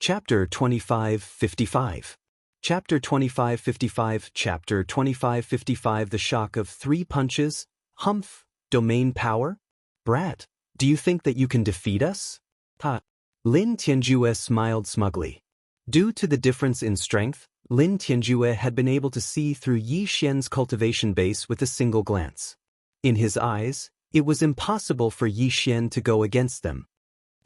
Chapter 2555. Chapter 2555. Chapter 2555. The shock of 3 punches. Humph. Domain power? Brat, do you think that you can defeat us? Ha. Lin Tianjue smiled smugly. Due to the difference in strength, Lin Tianjue had been able to see through Yi Xian's cultivation base with a single glance. In his eyes, it was impossible for Yi Xian to go against them.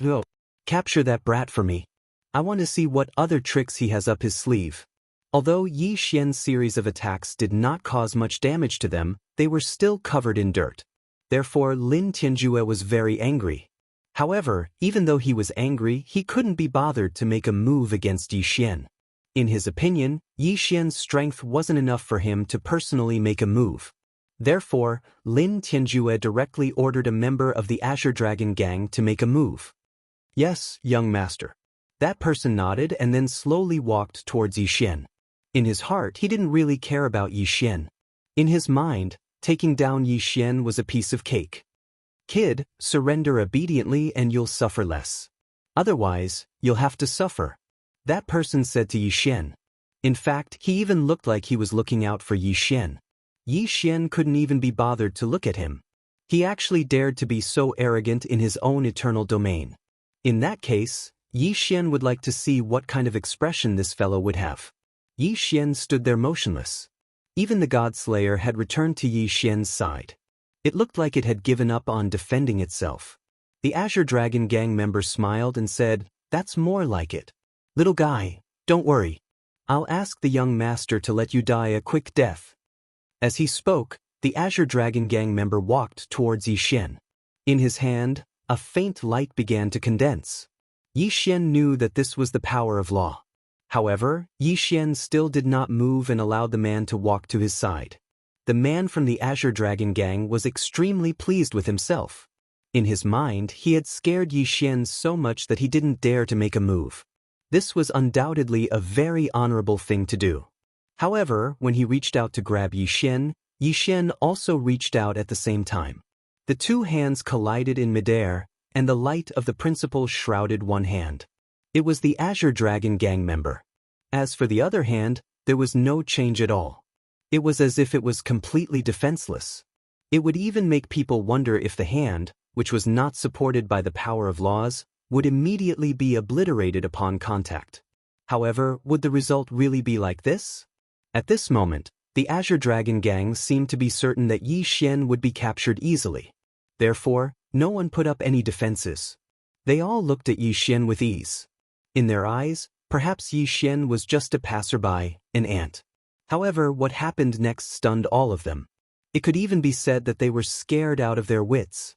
Go. Capture that brat for me. I want to see what other tricks he has up his sleeve. Although Yi Xian's series of attacks did not cause much damage to them, they were still covered in dirt. Therefore, Lin Tianjue was very angry. However, even though he was angry, he couldn't be bothered to make a move against Yi Xian. In his opinion, Yi Xian's strength wasn't enough for him to personally make a move. Therefore, Lin Tianjue directly ordered a member of the Azure Dragon Gang to make a move. Yes, young master. That person nodded and then slowly walked towards Yi Xian. In his heart, he didn't really care about Yi Xian. In his mind, taking down Yi Xian was a piece of cake. Kid, surrender obediently and you'll suffer less. Otherwise, you'll have to suffer. That person said to Yi Xian. In fact, he even looked like he was looking out for Yi Xian. Yi Xian couldn't even be bothered to look at him. He actually dared to be so arrogant in his own eternal domain. In that case, Yi Xian would like to see what kind of expression this fellow would have. Yi Xian stood there motionless. Even the God Slayer had returned to Yi Xian's side. It looked like it had given up on defending itself. The Azure Dragon Gang member smiled and said, "That's more like it. Little guy, don't worry. I'll ask the young master to let you die a quick death." As he spoke, the Azure Dragon Gang member walked towards Yi Xian. In his hand, a faint light began to condense. Yi Xian knew that this was the power of law. However, Yi Xian still did not move and allowed the man to walk to his side. The man from the Azure Dragon Gang was extremely pleased with himself. In his mind, he had scared Yi Xian so much that he didn't dare to make a move. This was undoubtedly a very honorable thing to do. However, when he reached out to grab Yi Xian also reached out at the same time. The two hands collided in midair, and the light of the principle shrouded one hand. It was the Azure Dragon Gang member. As for the other hand, there was no change at all. It was as if it was completely defenseless. It would even make people wonder if the hand, which was not supported by the power of laws, would immediately be obliterated upon contact. However, would the result really be like this? At this moment, the Azure Dragon Gang seemed to be certain that Yi Xian would be captured easily. Therefore, no one put up any defenses. They all looked at Yi Xian with ease. In their eyes, perhaps Yi Xian was just a passerby, an ant. However, what happened next stunned all of them. It could even be said that they were scared out of their wits.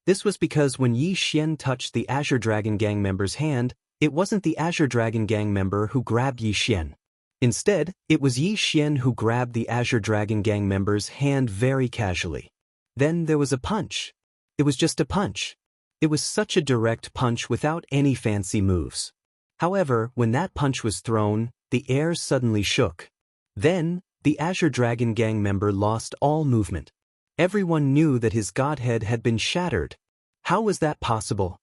This was because when Yi Xian touched the Azure Dragon Gang member's hand, it wasn't the Azure Dragon Gang member who grabbed Yi Xian. Instead, it was Yi Xian who grabbed the Azure Dragon Gang member's hand very casually. Then there was a punch. It was just a punch. It was such a direct punch without any fancy moves. However, when that punch was thrown, the air suddenly shook. Then, the Azure Dragon Gang member lost all movement. Everyone knew that his godhead had been shattered. How was that possible?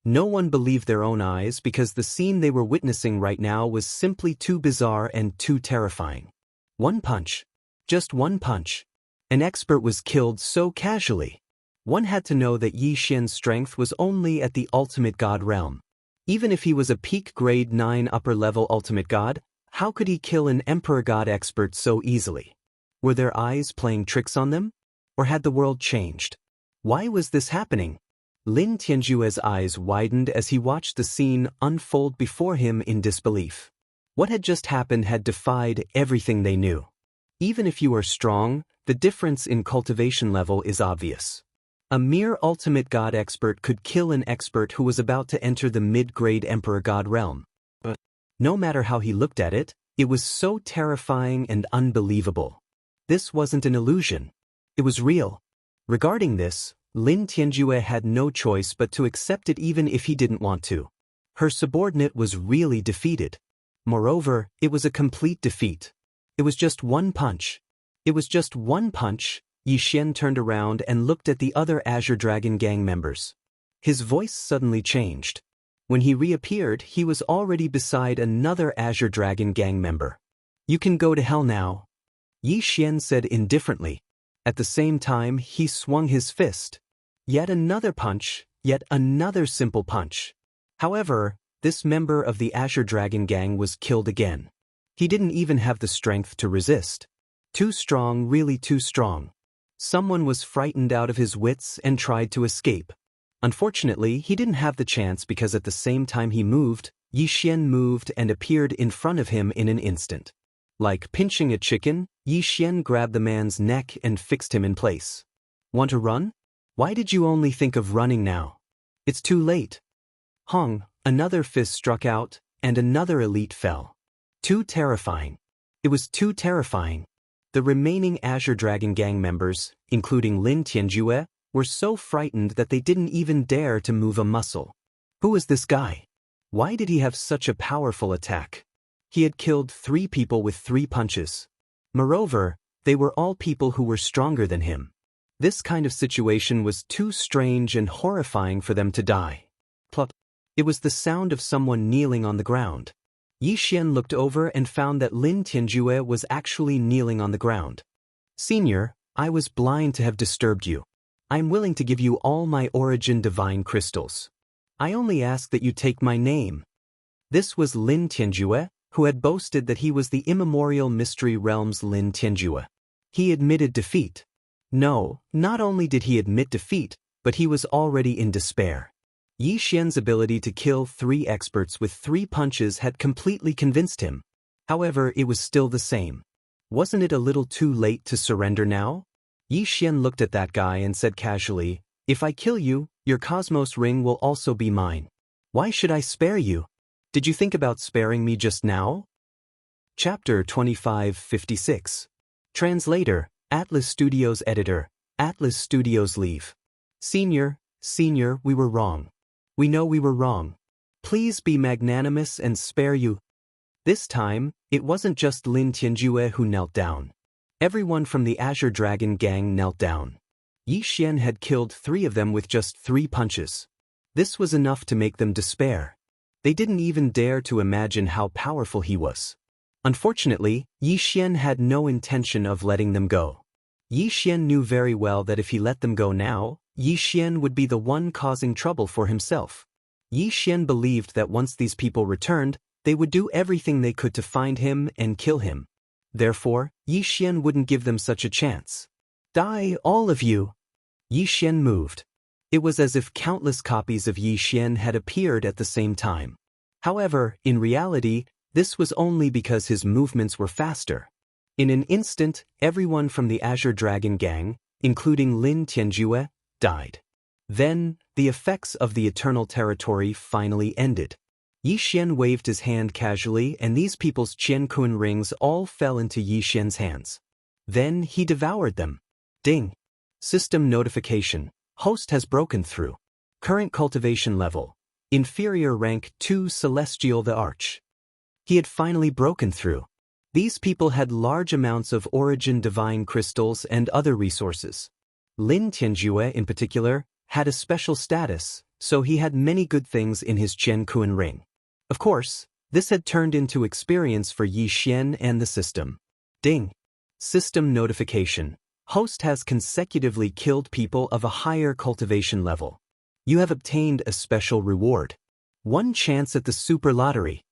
No one believed their own eyes because the scene they were witnessing right now was simply too bizarre and too terrifying. One punch. Just one punch. An expert was killed so casually. One had to know that Yi Xian's strength was only at the ultimate god realm. Even if he was a peak grade 9 upper-level ultimate god, how could he kill an emperor god expert so easily? Were their eyes playing tricks on them? Or had the world changed? Why was this happening? Lin Tianjue's eyes widened as he watched the scene unfold before him in disbelief. What had just happened had defied everything they knew. Even if you are strong, the difference in cultivation level is obvious. A mere ultimate god expert could kill an expert who was about to enter the mid-grade emperor god realm. But no matter how he looked at it, it was so terrifying and unbelievable. This wasn't an illusion. It was real. Regarding this, Lin Tianjue had no choice but to accept it even if he didn't want to. Her subordinate was really defeated. Moreover, it was a complete defeat. It was just one punch. It was just one punch. Yi Xian turned around and looked at the other Azure Dragon Gang members. His voice suddenly changed. When he reappeared, he was already beside another Azure Dragon gang member. "You can go to hell now," Yi Xian said indifferently. At the same time, he swung his fist. Yet another punch, yet another simple punch. However, this member of the Azure Dragon gang was killed again. He didn't even have the strength to resist. Too strong, really too strong. Someone was frightened out of his wits and tried to escape. Unfortunately, he didn't have the chance because at the same time he moved, Yi Xian moved and appeared in front of him in an instant. Like pinching a chicken, Yi Xian grabbed the man's neck and fixed him in place. "Want to run? Why did you only think of running now? It's too late." Hong, another fist struck out, and another elite fell. Too terrifying. It was too terrifying. The remaining Azure Dragon gang members, including Lin Tianjue, were so frightened that they didn't even dare to move a muscle. Who is this guy? Why did he have such a powerful attack? He had killed 3 people with 3 punches. Moreover, they were all people who were stronger than him. This kind of situation was too strange and horrifying for them to die. Plop. It was the sound of someone kneeling on the ground. Yi Xian looked over and found that Lin Tianjue was actually kneeling on the ground. "Senior, I was blind to have disturbed you. I am willing to give you all my origin divine crystals. I only ask that you take my name." This was Lin Tianjue, who had boasted that he was the immemorial Mystery Realm's Lin Tianjue. He admitted defeat. No, not only did he admit defeat, but he was already in despair. Yi Xian's ability to kill 3 experts with 3 punches had completely convinced him. However, it was still the same. Wasn't it a little too late to surrender now? Yi Xian looked at that guy and said casually, "If I kill you, your Cosmos ring will also be mine. Why should I spare you? Did you think about sparing me just now?" Chapter 2556. Translator, Atlas Studios Editor, Atlas Studios Leave. Senior, we were wrong. We know we were wrong. Please be magnanimous and spare you." This time, it wasn't just Lin Tianjue who knelt down. Everyone from the Azure Dragon gang knelt down. Yi Xian had killed 3 of them with just 3 punches. This was enough to make them despair. They didn't even dare to imagine how powerful he was. Unfortunately, Yi Xian had no intention of letting them go. Yi Xian knew very well that if he let them go now, Yi Xian would be the one causing trouble for himself. Yi Xian believed that once these people returned, they would do everything they could to find him and kill him. Therefore, Yi Xian wouldn't give them such a chance. "Die, all of you!" Yi Xian moved. It was as if countless copies of Yi Xian had appeared at the same time. However, in reality, this was only because his movements were faster. In an instant, everyone from the Azure Dragon gang, including Lin Tianjue, died. Then, the effects of the Eternal Territory finally ended. Yi Xian waved his hand casually and these people's Qiankun rings all fell into Yi Xian's hands. Then he devoured them. Ding! System notification. Host has broken through. Current cultivation level. Inferior rank 2 Celestial the Arch. He had finally broken through. These people had large amounts of origin divine crystals and other resources. Lin Tianjue, in particular, had a special status, so he had many good things in his Qiankun ring. Of course, this had turned into experience for Yi Xian and the system. Ding! System notification. Host has consecutively killed people of a higher cultivation level. You have obtained a special reward. 1 chance at the super lottery.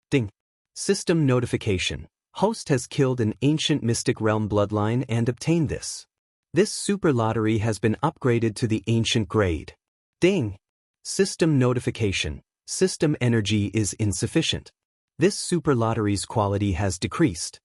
Ding! System notification. Host has killed an ancient mystic realm bloodline and obtained this. This super lottery has been upgraded to the ancient grade. Ding! System notification. System energy is insufficient. This super lottery's quality has decreased.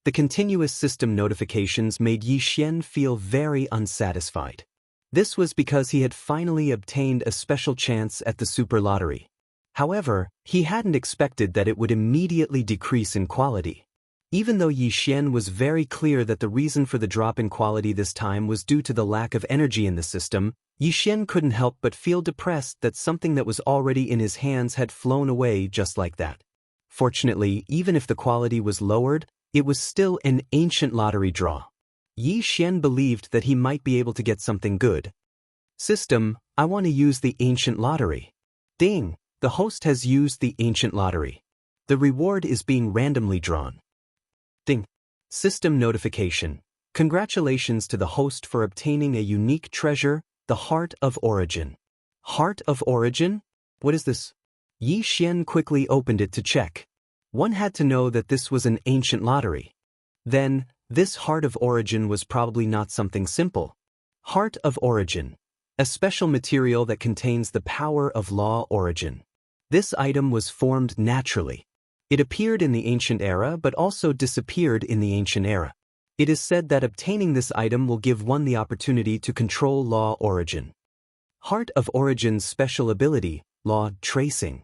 The continuous system notifications made Yi Xian feel very unsatisfied. This was because he had finally obtained a special chance at the super lottery. However, he hadn't expected that it would immediately decrease in quality. Even though Yi Xian was very clear that the reason for the drop in quality this time was due to the lack of energy in the system, Yi Xian couldn't help but feel depressed that something that was already in his hands had flown away just like that. Fortunately, even if the quality was lowered, it was still an ancient lottery draw. Yi Xian believed that he might be able to get something good. System, I want to use the ancient lottery. Ding! The host has used the ancient lottery. The reward is being randomly drawn. Ding. System notification. Congratulations to the host for obtaining a unique treasure, the Heart of Origin. Heart of Origin? What is this? Yi Xian quickly opened it to check. One had to know that this was an ancient lottery. Then, this Heart of Origin was probably not something simple. Heart of Origin. A special material that contains the power of law origin. This item was formed naturally. It appeared in the ancient era but also disappeared in the ancient era. It is said that obtaining this item will give one the opportunity to control law origin. Heart of Origin's special ability, law tracing.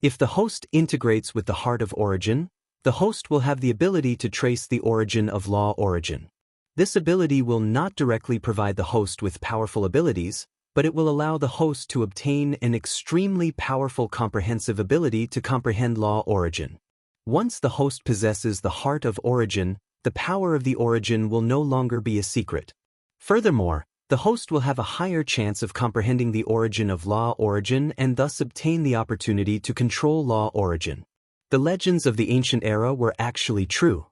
If the host integrates with the Heart of Origin, the host will have the ability to trace the origin of law origin. This ability will not directly provide the host with powerful abilities, but it will allow the host to obtain an extremely powerful comprehensive ability to comprehend law origin. Once the host possesses the Heart of Origin, the power of the origin will no longer be a secret. Furthermore, the host will have a higher chance of comprehending the origin of law origin and thus obtain the opportunity to control law origin. The legends of the ancient era were actually true.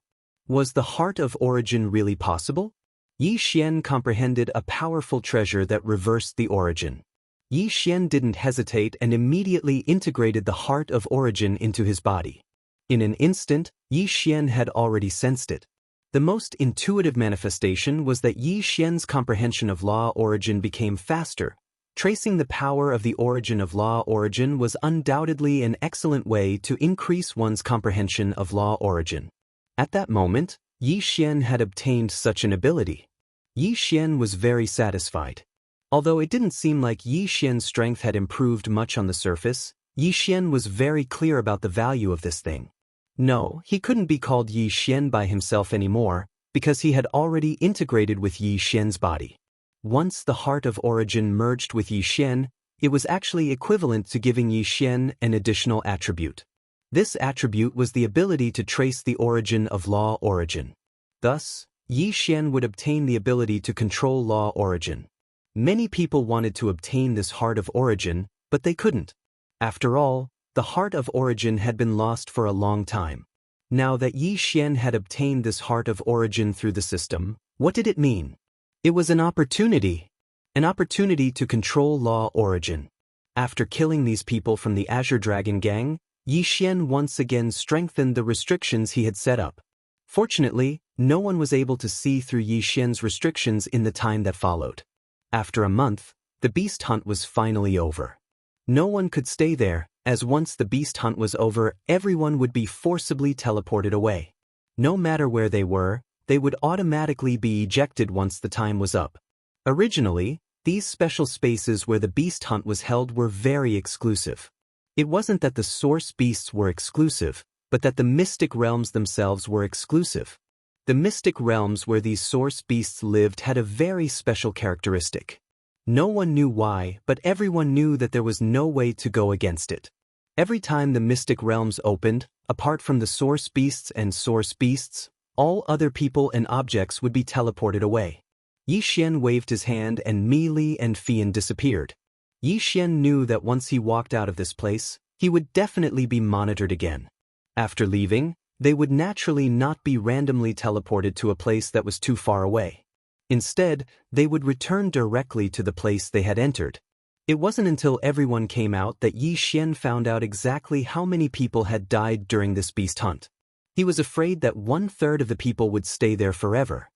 Was the Heart of Origin really possible? Yi Xian comprehended a powerful treasure that reversed the origin. Yi Xian didn't hesitate and immediately integrated the Heart of Origin into his body. In an instant, Yi Xian had already sensed it. The most intuitive manifestation was that Yi Xian's comprehension of law origin became faster. Tracing the power of the origin of law origin was undoubtedly an excellent way to increase one's comprehension of law origin. At that moment, Yi Xian had obtained such an ability. Yi Xian was very satisfied. Although it didn't seem like Yi Xian's strength had improved much on the surface, Yi Xian was very clear about the value of this thing. No, he couldn't be called Yi Xian by himself anymore, because he had already integrated with Yi Xian's body. Once the Heart of Origin merged with Yi Xian, it was actually equivalent to giving Yi Xian an additional attribute. This attribute was the ability to trace the origin of law origin. Thus, Yi Xian would obtain the ability to control law origin. Many people wanted to obtain this Heart of Origin, but they couldn't. After all, the Heart of Origin had been lost for a long time. Now that Yi Xian had obtained this Heart of Origin through the system, what did it mean? It was an opportunity. An opportunity to control law origin. After killing these people from the Azure Dragon Gang, Yi Xian once again strengthened the restrictions he had set up. Fortunately, no one was able to see through Yi Xian's restrictions in the time that followed. After a month, the beast hunt was finally over. No one could stay there, as once the beast hunt was over, everyone would be forcibly teleported away. No matter where they were, they would automatically be ejected once the time was up. Originally, these special spaces where the beast hunt was held were very exclusive. It wasn't that the source beasts were exclusive, but that the mystic realms themselves were exclusive. The mystic realms where these source beasts lived had a very special characteristic. No one knew why, but everyone knew that there was no way to go against it. Every time the mystic realms opened, apart from the source beasts and source beasts, all other people and objects would be teleported away. Yi Xian waved his hand and Mi Li and Fian disappeared. Yi Xian knew that once he walked out of this place, he would definitely be monitored again. After leaving, they would naturally not be randomly teleported to a place that was too far away. Instead, they would return directly to the place they had entered. It wasn't until everyone came out that Yi Xian found out exactly how many people had died during this beast hunt. He was afraid that 1/3 of the people would stay there forever.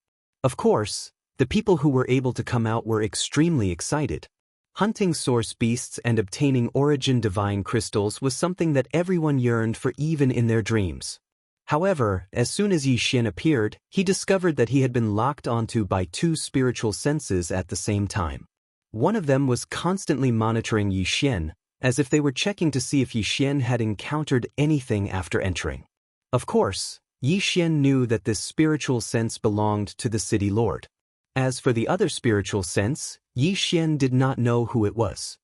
Of course, the people who were able to come out were extremely excited. Hunting source beasts and obtaining origin divine crystals was something that everyone yearned for even in their dreams. However, as soon as Yi Xian appeared, he discovered that he had been locked onto by 2 spiritual senses at the same time. One of them was constantly monitoring Yi Xian, as if they were checking to see if Yi Xian had encountered anything after entering. Of course, Yi Xian knew that this spiritual sense belonged to the city lord. As for the other spiritual sense, Yi Xian did not know who it was.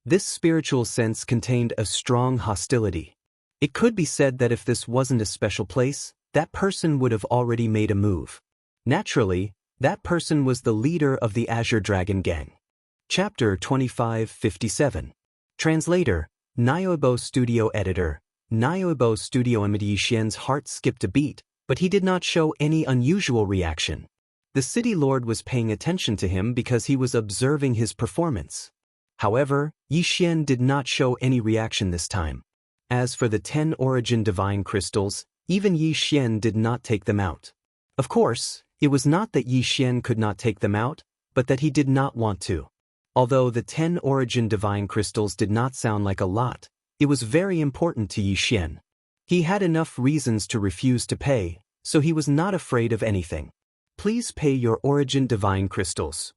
This spiritual sense contained a strong hostility. It could be said that if this wasn't a special place, that person would have already made a move. Naturally, that person was the leader of the Azure Dragon Gang. Chapter 2557. Translator, Niobo Studio Editor. Niobo Studio Emid Yi Xian's heart skipped a beat, but he did not show any unusual reaction. The city lord was paying attention to him because he was observing his performance. However, Yi Xian did not show any reaction this time. As for the 10 origin divine crystals, even Yi Xian did not take them out. Of course, it was not that Yi Xian could not take them out, but that he did not want to. Although the 10 origin divine crystals did not sound like a lot, it was very important to Yi Xian. He had enough reasons to refuse to pay, so he was not afraid of anything. Please pay your origin divine crystals.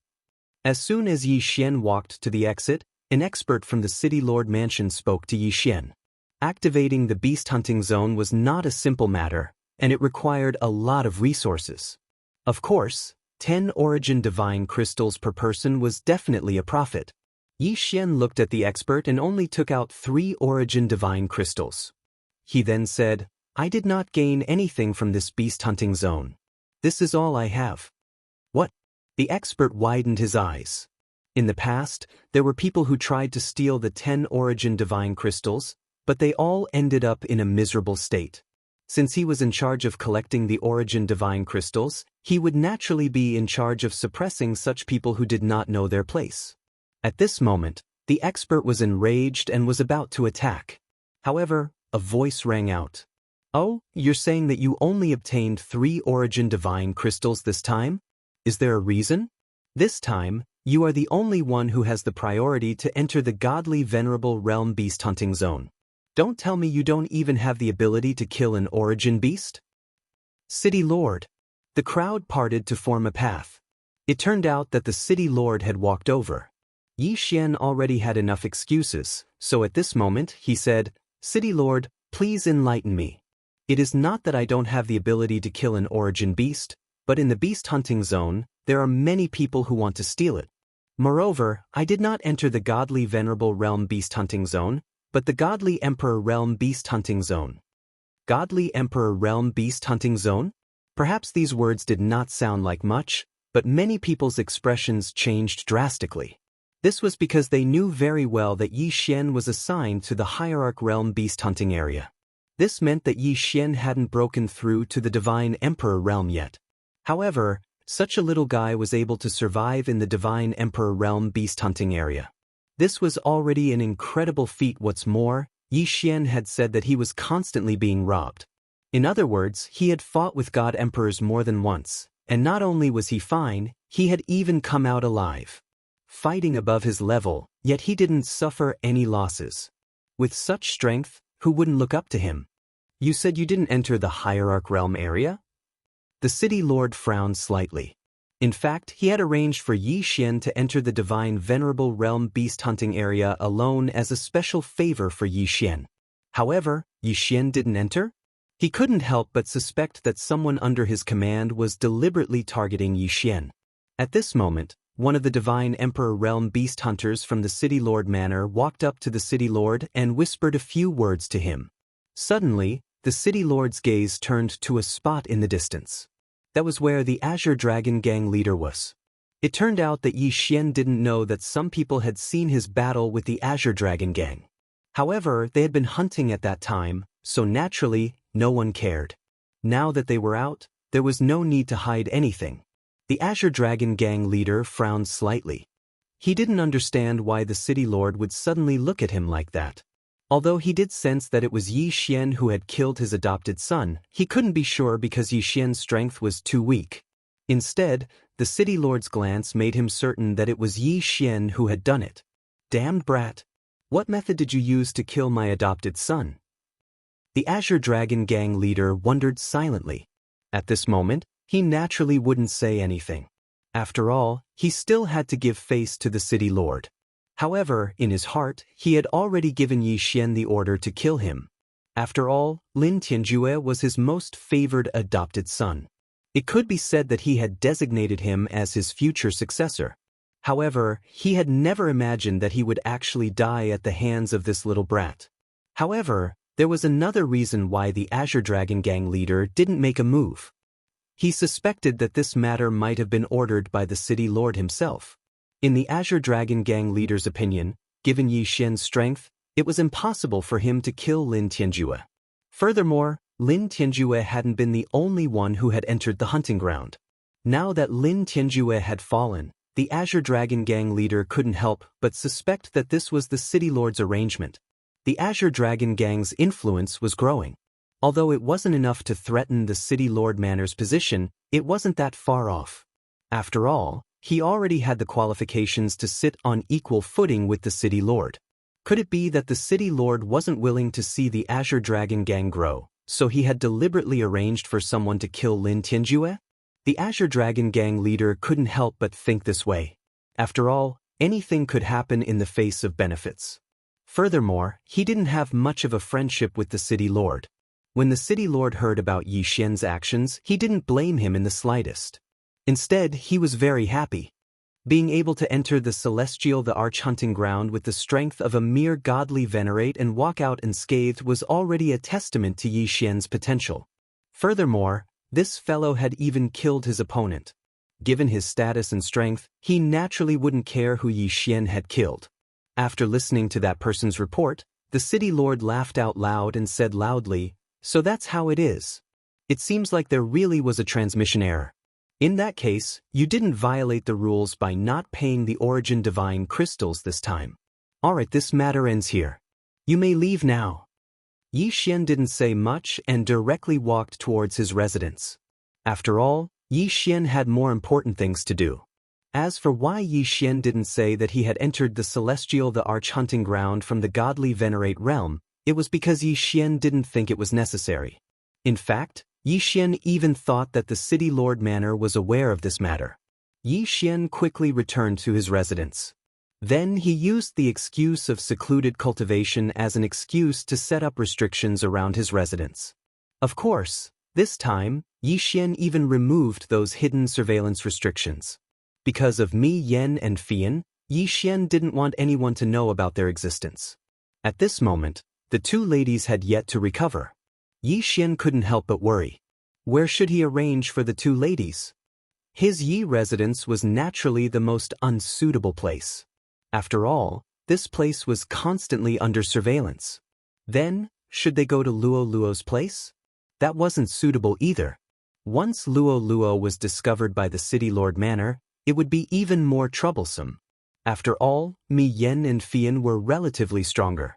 As soon as Yi Xian walked to the exit, an expert from the city lord mansion spoke to Yi Xian. Activating the beast hunting zone was not a simple matter, and it required a lot of resources. Of course, 10 origin divine crystals per person was definitely a profit. Yi Xian looked at the expert and only took out 3 origin divine crystals. He then said, I did not gain anything from this beast hunting zone. This is all I have. What? The expert widened his eyes. In the past, there were people who tried to steal the 10 origin divine crystals, but they all ended up in a miserable state. Since he was in charge of collecting the origin divine crystals, he would naturally be in charge of suppressing such people who did not know their place. At this moment, the expert was enraged and was about to attack. However, a voice rang out. Oh, you're saying that you only obtained 3 origin divine crystals this time? Is there a reason? This time, you are the only one who has the priority to enter the godly venerable realm beast hunting zone. Don't tell me you don't even have the ability to kill an origin beast? City Lord. The crowd parted to form a path. It turned out that the city lord had walked over. Yi Xian already had enough excuses, so at this moment he said, City Lord, please enlighten me. It is not that I don't have the ability to kill an origin beast, but in the beast hunting zone, there are many people who want to steal it. Moreover, I did not enter the godly venerable realm beast hunting zone, but the godly emperor realm beast hunting zone. Godly emperor realm beast hunting zone? Perhaps these words did not sound like much, but many people's expressions changed drastically. This was because they knew very well that Yi Xian was assigned to the hierarch realm beast hunting area. This meant that Yi Xian hadn't broken through to the divine emperor realm yet. However, such a little guy was able to survive in the divine emperor realm beast hunting area. This was already an incredible feat. What's more, Yi Xian had said that he was constantly being robbed. In other words, he had fought with god emperors more than once, and not only was he fine, he had even come out alive. Fighting above his level, yet he didn't suffer any losses. With such strength, who wouldn't look up to him? You said you didn't enter the hierarch realm area? The city lord frowned slightly. In fact, he had arranged for Yi Xian to enter the divine venerable realm beast hunting area alone as a special favor for Yi Xian. However, Yi Xian didn't enter? He couldn't help but suspect that someone under his command was deliberately targeting Yi Xian. At this moment, one of the divine emperor realm beast hunters from the city lord manor walked up to the city lord and whispered a few words to him. Suddenly, the city lord's gaze turned to a spot in the distance. That was where the Azure Dragon Gang leader was. It turned out that Yi Xian didn't know that some people had seen his battle with the Azure Dragon Gang. However, they had been hunting at that time, so naturally, no one cared. Now that they were out, there was no need to hide anything. The Azure Dragon Gang leader frowned slightly. He didn't understand why the city lord would suddenly look at him like that. Although he did sense that it was Yi Xian who had killed his adopted son, he couldn't be sure because Yi Xian's strength was too weak. Instead, the city lord's glance made him certain that it was Yi Xian who had done it. Damned brat! What method did you use to kill my adopted son? The Azure Dragon Gang leader wondered silently. At this moment, he naturally wouldn't say anything. After all, he still had to give face to the city lord. However, in his heart, he had already given Yi Xian the order to kill him. After all, Lin Tianjue was his most favored adopted son. It could be said that he had designated him as his future successor. However, he had never imagined that he would actually die at the hands of this little brat. However, there was another reason why the Azure Dragon Gang leader didn't make a move. He suspected that this matter might have been ordered by the city lord himself. In the Azure Dragon Gang leader's opinion, given Yi Xian's strength, It was impossible for him to kill Lin Tianjue. Furthermore, Lin Tianjue hadn't been the only one who had entered the hunting ground. Now that Lin Tianjue had fallen, the Azure Dragon Gang leader couldn't help but suspect that this was the City Lord's arrangement. The Azure Dragon Gang's influence was growing. Although it wasn't enough to threaten the City Lord Manor's position, it wasn't that far off. After all, he already had the qualifications to sit on equal footing with the City Lord. Could it be that the City Lord wasn't willing to see the Azure Dragon Gang grow, so he had deliberately arranged for someone to kill Lin Tianjue? The Azure Dragon Gang leader couldn't help but think this way. After all, anything could happen in the face of benefits. Furthermore, he didn't have much of a friendship with the City Lord. When the City Lord heard about Yi Xian's actions, he didn't blame him in the slightest. Instead, he was very happy. Being able to enter the Celestial the Arch-hunting ground with the strength of a mere godly venerate and walk out unscathed was already a testament to Yi Xian's potential. Furthermore, this fellow had even killed his opponent. Given his status and strength, he naturally wouldn't care who Yi Xian had killed. After listening to that person's report, the City Lord laughed out loud and said loudly, "So that's how it is. It seems like there really was a transmission error. In that case, you didn't violate the rules by not paying the Origin Divine Crystals this time. Alright, this matter ends here. You may leave now." Yi Xian didn't say much and directly walked towards his residence. After all, Yi Xian had more important things to do. As for why Yi Xian didn't say that he had entered the Celestial the Arch-hunting ground from the godly venerate realm, it was because Yi Xian didn't think it was necessary. In fact, Yi Xian even thought that the City Lord Manor was aware of this matter. Yi Xian quickly returned to his residence. Then he used the excuse of secluded cultivation as an excuse to set up restrictions around his residence. Of course, this time, Yi Xian even removed those hidden surveillance restrictions. Because of Mi Yan and Fian, Yi Xian didn't want anyone to know about their existence. At this moment, the two ladies had yet to recover. Yi Xian couldn't help but worry. Where should he arrange for the two ladies? His Yi residence was naturally the most unsuitable place. After all, this place was constantly under surveillance. Then, should they go to Luo Luo's place? That wasn't suitable either. Once Luo Luo was discovered by the City Lord Manor, it would be even more troublesome. After all, Mi Yan and Fian were relatively stronger.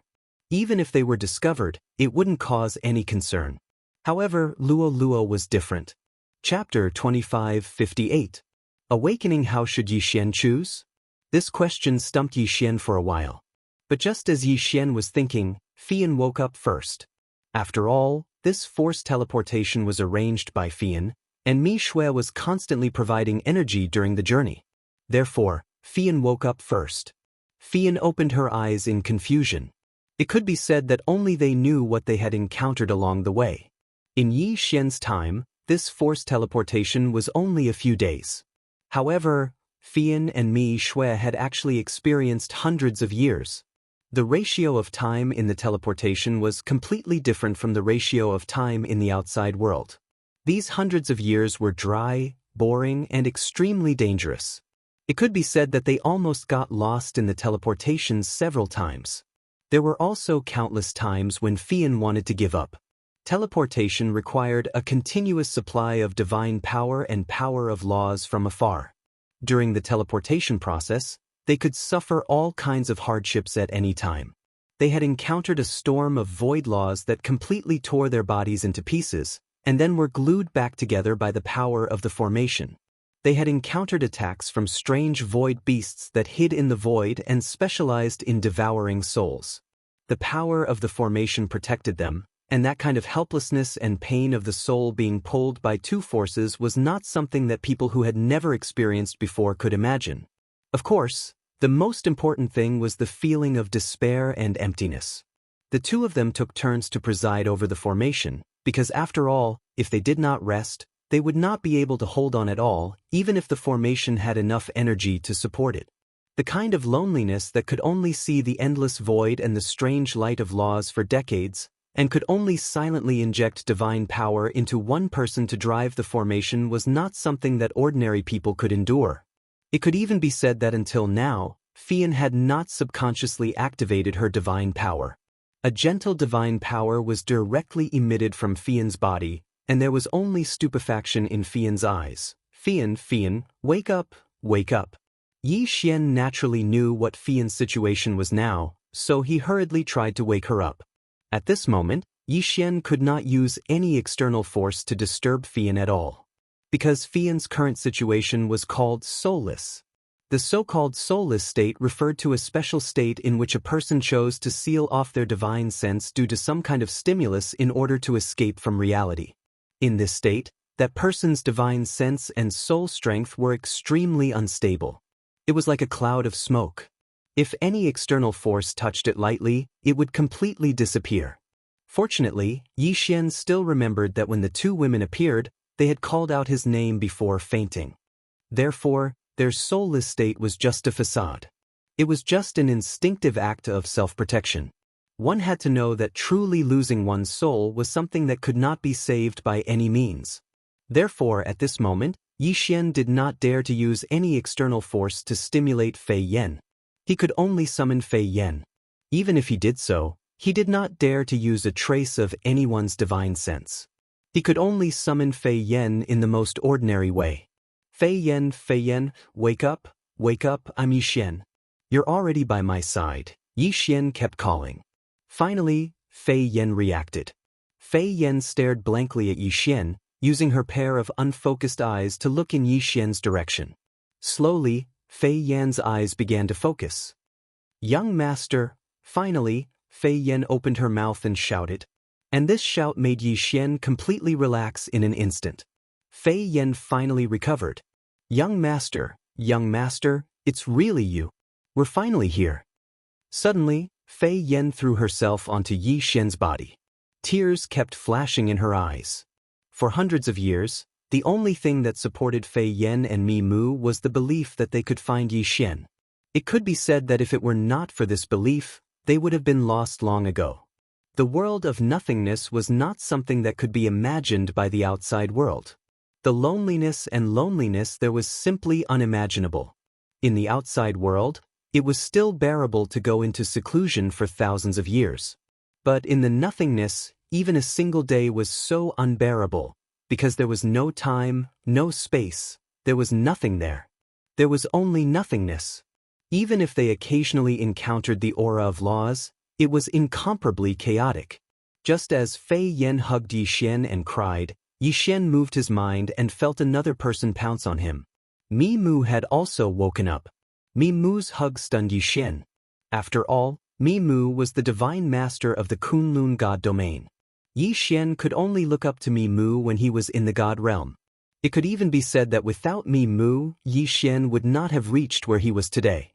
Even if they were discovered, it wouldn't cause any concern. However, Luo Luo was different. Chapter 2558. Awakening. How should Yi Xian choose? This question stumped Yi Xian for a while. But just as Yi Xian was thinking, Fian woke up first. After all, this forced teleportation was arranged by Fian, and Mi Shui was constantly providing energy during the journey. Therefore, Fian woke up first. Fian opened her eyes in confusion. It could be said that only they knew what they had encountered along the way. In Yi Xian's time, this forced teleportation was only a few days. However, Fian and Mi Shui had actually experienced hundreds of years. The ratio of time in the teleportation was completely different from the ratio of time in the outside world. These hundreds of years were dry, boring, and extremely dangerous. It could be said that they almost got lost in the teleportation several times. There were also countless times when Fian wanted to give up. Teleportation required a continuous supply of divine power and power of laws from afar. During the teleportation process, they could suffer all kinds of hardships at any time. They had encountered a storm of void laws that completely tore their bodies into pieces, and then were glued back together by the power of the formation. They had encountered attacks from strange void beasts that hid in the void and specialized in devouring souls. The power of the formation protected them, and that kind of helplessness and pain of the soul being pulled by two forces was not something that people who had never experienced before could imagine. Of course, the most important thing was the feeling of despair and emptiness. The two of them took turns to preside over the formation, because after all, if they did not rest, they would not be able to hold on at all, even if the formation had enough energy to support it. The kind of loneliness that could only see the endless void and the strange light of laws for decades, and could only silently inject divine power into one person to drive the formation was not something that ordinary people could endure. It could even be said that until now, Fian had not subconsciously activated her divine power. A gentle divine power was directly emitted from Fian's body, and there was only stupefaction in Fian's eyes. Fian, wake up, wake up. Yi Xian naturally knew what Fian's situation was now, so he hurriedly tried to wake her up. At this moment, Yi Xian could not use any external force to disturb Fian at all. Because Fian's current situation was called soulless. The so-called soulless state referred to a special state in which a person chose to seal off their divine sense due to some kind of stimulus in order to escape from reality. In this state, that person's divine sense and soul strength were extremely unstable. It was like a cloud of smoke. If any external force touched it lightly, it would completely disappear. Fortunately, Yi Xian still remembered that when the two women appeared, they had called out his name before fainting. Therefore, their soulless state was just a facade. It was just an instinctive act of self-protection. One had to know that truly losing one's soul was something that could not be saved by any means. Therefore, at this moment, Yi Xian did not dare to use any external force to stimulate Fei Yan. He could only summon Fei Yan. Even if he did so, he did not dare to use a trace of anyone's divine sense. He could only summon Fei Yan in the most ordinary way. Fei Yan, wake up, I'm Yi Xian. You're already by my side, Yi Xian kept calling. Finally, Fei Yan reacted. Fei Yan stared blankly at Yi Xian, using her pair of unfocused eyes to look in Yi Xian's direction. Slowly, Fei Yan's eyes began to focus. Young master, finally, Fei Yan opened her mouth and shouted. And this shout made Yi Xian completely relax in an instant. Fei Yan finally recovered. Young master, it's really you. We're finally here. Suddenly, Fei Yan threw herself onto Yi Xian's body. Tears kept flashing in her eyes. For hundreds of years, the only thing that supported Fei Yan and Mi Mu was the belief that they could find Yi Xian. It could be said that if it were not for this belief, they would have been lost long ago. The world of nothingness was not something that could be imagined by the outside world. The loneliness there was simply unimaginable. In the outside world, it was still bearable to go into seclusion for thousands of years. But in the nothingness, even a single day was so unbearable, because there was no time, no space, there was nothing there. There was only nothingness. Even if they occasionally encountered the aura of laws, it was incomparably chaotic. Just as Fei Yan hugged Yi Xian and cried, Yi Xian moved his mind and felt another person pounce on him. Mi Mu had also woken up. Mi Mu's hug stunned Yi Xian. After all, Mi Mu was the divine master of the Kunlun god domain. Yi Xian could only look up to Mi Mu when he was in the god realm. It could even be said that without Mi Mu, Yi Xian would not have reached where he was today.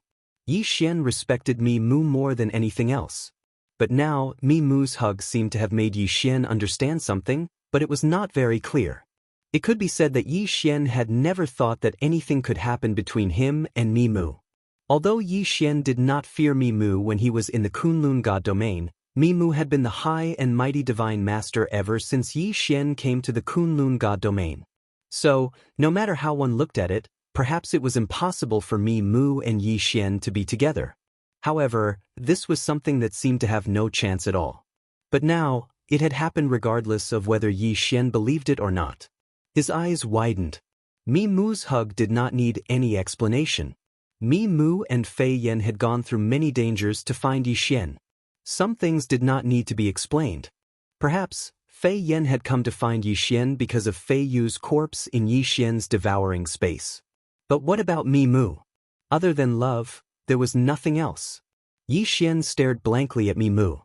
Yi Xian respected Mi Mu more than anything else. But now, Mi Mu's hug seemed to have made Yi Xian understand something, but it was not very clear. It could be said that Yi Xian had never thought that anything could happen between him and Mi Mu. Although Yi Xian did not fear Mi Mu when he was in the Kunlun god domain, Mi Mu had been the high and mighty divine master ever since Yi Xian came to the Kunlun god domain. So, no matter how one looked at it, perhaps it was impossible for Mi Mu and Yi Xian to be together. However, this was something that seemed to have no chance at all. But now, it had happened regardless of whether Yi Xian believed it or not. His eyes widened. Mi Mu's hug did not need any explanation. Mi Mu and Fei Yan had gone through many dangers to find Yi Xian. Some things did not need to be explained. Perhaps, Fei Yan had come to find Yi Xian because of Fei Yu's corpse in Yi Xian's devouring space. But what about Mi Mu? Other than love, there was nothing else. Yi Xian stared blankly at Mi Mu.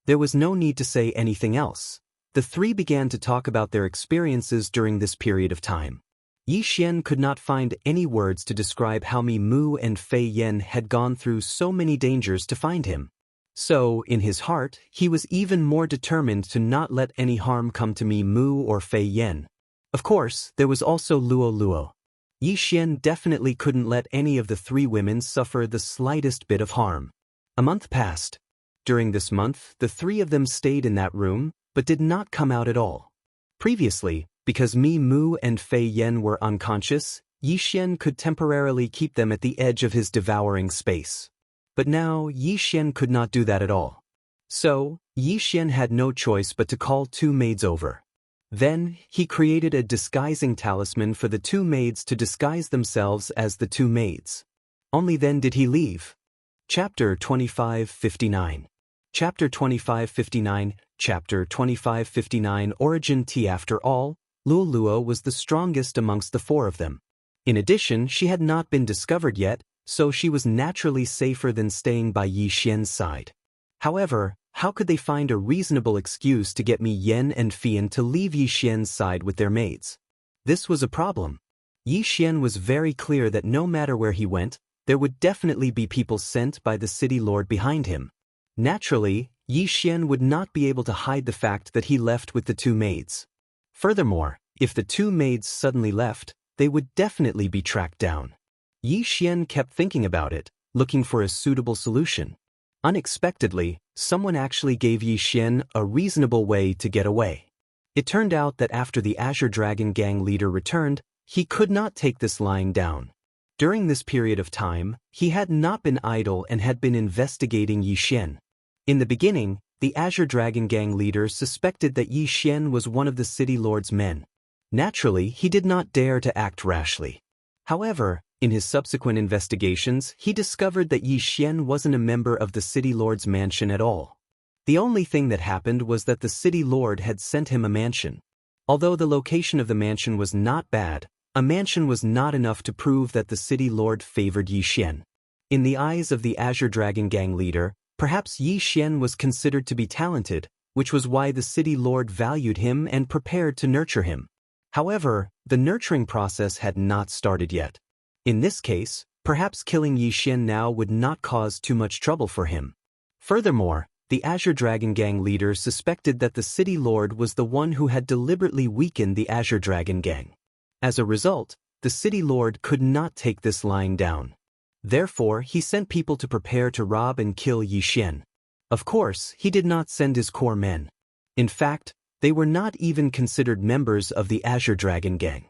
There was no need to say anything else. The three began to talk about their experiences during this period of time. Yi Xian could not find any words to describe how Mi Mu and Fei Yan had gone through so many dangers to find him. So, in his heart, he was even more determined to not let any harm come to Mi Mu or Fei Yan. Of course, there was also Luo Luo. Yi Xian definitely couldn't let any of the three women suffer the slightest bit of harm. A month passed. During this month, the three of them stayed in that room, but did not come out at all. Previously, because Mi Mu and Fei Yan were unconscious, Yi Xian could temporarily keep them at the edge of his devouring space. But now Yi Xian could not do that at all. So, Yi Xian had no choice but to call two maids over. Then, he created a disguising talisman for the two maids to disguise themselves as the two maids. Only then did he leave. Chapter 2559. Chapter 2559. Chapter 2559. Origin Tea. After all, Luoluo was the strongest amongst the four of them. In addition, she had not been discovered yet, so she was naturally safer than staying by Yi Xian's side. However, how could they find a reasonable excuse to get Mi Yan and Fian to leave Yi Xian's side with their maids? This was a problem. Yi Xian was very clear that no matter where he went, there would definitely be people sent by the city lord behind him. Naturally, Yi Xian would not be able to hide the fact that he left with the two maids. Furthermore, if the two maids suddenly left, they would definitely be tracked down. Yi Xian kept thinking about it, looking for a suitable solution. Unexpectedly, someone actually gave Yi Xian a reasonable way to get away. It turned out that after the Azure Dragon Gang leader returned, he could not take this lying down. During this period of time, he had not been idle and had been investigating Yi Xian. In the beginning, the Azure Dragon Gang leader suspected that Yi Xian was one of the city lord's men. Naturally, he did not dare to act rashly. However, in his subsequent investigations, he discovered that Yi Xian wasn't a member of the city lord's mansion at all. The only thing that happened was that the city lord had sent him a mansion. Although the location of the mansion was not bad, a mansion was not enough to prove that the city lord favored Yi Xian. In the eyes of the Azure Dragon Gang leader, perhaps Yi Xian was considered to be talented, which was why the city lord valued him and prepared to nurture him. However, the nurturing process had not started yet. In this case, perhaps killing Yi Xian now would not cause too much trouble for him. Furthermore, the Azure Dragon Gang leader suspected that the city lord was the one who had deliberately weakened the Azure Dragon Gang. As a result, the city lord could not take this lying down. Therefore, he sent people to prepare to rob and kill Yi Xian. Of course, he did not send his core men. In fact, they were not even considered members of the Azure Dragon Gang.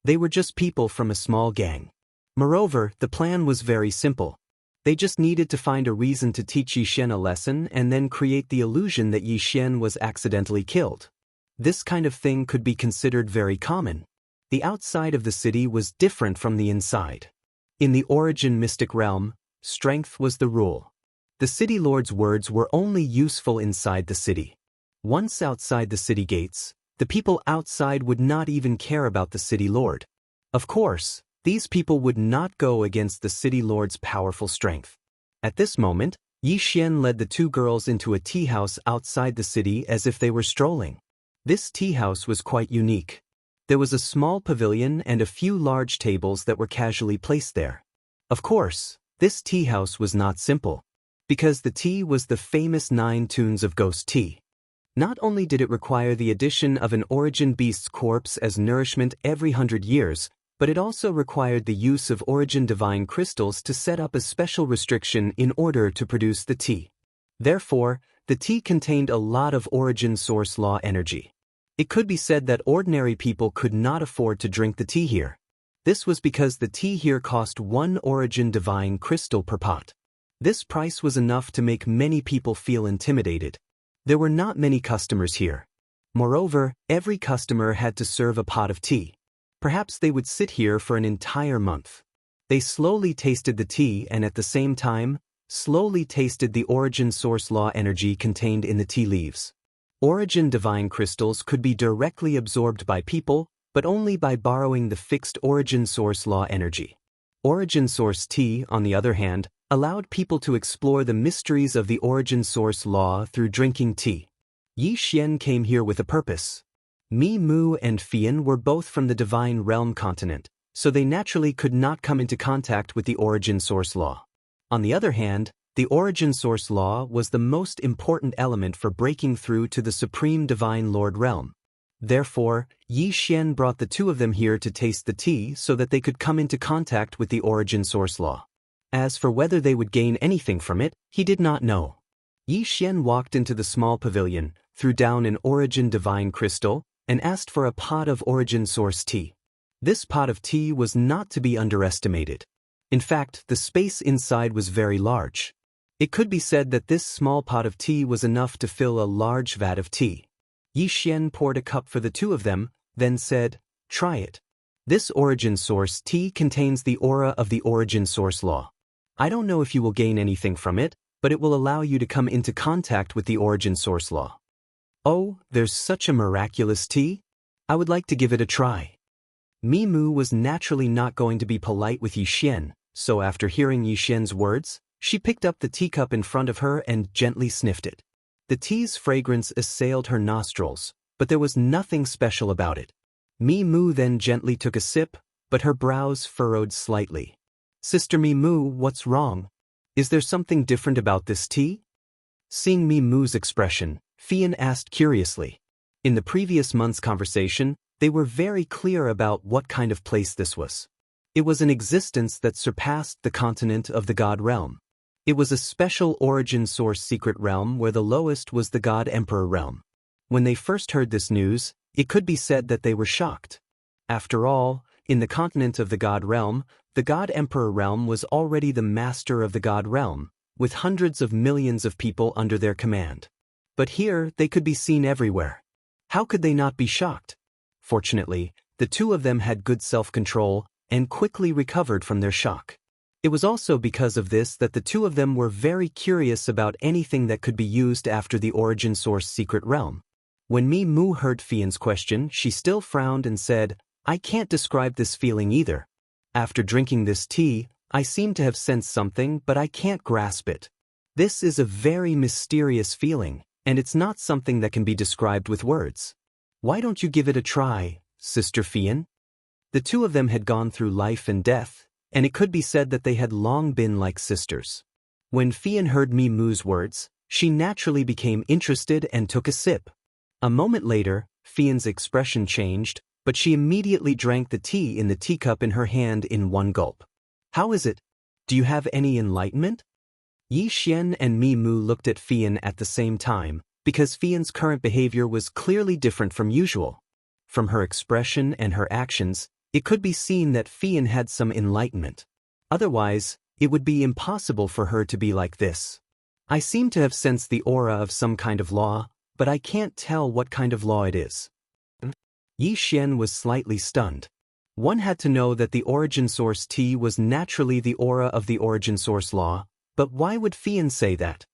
They were just people from a small gang. Moreover, the plan was very simple. They just needed to find a reason to teach Yi Xian a lesson and then create the illusion that Yi Xian was accidentally killed. This kind of thing could be considered very common. The outside of the city was different from the inside. In the Origin mystic realm, strength was the rule. The city lord's words were only useful inside the city. Once outside the city gates, the people outside would not even care about the city lord. Of course, these people would not go against the city lord's powerful strength. At this moment, Yi Xian led the two girls into a tea house outside the city as if they were strolling. This tea house was quite unique. There was a small pavilion and a few large tables that were casually placed there. Of course, this tea house was not simple, because the tea was the famous 9 tunes of ghost tea. Not only did it require the addition of an origin beast's corpse as nourishment every 100 years, but it also required the use of origin divine crystals to set up a special restriction in order to produce the tea. Therefore, the tea contained a lot of origin source law energy. It could be said that ordinary people could not afford to drink the tea here. This was because the tea here cost 1 origin divine crystal per pot. This price was enough to make many people feel intimidated. There were not many customers here. Moreover, every customer had to serve a pot of tea. Perhaps they would sit here for an entire month. They slowly tasted the tea and at the same time, slowly tasted the origin source law energy contained in the tea leaves. Origin divine crystals could be directly absorbed by people, but only by borrowing the fixed origin source law energy. Origin source tea, on the other hand, allowed people to explore the mysteries of the origin source law through drinking tea. Yi Xian came here with a purpose. Mi Mu and Fian were both from the Divine Realm continent, so they naturally could not come into contact with the origin source law. On the other hand, the origin source law was the most important element for breaking through to the Supreme Divine Lord Realm. Therefore, Yi Xian brought the two of them here to taste the tea so that they could come into contact with the origin source law. As for whether they would gain anything from it, he did not know. Yi Xian walked into the small pavilion, threw down an origin divine crystal, and asked for a pot of origin source tea. This pot of tea was not to be underestimated. In fact, the space inside was very large. It could be said that this small pot of tea was enough to fill a large vat of tea. Yi Xian poured a cup for the two of them, then said, "Try it. This origin source tea contains the aura of the origin source law. I don't know if you will gain anything from it, but it will allow you to come into contact with the origin source law." "Oh, there's such a miraculous tea? I would like to give it a try." Mi Mu was naturally not going to be polite with Yi Xian, so after hearing Yi Xian's words, she picked up the teacup in front of her and gently sniffed it. The tea's fragrance assailed her nostrils, but there was nothing special about it. Mi Mu then gently took a sip, but her brows furrowed slightly. "Sister Mi Mu, what's wrong? Is there something different about this tea?" Seeing Mi Mu's expression, Fian asked curiously. In the previous month's conversation, they were very clear about what kind of place this was. It was an existence that surpassed the continent of the God realm. It was a special origin source secret realm where the lowest was the God Emperor realm. When they first heard this news, it could be said that they were shocked. After all, in the continent of the God realm, the God Emperor realm was already the master of the God realm, with hundreds of millions of people under their command. But here, they could be seen everywhere. How could they not be shocked? Fortunately, the two of them had good self-control and quickly recovered from their shock. It was also because of this that the two of them were very curious about anything that could be used after the origin source secret realm. When Mi Mu heard Fian's question, she still frowned and said, "I can't describe this feeling either. After drinking this tea, I seem to have sensed something, but I can't grasp it. This is a very mysterious feeling, and it's not something that can be described with words. Why don't you give it a try, Sister Fian?" The two of them had gone through life and death, and it could be said that they had long been like sisters. When Fian heard Mi Mu's words, she naturally became interested and took a sip. A moment later, Fian's expression changed, but she immediately drank the tea in the teacup in her hand in one gulp. "How is it? Do you have any enlightenment?" Yi Xian and Mi Mu looked at Fian at the same time, because Fian's current behavior was clearly different from usual. From her expression and her actions, it could be seen that Fian had some enlightenment. Otherwise, it would be impossible for her to be like this. "I seem to have sensed the aura of some kind of law, but I can't tell what kind of law it is." Yi Xian was slightly stunned. One had to know that the origin source tea was naturally the aura of the origin source law, but why would Fian say that?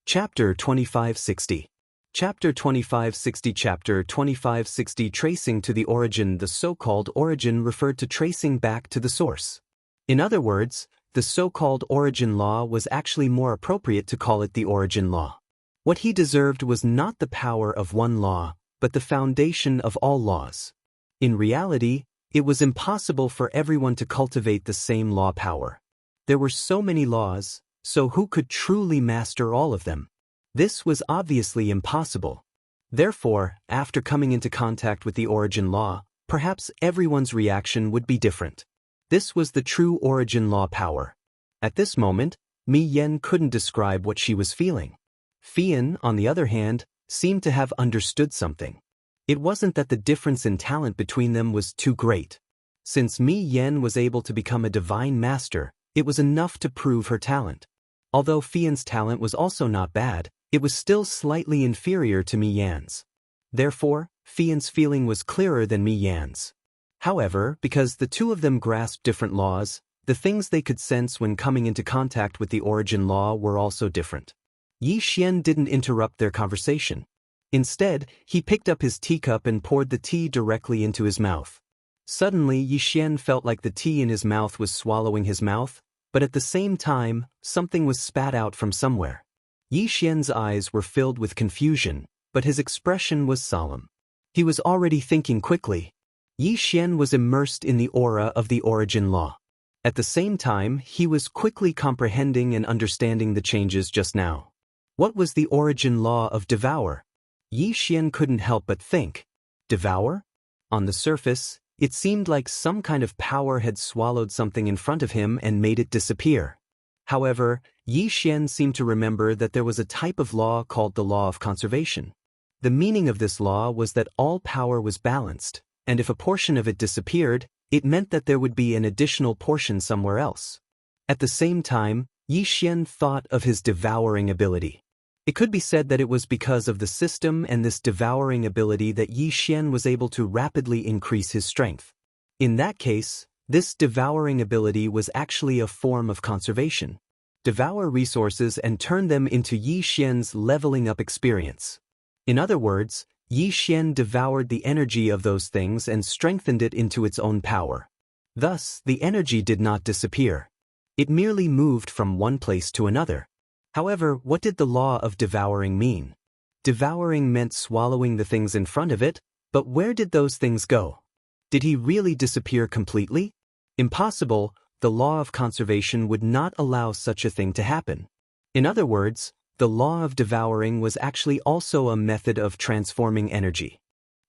Chapter 2560. Chapter 2560. Chapter 2560. Tracing to the origin. The so-called origin referred to tracing back to the source. In other words, the so-called origin law was actually more appropriate to call it the origin law. What he deserved was not the power of one law, but the foundation of all laws. In reality, it was impossible for everyone to cultivate the same law power. There were so many laws, so who could truly master all of them? This was obviously impossible. Therefore, after coming into contact with the origin law, perhaps everyone's reaction would be different. This was the true origin law power. At this moment, Mi Yen couldn't describe what she was feeling. Fian, on the other hand, seemed to have understood something. It wasn't that the difference in talent between them was too great. Since Mi Yen was able to become a divine master, it was enough to prove her talent. Although Fian's talent was also not bad, it was still slightly inferior to Mi Yan's. Therefore, Fian's feeling was clearer than Mi Yan's. However, because the two of them grasped different laws, the things they could sense when coming into contact with the origin law were also different. Yi Xian didn't interrupt their conversation. Instead, he picked up his teacup and poured the tea directly into his mouth. Suddenly, Yi Xian felt like the tea in his mouth was swallowing his mouth, but at the same time, something was spat out from somewhere. Yi Xian's eyes were filled with confusion, but his expression was solemn. He was already thinking quickly. Yi Xian was immersed in the aura of the origin law. At the same time, he was quickly comprehending and understanding the changes just now. What was the origin law of Devourer? Yi Xian couldn't help but think. Devour? On the surface, it seemed like some kind of power had swallowed something in front of him and made it disappear. However, Yi Xian seemed to remember that there was a type of law called the law of conservation. The meaning of this law was that all power was balanced, and if a portion of it disappeared, it meant that there would be an additional portion somewhere else. At the same time, Yi Xian thought of his devouring ability. It could be said that it was because of the system and this devouring ability that Yi Xian was able to rapidly increase his strength. In that case, this devouring ability was actually a form of conservation. Devour resources and turn them into Yi Xian's leveling up experience. In other words, Yi Xian devoured the energy of those things and strengthened it into its own power. Thus, the energy did not disappear. It merely moved from one place to another. However, what did the law of devouring mean? Devouring meant swallowing the things in front of it, but where did those things go? Did he really disappear completely? Impossible. The law of conservation would not allow such a thing to happen. In other words, the law of devouring was actually also a method of transforming energy.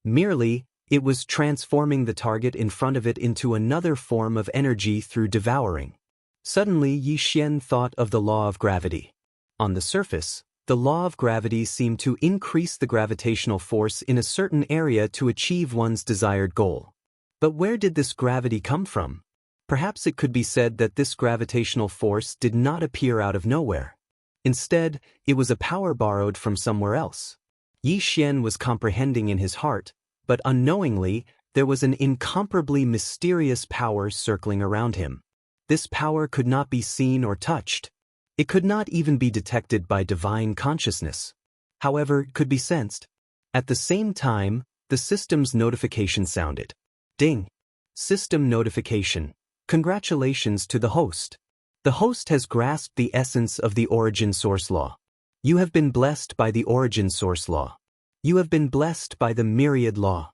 Merely, it was transforming the target in front of it into another form of energy through devouring. Suddenly, Yi Xian thought of the law of gravity. On the surface, the law of gravity seemed to increase the gravitational force in a certain area to achieve one's desired goal. But where did this gravity come from? Perhaps it could be said that this gravitational force did not appear out of nowhere. Instead, it was a power borrowed from somewhere else. Yi Xian was comprehending in his heart, but unknowingly, there was an incomparably mysterious power circling around him. This power could not be seen or touched. It could not even be detected by divine consciousness. However, it could be sensed. At the same time, the system's notification sounded. Ding! System notification. Congratulations to the host. The host has grasped the essence of the origin source law. You have been blessed by the origin source law. You have been blessed by the myriad law.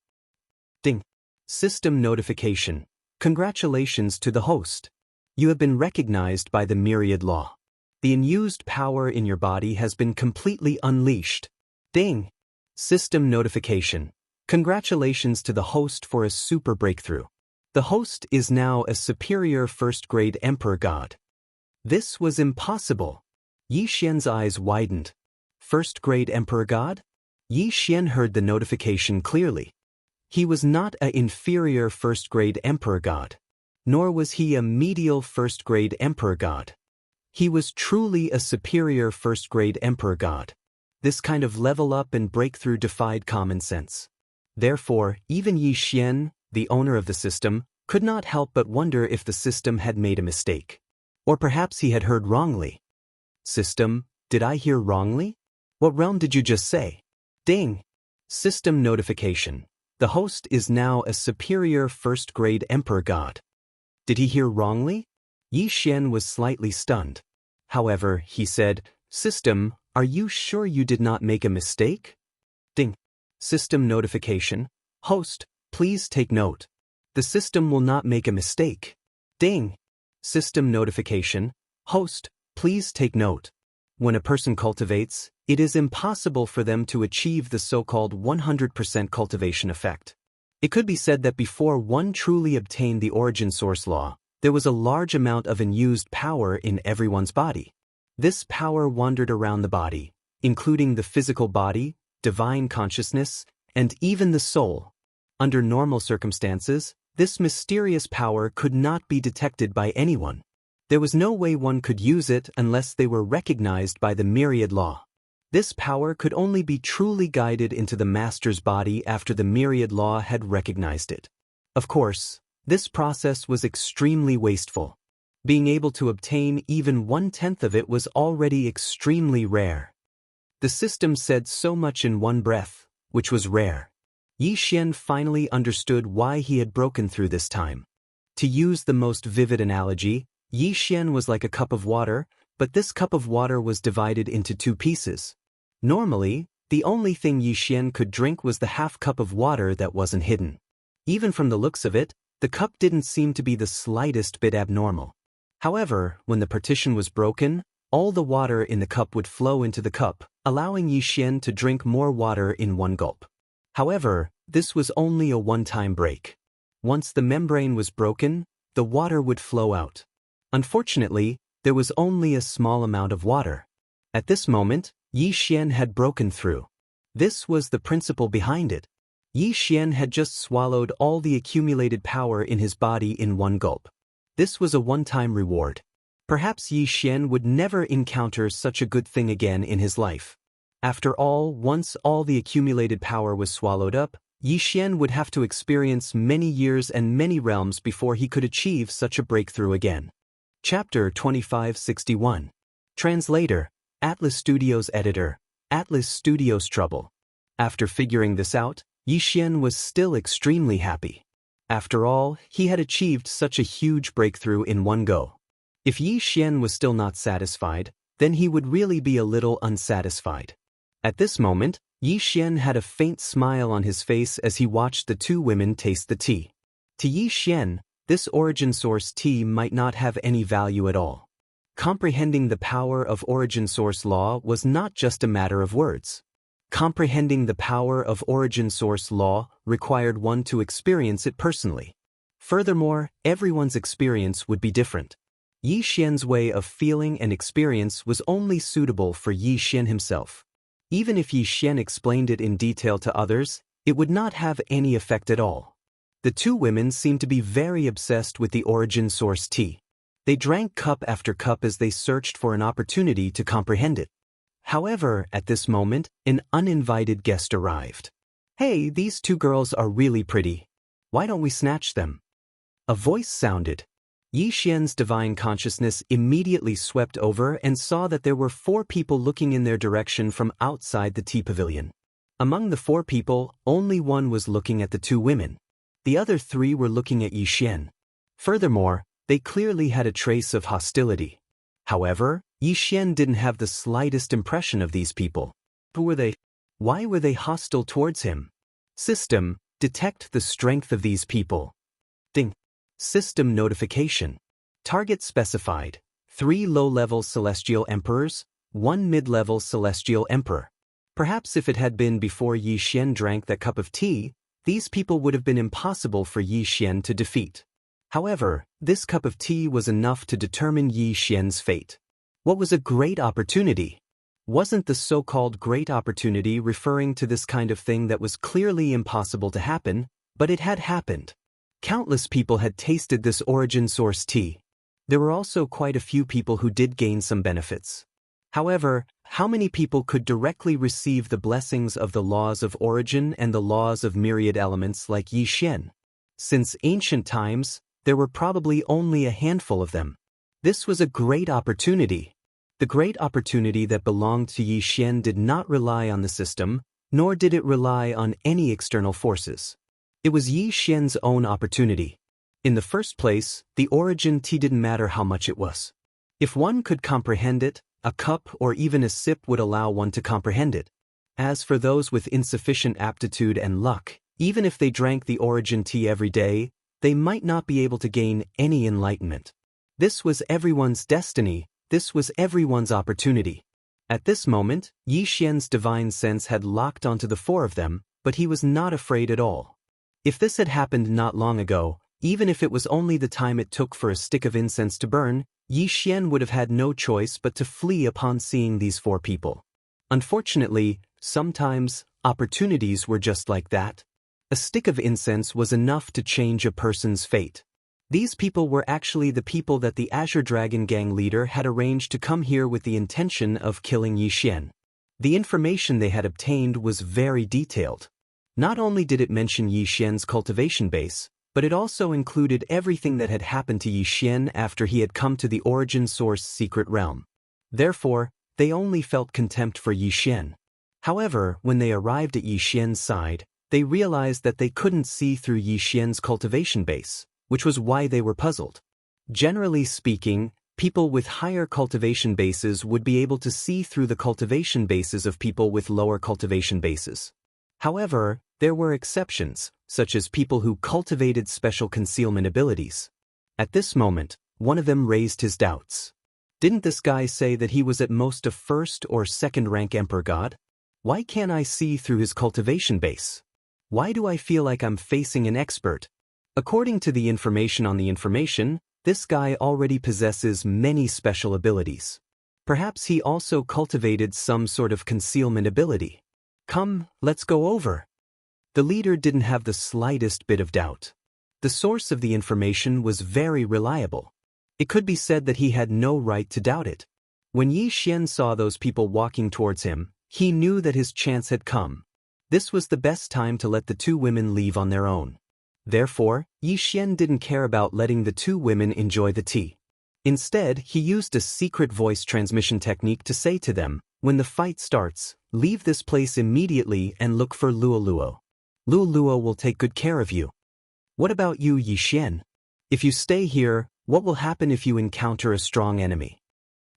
Ding! System notification. Congratulations to the host. You have been recognized by the myriad law. The unused power in your body has been completely unleashed. Ding! System notification. Congratulations to the host for a super breakthrough. The host is now a superior first-grade emperor god. This was impossible. Yi Xian's eyes widened. First-grade emperor god? Yi Xian heard the notification clearly. He was not an inferior first-grade emperor god. Nor was he a medial first-grade emperor god. He was truly a superior first-grade emperor god. This kind of level up and breakthrough defied common sense. Therefore, even Yi Xian, the owner of the system, could not help but wonder if the system had made a mistake. Or perhaps he had heard wrongly. System, did I hear wrongly? What realm did you just say? Ding! System notification. The host is now a superior first-grade emperor god. Did he hear wrongly? Yi Xian was slightly stunned. However, he said, System, are you sure you did not make a mistake? Ding! System notification. Host, please take note. The system will not make a mistake. Ding! System notification. Host, please take note. When a person cultivates, it is impossible for them to achieve the so-called 100% cultivation effect. It could be said that before one truly obtained the origin source law, there was a large amount of unused power in everyone's body. This power wandered around the body, including the physical body, divine consciousness, and even the soul. Under normal circumstances, this mysterious power could not be detected by anyone. There was no way one could use it unless they were recognized by the myriad law. This power could only be truly guided into the master's body after the myriad law had recognized it. Of course, this process was extremely wasteful. Being able to obtain even 1/10 of it was already extremely rare. The system said so much in one breath, which was rare. Yi Xian finally understood why he had broken through this time. To use the most vivid analogy, Yi Xian was like a cup of water, but this cup of water was divided into two pieces. Normally, the only thing Yi Xian could drink was the half cup of water that wasn't hidden. Even from the looks of it, the cup didn't seem to be the slightest bit abnormal. However, when the partition was broken, all the water in the cup would flow into the cup, allowing Yi Xian to drink more water in one gulp. However, this was only a one-time break. Once the membrane was broken, the water would flow out. Unfortunately, there was only a small amount of water. At this moment, Yi Xian had broken through. This was the principle behind it. Yi Xian had just swallowed all the accumulated power in his body in one gulp. This was a one-time reward. Perhaps Yi Xian would never encounter such a good thing again in his life. After all, once all the accumulated power was swallowed up, Yi Xian would have to experience many years and many realms before he could achieve such a breakthrough again. Chapter 2561. Translator, Atlas Studios Editor, Atlas Studios Trouble. After figuring this out, Yi Xian was still extremely happy. After all, he had achieved such a huge breakthrough in one go. If Yi Xian was still not satisfied, then he would really be a little unsatisfied. At this moment, Yi Xian had a faint smile on his face as he watched the two women taste the tea. To Yi Xian, this origin source tea might not have any value at all. Comprehending the power of origin source law was not just a matter of words. Comprehending the power of origin source law required one to experience it personally. Furthermore, everyone's experience would be different. Yi Xian's way of feeling and experience was only suitable for Yi Xian himself. Even if Yi Xian explained it in detail to others, it would not have any effect at all. The two women seemed to be very obsessed with the origin source tea. They drank cup after cup as they searched for an opportunity to comprehend it. However, at this moment, an uninvited guest arrived. "Hey, these two girls are really pretty. Why don't we snatch them?" A voice sounded. Yi Xian's divine consciousness immediately swept over and saw that there were 4 people looking in their direction from outside the tea pavilion. Among the 4 people, only one was looking at the 2 women. The other 3 were looking at Yi Xian. Furthermore, they clearly had a trace of hostility. However, Yi Xian didn't have the slightest impression of these people. Who were they? Why were they hostile towards him? System, detect the strength of these people. Ding. System notification. Target specified. 3 low-level Celestial Emperors, 1 mid-level Celestial Emperor. Perhaps if it had been before Yi Xian drank that cup of tea, these people would have been impossible for Yi Xian to defeat. However, this cup of tea was enough to determine Yi Xian's fate. What was a great opportunity? Wasn't the so-called great opportunity referring to this kind of thing that was clearly impossible to happen, but it had happened? Countless people had tasted this origin source tea. There were also quite a few people who did gain some benefits. However, how many people could directly receive the blessings of the laws of origin and the laws of myriad elements like Yi Xian? Since ancient times, there were probably only a handful of them. This was a great opportunity. The great opportunity that belonged to Yi Xian did not rely on the system, nor did it rely on any external forces. It was Yi Xian's own opportunity. In the first place, the origin tea didn't matter how much it was. If one could comprehend it, a cup or even a sip would allow one to comprehend it. As for those with insufficient aptitude and luck, even if they drank the origin tea every day, they might not be able to gain any enlightenment. This was everyone's destiny, this was everyone's opportunity. At this moment, Yi Xian's divine sense had locked onto the 4 of them, but he was not afraid at all. If this had happened not long ago, even if it was only the time it took for a stick of incense to burn, Yi Xian would have had no choice but to flee upon seeing these 4 people. Unfortunately, sometimes, opportunities were just like that. A stick of incense was enough to change a person's fate. These people were actually the people that the Azure Dragon Gang leader had arranged to come here with the intention of killing Yi Xian. The information they had obtained was very detailed. Not only did it mention Yi Xian's cultivation base, but it also included everything that had happened to Yi Xian after he had come to the origin source secret realm. Therefore, they only felt contempt for Yi Xian. However, when they arrived at Yi Xian's side, they realized that they couldn't see through Yi Xian's cultivation base, which was why they were puzzled. Generally speaking, people with higher cultivation bases would be able to see through the cultivation bases of people with lower cultivation bases. However, there were exceptions, such as people who cultivated special concealment abilities. At this moment, one of them raised his doubts. Didn't this guy say that he was at most a 1st or 2nd rank Emperor God? Why can't I see through his cultivation base? Why do I feel like I'm facing an expert? According to the information on the information, this guy already possesses many special abilities. Perhaps he also cultivated some sort of concealment ability. Come, let's go over. The leader didn't have the slightest bit of doubt. The source of the information was very reliable. It could be said that he had no right to doubt it. When Yi Xian saw those people walking towards him, he knew that his chance had come. This was the best time to let the two women leave on their own. Therefore, Yi Xian didn't care about letting the two women enjoy the tea. Instead, he used a secret voice transmission technique to say to them, "When the fight starts, leave this place immediately and look for Luo Luo. Luo Luo will take good care of you." "What about you, Yi Xian? If you stay here, what will happen if you encounter a strong enemy?"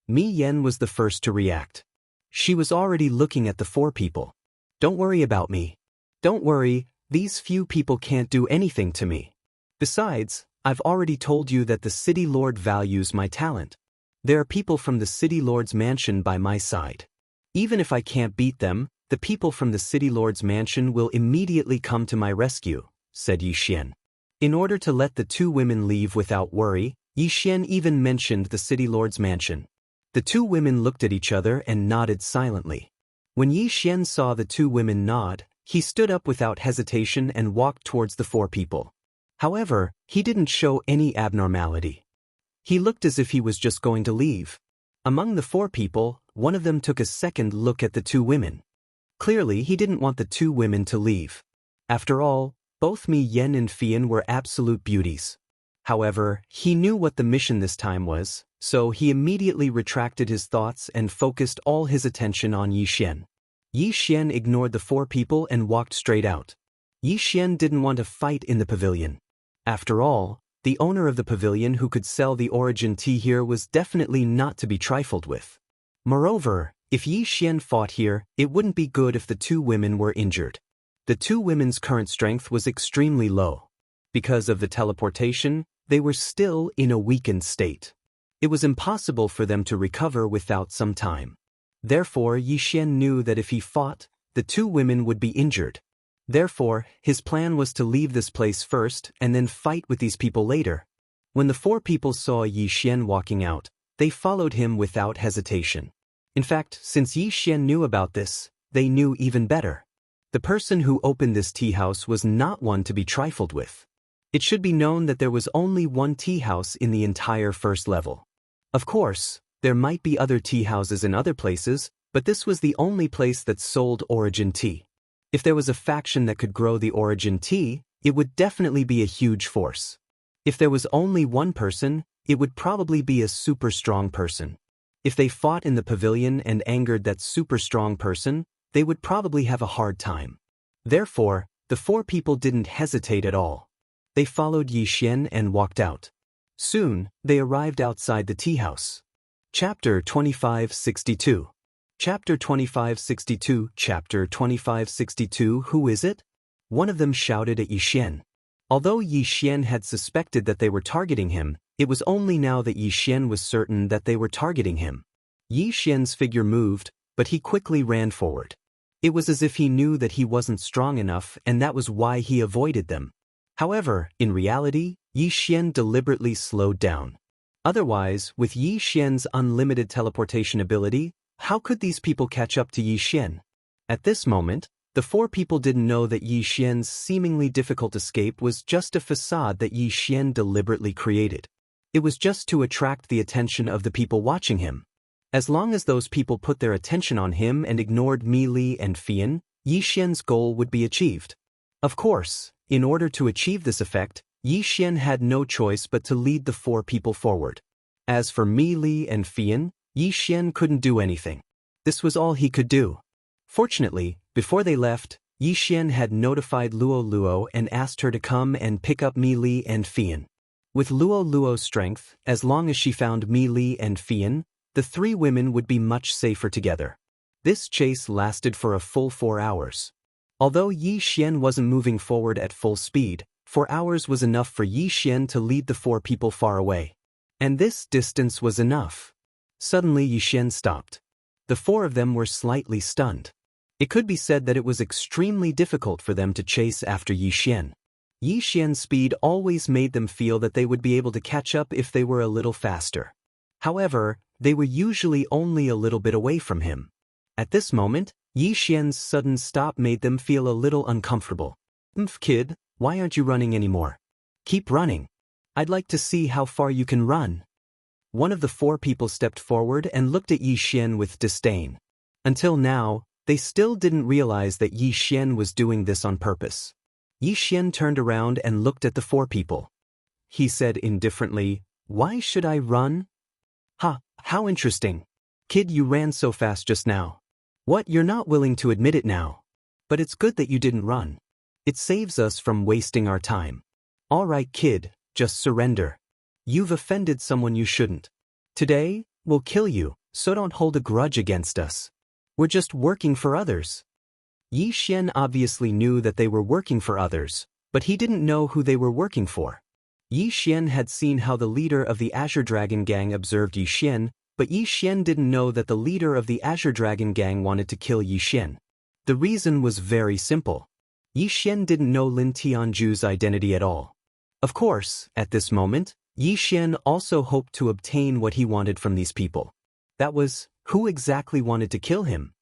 Mi Yan was the first to react. She was already looking at the four people. "Don't worry about me. Don't worry, these few people can't do anything to me. Besides, I've already told you that the city lord values my talent. There are people from the city lord's mansion by my side. Even if I can't beat them, the people from the city lord's mansion will immediately come to my rescue," said Yi Xian. In order to let the two women leave without worry, Yi Xian even mentioned the city lord's mansion. The two women looked at each other and nodded silently. When Yi Xian saw the two women nod, he stood up without hesitation and walked towards the four people. However, he didn't show any abnormality. He looked as if he was just going to leave. Among the four people, one of them took a second look at the two women. Clearly, he didn't want the two women to leave. After all, both Mi Yan and Fian were absolute beauties. However, he knew what the mission this time was, so he immediately retracted his thoughts and focused all his attention on Yi Xian. Yi Xian ignored the four people and walked straight out. Yi Xian didn't want to fight in the pavilion. After all, the owner of the pavilion who could sell the origin tea here was definitely not to be trifled with. Moreover, if Yi Xian fought here, it wouldn't be good if the two women were injured. The two women's current strength was extremely low. Because of the teleportation, they were still in a weakened state. It was impossible for them to recover without some time. Therefore, Yi Xian knew that if he fought, the two women would be injured. Therefore, his plan was to leave this place first and then fight with these people later. When the four people saw Yi Xian walking out, they followed him without hesitation. In fact, since Yi Xian knew about this, they knew even better. The person who opened this tea house was not one to be trifled with. It should be known that there was only one tea house in the entire first level. Of course, there might be other tea houses in other places, but this was the only place that sold origin tea. If there was a faction that could grow the origin tea, it would definitely be a huge force. If there was only one person, it would probably be a super strong person. If they fought in the pavilion and angered that super strong person, they would probably have a hard time. Therefore, the four people didn't hesitate at all. They followed Yi Xian and walked out. Soon, they arrived outside the tea house. Chapter 2562. Chapter 2562. Chapter 2562. Who is it? One of them shouted at Yi Xian. Although Yi Xian had suspected that they were targeting him, it was only now that Yi Xian was certain that they were targeting him. Yi Xian's figure moved, but he quickly ran forward. It was as if he knew that he wasn't strong enough and that was why he avoided them. However, in reality, Yi Xian deliberately slowed down. Otherwise, with Yi Xian's unlimited teleportation ability, how could these people catch up to Yi Xian? At this moment, the four people didn't know that Yi Xian's seemingly difficult escape was just a facade that Yi Xian deliberately created. It was just to attract the attention of the people watching him. As long as those people put their attention on him and ignored Mi Li and Fian, Yi Xian's goal would be achieved. Of course, in order to achieve this effect, Yi Xian had no choice but to lead the four people forward. As for Mi Li and Fian, Yi Xian couldn't do anything. This was all he could do. Fortunately, before they left, Yi Xian had notified Luo Luo and asked her to come and pick up Mi Li and Fian. With Luo Luo's strength, as long as she found Mi Li and Fian, the three women would be much safer together. This chase lasted for a full 4 hours. Although Yi Xian wasn't moving forward at full speed, 4 hours was enough for Yi Xian to lead the four people far away. And this distance was enough. Suddenly Yi Xian stopped. The four of them were slightly stunned. It could be said that it was extremely difficult for them to chase after Yi Xian. Yi Xian's speed always made them feel that they would be able to catch up if they were a little faster. However, they were usually only a little bit away from him. At this moment, Yi Xian's sudden stop made them feel a little uncomfortable. Kid, why aren't you running anymore? Keep running. I'd like to see how far you can run. One of the four people stepped forward and looked at Yi Xian with disdain. Until now, they still didn't realize that Yi Xian was doing this on purpose. Yi Xian turned around and looked at the four people. He said indifferently, "Why should I run?" "Ha, how interesting. Kid, you ran so fast just now. What, you're not willing to admit it now? But it's good that you didn't run. It saves us from wasting our time. All right, kid, just surrender. You've offended someone you shouldn't. Today, we'll kill you, so don't hold a grudge against us. We're just working for others." Yi Xian obviously knew that they were working for others, but he didn't know who they were working for. Yi Xian had seen how the leader of the Azure Dragon Gang observed Yi Xian, but Yi Xian didn't know that the leader of the Azure Dragon Gang wanted to kill Yi Xian. The reason was very simple. Yi Xian didn't know Lin Tianju's identity at all. Of course, at this moment, Yi Xian also hoped to obtain what he wanted from these people. That was, who exactly wanted to kill him?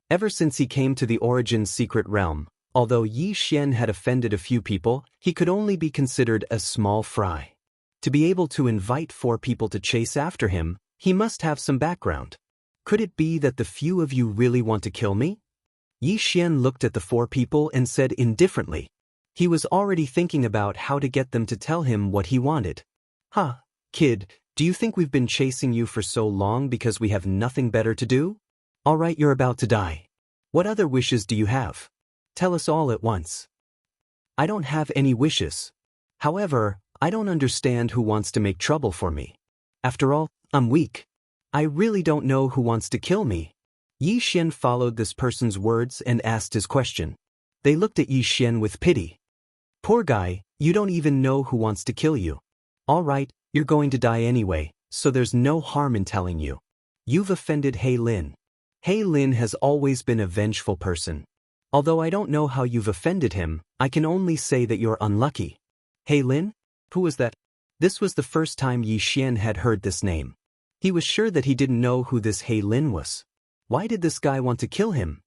Ever since he came to the Origin's secret realm, although Yi Xian had offended a few people, he could only be considered a small fry. To be able to invite four people to chase after him, he must have some background. Could it be that the few of you really want to kill me? Yi Xian looked at the four people and said indifferently. He was already thinking about how to get them to tell him what he wanted. "Huh, kid, do you think we've been chasing you for so long because we have nothing better to do? All right, you're about to die. What other wishes do you have? Tell us all at once." "I don't have any wishes. However, I don't understand who wants to make trouble for me. After all, I'm weak. I really don't know who wants to kill me." Yi Xian followed this person's words and asked his question. They looked at Yi Xian with pity. "Poor guy, you don't even know who wants to kill you. All right, you're going to die anyway, so there's no harm in telling you. You've offended He Lin. He Lin has always been a vengeful person. Although I don't know how you've offended him, I can only say that you're unlucky." He Lin? Who was that? This was the first time Yi Xian had heard this name. He was sure that he didn't know who this He Lin was. Why did this guy want to kill him?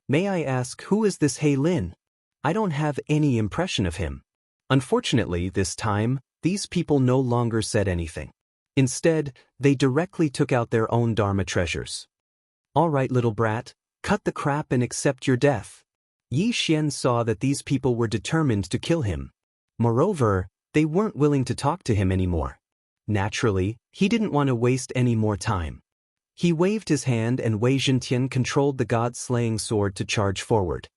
"May I ask, who is this He Lin? I don't have any impression of him." Unfortunately, this time, these people no longer said anything. Instead, they directly took out their own Dharma treasures. "All right, little brat, cut the crap and accept your death." Yi Xian saw that these people were determined to kill him. Moreover, they weren't willing to talk to him anymore. Naturally, he didn't want to waste any more time. He waved his hand and Wei Zhentian controlled the god-slaying sword to charge forward.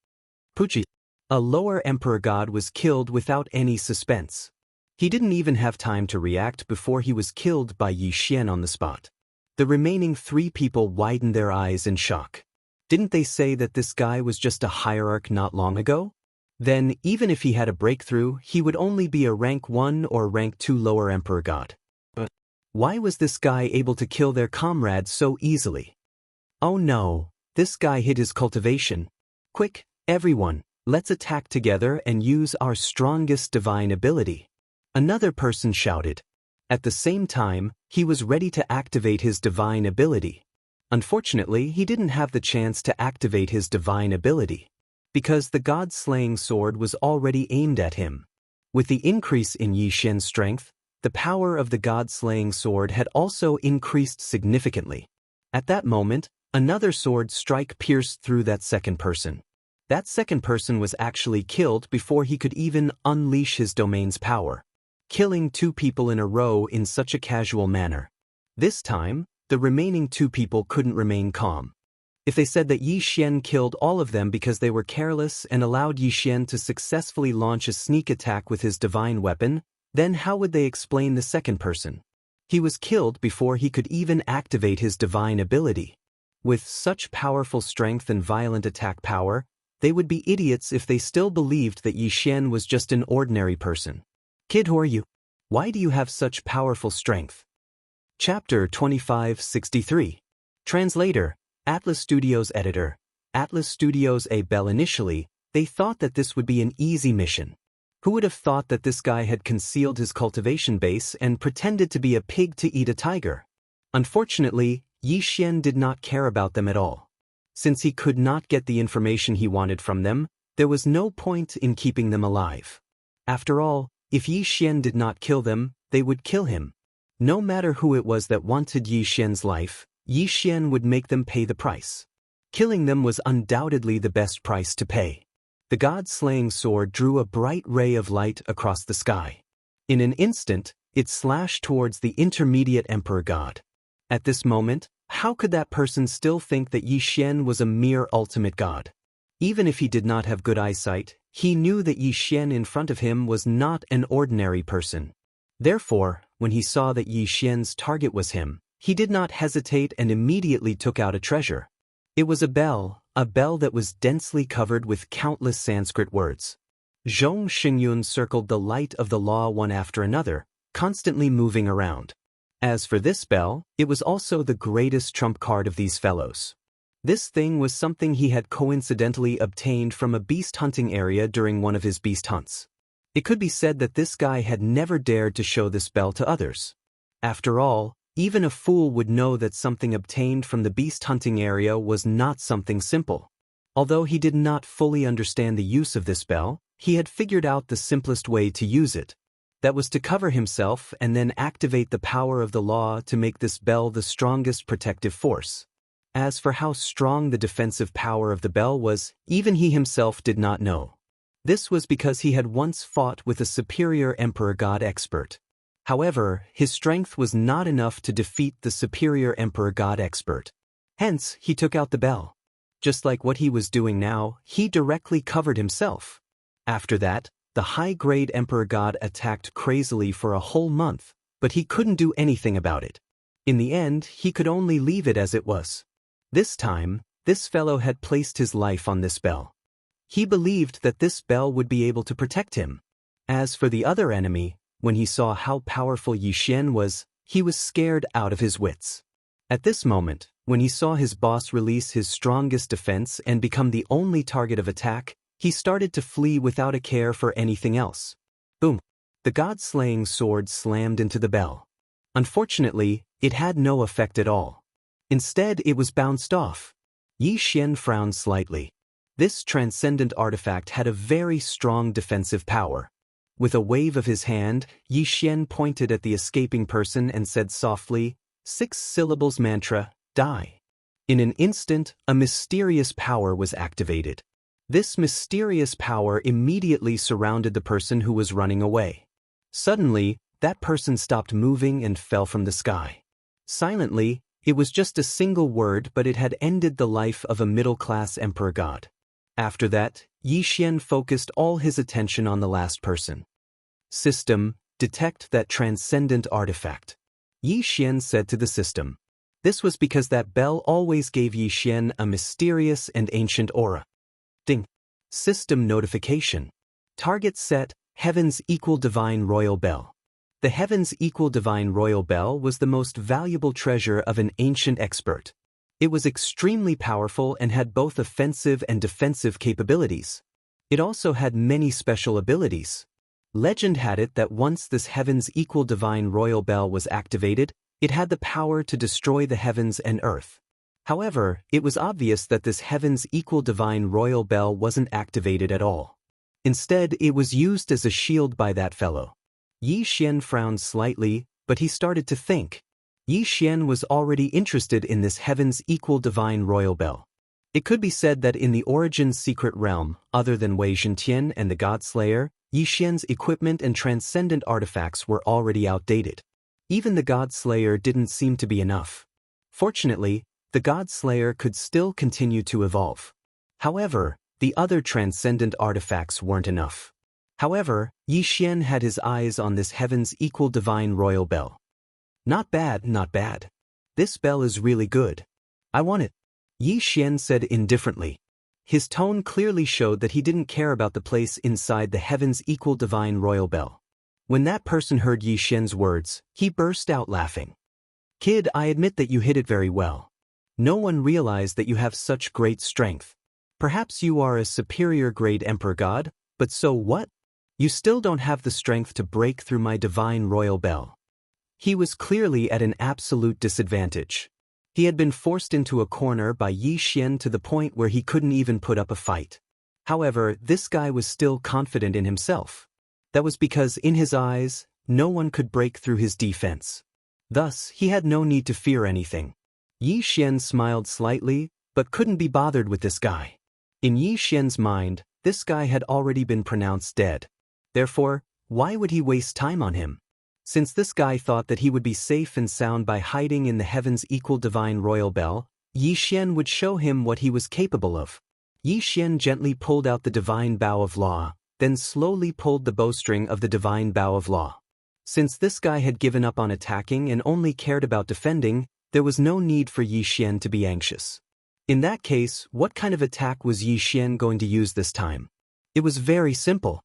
Pucci. A lower emperor god was killed without any suspense. He didn't even have time to react before he was killed by Yi Xian on the spot. The remaining three people widened their eyes in shock. Didn't they say that this guy was just a hierarch not long ago? Then, even if he had a breakthrough, he would only be a rank 1 or rank 2 lower emperor god. But why was this guy able to kill their comrade so easily? Oh no, this guy hid his cultivation. Quick, everyone, let's attack together and use our strongest divine ability. Another person shouted. At the same time, he was ready to activate his divine ability. Unfortunately, he didn't have the chance to activate his divine ability, because the god-slaying sword was already aimed at him. With the increase in Yi Xian's strength, the power of the god-slaying sword had also increased significantly. At that moment, another sword strike pierced through that second person. That second person was actually killed before he could even unleash his domain's power, killing two people in a row in such a casual manner. This time, the remaining two people couldn't remain calm. If they said that Yi Xian killed all of them because they were careless and allowed Yi Xian to successfully launch a sneak attack with his divine weapon, then how would they explain the second person? He was killed before he could even activate his divine ability. With such powerful strength and violent attack power, they would be idiots if they still believed that Yi Xian was just an ordinary person. Kid, who are you? Why do you have such powerful strength? Chapter 2563. Translator, Atlas Studios Editor. Atlas Studios A. Bell. Initially, they thought that this would be an easy mission. Who would have thought that this guy had concealed his cultivation base and pretended to be a pig to eat a tiger? Unfortunately, Yi Xian did not care about them at all. Since he could not get the information he wanted from them, There was no point in keeping them alive. After all, if Yi Xian did not kill them, they would kill him. No matter who it was that wanted Yi Xian's life, Yi Xian would make them pay the price. Killing them was undoubtedly the best price to pay. The god-slaying sword drew a bright ray of light across the sky. In an instant, it slashed towards the intermediate emperor god. At this moment, how could that person still think that Yi Xian was a mere ultimate god? Even if he did not have good eyesight, he knew that Yi Xian in front of him was not an ordinary person. Therefore, when he saw that Yi Xian's target was him, he did not hesitate and immediately took out a treasure. It was a bell that was densely covered with countless Sanskrit words. Zhong Xingyun circled the light of the law one after another, constantly moving around. As for this bell, it was also the greatest trump card of these fellows. This thing was something he had coincidentally obtained from a beast hunting area during one of his beast hunts. It could be said that this guy had never dared to show this bell to others. After all, even a fool would know that something obtained from the beast hunting area was not something simple. Although he did not fully understand the use of this bell, he had figured out the simplest way to use it. That was to cover himself and then activate the power of the law to make this bell the strongest protective force. As for how strong the defensive power of the bell was, even he himself did not know. This was because he had once fought with a superior emperor god expert. However, his strength was not enough to defeat the superior emperor god expert. Hence, he took out the bell. Just like what he was doing now, he directly covered himself. After that, the high-grade emperor god attacked crazily for a whole month, but he couldn't do anything about it. In the end, he could only leave it as it was. This time, this fellow had placed his life on this bell. He believed that this bell would be able to protect him. As for the other enemy, when he saw how powerful Yi Xian was, he was scared out of his wits. At this moment, when he saw his boss release his strongest defense and become the only target of attack, he started to flee without a care for anything else. Boom! The god-slaying sword slammed into the bell. Unfortunately, it had no effect at all. Instead, it was bounced off. Yi Xian frowned slightly. This transcendent artifact had a very strong defensive power. With a wave of his hand, Yi Xian pointed at the escaping person and said softly, 6 syllables mantra, die. In an instant, a mysterious power was activated. This mysterious power immediately surrounded the person who was running away. Suddenly, that person stopped moving and fell from the sky. Silently, it was just a single word, but it had ended the life of a middle-class emperor god. After that, Yi Xian focused all his attention on the last person. System, detect that transcendent artifact. Yi Xian said to the system. This was because that bell always gave Yi Xian a mysterious and ancient aura. Ding. System notification. Target set, Heaven's Equal Divine Royal Bell. The Heaven's Equal Divine Royal Bell was the most valuable treasure of an ancient expert. It was extremely powerful and had both offensive and defensive capabilities. It also had many special abilities. Legend had it that once this Heaven's Equal Divine Royal Bell was activated, it had the power to destroy the heavens and earth. However, it was obvious that this Heaven's Equal Divine Royal Bell wasn't activated at all. Instead, it was used as a shield by that fellow. Yi Xian frowned slightly, but he started to think. Yi Xian was already interested in this Heaven's Equal Divine Royal Bell. It could be said that in the Origin Secret Realm, other than Wei Zhentian and the Godslayer, Yi Xian's equipment and transcendent artifacts were already outdated. Even the Godslayer didn't seem to be enough. Fortunately, the Godslayer could still continue to evolve. However, the other transcendent artifacts weren't enough. However, Yi Xian had his eyes on this Heaven's Equal Divine Royal Bell. Not bad, not bad. This bell is really good. I want it. Yi Xian said indifferently. His tone clearly showed that he didn't care about the place inside the Heaven's Equal Divine Royal Bell. When that person heard Yi Xian's words, he burst out laughing. Kid, I admit that you hit it very well. No one realized that you have such great strength. Perhaps you are a superior grade emperor god, but so what? You still don't have the strength to break through my divine royal bell. He was clearly at an absolute disadvantage. He had been forced into a corner by Yi Xian to the point where he couldn't even put up a fight. However, this guy was still confident in himself. That was because in his eyes, no one could break through his defense. Thus, he had no need to fear anything. Yi Xian smiled slightly, but couldn't be bothered with this guy. In Yi Xian's mind, this guy had already been pronounced dead. Therefore, why would he waste time on him? Since this guy thought that he would be safe and sound by hiding in the heaven's equal divine royal bell, Yi Xian would show him what he was capable of. Yi Xian gently pulled out the divine bow of law, then slowly pulled the bowstring of the divine bow of law. Since this guy had given up on attacking and only cared about defending, there was no need for Yi Xian to be anxious. In that case, what kind of attack was Yi Xian going to use this time? It was very simple.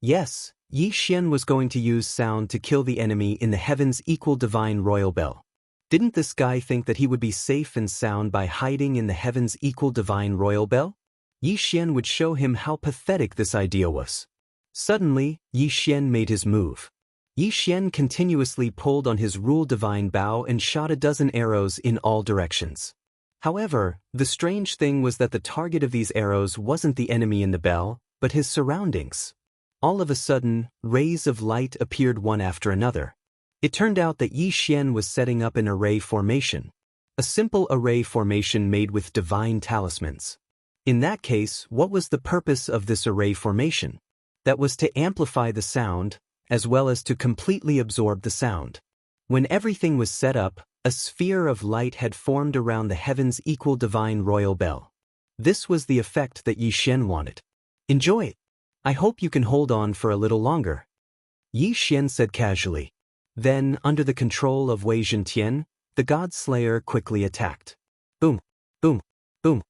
Yes, Yi Xian was going to use sound to kill the enemy in the heaven's equal divine royal bell. Didn't this guy think that he would be safe and sound by hiding in the heaven's equal divine royal bell? Yi Xian would show him how pathetic this idea was. Suddenly, Yi Xian made his move. Yi Xian continuously pulled on his rule divine bow and shot a dozen arrows in all directions. However, the strange thing was that the target of these arrows wasn't the enemy in the bell, but his surroundings. All of a sudden, rays of light appeared one after another. It turned out that Yi Xian was setting up an array formation. A simple array formation made with divine talismans. In that case, what was the purpose of this array formation? That was to amplify the sound, as well as to completely absorb the sound. When everything was set up, a sphere of light had formed around the heaven's equal divine royal bell. This was the effect that Yi Xian wanted. Enjoy it. I hope you can hold on for a little longer. Yi Xian said casually. Then, under the control of Wei Zhentian, the God Slayer quickly attacked. Boom, boom, boom.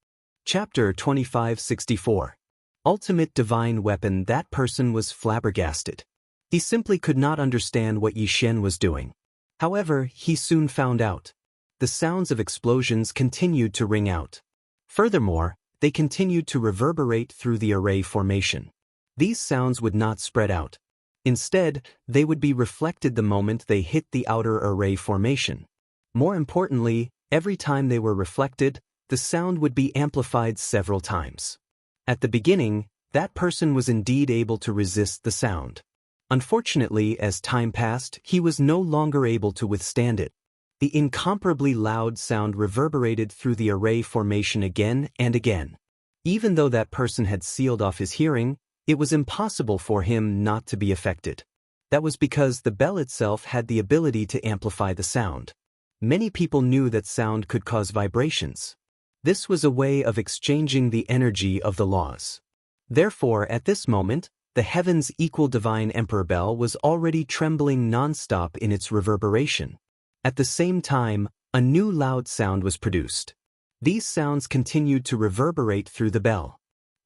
Chapter 2564. Ultimate Divine Weapon. That person was flabbergasted. He simply could not understand what Yi Xian was doing. However, he soon found out. The sounds of explosions continued to ring out. Furthermore, they continued to reverberate through the array formation. These sounds would not spread out. Instead, they would be reflected the moment they hit the outer array formation. More importantly, every time they were reflected, the sound would be amplified several times. At the beginning, that person was indeed able to resist the sound. Unfortunately, as time passed, he was no longer able to withstand it. The incomparably loud sound reverberated through the array formation again and again. Even though that person had sealed off his hearing, it was impossible for him not to be affected. That was because the bell itself had the ability to amplify the sound. Many people knew that sound could cause vibrations. This was a way of exchanging the energy of the laws. Therefore, at this moment, the heaven's equal divine emperor bell was already trembling non-stop in its reverberation. At the same time, a new loud sound was produced. These sounds continued to reverberate through the bell.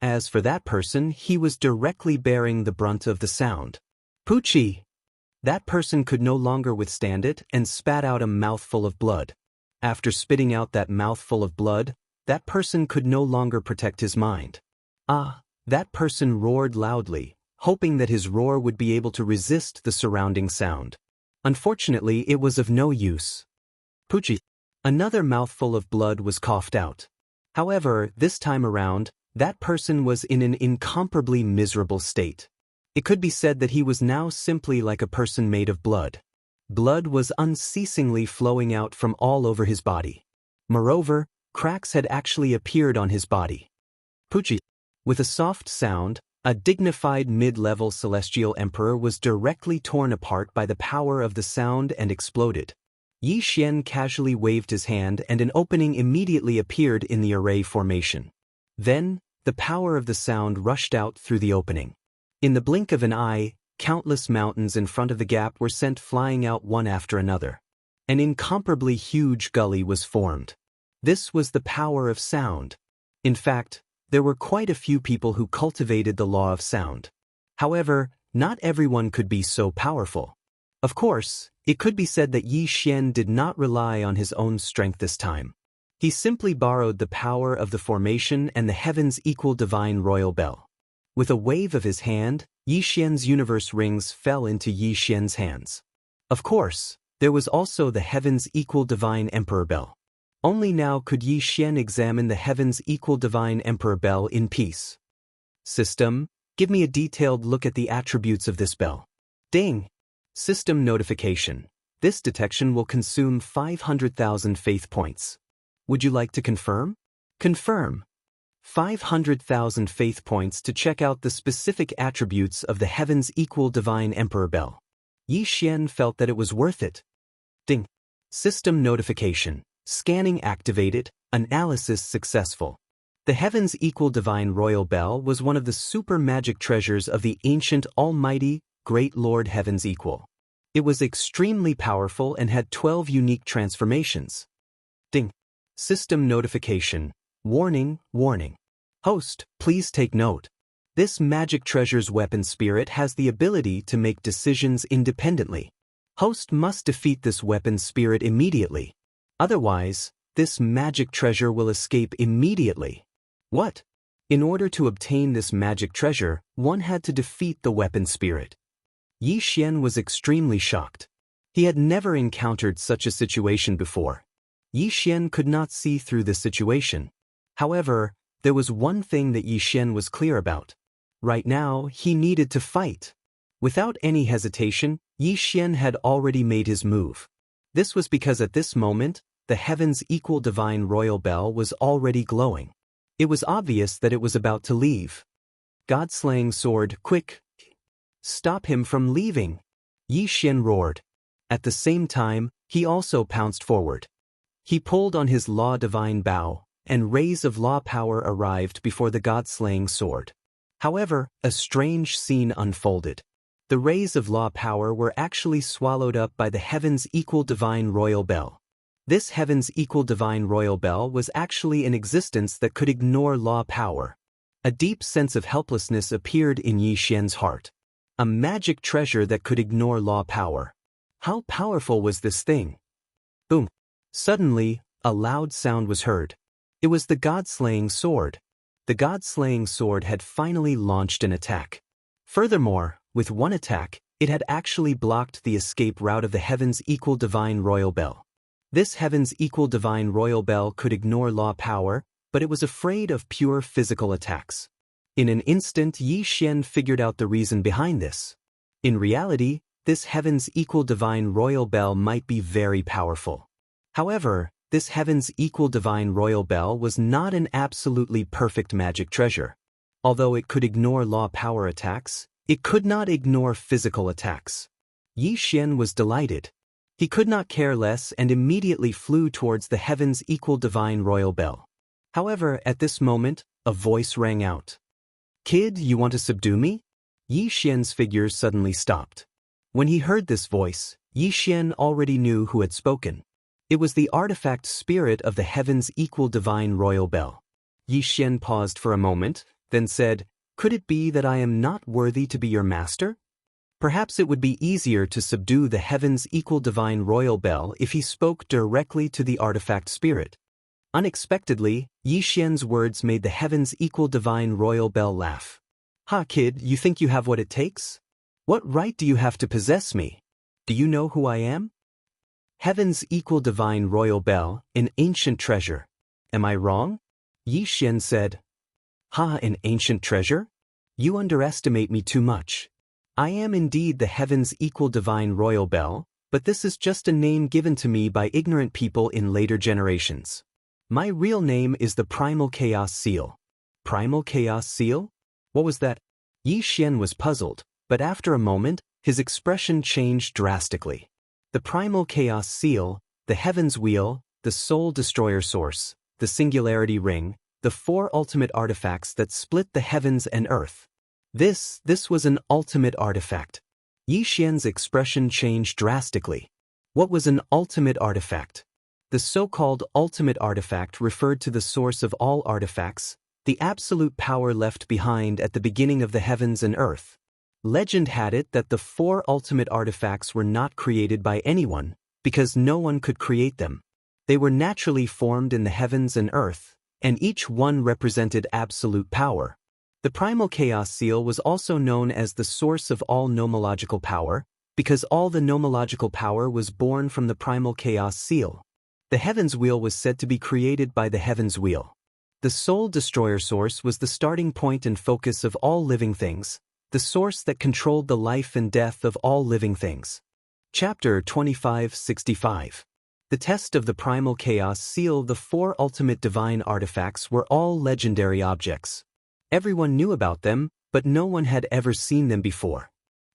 As for that person, he was directly bearing the brunt of the sound. Poochie! That person could no longer withstand it and spat out a mouthful of blood. After spitting out that mouthful of blood, that person could no longer protect his mind. That person roared loudly, hoping that his roar would be able to resist the surrounding sound. Unfortunately, it was of no use. Poochie! Another mouthful of blood was coughed out. However, this time around, that person was in an incomparably miserable state. It could be said that he was now simply like a person made of blood. Blood was unceasingly flowing out from all over his body. Moreover, cracks had actually appeared on his body. Poochie! With a soft sound, a dignified mid-level celestial emperor was directly torn apart by the power of the sound and exploded. Yi Xian casually waved his hand and an opening immediately appeared in the array formation. Then, the power of the sound rushed out through the opening. In the blink of an eye, countless mountains in front of the gap were sent flying out one after another. An incomparably huge gully was formed. This was the power of sound. In fact, there were quite a few people who cultivated the law of sound. However, not everyone could be so powerful. Of course, it could be said that Yi Xian did not rely on his own strength this time. He simply borrowed the power of the formation and the heaven's equal divine royal bell. With a wave of his hand, Yi Xian's universe rings fell into Yi Xian's hands. Of course, there was also the heaven's equal divine emperor bell. Only now could Yi Xian examine the heaven's equal divine emperor bell in peace. System, give me a detailed look at the attributes of this bell. Ding! System notification. This detection will consume 500,000 faith points. Would you like to confirm? Confirm. 500,000 faith points to check out the specific attributes of the Heaven's Equal Divine Emperor Bell. Yi Xian felt that it was worth it. Ding! System notification. Scanning activated, analysis successful. The Heaven's Equal Divine Royal Bell was one of the super magic treasures of the ancient almighty, great Lord Heaven's Equal. It was extremely powerful and had 12 unique transformations. Ding! System notification. Warning, warning. Host, please take note. This magic treasure's weapon spirit has the ability to make decisions independently. Host must defeat this weapon spirit immediately. Otherwise, this magic treasure will escape immediately. What? In order to obtain this magic treasure, one had to defeat the weapon spirit. Yi Xian was extremely shocked. He had never encountered such a situation before. Yi Xian could not see through this situation. However, there was one thing that Yi Xian was clear about. Right now, he needed to fight. Without any hesitation, Yi Xian had already made his move. This was because at this moment, the Heaven's Equal Divine Royal Bell was already glowing. It was obvious that it was about to leave. God-slaying sword, quick! Stop him from leaving! Yi Xian roared. At the same time, he also pounced forward. He pulled on his law divine bow, and rays of law power arrived before the God-slaying sword. However, a strange scene unfolded. The rays of law power were actually swallowed up by the Heaven's Equal Divine Royal Bell. This Heaven's Equal Divine Royal Bell was actually an existence that could ignore law power. A deep sense of helplessness appeared in Yi Xian's heart. A magic treasure that could ignore law power. How powerful was this thing? Boom! Suddenly, a loud sound was heard. It was the God-slaying sword. The God-slaying sword had finally launched an attack. Furthermore, with one attack, it had actually blocked the escape route of the Heaven's Equal Divine Royal Bell. This Heaven's Equal Divine Royal Bell could ignore law power, but it was afraid of pure physical attacks. In an instant, Yi Xian figured out the reason behind this. In reality, this Heaven's Equal Divine Royal Bell might be very powerful. However, this Heaven's Equal Divine Royal Bell was not an absolutely perfect magic treasure. Although it could ignore law power attacks, it could not ignore physical attacks. Yi Xian was delighted. He could not care less and immediately flew towards the Heaven's Equal Divine Royal Bell. However, at this moment, a voice rang out. Kid, you want to subdue me? Yi Xian's figure suddenly stopped. When he heard this voice, Yi Xian already knew who had spoken. It was the artifact spirit of the Heaven's Equal Divine Royal Bell. Yi Xian paused for a moment, then said, Could it be that I am not worthy to be your master? Perhaps it would be easier to subdue the Heaven's Equal Divine Royal Bell if he spoke directly to the artifact spirit. Unexpectedly, Yi Xian's words made the Heaven's Equal Divine Royal Bell laugh. Ha kid, you think you have what it takes? What right do you have to possess me? Do you know who I am? Heaven's Equal Divine Royal Bell, an ancient treasure. Am I wrong? Yi Xian said. Ha, an ancient treasure? You underestimate me too much. I am indeed the Heaven's Equal Divine Royal Bell, but this is just a name given to me by ignorant people in later generations. My real name is the Primal Chaos Seal. Primal Chaos Seal? What was that? Yi Xian was puzzled, but after a moment, his expression changed drastically. The Primal Chaos Seal, the Heaven's Wheel, the Soul Destroyer Source, the Singularity Ring, the 4 ultimate artifacts that split the heavens and earth. This was an ultimate artifact. Yi Xian's expression changed drastically. What was an ultimate artifact? The so-called ultimate artifact referred to the source of all artifacts, the absolute power left behind at the beginning of the heavens and earth. Legend had it that the 4 ultimate artifacts were not created by anyone, because no one could create them. They were naturally formed in the heavens and earth, and each one represented absolute power. The Primal Chaos Seal was also known as the source of all nomological power, because all the nomological power was born from the Primal Chaos Seal. The Heaven's Wheel was said to be created by the Heaven's Wheel. The Soul Destroyer source was the starting point and focus of all living things, the source that controlled the life and death of all living things. Chapter 2565. The Test of the Primal Chaos Seal. The 4 ultimate divine artifacts were all legendary objects. Everyone knew about them, but no one had ever seen them before.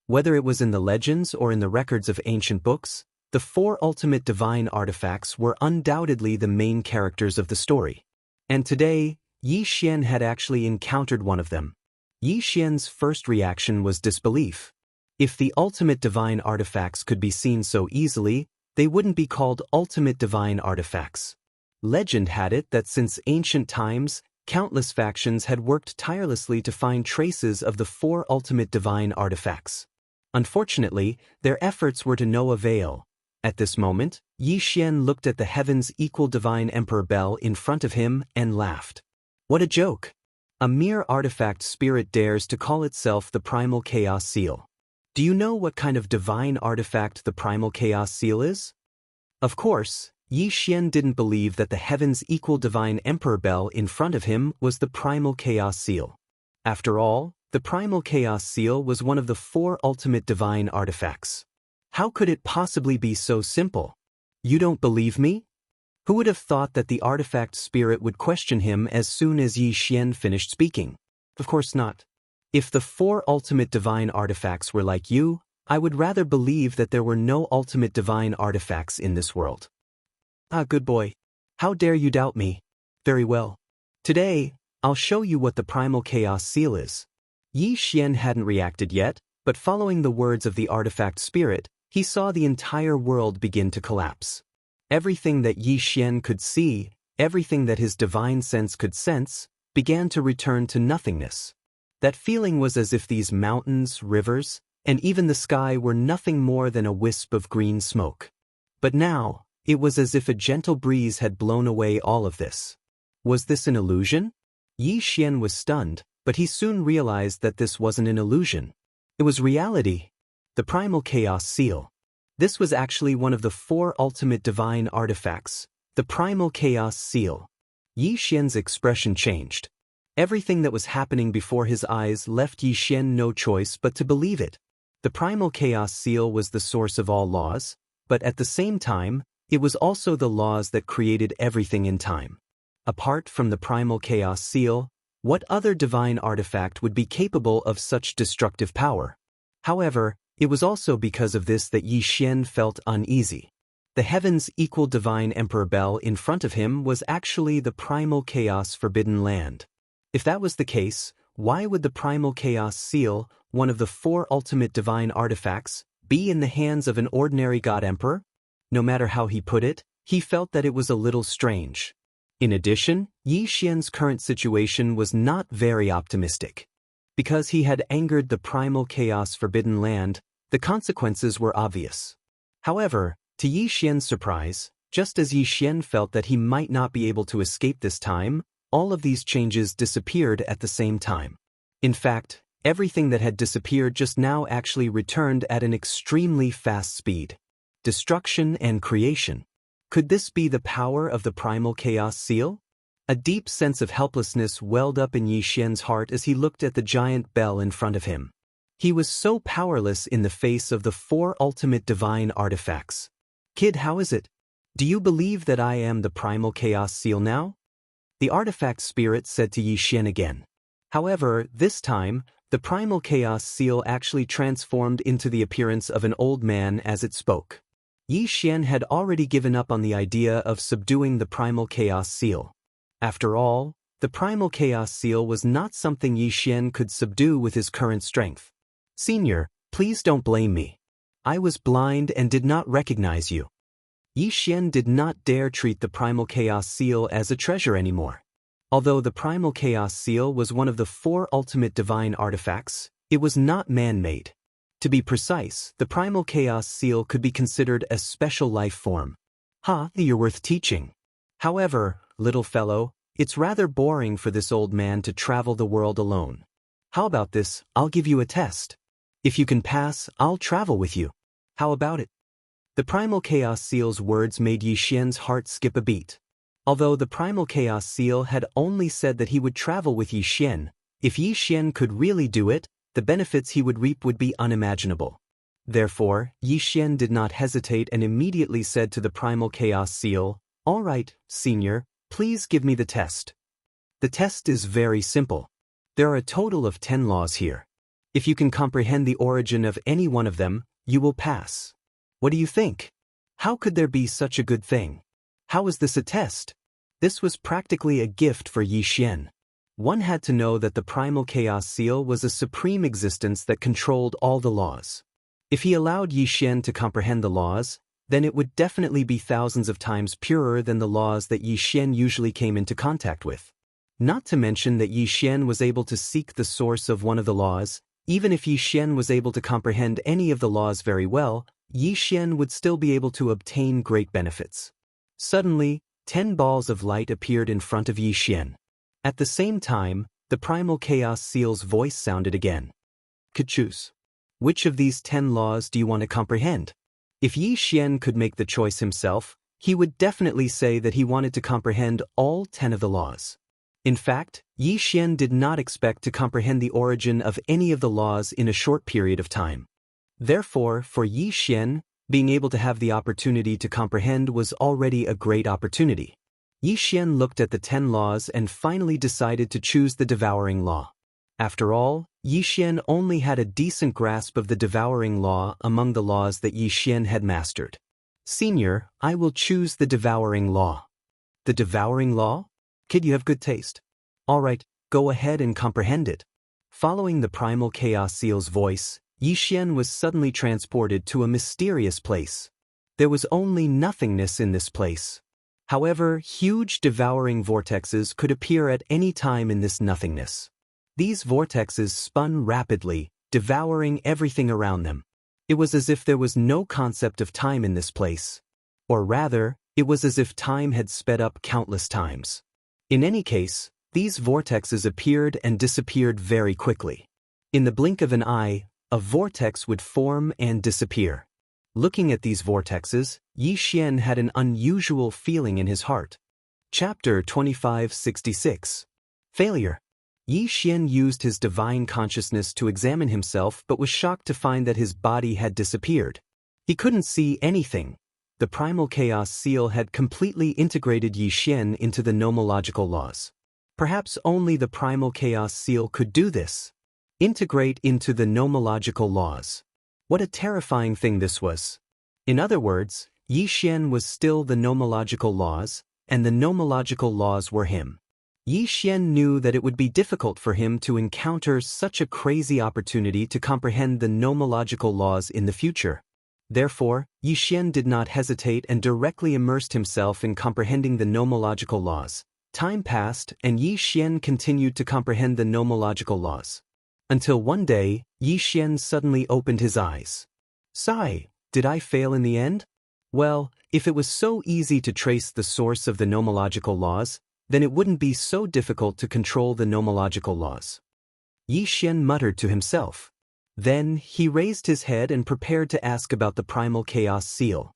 Whether it was in the legends or in the records of ancient books, the 4 ultimate divine artifacts were undoubtedly the main characters of the story. And today, Yi Xian had actually encountered one of them. Yi Xian's first reaction was disbelief. If the ultimate divine artifacts could be seen so easily, they wouldn't be called ultimate divine artifacts. Legend had it that since ancient times, countless factions had worked tirelessly to find traces of the 4 ultimate divine artifacts. Unfortunately, their efforts were to no avail. At this moment, Yi Xian looked at the heaven's equal divine emperor bell in front of him and laughed. What a joke! A mere artifact spirit dares to call itself the Primal Chaos Seal. Do you know what kind of divine artifact the Primal Chaos Seal is? Of course, Yi Xian didn't believe that the heaven's equal divine emperor bell in front of him was the Primal Chaos Seal. After all, the Primal Chaos Seal was one of the 4 ultimate divine artifacts. How could it possibly be so simple? You don't believe me? Who would have thought that the artifact spirit would question him as soon as Yi Xian finished speaking? Of course not. If the 4 ultimate divine artifacts were like you, I would rather believe that there were no ultimate divine artifacts in this world. Ah, good boy. How dare you doubt me? Very well. Today, I'll show you what the Primal Chaos Seal is. Yi Xian hadn't reacted yet, but following the words of the artifact spirit, he saw the entire world begin to collapse. Everything that Yi Xian could see, everything that his divine sense could sense, began to return to nothingness. That feeling was as if these mountains, rivers, and even the sky were nothing more than a wisp of green smoke. But now, it was as if a gentle breeze had blown away all of this. Was this an illusion? Yi Xian was stunned, but he soon realized that this wasn't an illusion. It was reality. The Primal Chaos Seal. This was actually one of the 4 ultimate divine artifacts, the Primal Chaos Seal. Yi Xian's expression changed. Everything that was happening before his eyes left Yi Xian no choice but to believe it. The Primal Chaos Seal was the source of all laws, but at the same time, it was also the laws that created everything in time. Apart from the Primal Chaos Seal, what other divine artifact would be capable of such destructive power? However, it was also because of this that Yi Xian felt uneasy. The heaven's equal divine emperor bell in front of him was actually the Primal Chaos Forbidden Land. If that was the case, why would the Primal Chaos Seal, one of the 4 ultimate divine artifacts, be in the hands of an ordinary god emperor? No matter how he put it, he felt that it was a little strange. In addition, Yi Xian's current situation was not very optimistic. Because he had angered the Primal Chaos Forbidden Land, the consequences were obvious. However, to Yi Xian's surprise, just as Yi Xian felt that he might not be able to escape this time, all of these changes disappeared at the same time. In fact, everything that had disappeared just now actually returned at an extremely fast speed. Destruction and creation. Could this be the power of the Primal Chaos Seal? A deep sense of helplessness welled up in Yi Xian's heart as he looked at the giant bell in front of him. He was so powerless in the face of the 4 ultimate divine artifacts. Kid, how is it? Do you believe that I am the Primal Chaos Seal now? The artifact spirit said to Yi Xian again. However, this time, the Primal Chaos Seal actually transformed into the appearance of an old man as it spoke. Yi Xian had already given up on the idea of subduing the Primal Chaos Seal. After all, the Primal Chaos Seal was not something Yi Xian could subdue with his current strength. Senior, please don't blame me. I was blind and did not recognize you. Yi Xian did not dare treat the Primal Chaos Seal as a treasure anymore. Although the Primal Chaos Seal was one of the 4 ultimate divine artifacts, it was not man-made. To be precise, the Primal Chaos Seal could be considered a special life form. You're worth teaching. However, little fellow, it's rather boring for this old man to travel the world alone. How about this? I'll give you a test. If you can pass, I'll travel with you. How about it? The Primal Chaos Seal's words made Yi Xian's heart skip a beat. Although the Primal Chaos Seal had only said that he would travel with Yi Xian, if Yi Xian could really do it, the benefits he would reap would be unimaginable. Therefore, Yi Xian did not hesitate and immediately said to the Primal Chaos Seal, "All right, Senior, please give me the test." The test is very simple. There are a total of 10 laws here. If you can comprehend the origin of any one of them, you will pass. What do you think? How could there be such a good thing? How is this a test? This was practically a gift for Yi Xian. One had to know that the Primal Chaos Seal was a supreme existence that controlled all the laws. If he allowed Yi Xian to comprehend the laws, then it would definitely be thousands of times purer than the laws that Yi Xian usually came into contact with. Not to mention that Yi Xian was able to seek the source of one of the laws. Even if Yi Xian was able to comprehend any of the laws very well, Yi Xian would still be able to obtain great benefits. Suddenly, 10 balls of light appeared in front of Yi Xian. At the same time, the Primal Chaos Seal's voice sounded again. "Choose. Which of these 10 laws do you want to comprehend?" If Yi Xian could make the choice himself, he would definitely say that he wanted to comprehend all 10 of the laws. In fact, Yi Xian did not expect to comprehend the origin of any of the laws in a short period of time. Therefore, for Yi Xian, being able to have the opportunity to comprehend was already a great opportunity. Yi Xian looked at the 10 laws and finally decided to choose the Devouring Law. After all, Yi Xian only had a decent grasp of the Devouring Law among the laws that Yi Xian had mastered. "Senior, I will choose the Devouring Law." "The Devouring Law? Kid, you have good taste. All right, go ahead and comprehend it." Following the Primal Chaos Seal's voice, Yi Xian was suddenly transported to a mysterious place. There was only nothingness in this place. However, huge devouring vortexes could appear at any time in this nothingness. These vortexes spun rapidly, devouring everything around them. It was as if there was no concept of time in this place. Or rather, it was as if time had sped up countless times. In any case, these vortexes appeared and disappeared very quickly. In the blink of an eye, a vortex would form and disappear. Looking at these vortexes, Yi Xian had an unusual feeling in his heart. Chapter 2566. Failure. Yi Xian used his divine consciousness to examine himself but was shocked to find that his body had disappeared. He couldn't see anything. The Primal Chaos Seal had completely integrated Yi Xian into the nomological laws. Perhaps only the Primal Chaos Seal could do this. Integrate into the nomological laws. What a terrifying thing this was. In other words, Yi Xian was still the nomological laws, and the nomological laws were him. Yi Xian knew that it would be difficult for him to encounter such a crazy opportunity to comprehend the nomological laws in the future. Therefore, Yi Xian did not hesitate and directly immersed himself in comprehending the nomological laws. Time passed, and Yi Xian continued to comprehend the nomological laws. Until one day, Yi Xian suddenly opened his eyes. "Sigh, did I fail in the end?" Well, if it was so easy to trace the source of the nomological laws, then it wouldn't be so difficult to control the nomological laws. Yi Xian muttered to himself. Then, he raised his head and prepared to ask about the Primal Chaos Seal.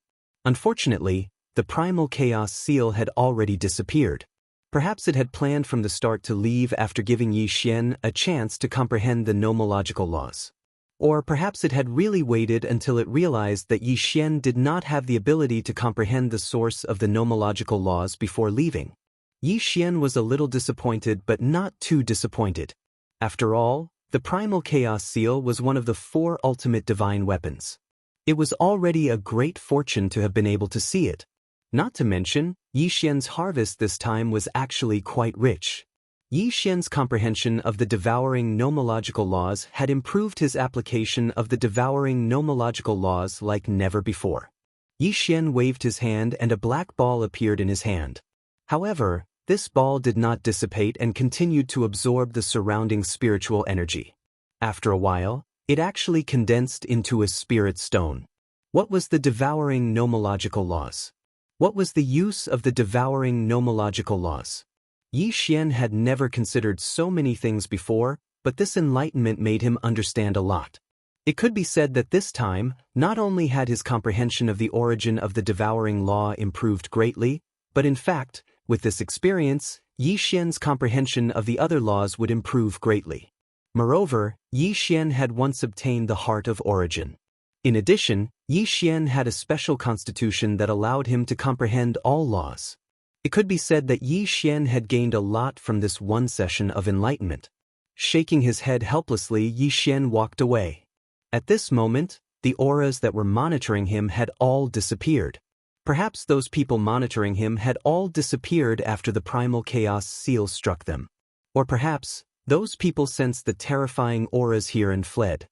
Unfortunately, the Primal Chaos Seal had already disappeared. Perhaps it had planned from the start to leave after giving Yi Xian a chance to comprehend the nomological laws. Or perhaps it had really waited until it realized that Yi Xian did not have the ability to comprehend the source of the nomological laws before leaving. Yi Xian was a little disappointed but not too disappointed. After all, the Primal Chaos Seal was one of the 4 ultimate divine weapons. It was already a great fortune to have been able to see it. Not to mention, Yi Xian's harvest this time was actually quite rich. Yi Xian's comprehension of the devouring nomological laws had improved his application of the devouring nomological laws like never before. Yi Xian waved his hand and a black ball appeared in his hand. However, this ball did not dissipate and continued to absorb the surrounding spiritual energy. After a while, it actually condensed into a spirit stone. What was the devouring nomological laws? What was the use of the devouring nomological laws? Yi Xian had never considered so many things before, but this enlightenment made him understand a lot. It could be said that this time, not only had his comprehension of the origin of the devouring law improved greatly, but in fact, With this experience, Yi Xian's comprehension of the other laws would improve greatly. Moreover, Yi Xian had once obtained the Heart of Origin. In addition, Yi Xian had a special constitution that allowed him to comprehend all laws. It could be said that Yi Xian had gained a lot from this one session of enlightenment. Shaking his head helplessly, Yi Xian walked away. At this moment, the auras that were monitoring him had all disappeared. Perhaps those people monitoring him had all disappeared after the primal chaos seal struck them. Or perhaps, those people sensed the terrifying auras here and fled.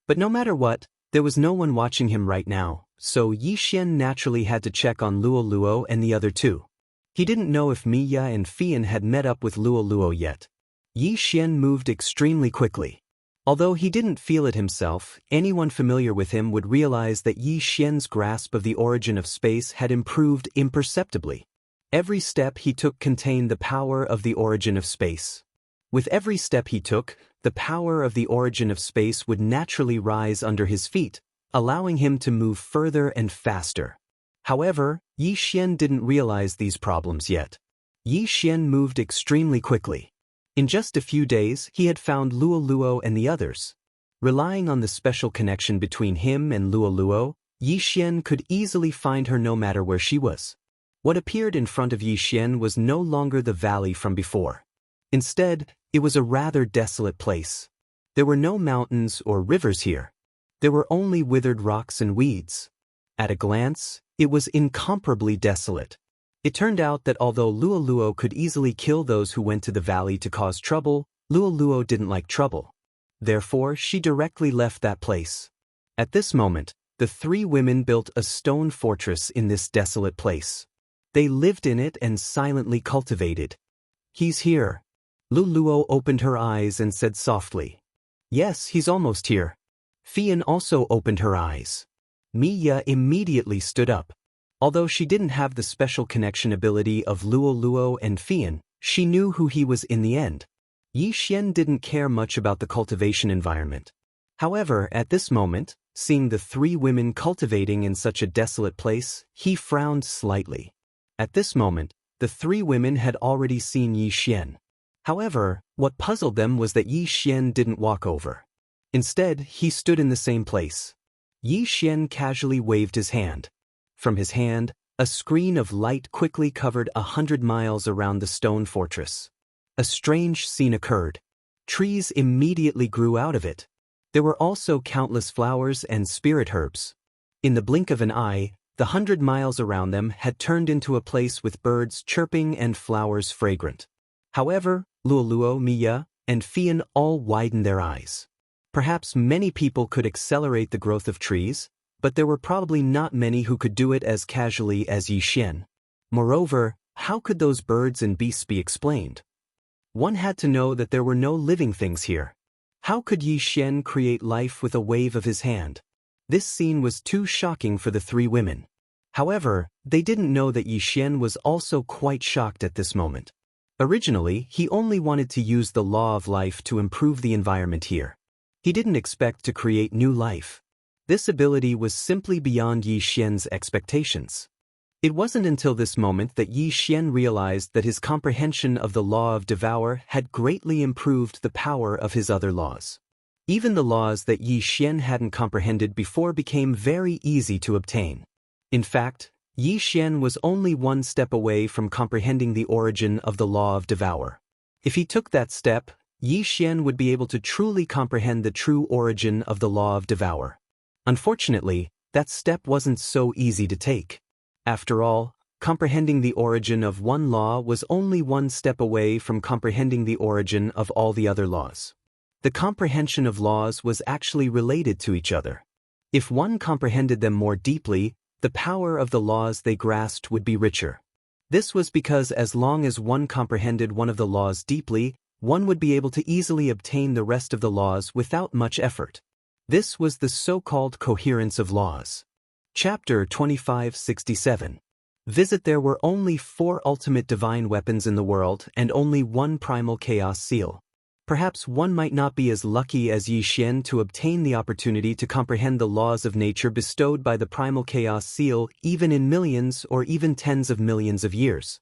But no matter what, there was no one watching him right now, so Yi Xian naturally had to check on Luo Luo and the other two. He didn't know if Miya and Fian had met up with Luo Luo yet. Yi Xian moved extremely quickly. Although he didn't feel it himself, anyone familiar with him would realize that Yi Xian's grasp of the origin of space had improved imperceptibly. Every step he took contained the power of the origin of space. With every step he took, the power of the origin of space would naturally rise under his feet, allowing him to move further and faster. However, Yi Xian didn't realize these problems yet. Yi Xian moved extremely quickly. In just a few days, he had found Luo Luo and the others. Relying on the special connection between him and Luo Luo, Yi Xian could easily find her no matter where she was. What appeared in front of Yi Xian was no longer the valley from before. Instead, it was a rather desolate place. There were no mountains or rivers here. There were only withered rocks and weeds. At a glance, it was incomparably desolate. It turned out that although Luo Luo could easily kill those who went to the valley to cause trouble, Luo Luo didn't like trouble. Therefore, she directly left that place. At this moment, the three women built a stone fortress in this desolate place. They lived in it and silently cultivated. "He's here." Luo Luo opened her eyes and said softly. "Yes, he's almost here." Fian also opened her eyes. Miya immediately stood up. Although she didn't have the special connection ability of Luo Luo and Fian, she knew who he was in the end. Yi Xian didn't care much about the cultivation environment. However, at this moment, seeing the three women cultivating in such a desolate place, he frowned slightly. At this moment, the three women had already seen Yi Xian. However, what puzzled them was that Yi Xian didn't walk over. Instead, he stood in the same place. Yi Xian casually waved his hand. From his hand, a screen of light quickly covered 100 miles around the stone fortress. A strange scene occurred. Trees immediately grew out of it. There were also countless flowers and spirit herbs. In the blink of an eye, the 100 miles around them had turned into a place with birds chirping and flowers fragrant. However, Luo Luo, Miya, and Fian all widened their eyes. Perhaps many people could accelerate the growth of trees, but there were probably not many who could do it as casually as Yi Xian. Moreover, how could those birds and beasts be explained? One had to know that there were no living things here. How could Yi Xian create life with a wave of his hand? This scene was too shocking for the three women. However, they didn't know that Yi Xian was also quite shocked at this moment. Originally, he only wanted to use the law of life to improve the environment here. He didn't expect to create new life. This ability was simply beyond Yi Xian's expectations. It wasn't until this moment that Yi Xian realized that his comprehension of the law of Devourer had greatly improved the power of his other laws. Even the laws that Yi Xian hadn't comprehended before became very easy to obtain. In fact, Yi Xian was only one step away from comprehending the origin of the law of Devourer. If he took that step, Yi Xian would be able to truly comprehend the true origin of the law of Devourer. Unfortunately, that step wasn't so easy to take. After all, comprehending the origin of one law was only one step away from comprehending the origin of all the other laws. The comprehension of laws was actually related to each other. If one comprehended them more deeply, the power of the laws they grasped would be richer. This was because as long as one comprehended one of the laws deeply, one would be able to easily obtain the rest of the laws without much effort. This was the so-called coherence of laws. Chapter 2567. Visit. There were only 4 ultimate divine weapons in the world and only 1 primal chaos seal. Perhaps one might not be as lucky as Yi Xian to obtain the opportunity to comprehend the laws of nature bestowed by the primal chaos seal even in millions or even tens of millions of years.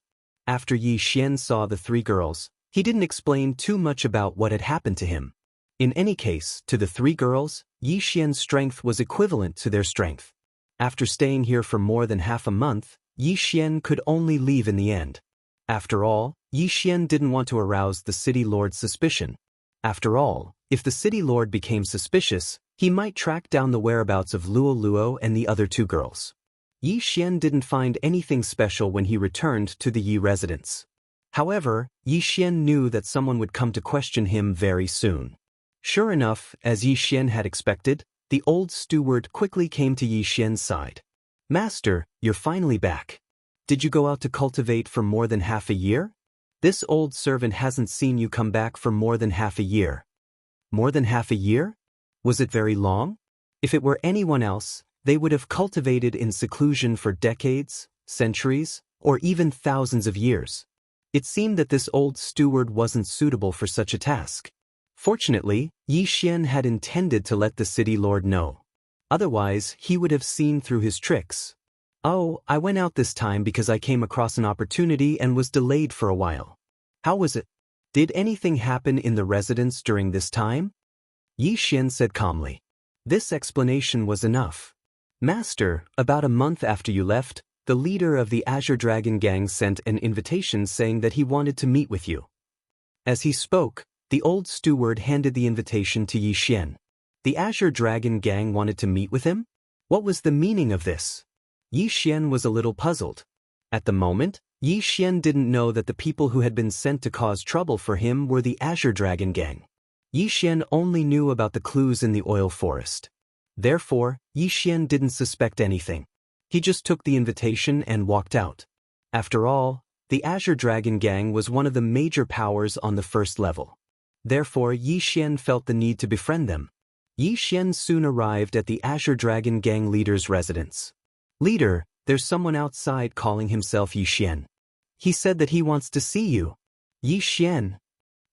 After Yi Xian saw the three girls, he didn't explain too much about what had happened to him. In any case, to the three girls, Yi Xian's strength was equivalent to their strength. After staying here for more than half a month, Yi Xian could only leave in the end. After all, Yi Xian didn't want to arouse the city lord's suspicion. After all, if the city lord became suspicious, he might track down the whereabouts of Luo Luo and the other two girls. Yi Xian didn't find anything special when he returned to the Yi residence. However, Yi Xian knew that someone would come to question him very soon. Sure enough, as Yi Xian had expected, the old steward quickly came to Yi Xian's side. "Master, you're finally back. Did you go out to cultivate for more than half a year? This old servant hasn't seen you come back for more than half a year." More than half a year? Was it very long? If it were anyone else, they would have cultivated in seclusion for decades, centuries, or even thousands of years. It seemed that this old steward wasn't suitable for such a task. Fortunately, Yi Xian had intended to let the city lord know. Otherwise, he would have seen through his tricks. "Oh, I went out this time because I came across an opportunity and was delayed for a while." "How was it? Did anything happen in the residence during this time?" Yi Xian said calmly. This explanation was enough. "Master, about a month after you left, the leader of the Azure Dragon Gang sent an invitation saying that he wanted to meet with you." As he spoke, the old steward handed the invitation to Yi Xian. The Azure Dragon Gang wanted to meet with him? What was the meaning of this? Yi Xian was a little puzzled. At the moment, Yi Xian didn't know that the people who had been sent to cause trouble for him were the Azure Dragon Gang. Yi Xian only knew about the clues in the oil forest. Therefore, Yi Xian didn't suspect anything. He just took the invitation and walked out. After all, the Azure Dragon Gang was one of the major powers on the first level. Therefore, Yi Xian felt the need to befriend them. Yi Xian soon arrived at the Azure Dragon Gang leader's residence. "Leader, there's someone outside calling himself Yi Xian. He said that he wants to see you." Yi Xian.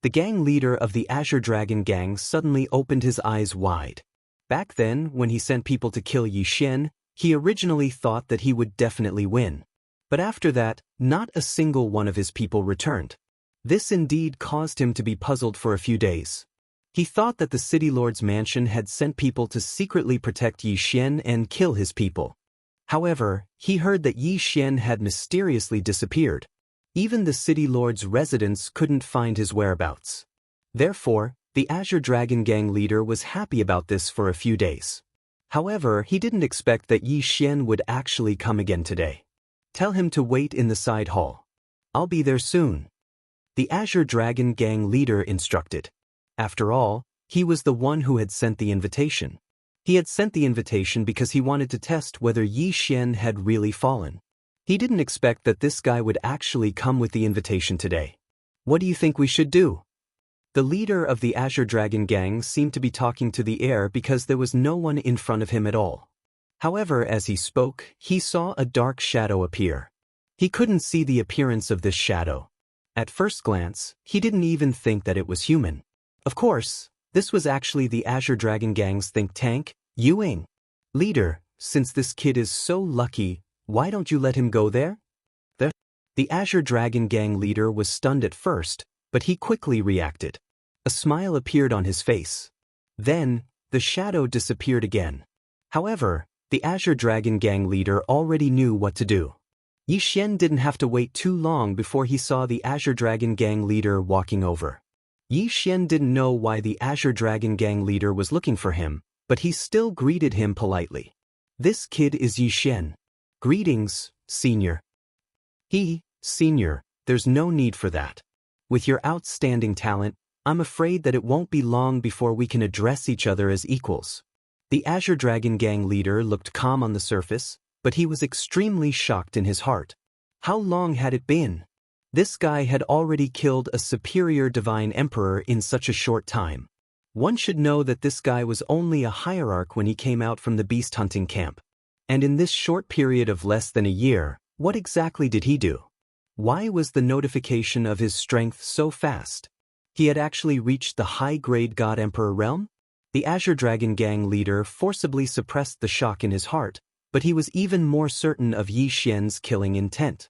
The gang leader of the Azure Dragon Gang suddenly opened his eyes wide. Back then, when he sent people to kill Yi Xian, he originally thought that he would definitely win. But after that, not a single one of his people returned. This indeed caused him to be puzzled for a few days. He thought that the city lord's mansion had sent people to secretly protect Yi Xian and kill his people. However, he heard that Yi Xian had mysteriously disappeared. Even the city lord's residents couldn't find his whereabouts. Therefore, the Azure Dragon Gang leader was happy about this for a few days. However, he didn't expect that Yi Xian would actually come again today. "Tell him to wait in the side hall. I'll be there soon," the Azure Dragon Gang leader instructed. After all, he was the one who had sent the invitation. He had sent the invitation because he wanted to test whether Yi Xian had really fallen. He didn't expect that this guy would actually come with the invitation today. "What do you think we should do?" The leader of the Azure Dragon Gang seemed to be talking to the air because there was no one in front of him at all. However, as he spoke, he saw a dark shadow appear. He couldn't see the appearance of this shadow. At first glance, he didn't even think that it was human. Of course, this was actually the Azure Dragon Gang's think tank, Yuing. "Leader, since this kid is so lucky, why don't you let him go there?" The Azure Dragon Gang leader was stunned at first, but he quickly reacted. A smile appeared on his face. Then, the shadow disappeared again. However, the Azure Dragon Gang leader already knew what to do. Yi Xian didn't have to wait too long before he saw the Azure Dragon Gang leader walking over. Yi Xian didn't know why the Azure Dragon Gang leader was looking for him, but he still greeted him politely. "This kid is Yi Xian. Greetings, senior." Senior, there's no need for that. With your outstanding talent, I'm afraid that it won't be long before we can address each other as equals." The Azure Dragon Gang leader looked calm on the surface, but he was extremely shocked in his heart. How long had it been? This guy had already killed a superior divine emperor in such a short time. One should know that this guy was only a hierarch when he came out from the beast hunting camp. And in this short period of less than a year, what exactly did he do? Why was the notification of his strength so fast? He had actually reached the high-grade God Emperor realm? The Azure Dragon Gang leader forcibly suppressed the shock in his heart, but he was even more certain of Yi Xian's killing intent.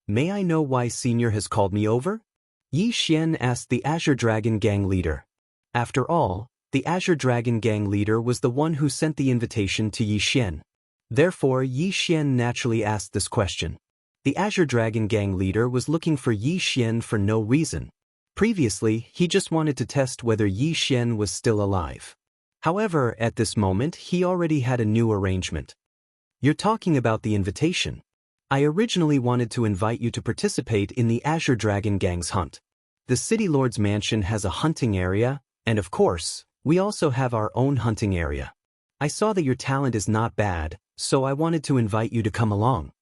May I know why Senior has called me over? Yi Xian asked the Azure Dragon Gang leader. After all, the Azure Dragon Gang leader was the one who sent the invitation to Yi Xian. Therefore, Yi Xian naturally asked this question. The Azure Dragon Gang leader was looking for Yi Xian for no reason. Previously, he just wanted to test whether Yi Xian was still alive. However, at this moment, he already had a new arrangement. You're talking about the invitation. I originally wanted to invite you to participate in the Azure Dragon Gang's hunt. The City Lord's mansion has a hunting area, and of course, we also have our own hunting area. I saw that your talent is not bad, so I wanted to invite you to come along.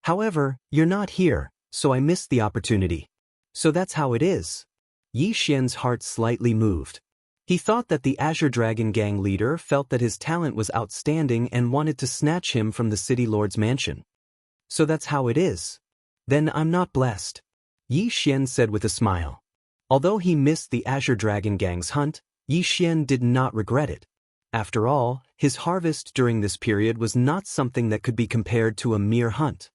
However, you're not here, so I missed the opportunity. So that's how it is. Yi Xian's heart slightly moved. He thought that the Azure Dragon Gang leader felt that his talent was outstanding and wanted to snatch him from the City Lord's mansion. So that's how it is. Then I'm not blessed, Yi Xian said with a smile. Although he missed the Azure Dragon Gang's hunt, Yi Xian did not regret it. After all, his harvest during this period was not something that could be compared to a mere hunt.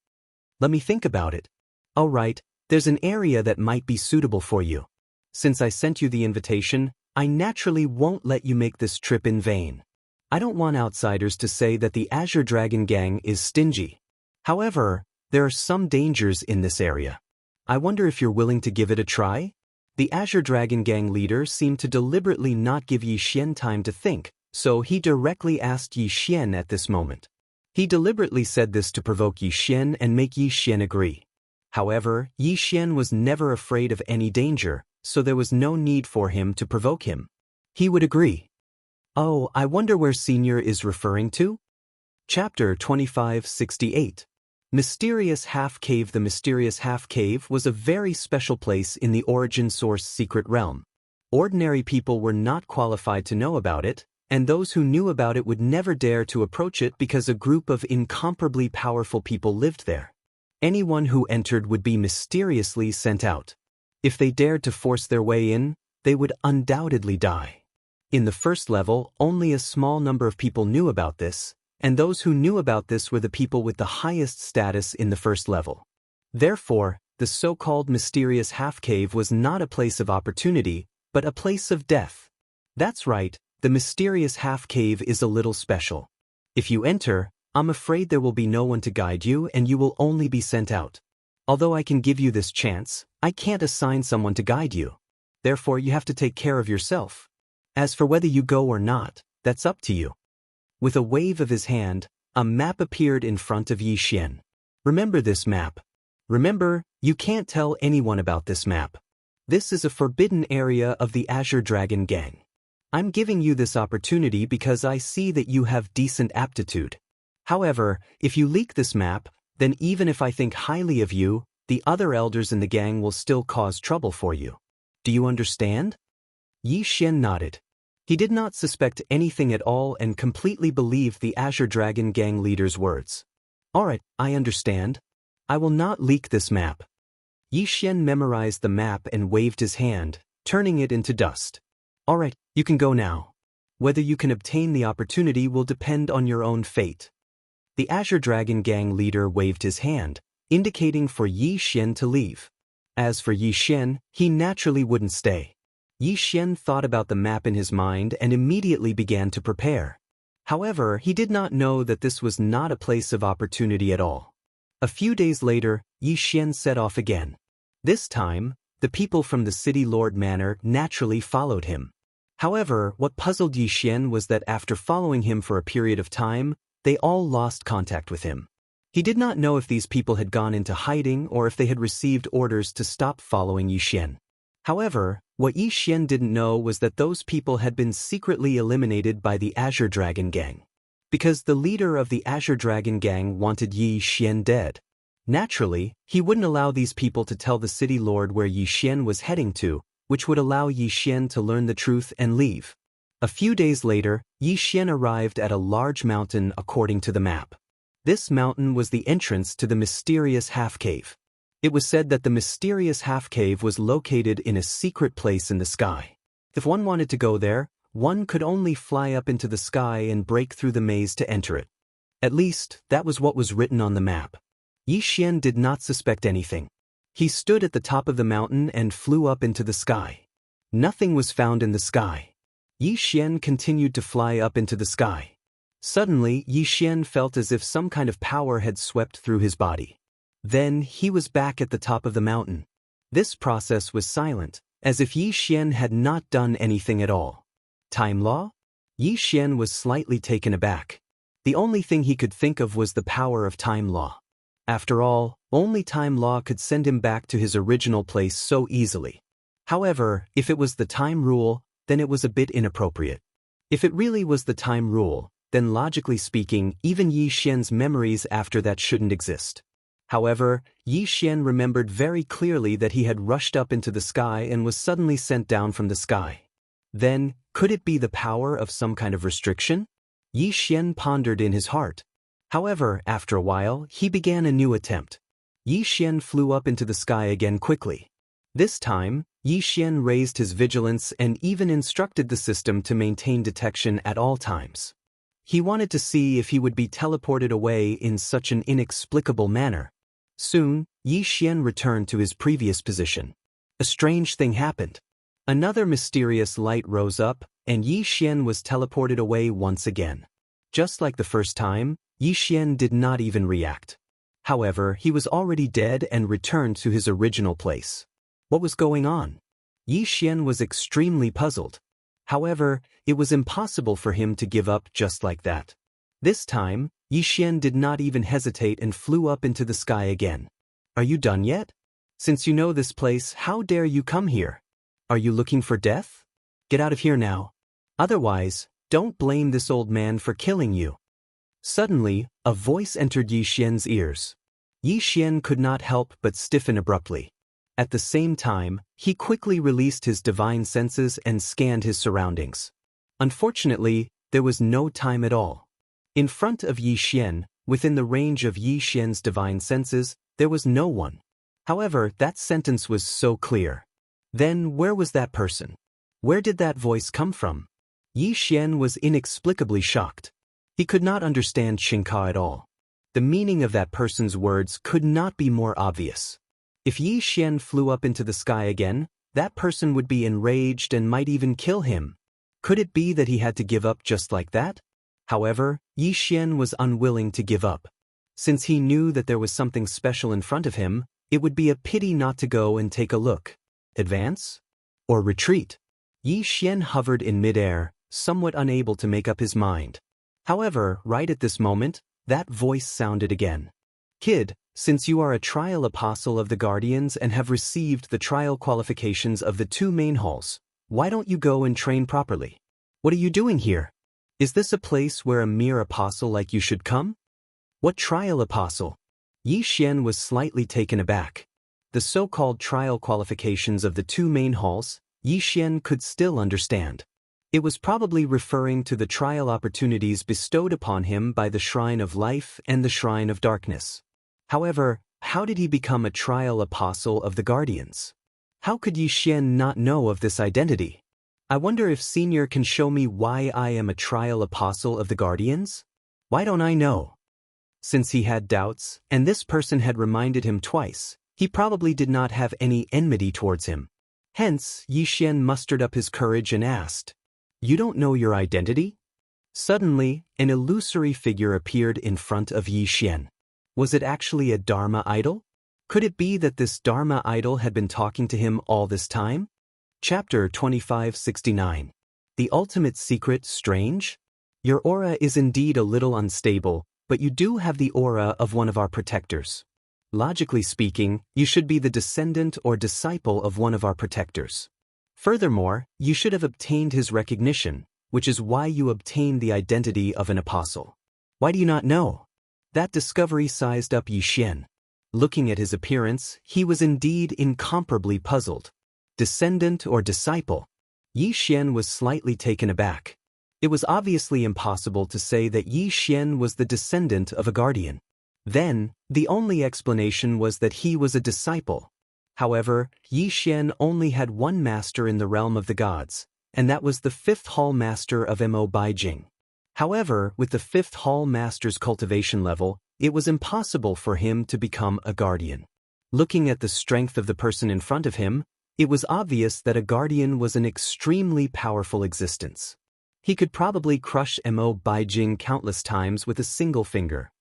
Let me think about it. Oh right, there's an area that might be suitable for you. Since I sent you the invitation, I naturally won't let you make this trip in vain. I don't want outsiders to say that the Azure Dragon Gang is stingy. However, there are some dangers in this area. I wonder if you're willing to give it a try? The Azure Dragon Gang leader seemed to deliberately not give Yi Xian time to think, so he directly asked Yi Xian at this moment. He deliberately said this to provoke Yi Xian and make Yi Xian agree. However, Yi Xian was never afraid of any danger, so there was no need for him to provoke him. He would agree. Oh, I wonder where Senior is referring to? Chapter 2568. Mysterious Half-Cave. The mysterious half-cave was a very special place in the Origin Source secret realm. Ordinary people were not qualified to know about it, and those who knew about it would never dare to approach it because a group of incomparably powerful people lived there. Anyone who entered would be mysteriously sent out. If they dared to force their way in, they would undoubtedly die. In the first level, only a small number of people knew about this, and those who knew about this were the people with the highest status in the first level. Therefore, the so-called mysterious half-cave was not a place of opportunity, but a place of death. That's right, the mysterious half-cave is a little special. If you enter, I'm afraid there will be no one to guide you and you will only be sent out. Although I can give you this chance, I can't assign someone to guide you. Therefore, you have to take care of yourself. As for whether you go or not, that's up to you. With a wave of his hand, a map appeared in front of Yi Xian. Remember this map. Remember, you can't tell anyone about this map. This is a forbidden area of the Azure Dragon Gang. I'm giving you this opportunity because I see that you have decent aptitude. However, if you leak this map, then even if I think highly of you, the other elders in the gang will still cause trouble for you. Do you understand? Yi Xian nodded. He did not suspect anything at all and completely believed the Azure Dragon Gang leader's words. Alright, I understand. I will not leak this map. Yi Xian memorized the map and waved his hand, turning it into dust. Alright, you can go now. Whether you can obtain the opportunity will depend on your own fate. The Azure Dragon Gang leader waved his hand, indicating for Yi Xian to leave. As for Yi Xian, he naturally wouldn't stay. Yi Xian thought about the map in his mind and immediately began to prepare. However, he did not know that this was not a place of opportunity at all. A few days later, Yi Xian set off again. This time, the people from the City Lord Manor naturally followed him. However, what puzzled Yi Xian was that after following him for a period of time, they all lost contact with him. He did not know if these people had gone into hiding or if they had received orders to stop following Yi Xian. However, what Yi Xian didn't know was that those people had been secretly eliminated by the Azure Dragon Gang. Because the leader of the Azure Dragon Gang wanted Yi Xian dead. Naturally, he wouldn't allow these people to tell the City Lord where Yi Xian was heading to, which would allow Yi Xian to learn the truth and leave. A few days later, Yi Xian arrived at a large mountain according to the map. This mountain was the entrance to the mysterious half-cave. It was said that the mysterious half-cave was located in a secret place in the sky. If one wanted to go there, one could only fly up into the sky and break through the maze to enter it. At least, that was what was written on the map. Yi Xian did not suspect anything. He stood at the top of the mountain and flew up into the sky. Nothing was found in the sky. Yi Xian continued to fly up into the sky. Suddenly, Yi Xian felt as if some kind of power had swept through his body. Then, he was back at the top of the mountain. This process was silent, as if Yi Xian had not done anything at all. Time law? Yi Xian was slightly taken aback. The only thing he could think of was the power of time law. After all, only time law could send him back to his original place so easily. However, if it was the time rule, then it was a bit inappropriate. If it really was the time rule, then logically speaking, even Yi Xian's memories after that shouldn't exist. However, Yi Xian remembered very clearly that he had rushed up into the sky and was suddenly sent down from the sky. Then, could it be the power of some kind of restriction? Yi Xian pondered in his heart. However, after a while, he began a new attempt. Yi Xian flew up into the sky again quickly. This time, Yi Xian raised his vigilance and even instructed the system to maintain detection at all times. He wanted to see if he would be teleported away in such an inexplicable manner. Soon, Yi Xian returned to his previous position. A strange thing happened. Another mysterious light rose up, and Yi Xian was teleported away once again. Just like the first time, Yi Xian did not even react. However, he was already dead and returned to his original place. What was going on? Yi Xian was extremely puzzled. However, it was impossible for him to give up just like that. This time, Yi Xian did not even hesitate and flew up into the sky again. Are you done yet? Since you know this place, how dare you come here? Are you looking for death? Get out of here now. Otherwise, don't blame this old man for killing you. Suddenly, a voice entered Yi Xian's ears. Yi Xian could not help but stiffen abruptly. At the same time, he quickly released his divine senses and scanned his surroundings. Unfortunately, there was no time at all. In front of Yi Xian, within the range of Yi Xian's divine senses, there was no one. However, that sentence was so clear. Then where was that person? Where did that voice come from? Yi Xian was inexplicably shocked. He could not understand Xianxia at all. The meaning of that person's words could not be more obvious. If Yi Xian flew up into the sky again, that person would be enraged and might even kill him. Could it be that he had to give up just like that? However, Yi Xian was unwilling to give up. Since he knew that there was something special in front of him, it would be a pity not to go and take a look. Advance? Or retreat? Yi Xian hovered in midair, somewhat unable to make up his mind. However, right at this moment, that voice sounded again. Kid, since you are a trial apostle of the Guardians and have received the trial qualifications of the 2 main halls, why don't you go and train properly? What are you doing here? Is this a place where a mere apostle like you should come? What trial apostle? Yi Xian was slightly taken aback. The so-called trial qualifications of the 2 main halls, Yi Xian could still understand. It was probably referring to the trial opportunities bestowed upon him by the Shrine of Life and the Shrine of Darkness. However, how did he become a trial apostle of the Guardians? How could Yi Xian not know of this identity? I wonder if Senior can show me why I am a trial apostle of the Guardians? Why don't I know? Since he had doubts, and this person had reminded him twice, he probably did not have any enmity towards him. Hence, Yi Xian mustered up his courage and asked, "You don't know your identity?" Suddenly, an illusory figure appeared in front of Yi Xian. Was it actually a Dharma idol? Could it be that this Dharma idol had been talking to him all this time? Chapter 2569. The Ultimate Secret Strange? Your aura is indeed a little unstable, but you do have the aura of one of our protectors. Logically speaking, you should be the descendant or disciple of one of our protectors. Furthermore, you should have obtained his recognition, which is why you obtained the identity of an apostle. Why do you not know? That discovery sized up Yi Xian. Looking at his appearance, he was indeed incomparably puzzled. Descendant or disciple? Yi Xian was slightly taken aback. It was obviously impossible to say that Yi Xian was the descendant of a guardian. Then, the only explanation was that he was a disciple. However, Yi Xian only had one master in the realm of the gods, and that was the 5th Hall Master of Mo Baijing. However, with the 5th Hall Master's cultivation level, it was impossible for him to become a guardian. Looking at the strength of the person in front of him, it was obvious that a guardian was an extremely powerful existence. He could probably crush Mo Baijing countless times with a single finger.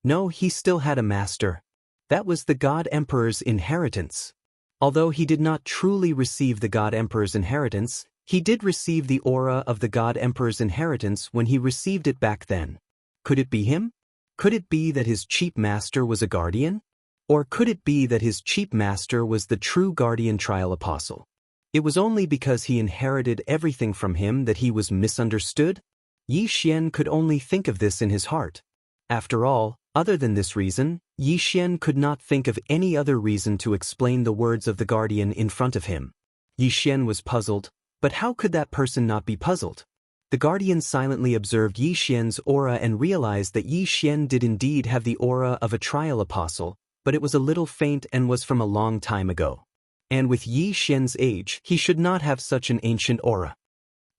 No, he still had a master. That was the God Emperor's inheritance. Although he did not truly receive the God Emperor's inheritance, he did receive the aura of the God Emperor's inheritance when he received it back then. Could it be him? Could it be that his cheap master was a guardian? Or could it be that his cheap master was the true guardian trial apostle? It was only because he inherited everything from him that he was misunderstood? Yi Xian could only think of this in his heart. After all, other than this reason, Yi Xian could not think of any other reason to explain the words of the guardian in front of him. Yi Xian was puzzled, but how could that person not be puzzled? The guardian silently observed Yi Xian's aura and realized that Yi Xian did indeed have the aura of a trial apostle, but it was a little faint and was from a long time ago. And with Yi Xian's age, he should not have such an ancient aura.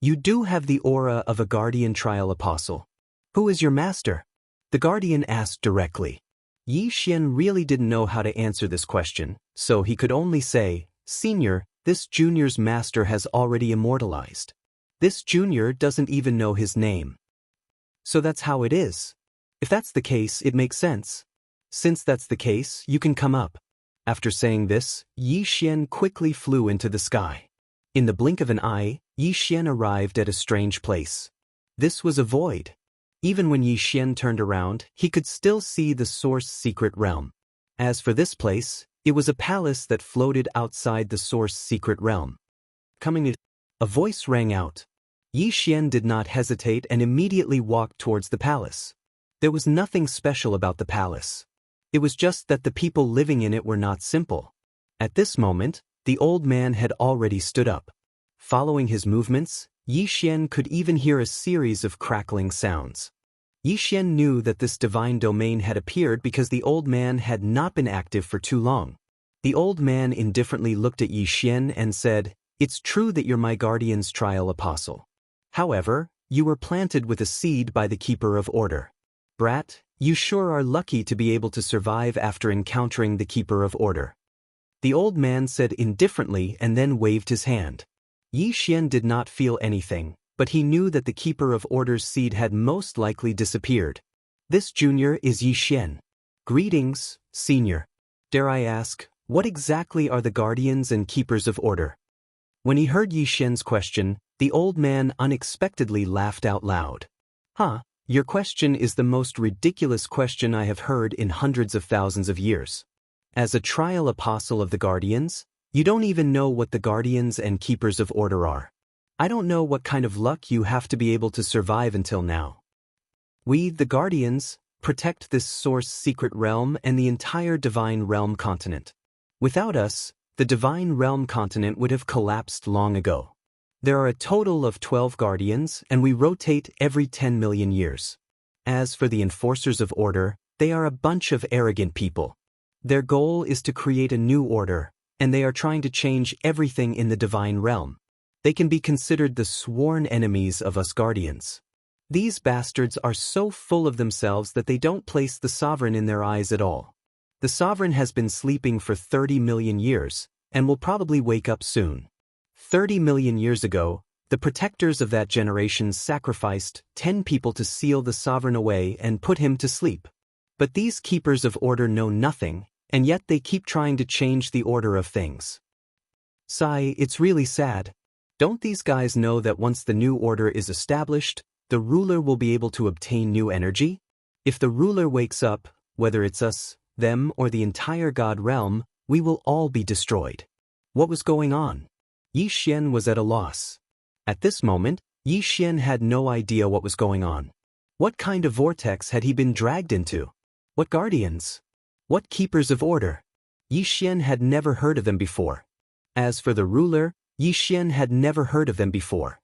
You do have the aura of a guardian trial apostle. Who is your master? The guardian asked directly. Yi Xian really didn't know how to answer this question, so he could only say, "Senior, this junior's master has already immortalized. This junior doesn't even know his name." So that's how it is. If that's the case, it makes sense. Since that's the case, you can come up. After saying this, Yi Xian quickly flew into the sky. In the blink of an eye, Yi Xian arrived at a strange place. This was a void. Even when Yi Xian turned around, he could still see the source secret realm. As for this place, it was a palace that floated outside the source secret realm. A voice rang out. Yi Xian did not hesitate and immediately walked towards the palace. There was nothing special about the palace. It was just that the people living in it were not simple. At this moment, the old man had already stood up. Following his movements, Yi Xian could even hear a series of crackling sounds. Yi Xian knew that this divine domain had appeared because the old man had not been active for too long. The old man indifferently looked at Yi Xian and said, "It's true that you're my guardian's trial apostle. However, you were planted with a seed by the keeper of order. Brat, you sure are lucky to be able to survive after encountering the keeper of order." The old man said indifferently and then waved his hand. Yi Xian did not feel anything, but he knew that the keeper of order's seed had most likely disappeared. "This junior is Yi Xian. Greetings, senior. Dare I ask, what exactly are the guardians and keepers of order?" When he heard Yi Xian's question, the old man unexpectedly laughed out loud. "Huh, your question is the most ridiculous question I have heard in hundreds of thousands of years. As a trial apostle of the guardians, you don't even know what the guardians and keepers of order are. I don't know what kind of luck you have to be able to survive until now. We, the guardians, protect this source secret realm and the entire divine realm continent. Without us, the divine realm continent would have collapsed long ago. There are a total of 12 guardians, and we rotate every 10 million years. As for the enforcers of order, they are a bunch of arrogant people. Their goal is to create a new order, and they are trying to change everything in the divine realm. They can be considered the sworn enemies of us guardians. These bastards are so full of themselves that they don't place the sovereign in their eyes at all. The sovereign has been sleeping for 30 million years, and will probably wake up soon. 30 million years ago, the protectors of that generation sacrificed 10 people to seal the sovereign away and put him to sleep. But these keepers of order know nothing, and yet they keep trying to change the order of things. Sigh, it's really sad. Don't these guys know that once the new order is established, the ruler will be able to obtain new energy? If the ruler wakes up, whether it's us, them, or the entire God realm, we will all be destroyed. What was going on? Yi Xian was at a loss. At this moment, Yi Xian had no idea what was going on. What kind of vortex had he been dragged into? What guardians? What keepers of order? Yi Xian had never heard of them before. As for the ruler, Yi Xian had never heard of them before.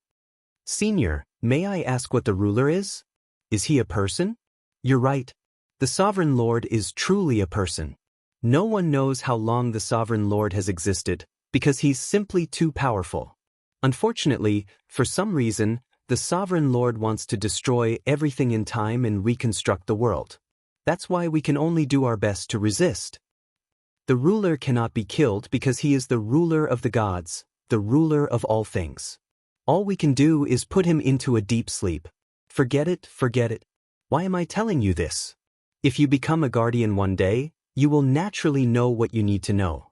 Senior, may I ask what the ruler is? Is he a person? You're right. The Sovereign Lord is truly a person. No one knows how long the Sovereign Lord has existed, because he's simply too powerful. Unfortunately, for some reason, the Sovereign Lord wants to destroy everything in time and reconstruct the world. That's why we can only do our best to resist. The ruler cannot be killed because he is the ruler of the gods, the ruler of all things. All we can do is put him into a deep sleep. Forget it, forget it. Why am I telling you this? If you become a guardian one day, you will naturally know what you need to know.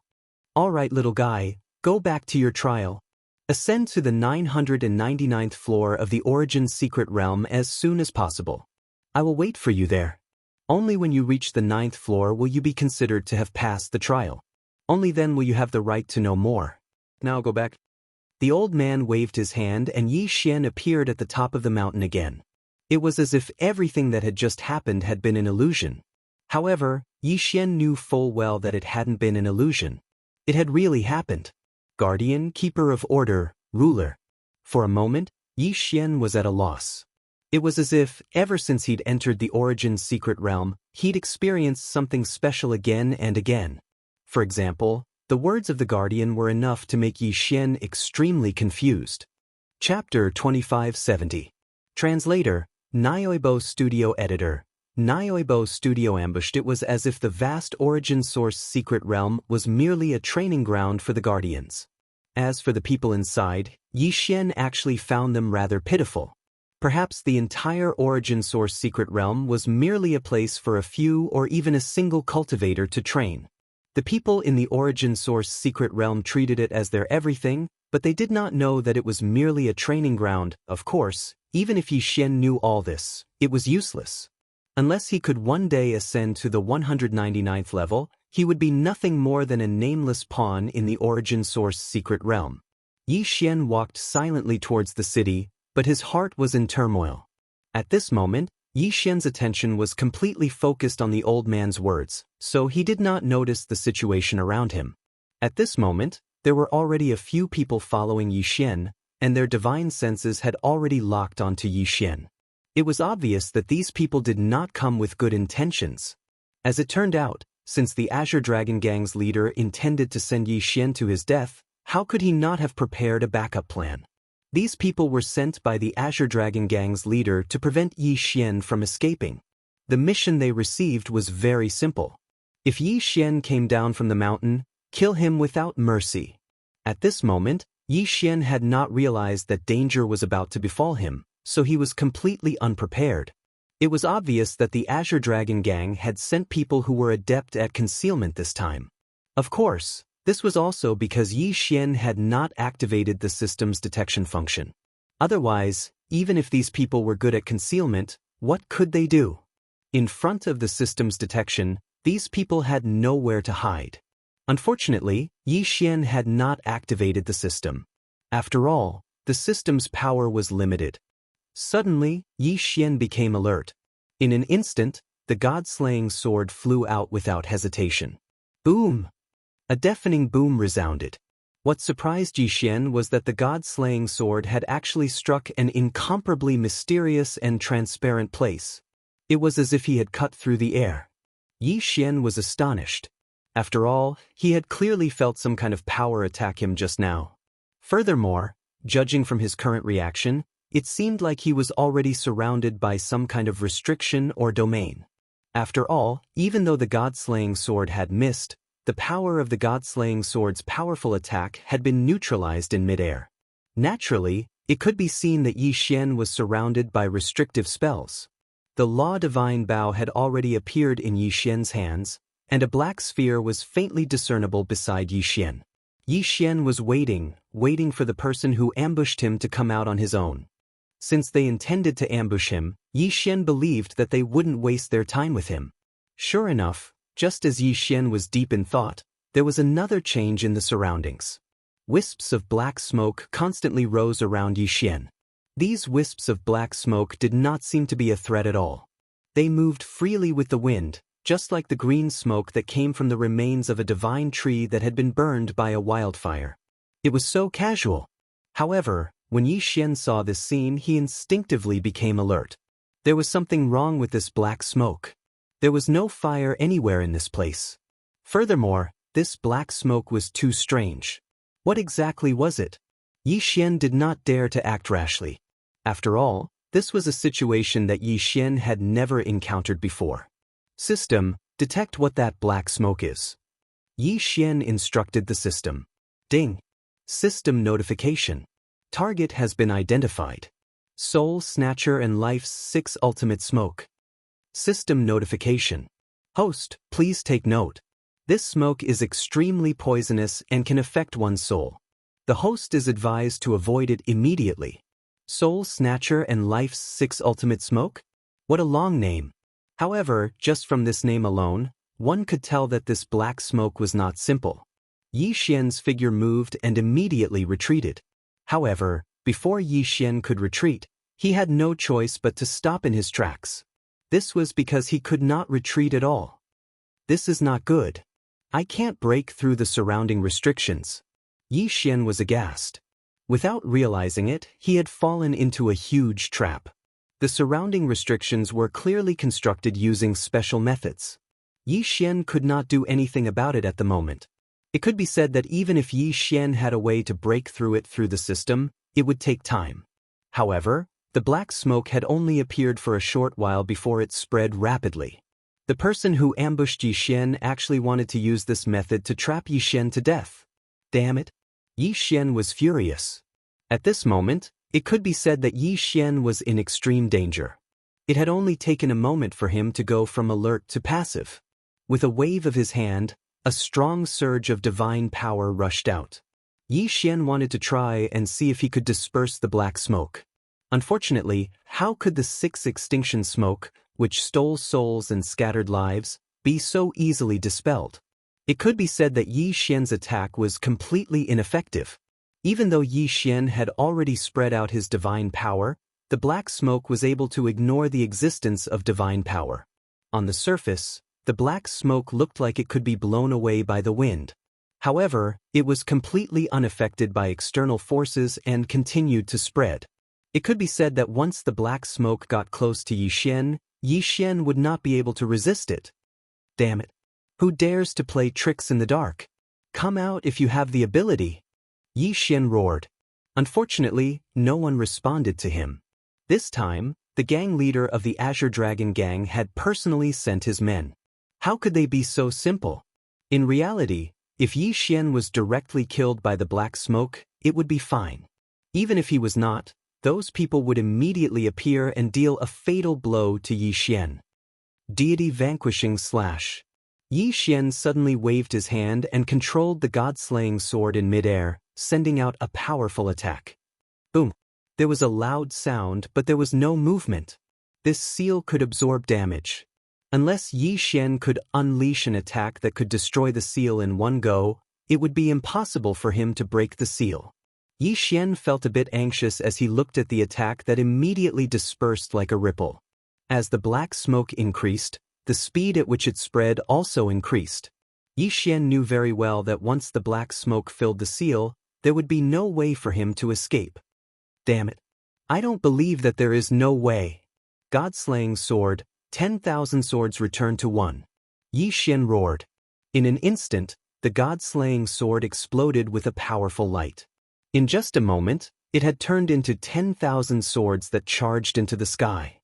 All right, little guy, go back to your trial. Ascend to the 999th floor of the Origin's secret realm as soon as possible. I will wait for you there. Only when you reach the 9th floor will you be considered to have passed the trial. Only then will you have the right to know more. Now go back. The old man waved his hand and Yi Xian appeared at the top of the mountain again. It was as if everything that had just happened had been an illusion. However, Yi Xian knew full well that it hadn't been an illusion. It had really happened. Guardian, keeper of order, ruler. For a moment, Yi Xian was at a loss. It was as if, ever since he'd entered the Origin's secret realm, he'd experienced something special again and again. For example, the words of the Guardian were enough to make Yi Xian extremely confused. Chapter 2570. Translator, Nioibo Studio Editor. Nioibo Studio ambushed. It was as if the vast Origin Source secret realm was merely a training ground for the Guardians. As for the people inside, Yi Xian actually found them rather pitiful. Perhaps the entire Origin Source secret realm was merely a place for a few or even a single cultivator to train. The people in the Origin Source secret realm treated it as their everything, but they did not know that it was merely a training ground. Of course, even if Yi Xian knew all this, it was useless. Unless he could one day ascend to the 199th level, he would be nothing more than a nameless pawn in the Origin Source secret realm. Yi Xian walked silently towards the city, but his heart was in turmoil. At this moment, Yi Xian's attention was completely focused on the old man's words, so he did not notice the situation around him. At this moment, there were already a few people following Yi Xian, and their divine senses had already locked onto Yi Xian. It was obvious that these people did not come with good intentions. As it turned out, since the Azure Dragon Gang's leader intended to send Yi Xian to his death, how could he not have prepared a backup plan? These people were sent by the Azure Dragon Gang's leader to prevent Yi Xian from escaping. The mission they received was very simple. If Yi Xian came down from the mountain, kill him without mercy. At this moment, Yi Xian had not realized that danger was about to befall him, so he was completely unprepared. It was obvious that the Azure Dragon Gang had sent people who were adept at concealment this time. Of course, this was also because Yi Xian had not activated the system's detection function. Otherwise, even if these people were good at concealment, what could they do? In front of the system's detection, these people had nowhere to hide. Unfortunately, Yi Xian had not activated the system. After all, the system's power was limited. Suddenly, Yi Xian became alert. In an instant, the god-slaying sword flew out without hesitation. Boom! A deafening boom resounded. What surprised Yi Xian was that the god-slaying sword had actually struck an incomparably mysterious and transparent place. It was as if he had cut through the air. Yi Xian was astonished. After all, he had clearly felt some kind of power attack him just now. Furthermore, judging from his current reaction, it seemed like he was already surrounded by some kind of restriction or domain. After all, even though the god-slaying sword had missed, the power of the god-slaying sword's powerful attack had been neutralized in midair. Naturally, it could be seen that Yi Xian was surrounded by restrictive spells. The Law Divine Bow had already appeared in Yi Xian's hands, and a black sphere was faintly discernible beside Yi Xian. Yi Xian was waiting for the person who ambushed him to come out on his own. Since they intended to ambush him, Yi Xian believed that they wouldn't waste their time with him. Sure enough, just as Yi Xian was deep in thought, there was another change in the surroundings. Wisps of black smoke constantly rose around Yi Xian. These wisps of black smoke did not seem to be a threat at all. They moved freely with the wind, just like the green smoke that came from the remains of a divine tree that had been burned by a wildfire. It was so casual. However, when Yi Xian saw this scene, he instinctively became alert. There was something wrong with this black smoke. There was no fire anywhere in this place. Furthermore, this black smoke was too strange. What exactly was it? Yi Xian did not dare to act rashly. After all, this was a situation that Yi Xian had never encountered before. System, detect what that black smoke is. Yi Xian instructed the system. Ding. System notification. Target has been identified. Soul Snatcher and Life's 6 Ultimate Smoke. System notification. Host, please take note. This smoke is extremely poisonous and can affect one's soul. The host is advised to avoid it immediately. Soul Snatcher and Life's 6 Ultimate Smoke? What a long name. However, just from this name alone, one could tell that this black smoke was not simple. Yi Xian's figure moved and immediately retreated. However, before Yi Xian could retreat, he had no choice but to stop in his tracks. This was because he could not retreat at all. This is not good. I can't break through the surrounding restrictions. Yi Xian was aghast. Without realizing it, he had fallen into a huge trap. The surrounding restrictions were clearly constructed using special methods. Yi Xian could not do anything about it at the moment. It could be said that even if Yi Xian had a way to break through it through the system, it would take time. However, the black smoke had only appeared for a short while before it spread rapidly. The person who ambushed Yi Xian actually wanted to use this method to trap Yi Xian to death. Damn it! Yi Xian was furious. At this moment, it could be said that Yi Xian was in extreme danger. It had only taken a moment for him to go from alert to passive. With a wave of his hand, a strong surge of divine power rushed out. Yi Xian wanted to try and see if he could disperse the black smoke. Unfortunately, how could the 6 extinction smoke, which stole souls and scattered lives, be so easily dispelled? It could be said that Yi Xian's attack was completely ineffective. Even though Yi Xian had already spread out his divine power, the black smoke was able to ignore the existence of divine power. On the surface, the black smoke looked like it could be blown away by the wind. However, it was completely unaffected by external forces and continued to spread. It could be said that once the black smoke got close to Yi Xian would not be able to resist it. Damn it! Who dares to play tricks in the dark? Come out if you have the ability! Yi Xian roared. Unfortunately, no one responded to him. This time, the gang leader of the Azure Dragon Gang had personally sent his men. How could they be so simple? In reality, if Yi Xian was directly killed by the black smoke, it would be fine. Even if he was not, those people would immediately appear and deal a fatal blow to Yi Xian. Deity Vanquishing Slash. Yi Xian suddenly waved his hand and controlled the god-slaying sword in midair, sending out a powerful attack. Boom! There was a loud sound, but there was no movement. This seal could absorb damage. Unless Yi Xian could unleash an attack that could destroy the seal in one go, it would be impossible for him to break the seal. Yi Xian felt a bit anxious as he looked at the attack that immediately dispersed like a ripple. As the black smoke increased, the speed at which it spread also increased. Yi Xian knew very well that once the black smoke filled the seal, there would be no way for him to escape. Damn it! I don't believe that there is no way. God-slaying sword, 10,000 swords returned to one. Yi Xian roared. In an instant, the god-slaying sword exploded with a powerful light. In just a moment, it had turned into 10,000 swords that charged into the sky.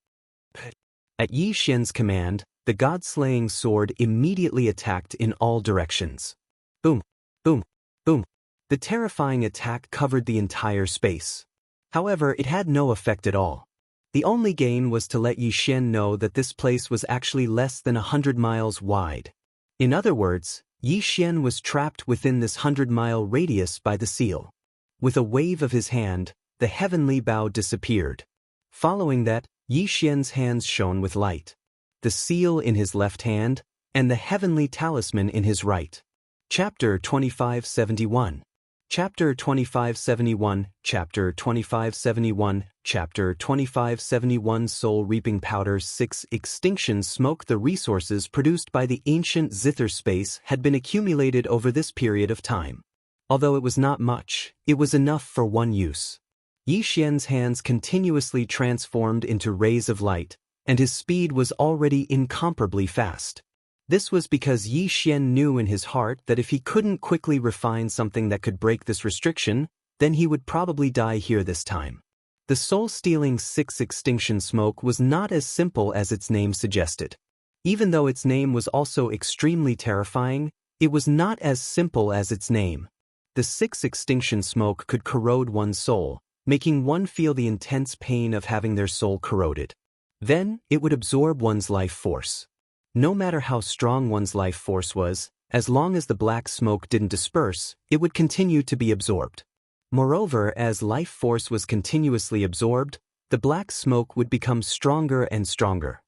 At Yi Xian's command, the god-slaying sword immediately attacked in all directions. Boom, boom, boom. The terrifying attack covered the entire space. However, it had no effect at all. The only gain was to let Yi Xian know that this place was actually less than 100 miles wide. In other words, Yi Xian was trapped within this 100-mile radius by the seal. With a wave of his hand, the heavenly bow disappeared. Following that, Yi Xian's hands shone with light. The seal in his left hand, and the heavenly talisman in his right. Chapter 2571. Chapter 2571, Chapter 2571, Chapter 2571 Soul Reaping Powder 6 Extinction Smoke. The resources produced by the ancient Zither space had been accumulated over this period of time. Although it was not much, it was enough for one use. Yi Xian's hands continuously transformed into rays of light, and his speed was already incomparably fast. This was because Yi Xian knew in his heart that if he couldn't quickly refine something that could break this restriction, then he would probably die here this time. The soul-stealing 6 extinction smoke was not as simple as its name suggested. Even though its name was also extremely terrifying, It was not as simple as its name. The six extinction smoke could corrode one's soul, making one feel the intense pain of having their soul corroded. Then, it would absorb one's life force. No matter how strong one's life force was, as long as the black smoke didn't disperse, it would continue to be absorbed. Moreover, as life force was continuously absorbed, the black smoke would become stronger and stronger.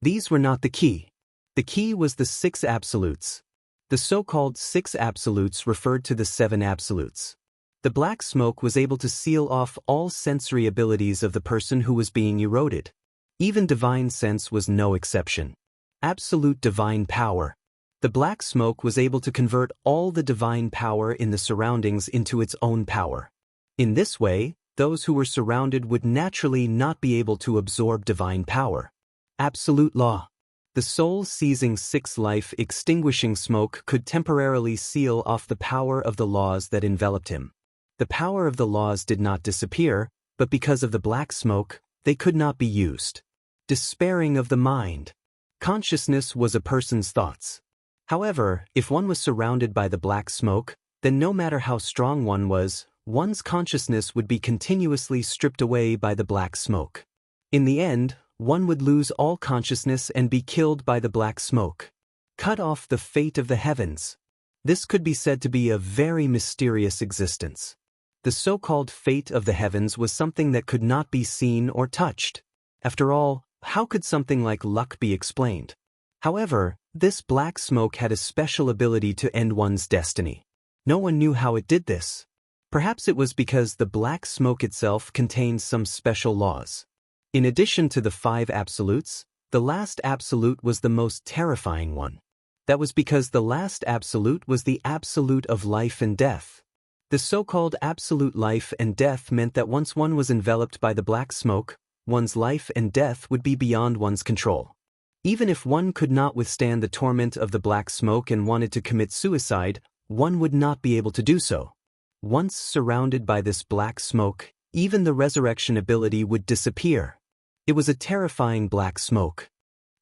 These were not the key. The key was the six absolutes. The so-called six absolutes referred to the seven absolutes. The black smoke was able to seal off all sensory abilities of the person who was being eroded. Even divine sense was no exception. Absolute divine power. The black smoke was able to convert all the divine power in the surroundings into its own power. In this way, those who were surrounded would naturally not be able to absorb divine power. Absolute law. The soul-seizing six-life extinguishing smoke could temporarily seal off the power of the laws that enveloped him. The power of the laws did not disappear, but because of the black smoke, they could not be used. Despairing of the mind. Consciousness was a person's thoughts. However, if one was surrounded by the black smoke, then no matter how strong one was, one's consciousness would be continuously stripped away by the black smoke. In the end, one would lose all consciousness and be killed by the black smoke. Cut off the fate of the heavens. This could be said to be a very mysterious existence. The so-called fate of the heavens was something that could not be seen or touched. After all, how could something like luck be explained? However, this black smoke had a special ability to end one's destiny. No one knew how it did this. Perhaps it was because the black smoke itself contained some special laws. In addition to the five absolutes, the last absolute was the most terrifying one. That was because the last absolute was the absolute of life and death. The so-called absolute life and death meant that once one was enveloped by the black smoke, one's life and death would be beyond one's control. Even if one could not withstand the torment of the black smoke and wanted to commit suicide, one would not be able to do so. Once surrounded by this black smoke, even the resurrection ability would disappear. It was a terrifying black smoke.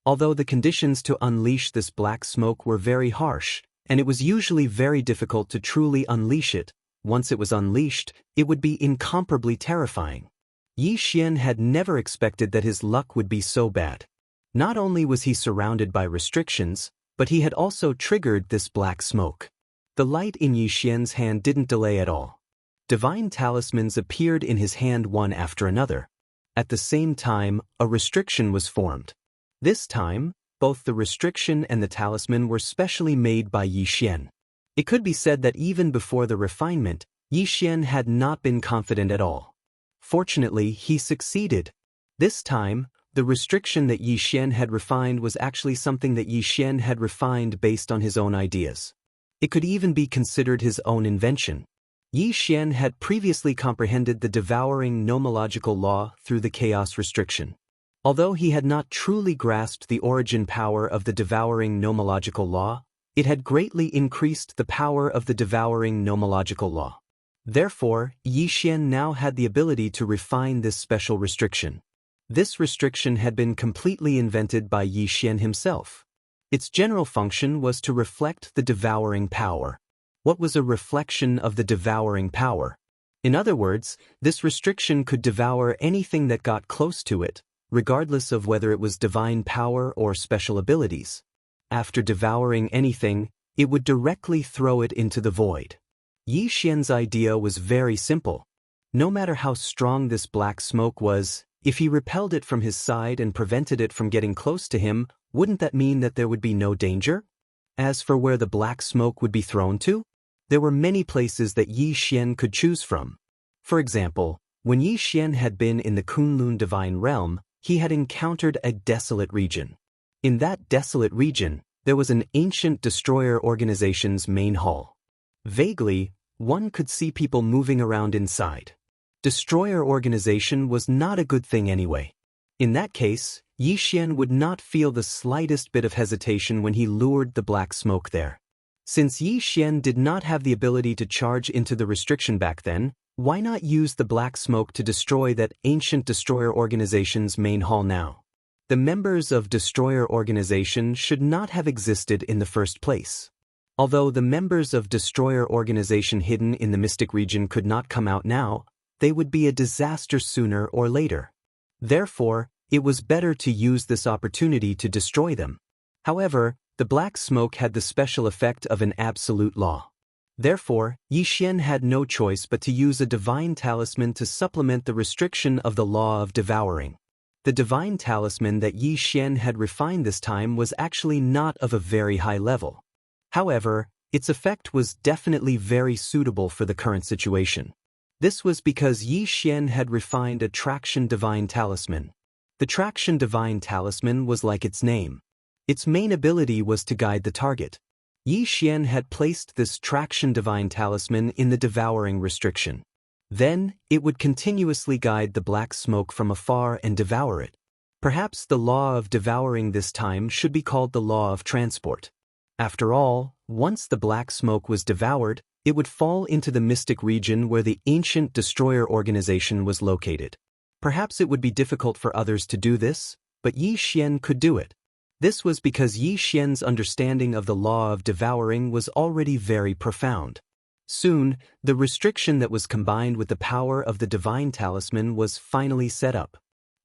Although the conditions to unleash this black smoke were very harsh, and it was usually very difficult to truly unleash it, once it was unleashed, it would be incomparably terrifying. Yi Xian had never expected that his luck would be so bad. Not only was he surrounded by restrictions, but he had also triggered this black smoke. The light in Yi Xian's hand didn't delay at all. Divine talismans appeared in his hand one after another. At the same time, a restriction was formed. This time, both the restriction and the talisman were specially made by Yi Xian. It could be said that even before the refinement, Yi Xian had not been confident at all. Fortunately, he succeeded. This time, the restriction that Yi Xian had refined was actually something that Yi Xian had refined based on his own ideas. It could even be considered his own invention. Yi Xian had previously comprehended the devouring nomological law through the chaos restriction. Although he had not truly grasped the origin power of the devouring nomological law, it had greatly increased the power of the devouring nomological law. Therefore, Yi Xian now had the ability to refine this special restriction. This restriction had been completely invented by Yi Xian himself. Its general function was to reflect the devouring power. What was a reflection of the devouring power? In other words, this restriction could devour anything that got close to it, regardless of whether it was divine power or special abilities. After devouring anything, it would directly throw it into the void. Yi Xian's idea was very simple. No matter how strong this black smoke was, if he repelled it from his side and prevented it from getting close to him, wouldn't that mean that there would be no danger? As for where the black smoke would be thrown to, there were many places that Yi Xian could choose from. For example, when Yi Xian had been in the Kunlun divine realm, he had encountered a desolate region. In that desolate region, there was an ancient destroyer organization's main hall. Vaguely, one could see people moving around inside. Destroyer organization was not a good thing anyway. In that case, Yi Xian would not feel the slightest bit of hesitation when he lured the black smoke there. Since Yi Xian did not have the ability to charge into the restriction back then, why not use the black smoke to destroy that ancient destroyer organization's main hall now? The members of destroyer organization should not have existed in the first place. Although the members of Destroyer organization hidden in the Mystic region could not come out now, they would be a disaster sooner or later. Therefore, it was better to use this opportunity to destroy them. However, the black smoke had the special effect of an absolute law. Therefore, Xian had no choice but to use a divine talisman to supplement the restriction of the law of devouring. The divine talisman that Xian had refined this time was actually not of a very high level. However, its effect was definitely very suitable for the current situation. This was because Xian had refined a Traction Divine Talisman. The Traction Divine Talisman was like its name. Its main ability was to guide the target. Xian had placed this Traction Divine Talisman in the devouring restriction. Then, it would continuously guide the black smoke from afar and devour it. Perhaps the law of devouring this time should be called the law of transport. After all, once the black smoke was devoured, it would fall into the Mystic region where the ancient Destroyer organization was located. Perhaps it would be difficult for others to do this, but Xian could do it. This was because Xian's understanding of the law of devouring was already very profound. Soon, the restriction that was combined with the power of the divine talisman was finally set up.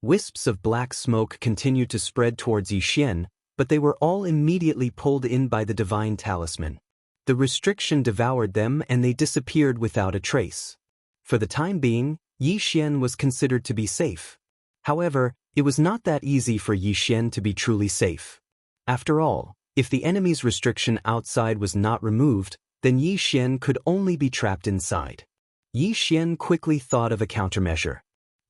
Wisps of black smoke continued to spread towards Xian, but they were all immediately pulled in by the divine talisman. The restriction devoured them and they disappeared without a trace. For the time being, Xian was considered to be safe. However, it was not that easy for Xian to be truly safe. After all, if the enemy's restriction outside was not removed, then Xian could only be trapped inside. Xian quickly thought of a countermeasure.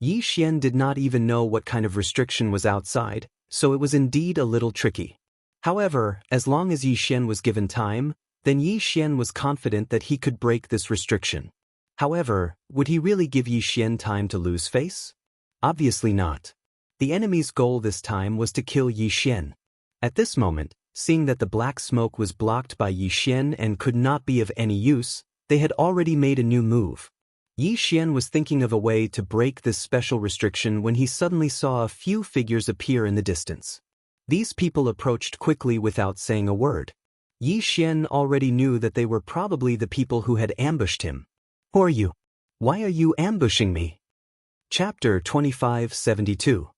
Xian did not even know what kind of restriction was outside, so it was indeed a little tricky. However, as long as Xian was given time, then Xian was confident that he could break this restriction. However, would he really give Xian time to lose face? Obviously not. The enemy's goal this time was to kill Xian. At this moment, seeing that the black smoke was blocked by Xian and could not be of any use, they had already made a new move. Xian was thinking of a way to break this special restriction when he suddenly saw a few figures appear in the distance. These people approached quickly without saying a word. Xian already knew that they were probably the people who had ambushed him. Who are you? Why are you ambushing me? Chapter 2572.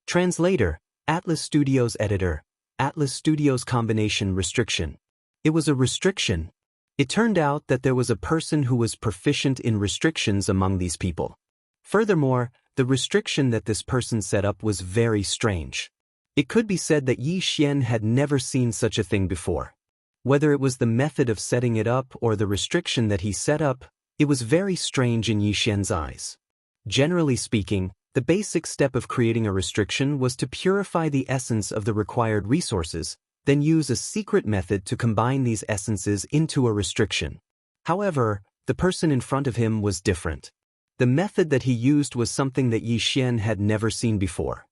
Translator, Atlas Studios Editor, Atlas Studios Combination Restriction. It was a restriction. It turned out that there was a person who was proficient in restrictions among these people. Furthermore, the restriction that this person set up was very strange. It could be said that Xian had never seen such a thing before. Whether it was the method of setting it up or the restriction that he set up, it was very strange in Xian's eyes. Generally speaking, the basic step of creating a restriction was to purify the essence of the required resources, then use a secret method to combine these essences into a restriction. However, the person in front of him was different. The method that he used was something that Xian had never seen before.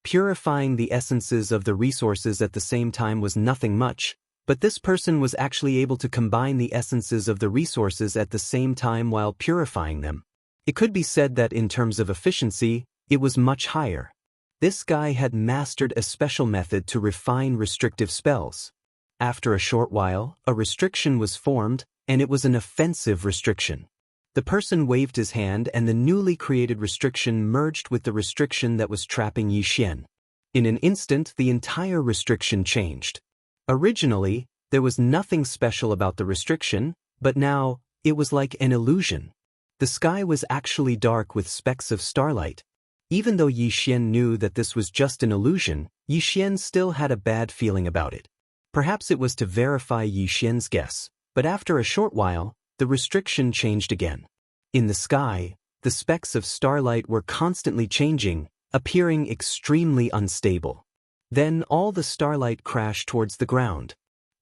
Purifying the essences of the resources at the same time was nothing much, but this person was actually able to combine the essences of the resources at the same time while purifying them. It could be said that in terms of efficiency, it was much higher. This guy had mastered a special method to refine restrictive spells. After a short while, a restriction was formed, and it was an offensive restriction. The person waved his hand and the newly created restriction merged with the restriction that was trapping Xian. In an instant, the entire restriction changed. Originally, there was nothing special about the restriction, but now, it was like an illusion. The sky was actually dark with specks of starlight. Even though Xian knew that this was just an illusion, Xian still had a bad feeling about it. Perhaps it was to verify Xian's guess, but after a short while, the restriction changed again. In the sky, the specks of starlight were constantly changing, appearing extremely unstable. Then all the starlight crashed towards the ground.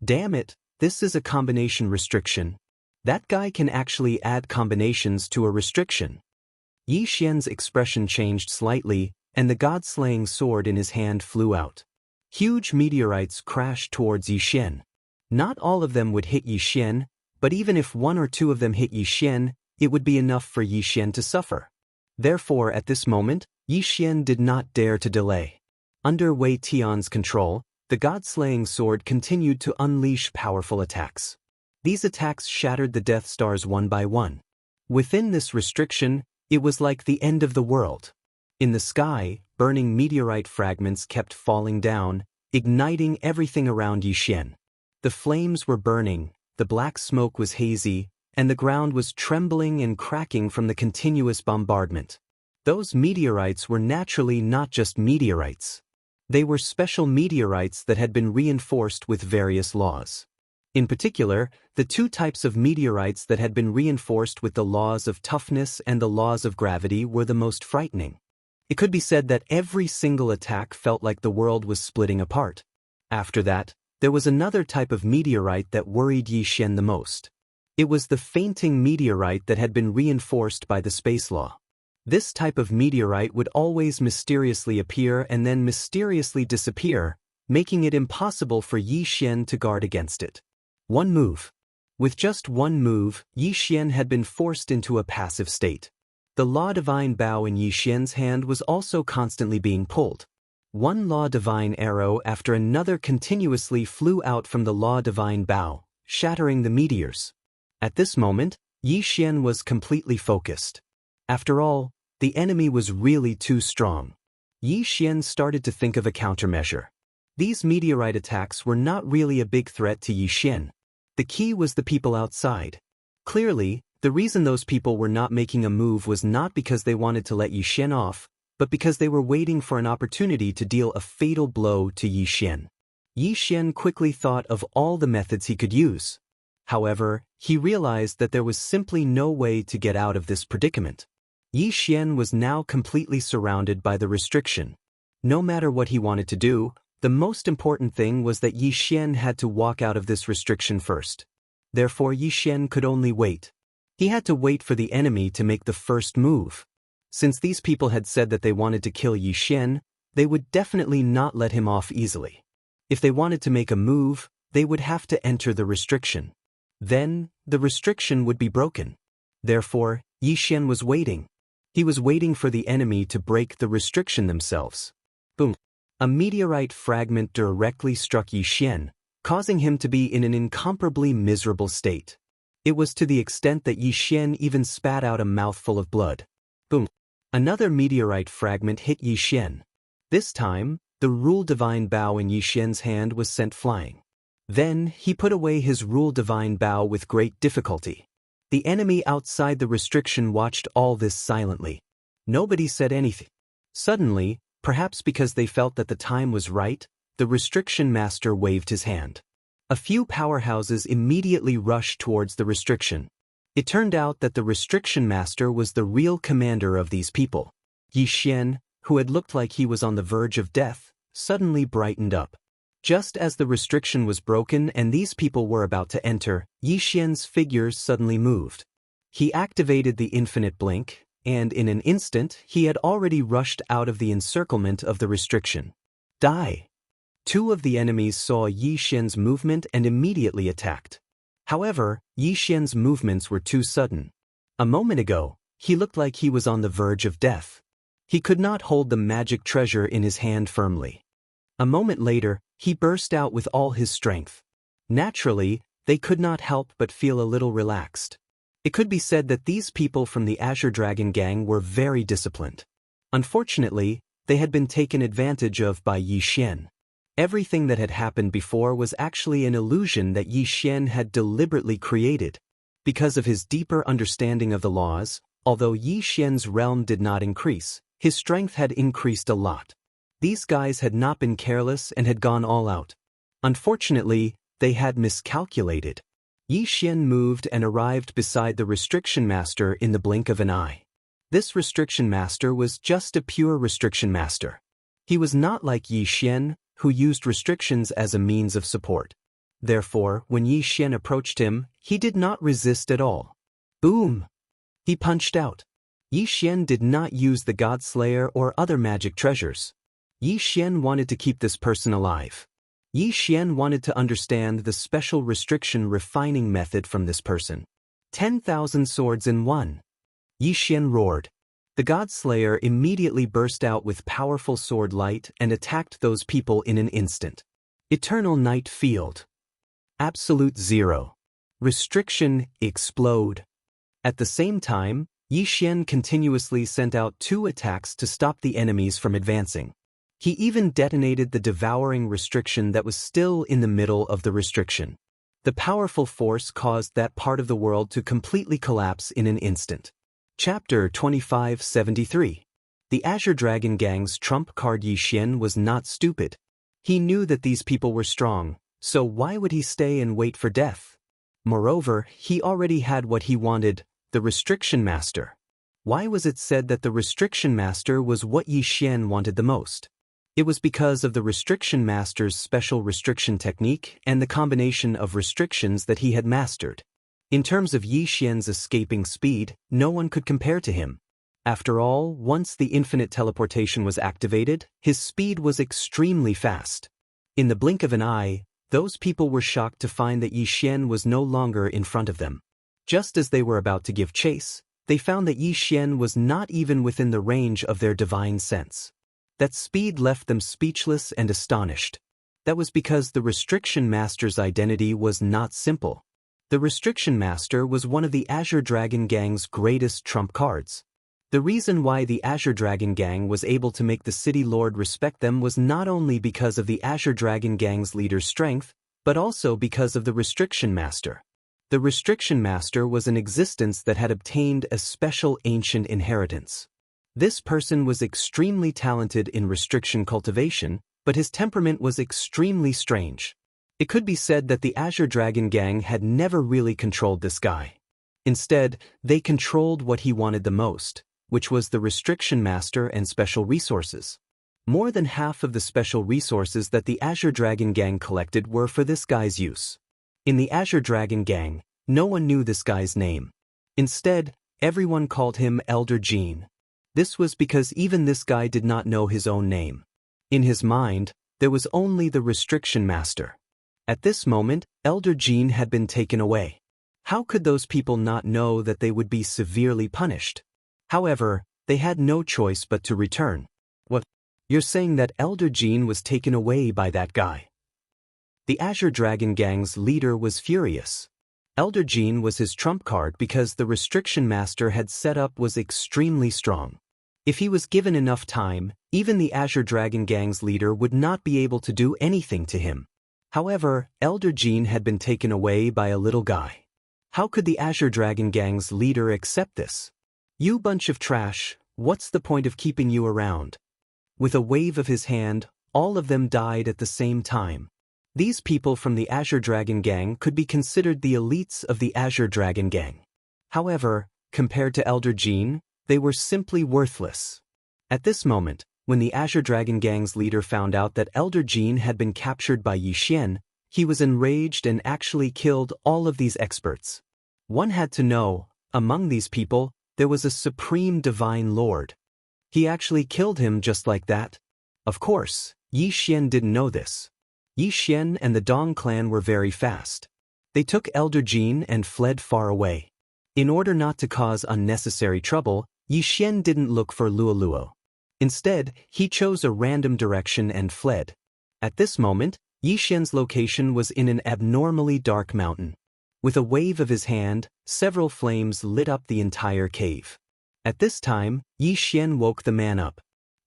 Damn it, this is a combination restriction. That guy can actually add combinations to a restriction. Xian's expression changed slightly, and the god-slaying sword in his hand flew out. Huge meteorites crashed towards Xian. Not all of them would hit Xian, but even if one or two of them hit Xian, it would be enough for Xian to suffer. Therefore, at this moment, Xian did not dare to delay. Under Wei Tian's control, the god-slaying sword continued to unleash powerful attacks. These attacks shattered the Death Stars one by one. Within this restriction, it was like the end of the world. In the sky, burning meteorite fragments kept falling down, igniting everything around Yixian. The flames were burning, the black smoke was hazy, and the ground was trembling and cracking from the continuous bombardment. Those meteorites were naturally not just meteorites. They were special meteorites that had been reinforced with various laws. In particular, the two types of meteorites that had been reinforced with the laws of toughness and the laws of gravity were the most frightening. It could be said that every single attack felt like the world was splitting apart. After that, there was another type of meteorite that worried Yixian the most. It was the fainting meteorite that had been reinforced by the space law. This type of meteorite would always mysteriously appear and then mysteriously disappear, making it impossible for Yixian to guard against it. One move. With just one move, Yixian had been forced into a passive state. The Law Divine Bow in Yixian's hand was also constantly being pulled. One Law Divine arrow after another continuously flew out from the Law Divine Bow, shattering the meteors. At this moment, Yixian was completely focused. After all, the enemy was really too strong. Yixian started to think of a countermeasure. These meteorite attacks were not really a big threat to Yixian. The key was the people outside. Clearly, the reason those people were not making a move was not because they wanted to let Yixian off, but because they were waiting for an opportunity to deal a fatal blow to Yixian. Yixian quickly thought of all the methods he could use. However, he realized that there was simply no way to get out of this predicament. Yixian was now completely surrounded by the restriction. No matter what he wanted to do, the most important thing was that Yixian had to walk out of this restriction first. Therefore, Yixian could only wait. He had to wait for the enemy to make the first move. Since these people had said that they wanted to kill Yixian, they would definitely not let him off easily. If they wanted to make a move, they would have to enter the restriction. Then, the restriction would be broken. Therefore, Yixian was waiting. He was waiting for the enemy to break the restriction themselves. Boom. A meteorite fragment directly struck Yixian, causing him to be in an incomparably miserable state. It was to the extent that Yixian even spat out a mouthful of blood. Boom. Another meteorite fragment hit Yixian. This time, the Rule Divine Bow in Yixian's hand was sent flying. Then, he put away his Rule Divine Bow with great difficulty. The enemy outside the restriction watched all this silently. Nobody said anything. Suddenly, perhaps because they felt that the time was right, the restriction master waved his hand. A few powerhouses immediately rushed towards the restriction. It turned out that the restriction master was the real commander of these people. Yixian, who had looked like he was on the verge of death, suddenly brightened up. Just as the restriction was broken and these people were about to enter, Yixian's figure suddenly moved. He activated the infinite blink, and in an instant he had already rushed out of the encirclement of the restriction. Die! Two of the enemies saw Yixian's movement and immediately attacked. However, Yixian's movements were too sudden. A moment ago, he looked like he was on the verge of death. He could not hold the magic treasure in his hand firmly. A moment later, he burst out with all his strength. Naturally, they could not help but feel a little relaxed. It could be said that these people from the Azure Dragon Gang were very disciplined. Unfortunately, they had been taken advantage of by Yixian. Everything that had happened before was actually an illusion that Yixian had deliberately created. Because of his deeper understanding of the laws, although Yixian's realm did not increase, his strength had increased a lot. These guys had not been careless and had gone all out. Unfortunately, they had miscalculated. Yixian moved and arrived beside the restriction master in the blink of an eye. This restriction master was just a pure restriction master. He was not like Yixian, who used restrictions as a means of support. Therefore, when Yixian approached him, he did not resist at all. Boom! He punched out. Yixian did not use the Godslayer or other magic treasures. Yixian wanted to keep this person alive. Yixian wanted to understand the special restriction refining method from this person. 10,000 swords in one. Yixian roared. The Godslayer immediately burst out with powerful sword light and attacked those people in an instant. Eternal Night Field. Absolute Zero. Restriction explode. At the same time, Yi Xian continuously sent out 2 attacks to stop the enemies from advancing. He even detonated the devouring restriction that was still in the middle of the restriction. The powerful force caused that part of the world to completely collapse in an instant. Chapter 2573. The Azure Dragon Gang's trump card Yi Xian was not stupid. He knew that these people were strong, so why would he stay and wait for death? Moreover, he already had what he wanted, the Restriction Master. Why was it said that the Restriction Master was what Yi Xian wanted the most? It was because of the Restriction Master's special restriction technique and the combination of restrictions that he had mastered. In terms of Yi Xian's escaping speed, no one could compare to him. After all, once the infinite teleportation was activated, his speed was extremely fast. In the blink of an eye, those people were shocked to find that Yi Xian was no longer in front of them. Just as they were about to give chase, they found that Yi Xian was not even within the range of their divine sense. That speed left them speechless and astonished. That was because the Restriction Master's identity was not simple. The Restriction Master was one of the Azure Dragon Gang's greatest trump cards. The reason why the Azure Dragon Gang was able to make the City Lord respect them was not only because of the Azure Dragon Gang's leader's strength, but also because of the Restriction Master. The Restriction Master was an existence that had obtained a special ancient inheritance. This person was extremely talented in restriction cultivation, but his temperament was extremely strange. It could be said that the Azure Dragon Gang had never really controlled this guy. Instead, they controlled what he wanted the most, which was the Restriction Master and special resources. More than half of the special resources that the Azure Dragon Gang collected were for this guy's use. In the Azure Dragon Gang, no one knew this guy's name. Instead, everyone called him Elder Jean. This was because even this guy did not know his own name. In his mind, there was only the Restriction Master. At this moment, Elder Jean had been taken away. How could those people not know that they would be severely punished? However, they had no choice but to return. What? You're saying that Elder Jean was taken away by that guy? The Azure Dragon Gang's leader was furious. Elder Jean was his trump card because the Restriction Master had set up was extremely strong. If he was given enough time, even the Azure Dragon Gang's leader would not be able to do anything to him. However, Elder Jean had been taken away by a little guy. How could the Azure Dragon Gang's leader accept this? You bunch of trash, what's the point of keeping you around? With a wave of his hand, all of them died at the same time. These people from the Azure Dragon Gang could be considered the elites of the Azure Dragon Gang. However, compared to Elder Jean, they were simply worthless. At this moment, when the Azure Dragon Gang's leader found out that Elder Jean had been captured by Yi Xian, he was enraged and actually killed all of these experts. One had to know, among these people, there was a supreme divine lord. He actually killed him just like that. Of course, Yi Xian didn't know this. Yi Xian and the Dong clan were very fast. They took Elder Jean and fled far away. In order not to cause unnecessary trouble, Yi Xian didn't look for Luoluo. Instead, he chose a random direction and fled. At this moment, Yi Xian's location was in an abnormally dark mountain. With a wave of his hand, several flames lit up the entire cave. At this time, Yi Xian woke the man up.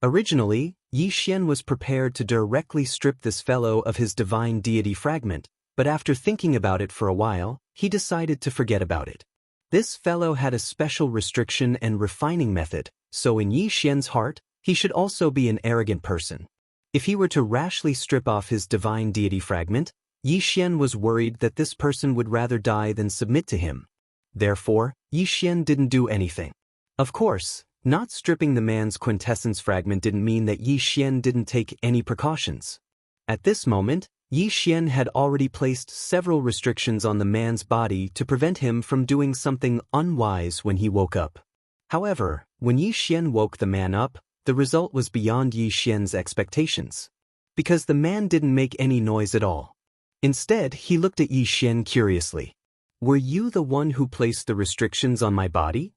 Originally, Yi Xian was prepared to directly strip this fellow of his divine deity fragment, but after thinking about it for a while, he decided to forget about it. This fellow had a special restriction and refining method, so in Yi Xian's heart, he should also be an arrogant person. If he were to rashly strip off his divine deity fragment, Yi Xian was worried that this person would rather die than submit to him. Therefore, Yi Xian didn't do anything. Of course, not stripping the man's quintessence fragment didn't mean that Yi Xian didn't take any precautions. At this moment, Yi Xian had already placed several restrictions on the man's body to prevent him from doing something unwise when he woke up. However, when Yi Xian woke the man up, the result was beyond Yi Xian's expectations. Because the man didn't make any noise at all. Instead, he looked at Yi Xian curiously. Were you the one who placed the restrictions on my body?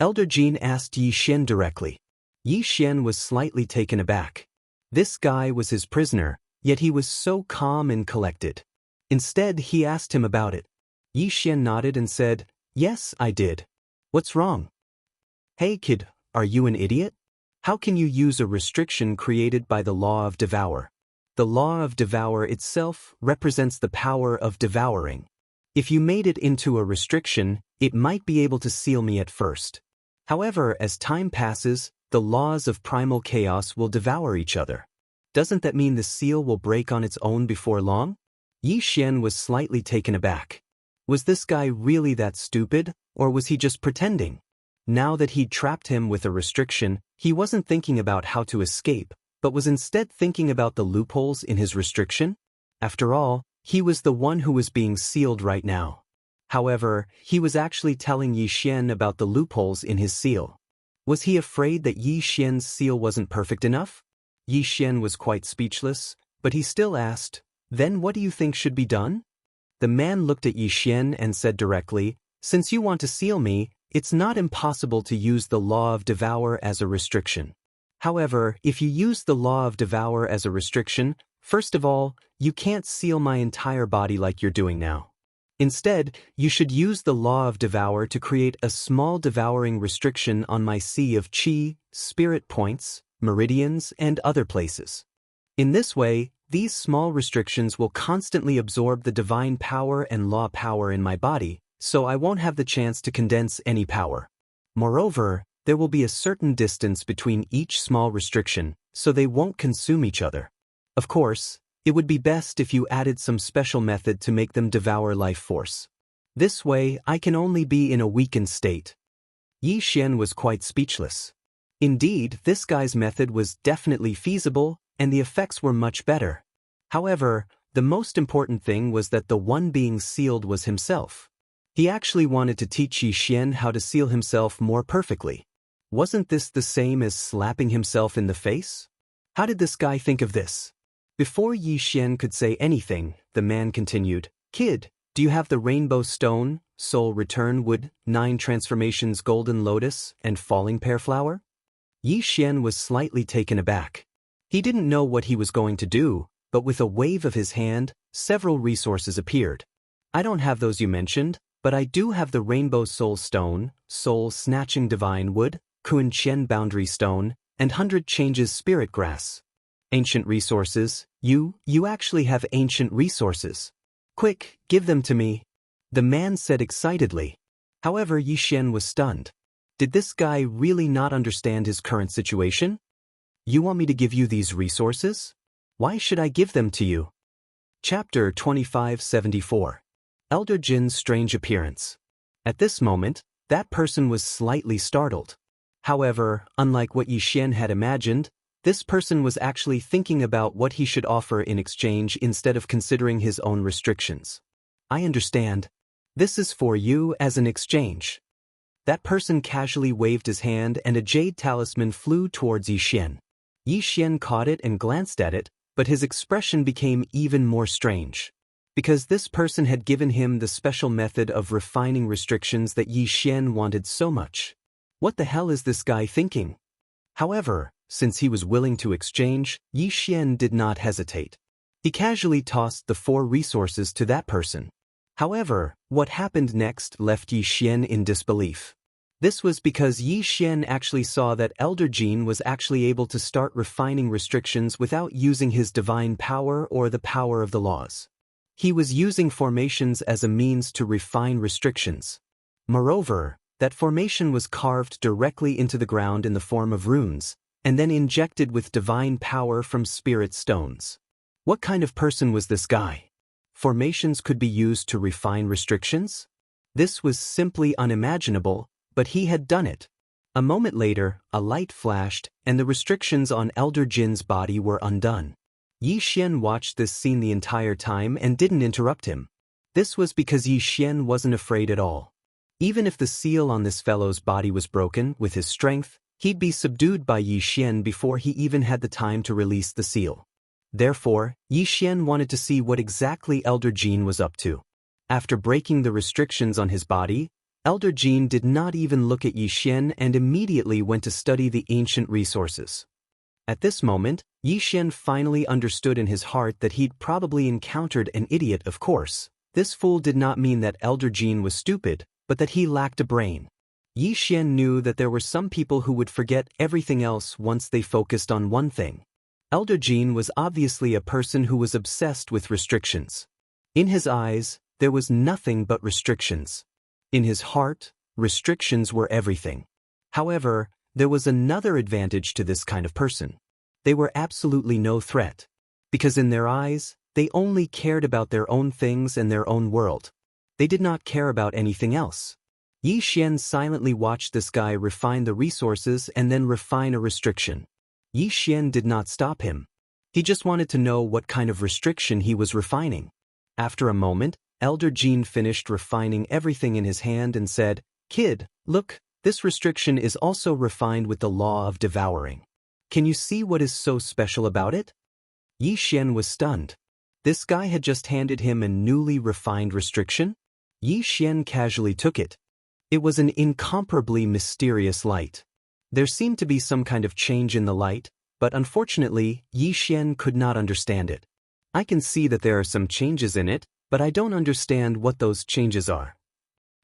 Elder Jean asked Yi Xian directly. Yi Xian was slightly taken aback. This guy was his prisoner, yet he was so calm and collected. Instead, he asked him about it. Yi Xian nodded and said, "Yes, I did. What's wrong?" "Hey kid, are you an idiot? How can you use a restriction created by the law of Devour? The law of Devour itself represents the power of devouring. If you made it into a restriction, it might be able to seal me at first. However, as time passes, the laws of primal chaos will devour each other. Doesn't that mean the seal will break on its own before long?" Yi Xian was slightly taken aback. Was this guy really that stupid, or was he just pretending? Now that he'd trapped him with a restriction, he wasn't thinking about how to escape, but was instead thinking about the loopholes in his restriction. After all, he was the one who was being sealed right now. However, he was actually telling Yi Xian about the loopholes in his seal. Was he afraid that Yi Xian's seal wasn't perfect enough? Yi Xian was quite speechless, but he still asked, "Then what do you think should be done?" The man looked at Yi Xian and said directly, "Since you want to seal me, it's not impossible to use the law of Devour as a restriction. However, if you use the law of Devour as a restriction, first of all, you can't seal my entire body like you're doing now. Instead, you should use the law of Devour to create a small devouring restriction on my sea of Qi, spirit points, meridians, and other places. In this way, these small restrictions will constantly absorb the divine power and law power in my body, so I won't have the chance to condense any power. Moreover, there will be a certain distance between each small restriction, so they won't consume each other. Of course, it would be best if you added some special method to make them devour life force. This way, I can only be in a weakened state." Yi Xian was quite speechless. Indeed, this guy's method was definitely feasible, and the effects were much better. However, the most important thing was that the one being sealed was himself. He actually wanted to teach Yi Xian how to seal himself more perfectly. Wasn't this the same as slapping himself in the face? How did this guy think of this? Before Yi Xian could say anything, the man continued, "Kid, do you have the Rainbow Stone, Soul Return Wood, 9 Transformations Golden Lotus, and Falling Pear Flower?" Yi Xian was slightly taken aback. He didn't know what he was going to do, but with a wave of his hand, several resources appeared. "I don't have those you mentioned, but I do have the Rainbow Soul Stone, Soul Snatching Divine Wood, Kun Qian Boundary Stone, and 100 Changes Spirit Grass." "Ancient resources? You actually have ancient resources. Quick, give them to me," the man said excitedly. However, Yi Xian was stunned. Did this guy really not understand his current situation? "You want me to give you these resources? Why should I give them to you?" Chapter 2574. Elder Jin's Strange Appearance. At this moment, that person was slightly startled. However, unlike what Yi Xian had imagined, this person was actually thinking about what he should offer in exchange instead of considering his own restrictions. "I understand. This is for you as an exchange." That person casually waved his hand and a jade talisman flew towards Yi Xian. Yi Xian caught it and glanced at it, but his expression became even more strange. Because this person had given him the special method of refining restrictions that Yi Xian wanted so much. What the hell is this guy thinking? However, since he was willing to exchange, Yi Xian did not hesitate. He casually tossed the 4 resources to that person. However, what happened next left Yi Xian in disbelief. This was because Yi Xian actually saw that Elder Jin was actually able to start refining restrictions without using his divine power or the power of the laws. He was using formations as a means to refine restrictions. Moreover, that formation was carved directly into the ground in the form of runes, and then injected with divine power from spirit stones. What kind of person was this guy? Formations could be used to refine restrictions? This was simply unimaginable, but he had done it. A moment later, a light flashed, and the restrictions on Elder Jin's body were undone. Yi Xian watched this scene the entire time and didn't interrupt him. This was because Yi Xian wasn't afraid at all. Even if the seal on this fellow's body was broken, with his strength, he'd be subdued by Yi Xian before he even had the time to release the seal. Therefore, Yi Xian wanted to see what exactly Elder Jin was up to. After breaking the restrictions on his body, Elder Jin did not even look at Yi Xian and immediately went to study the ancient resources. At this moment, Yi Xian finally understood in his heart that he'd probably encountered an idiot, of course, This fool did not mean that Elder Jean was stupid, but that he lacked a brain. Yi Xian knew that there were some people who would forget everything else once they focused on one thing. Elder Jean was obviously a person who was obsessed with restrictions. In his eyes, there was nothing but restrictions. In his heart, restrictions were everything. However, there was another advantage to this kind of person. They were absolutely no threat. Because in their eyes, they only cared about their own things and their own world. They did not care about anything else. Yi Xian silently watched this guy refine the resources and then refine a restriction. Yi Xian did not stop him. He just wanted to know what kind of restriction he was refining. After a moment, Elder Jean finished refining everything in his hand and said, "Kid, look, this restriction is also refined with the law of devouring. Can you see what is so special about it?" Yi Xian was stunned. This guy had just handed him a newly refined restriction? Yi Xian casually took it. It was an incomparably mysterious light. There seemed to be some kind of change in the light, but unfortunately, Yi Xian could not understand it. "I can see that there are some changes in it, but I don't understand what those changes are."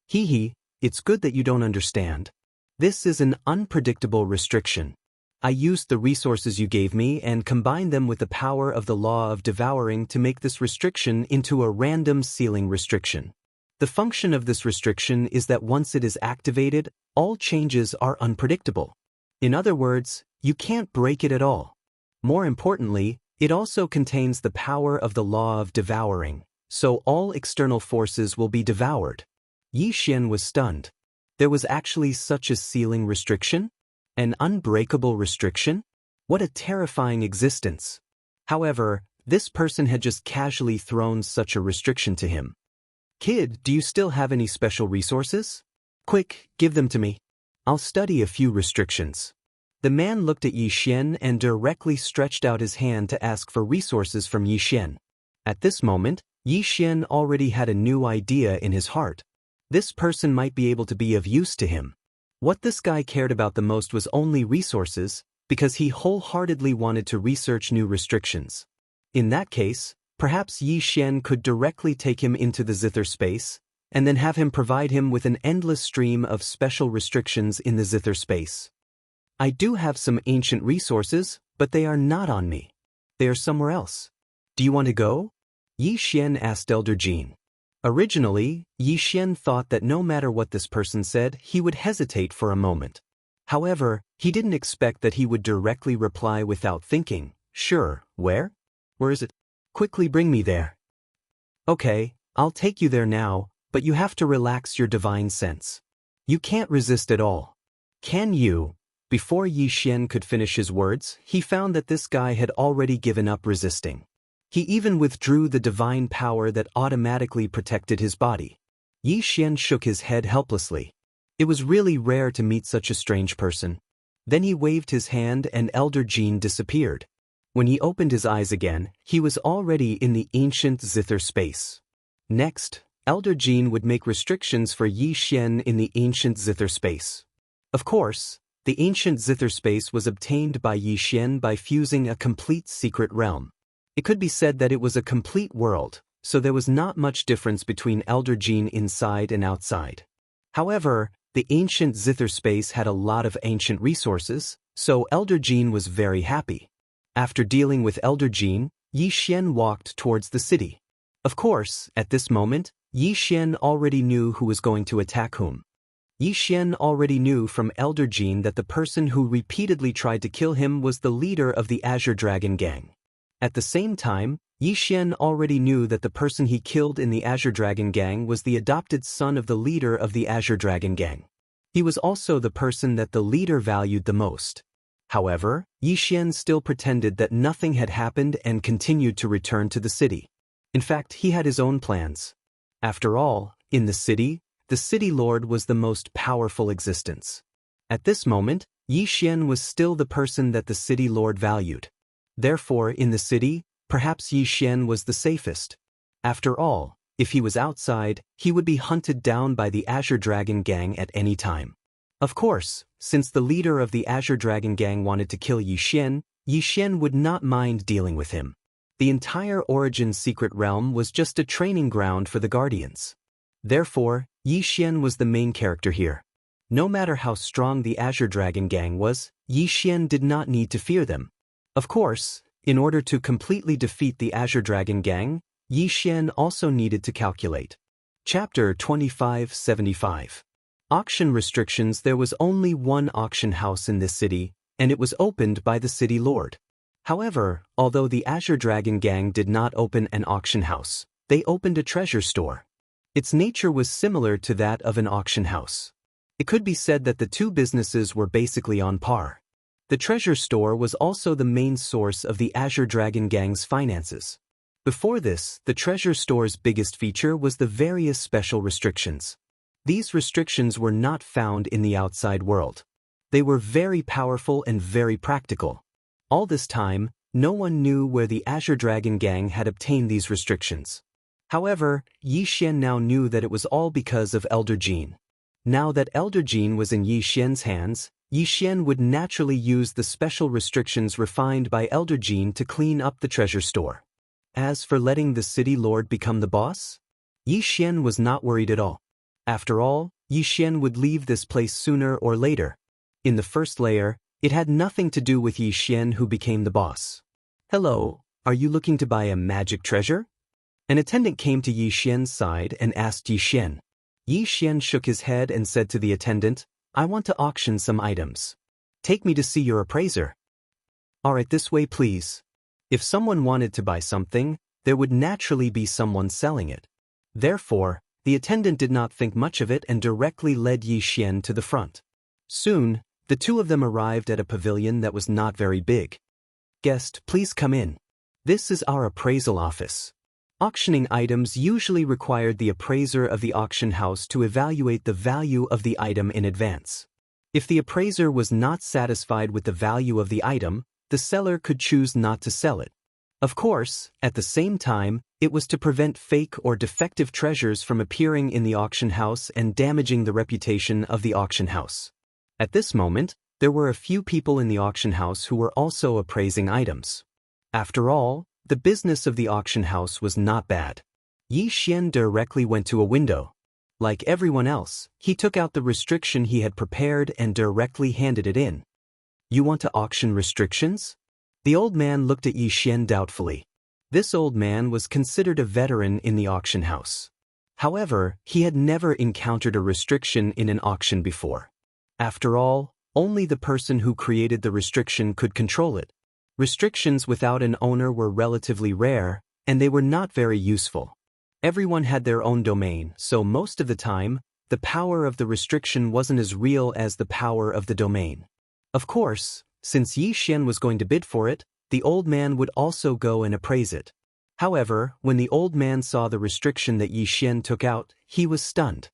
"Hee, it's good that you don't understand. This is an unpredictable restriction. I used the resources you gave me and combined them with the power of the law of devouring to make this restriction into a random ceiling restriction. The function of this restriction is that once it is activated, all changes are unpredictable. In other words, you can't break it at all. More importantly, it also contains the power of the law of devouring, so all external forces will be devoured." Yi Xian was stunned. There was actually such a ceiling restriction? An unbreakable restriction? What a terrifying existence. However, this person had just casually thrown such a restriction to him. "Kid, do you still have any special resources? Quick, give them to me. I'll study a few restrictions." The man looked at Yi Xian and directly stretched out his hand to ask for resources from Yi Xian. At this moment, Yi Xian already had a new idea in his heart. This person might be able to be of use to him. What this guy cared about the most was only resources, because he wholeheartedly wanted to research new restrictions. In that case, perhaps Yi Xian could directly take him into the zither space, and then have him provide him with an endless stream of special restrictions in the zither space. "I do have some ancient resources, but they are not on me. They are somewhere else. Do you want to go?" Yi Xian asked Elder Jean. Originally, Yi Xian thought that no matter what this person said, he would hesitate for a moment. However, he didn't expect that he would directly reply without thinking. "Sure, where? Where is it? Quickly bring me there." "Okay, I'll take you there now, but you have to relax your divine sense. You can't resist at all. Can you?" Before Yi Xian could finish his words, he found that this guy had already given up resisting. He even withdrew the divine power that automatically protected his body. Yi Xian shook his head helplessly. It was really rare to meet such a strange person. Then he waved his hand and Elder Jean disappeared. When he opened his eyes again, he was already in the ancient zither space. Next, Elder Jean would make restrictions for Yi Xian in the ancient zither space. Of course, the ancient zither space was obtained by Yi Xian by fusing a complete secret realm. It could be said that it was a complete world, so there was not much difference between Elder Jean inside and outside. However, the ancient zither space had a lot of ancient resources, so Elder Jean was very happy. After dealing with Elder Jean, Yi Xian walked towards the city. Of course, at this moment, Yi Xian already knew who was going to attack whom. Yi Xian already knew from Elder Jean that the person who repeatedly tried to kill him was the leader of the Azure Dragon Gang. At the same time, Yi Xian already knew that the person he killed in the Azure Dragon Gang was the adopted son of the leader of the Azure Dragon Gang. He was also the person that the leader valued the most. However, Yi Xian still pretended that nothing had happened and continued to return to the city. In fact, he had his own plans. After all, in the city lord was the most powerful existence. At this moment, Yi Xian was still the person that the city lord valued. Therefore, in the city, perhaps Yi Xian was the safest. After all, if he was outside, he would be hunted down by the Azure Dragon Gang at any time. Of course, since the leader of the Azure Dragon Gang wanted to kill Yi Xian would not mind dealing with him. The entire Origin secret realm was just a training ground for the Guardians. Therefore, Xian was the main character here. No matter how strong the Azure Dragon Gang was, Xian did not need to fear them. Of course, in order to completely defeat the Azure Dragon Gang, Xian also needed to calculate. Chapter 2575. Auction restrictions. There was only one auction house in this city, and it was opened by the city lord. However, although the Azure Dragon Gang did not open an auction house, they opened a treasure store. Its nature was similar to that of an auction house. It could be said that the two businesses were basically on par. The treasure store was also the main source of the Azure Dragon Gang's finances. Before this, the treasure store's biggest feature was the various special restrictions. These restrictions were not found in the outside world. They were very powerful and very practical. All this time, no one knew where the Azure Dragon Gang had obtained these restrictions. However, Xian now knew that it was all because of Elder Gene. Now that Elder Gene was in Xian's hands, Xian would naturally use the special restrictions refined by Elder Gene to clean up the treasure store. As for letting the city lord become the boss, Xian was not worried at all. After all, Xian would leave this place sooner or later. In the first layer, it had nothing to do with Xian who became the boss. Hello, are you looking to buy a magic treasure? An attendant came to Xian's side and asked Xian. Xian shook his head and said to the attendant, I want to auction some items. Take me to see your appraiser. Alright, this way please. If someone wanted to buy something, there would naturally be someone selling it. Therefore, the attendant did not think much of it and directly led Xian to the front. Soon, the two of them arrived at a pavilion that was not very big. Guest, please come in. This is our appraisal office. Auctioning items usually required the appraiser of the auction house to evaluate the value of the item in advance. If the appraiser was not satisfied with the value of the item, the seller could choose not to sell it. Of course, at the same time, it was to prevent fake or defective treasures from appearing in the auction house and damaging the reputation of the auction house. At this moment, there were a few people in the auction house who were also appraising items. After all, the business of the auction house was not bad. Xian directly went to a window. Like everyone else, he took out the restriction he had prepared and directly handed it in. You want to auction restrictions? The old man looked at Xian doubtfully. This old man was considered a veteran in the auction house. However, he had never encountered a restriction in an auction before. After all, only the person who created the restriction could control it. Restrictions without an owner were relatively rare, and they were not very useful. Everyone had their own domain, so most of the time, the power of the restriction wasn't as real as the power of the domain. Of course, since Xian was going to bid for it, the old man would also go and appraise it. However, when the old man saw the restriction that Xian took out, he was stunned.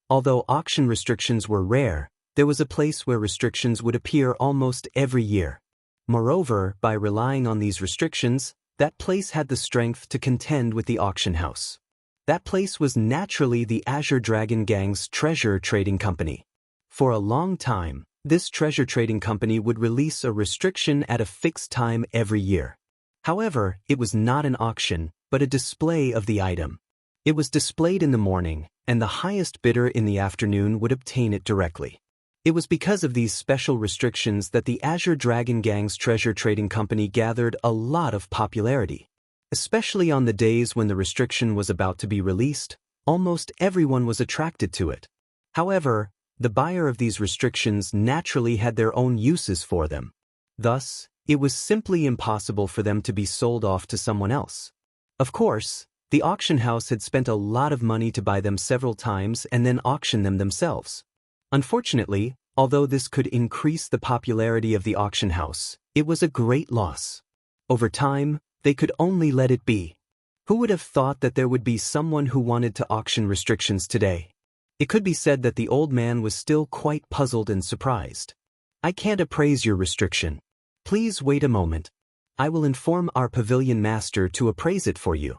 Although auction restrictions were rare, there was a place where restrictions would appear almost every year. Moreover, by relying on these restrictions, that place had the strength to contend with the auction house. That place was naturally the Azure Dragon Gang's treasure trading company. For a long time, this treasure trading company would release a restriction at a fixed time every year. However, it was not an auction, but a display of the item. It was displayed in the morning, and the highest bidder in the afternoon would obtain it directly. It was because of these special restrictions that the Azure Dragon Gang's treasure trading company gathered a lot of popularity. Especially on the days when the restriction was about to be released, almost everyone was attracted to it. However, the buyer of these restrictions naturally had their own uses for them. Thus, it was simply impossible for them to be sold off to someone else. Of course, the auction house had spent a lot of money to buy them several times and then auction them themselves. Unfortunately, although this could increase the popularity of the auction house, it was a great loss. Over time, they could only let it be. Who would have thought that there would be someone who wanted to auction restrictions today? It could be said that the old man was still quite puzzled and surprised. I can't appraise your restriction. Please wait a moment. I will inform our pavilion master to appraise it for you.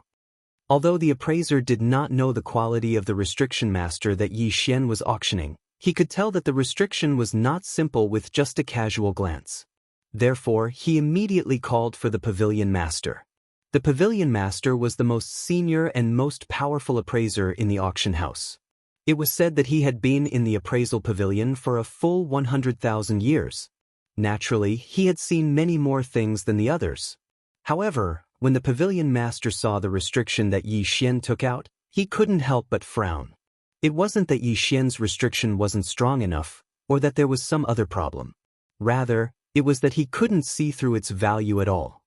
Although the appraiser did not know the quality of the restriction master that Xian was auctioning, he could tell that the restriction was not simple with just a casual glance. Therefore, he immediately called for the pavilion master. The pavilion master was the most senior and most powerful appraiser in the auction house. It was said that he had been in the appraisal pavilion for a full 100,000 years. Naturally, he had seen many more things than the others. However, when the pavilion master saw the restriction that Yi Xian took out, he couldn't help but frown. It wasn't that Yi Xian's restriction wasn't strong enough, or that there was some other problem. Rather, it was that he couldn't see through its value at all.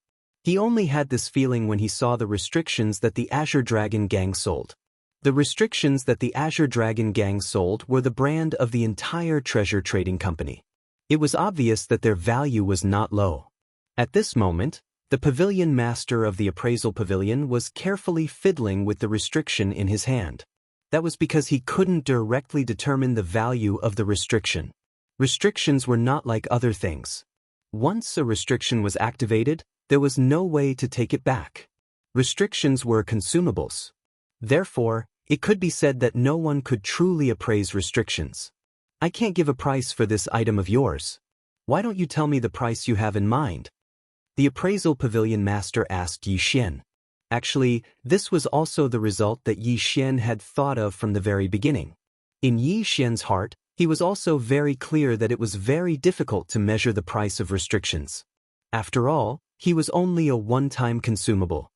He only had this feeling when he saw the restrictions that the Azure Dragon Gang sold. The restrictions that the Azure Dragon Gang sold were the brand of the entire treasure trading company. It was obvious that their value was not low. At this moment, the pavilion master of the appraisal pavilion was carefully fiddling with the restriction in his hand. That was because he couldn't directly determine the value of the restriction. Restrictions were not like other things. Once a restriction was activated, there was no way to take it back. Restrictions were consumables. Therefore, it could be said that no one could truly appraise restrictions. I can't give a price for this item of yours. Why don't you tell me the price you have in mind? The appraisal pavilion master asked Yi Xian. Actually, this was also the result that Yi Xian had thought of from the very beginning. In Yi Xian's heart, he was also very clear that it was very difficult to measure the price of restrictions. After all, he was only a one-time consumable.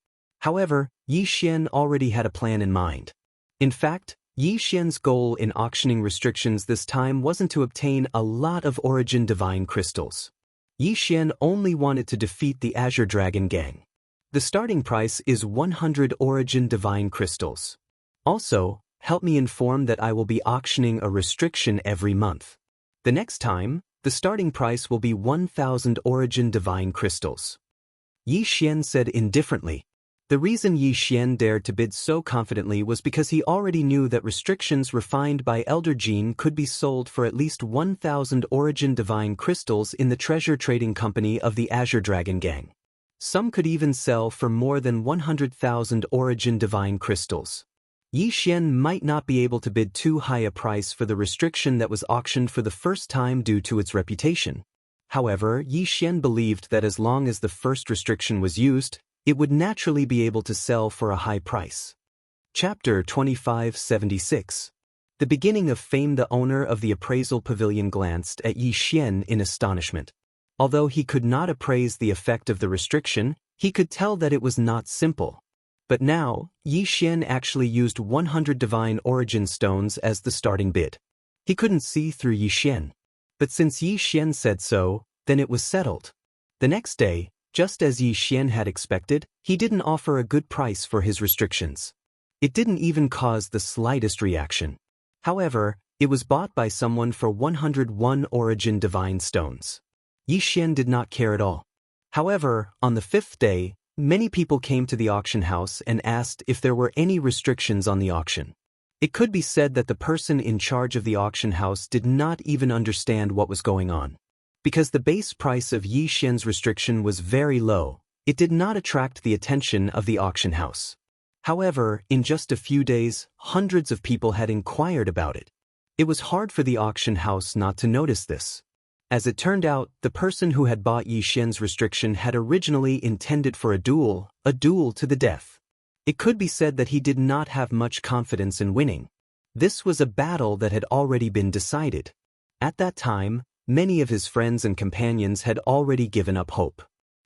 However, Yi Xian already had a plan in mind. In fact, Yi Xian's goal in auctioning restrictions this time wasn't to obtain a lot of Origin Divine crystals. Yi Xian only wanted to defeat the Azure Dragon Gang. The starting price is 100 Origin Divine crystals. Also, help me inform that I will be auctioning a restriction every month. The next time, the starting price will be 1,000 Origin Divine crystals. Yi Xian said indifferently. The reason Yi Xian dared to bid so confidently was because he already knew that restrictions refined by Elder Gene could be sold for at least 1,000 Origin Divine crystals in the treasure trading company of the Azure Dragon Gang. Some could even sell for more than 100,000 Origin Divine crystals. Yi Xian might not be able to bid too high a price for the restriction that was auctioned for the first time due to its reputation. However, Yi Xian believed that as long as the first restriction was used, it would naturally be able to sell for a high price. Chapter 2576. The beginning of fame. The owner of the appraisal pavilion glanced at Yi Xian in astonishment. Although he could not appraise the effect of the restriction, he could tell that it was not simple. But now, Yi Xian actually used 100 divine origin stones as the starting bid. He couldn't see through Yi Xian. But since Yi Xian said so, then it was settled. The next day, just as Yi Xian had expected, he didn't offer a good price for his restrictions. It didn't even cause the slightest reaction. However, it was bought by someone for 101 origin divine stones. Yi Xian did not care at all. However, on the fifth day, many people came to the auction house and asked if there were any restrictions on the auction. It could be said that the person in charge of the auction house did not even understand what was going on. Because the base price of Yi Xian's restriction was very low, it did not attract the attention of the auction house. However, in just a few days, hundreds of people had inquired about it. It was hard for the auction house not to notice this. As it turned out, the person who had bought Yi Xian's restriction had originally intended for a duel to the death. It could be said that he did not have much confidence in winning. This was a battle that had already been decided. At that time, many of his friends and companions had already given up hope.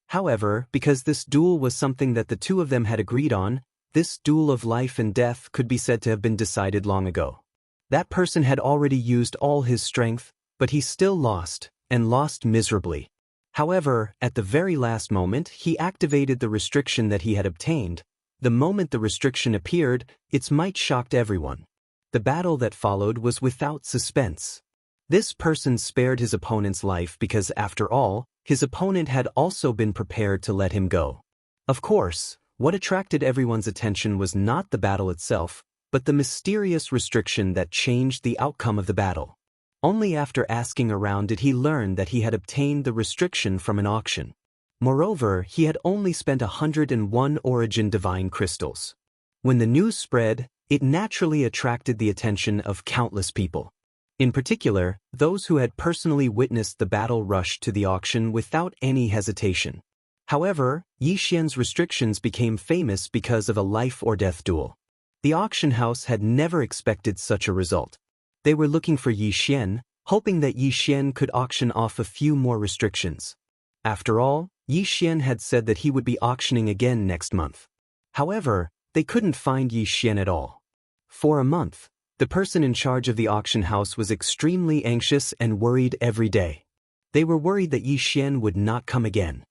However, because this duel was something that the two of them had agreed on, this duel of life and death could be said to have been decided long ago. That person had already used all his strength, but he still lost, and lost miserably. However, at the very last moment, he activated the restriction that he had obtained. The moment the restriction appeared, its might shocked everyone. The battle that followed was without suspense. This person spared his opponent's life because, after all, his opponent had also been prepared to let him go. Of course, what attracted everyone's attention was not the battle itself, but the mysterious restriction that changed the outcome of the battle. Only after asking around did he learn that he had obtained the restriction from an auction. Moreover, he had only spent 101 origin divine crystals. When the news spread, it naturally attracted the attention of countless people. In particular, those who had personally witnessed the battle rushed to the auction without any hesitation. However, Yi Xian's restrictions became famous because of a life-or-death duel. The auction house had never expected such a result. They were looking for Yi Xian, hoping that Yi Xian could auction off a few more restrictions. After all, Yi Xian had said that he would be auctioning again next month. However, they couldn't find Yi Xian at all. For a month, the person in charge of the auction house was extremely anxious and worried every day. They were worried that Yi Xian would not come again.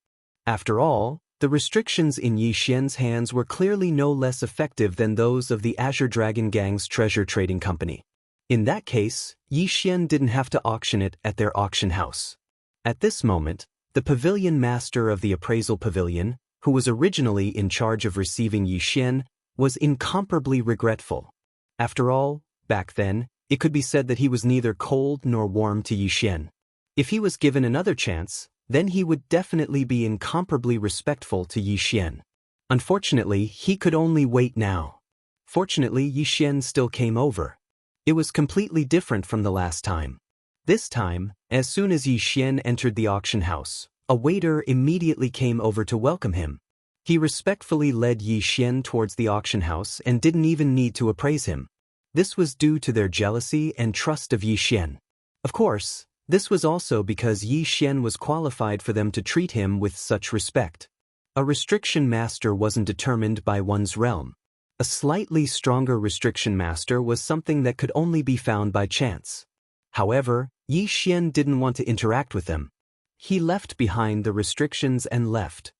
After all, the restrictions in Yi Xian's hands were clearly no less effective than those of the Azure Dragon Gang's treasure trading company. In that case, Yi Xian didn't have to auction it at their auction house. At this moment, the pavilion master of the appraisal pavilion, who was originally in charge of receiving Yi Xian, was incomparably regretful. After all, back then, it could be said that he was neither cold nor warm to Yi Xian. If he was given another chance, then he would definitely be incomparably respectful to Yi Xian. Unfortunately, he could only wait now. Fortunately, Yi Xian still came over. It was completely different from the last time. This time, as soon as Yi Xian entered the auction house, a waiter immediately came over to welcome him. He respectfully led Yi Xian towards the auction house and didn't even need to appraise him. This was due to their jealousy and trust of Yi Xian. Of course, this was also because Yi Xian was qualified for them to treat him with such respect. A restriction master wasn't determined by one's realm. A slightly stronger restriction master was something that could only be found by chance. However, Yi Xian didn't want to interact with them. He left behind the restrictions and left.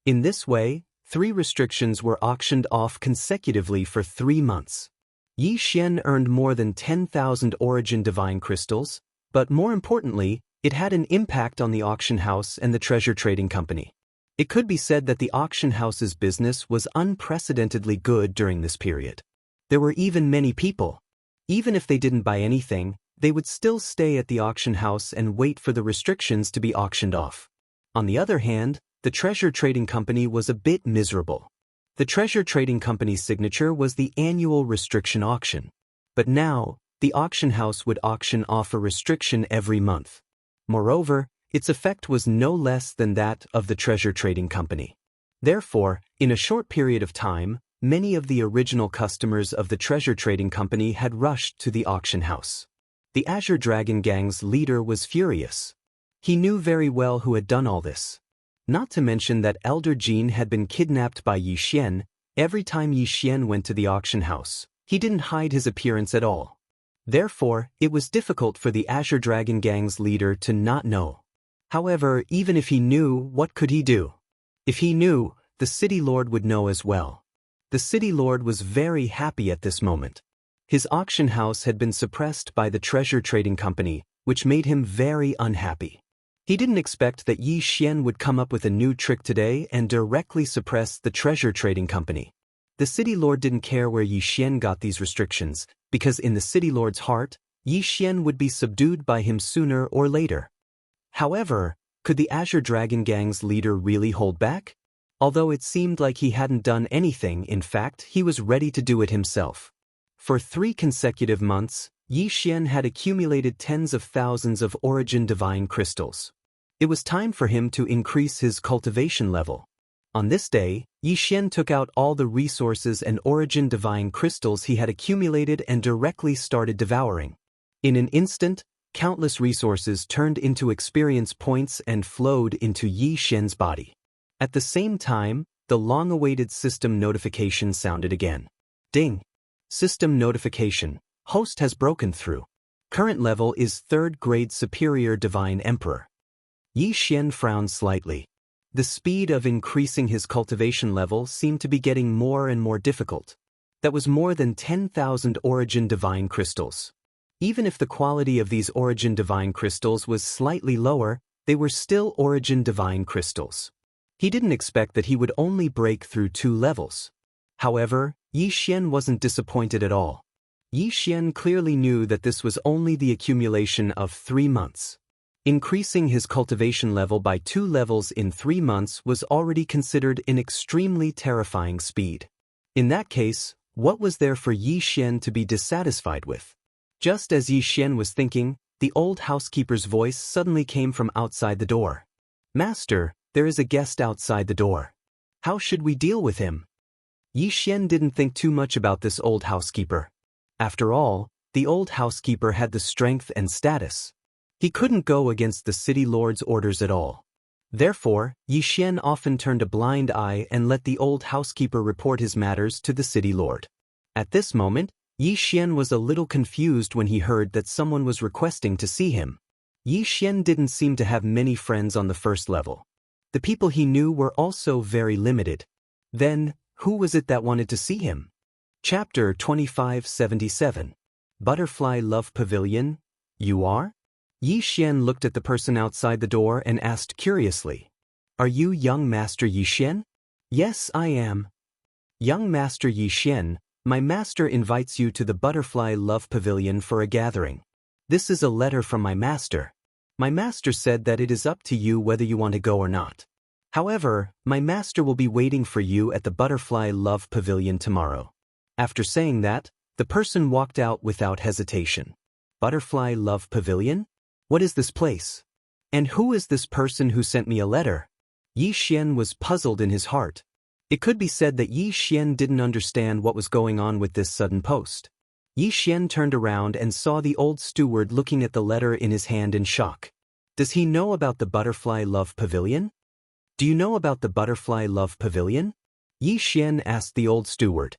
In this way, 3 restrictions were auctioned off consecutively for 3 months. Yi Xian earned more than 10,000 Origin Divine Crystals, but more importantly, it had an impact on the auction house and the treasure trading company. It could be said that the auction house's business was unprecedentedly good during this period. There were even many people. Even if they didn't buy anything, they would still stay at the auction house and wait for the restrictions to be auctioned off. On the other hand, the treasure trading company was a bit miserable. The treasure trading company's signature was the annual restriction auction. But now, the auction house would auction off a restriction every month. Moreover, its effect was no less than that of the treasure trading company. Therefore, in a short period of time, many of the original customers of the treasure trading company had rushed to the auction house. The Azure Dragon Gang's leader was furious. He knew very well who had done all this. Not to mention that Elder Jean had been kidnapped by Yi Xian. Every time Yi Xian went to the auction house, he didn't hide his appearance at all. Therefore, it was difficult for the Azure Dragon Gang's leader to not know. However, even if he knew, what could he do? If he knew, the City Lord would know as well. The City Lord was very happy at this moment. His auction house had been suppressed by the treasure trading company, which made him very unhappy. He didn't expect that Yi Xian would come up with a new trick today and directly suppress the treasure trading company. The City Lord didn't care where Yi Xian got these restrictions, because in the City Lord's heart, Yi Xian would be subdued by him sooner or later. However, could the Azure Dragon Gang's leader really hold back? Although it seemed like he hadn't done anything, in fact, he was ready to do it himself. For 3 consecutive months, Yi Xian had accumulated tens of thousands of Origin Divine Crystals. It was time for him to increase his cultivation level. On this day, Yi Xian took out all the resources and Origin Divine Crystals he had accumulated and directly started devouring. In an instant, countless resources turned into experience points and flowed into Yi Xian's body. At the same time, the long-awaited system notification sounded again. Ding! System notification. Host has broken through. Current level is 3rd grade Superior Divine Emperor. Yi Xian frowned slightly. The speed of increasing his cultivation level seemed to be getting more and more difficult. That was more than 10,000 Origin Divine Crystals. Even if the quality of these Origin Divine Crystals was slightly lower, they were still Origin Divine Crystals. He didn't expect that he would only break through 2 levels. However, Yi Xian wasn't disappointed at all. Yi Xian clearly knew that this was only the accumulation of 3 months. Increasing his cultivation level by 2 levels in 3 months was already considered an extremely terrifying speed. In that case, what was there for Yi Xian to be dissatisfied with? Just as Yi Xian was thinking, the old housekeeper's voice suddenly came from outside the door. "Master, There is a guest outside the door. How should we deal with him? Yi Xian didn't think too much about this old housekeeper. After all, the old housekeeper had the strength and status. He couldn't go against the city lord's orders at all. Therefore, Yi Xian often turned a blind eye and let the old housekeeper report his matters to the city lord. At this moment, Yi Xian was a little confused when he heard that someone was requesting to see him. Yi Xian didn't seem to have many friends on the first level. The people he knew were also very limited. Then, who was it that wanted to see him? Chapter 2577. Butterfly Love Pavilion. You are? Yi Xian looked at the person outside the door and asked curiously. Are you young Master Yi Xian? Yes, I am. Young Master Yi Xian, my master invites you to the Butterfly Love Pavilion for a gathering. This is a letter from my master. My master said that it is up to you whether you want to go or not. However, my master will be waiting for you at the Butterfly Love Pavilion tomorrow. After saying that, the person walked out without hesitation. Butterfly Love Pavilion? What is this place? And who is this person who sent me a letter? Yi Xian was puzzled in his heart. It could be said that Yi Xian didn't understand what was going on with this sudden post. Yi Xian turned around and saw the old steward looking at the letter in his hand in shock. Does he know about the Butterfly Love Pavilion? Do you know about the Butterfly Love Pavilion? Yi Xian asked the old steward.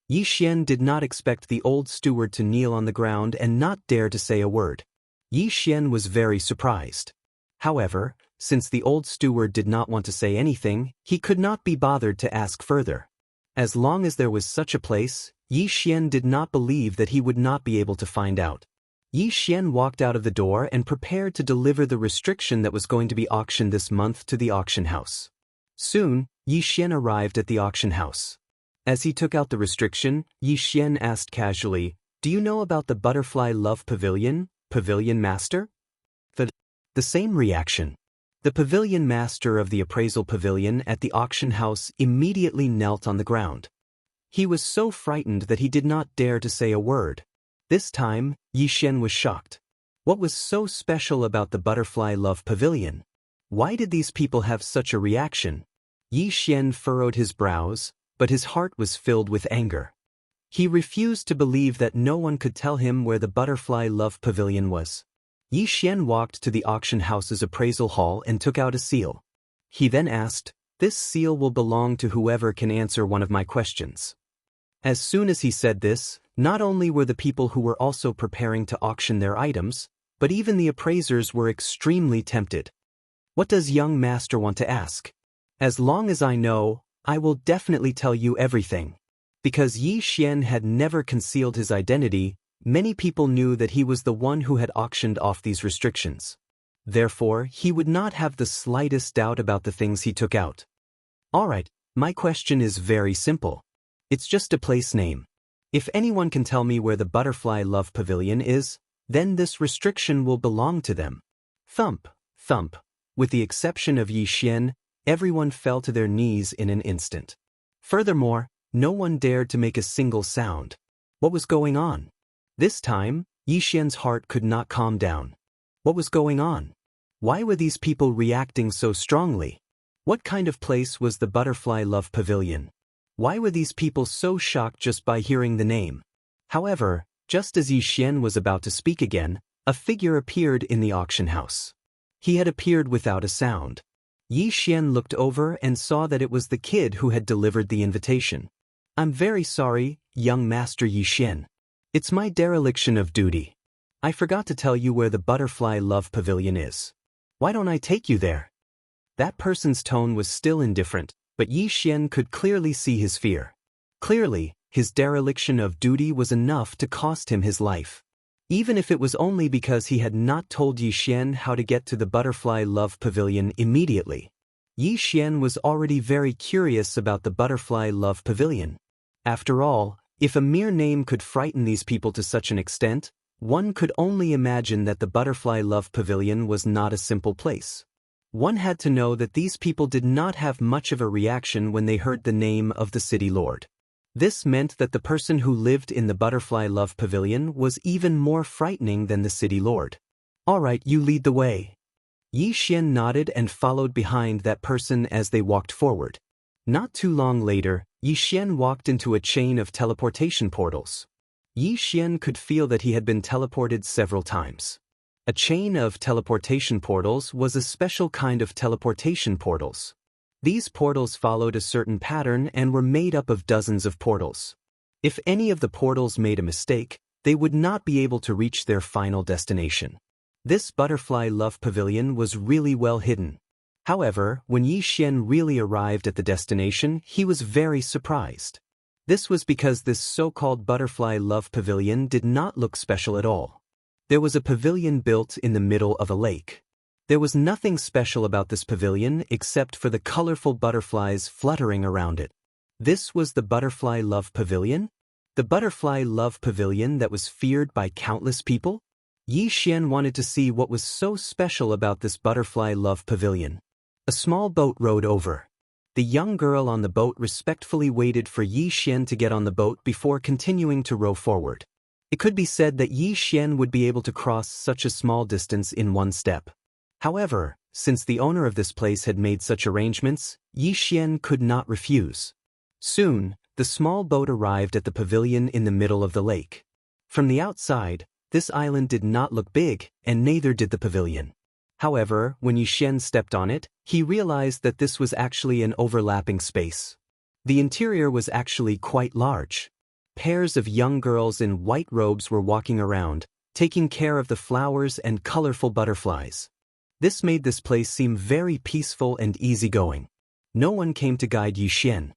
Yi Xian did not expect the old steward to kneel on the ground and not dare to say a word. Yi Xian was very surprised. However, since the old steward did not want to say anything, he could not be bothered to ask further. As long as there was such a place, Yi Xian did not believe that he would not be able to find out. Yi Xian walked out of the door and prepared to deliver the restriction that was going to be auctioned this month to the auction house. Soon, Yi Xian arrived at the auction house. As he took out the restriction, Yi Xian asked casually, "Do you know about the Butterfly Love Pavilion, Pavilion Master?" The same reaction. The Pavilion Master of the appraisal pavilion at the auction house immediately knelt on the ground. He was so frightened that he did not dare to say a word. This time, Yi Xian was shocked. What was so special about the Butterfly Love Pavilion? Why did these people have such a reaction? Yi Xian furrowed his brows, but his heart was filled with anger. He refused to believe that no one could tell him where the Butterfly Love Pavilion was. Yi Xian walked to the auction house's appraisal hall and took out a seal. He then asked, "This seal will belong to whoever can answer one of my questions." As soon as he said this, not only were the people who were also preparing to auction their items, but even the appraisers were extremely tempted. What does young master want to ask? As long as I know, I will definitely tell you everything. Because Yi Xian had never concealed his identity, many people knew that he was the one who had auctioned off these restrictions. Therefore, he would not have the slightest doubt about the things he took out. Alright, my question is very simple. It's just a place name. If anyone can tell me where the Butterfly Love Pavilion is, then this restriction will belong to them. Thump, thump. With the exception of Yi Xian, everyone fell to their knees in an instant. Furthermore, no one dared to make a single sound. What was going on? This time, Yi Xian's heart could not calm down. What was going on? Why were these people reacting so strongly? What kind of place was the Butterfly Love Pavilion? Why were these people so shocked just by hearing the name? However, just as Yi Xian was about to speak again, a figure appeared in the auction house. He had appeared without a sound. Yi Xian looked over and saw that it was the kid who had delivered the invitation. "I'm very sorry, young Master Yi Xian. It's my dereliction of duty. I forgot to tell you where the Butterfly Love Pavilion is. Why don't I take you there?" That person's tone was still indifferent, but Yi Xian could clearly see his fear. Clearly, his dereliction of duty was enough to cost him his life. Even if it was only because he had not told Yi Xian how to get to the Butterfly Love Pavilion immediately. Yi Xian was already very curious about the Butterfly Love Pavilion. After all, if a mere name could frighten these people to such an extent, one could only imagine that the Butterfly Love Pavilion was not a simple place. One had to know that these people did not have much of a reaction when they heard the name of the city lord. This meant that the person who lived in the Butterfly Love Pavilion was even more frightening than the city lord. "Alright, you lead the way." Yi Xian nodded and followed behind that person as they walked forward. Not too long later, Yi Xian walked into a chain of teleportation portals. Yi Xian could feel that he had been teleported several times. A chain of teleportation portals was a special kind of teleportation portals. These portals followed a certain pattern and were made up of dozens of portals. If any of the portals made a mistake, they would not be able to reach their final destination. This butterfly love pavilion was really well hidden. However, when Yi Xian really arrived at the destination, he was very surprised. This was because this so-called butterfly love pavilion did not look special at all. There was a pavilion built in the middle of a lake. There was nothing special about this pavilion except for the colorful butterflies fluttering around it. This was the butterfly love pavilion? The butterfly love pavilion that was feared by countless people? Yi Xian wanted to see what was so special about this butterfly love pavilion. A small boat rowed over. The young girl on the boat respectfully waited for Yi Xian to get on the boat before continuing to row forward. It could be said that Yi Xian would be able to cross such a small distance in one step. However, since the owner of this place had made such arrangements, Yi Xian could not refuse. Soon, the small boat arrived at the pavilion in the middle of the lake. From the outside, this island did not look big, and neither did the pavilion. However, when Yi Xian stepped on it, he realized that this was actually an overlapping space. The interior was actually quite large. Pairs of young girls in white robes were walking around, taking care of the flowers and colorful butterflies. This made this place seem very peaceful and easygoing. No one came to guide Yi Xian.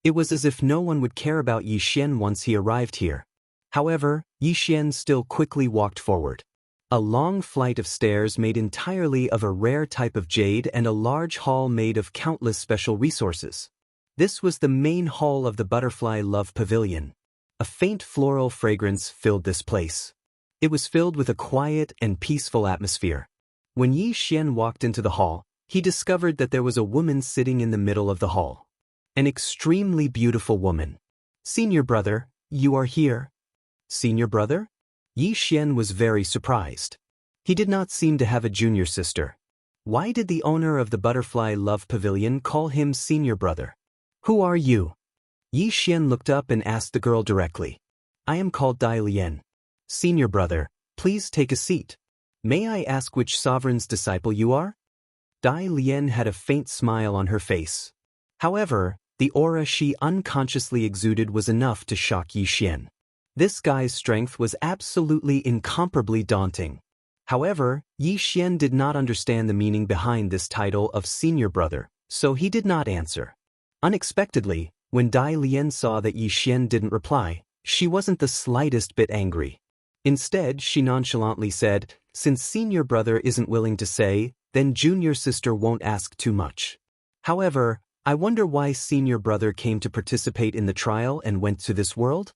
It was as if no one would care about Yi Xian once he arrived here. However, Yi Xian still quickly walked forward. A long flight of stairs made entirely of a rare type of jade and a large hall made of countless special resources. This was the main hall of the Butterfly Love Pavilion. A faint floral fragrance filled this place. It was filled with a quiet and peaceful atmosphere. When Yi Xian walked into the hall, he discovered that there was a woman sitting in the middle of the hall. An extremely beautiful woman. "Senior brother, you are here." Senior brother? Yi Xian was very surprised. He did not seem to have a junior sister. Why did the owner of the Butterfly Love Pavilion call him senior brother? "Who are you?" Yi Xian looked up and asked the girl directly. "I am called Dai Lian." "Senior brother, please take a seat. May I ask which sovereign's disciple you are?" Dai Lian had a faint smile on her face. However, the aura she unconsciously exuded was enough to shock Yi Xian. This guy's strength was absolutely incomparably daunting. However, Yi Xian did not understand the meaning behind this title of senior brother, so he did not answer. Unexpectedly, when Dai Lian saw that Yi Xian didn't reply, she wasn't the slightest bit angry. Instead, she nonchalantly said, "Since senior brother isn't willing to say, then junior sister won't ask too much. However, I wonder why senior brother came to participate in the trial and went to this world?"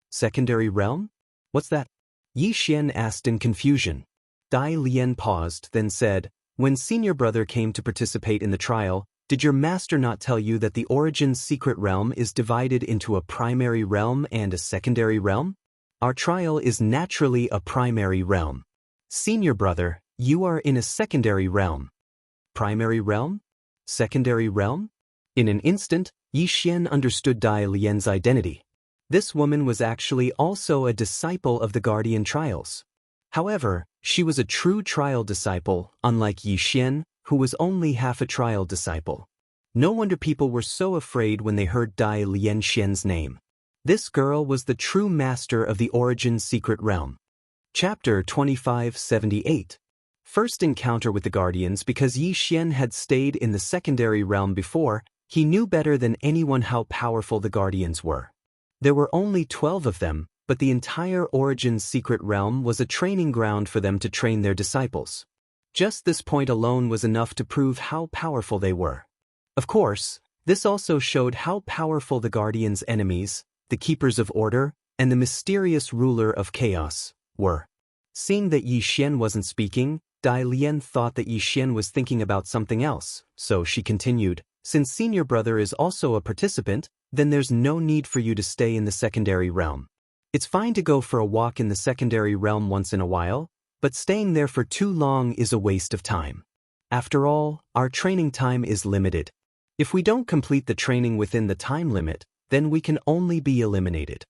"Secondary realm? What's that?" Yi Xian asked in confusion. Dai Lian paused, then said, "When senior brother came to participate in the trial, did your master not tell you that the Origin secret realm is divided into a primary realm and a secondary realm? Our trial is naturally a primary realm. Senior brother, you are in a secondary realm." "Primary realm? Secondary realm?" In an instant, Yi Xian understood Dai Lian's identity. This woman was actually also a disciple of the Guardian Trials. However, she was a true trial disciple, unlike Yi Xian, who was only half a trial disciple. No wonder people were so afraid when they heard Dai Lian Xian's name. This girl was the true master of the Origin secret realm. Chapter 2578. First encounter with the Guardians. Because Yi Xian had stayed in the secondary realm before, he knew better than anyone how powerful the Guardians were. There were only 12 of them, but the entire Origin secret realm was a training ground for them to train their disciples. Just this point alone was enough to prove how powerful they were. Of course, this also showed how powerful the Guardians' enemies, the Keepers of Order, and the mysterious ruler of Chaos, were. Seeing that Yi Xian wasn't speaking, Dai Lian thought that Yi Xian was thinking about something else, so she continued, "Since senior brother is also a participant, then there's no need for you to stay in the secondary realm. It's fine to go for a walk in the secondary realm once in a while, but staying there for too long is a waste of time. After all, our training time is limited. If we don't complete the training within the time limit, then we can only be eliminated.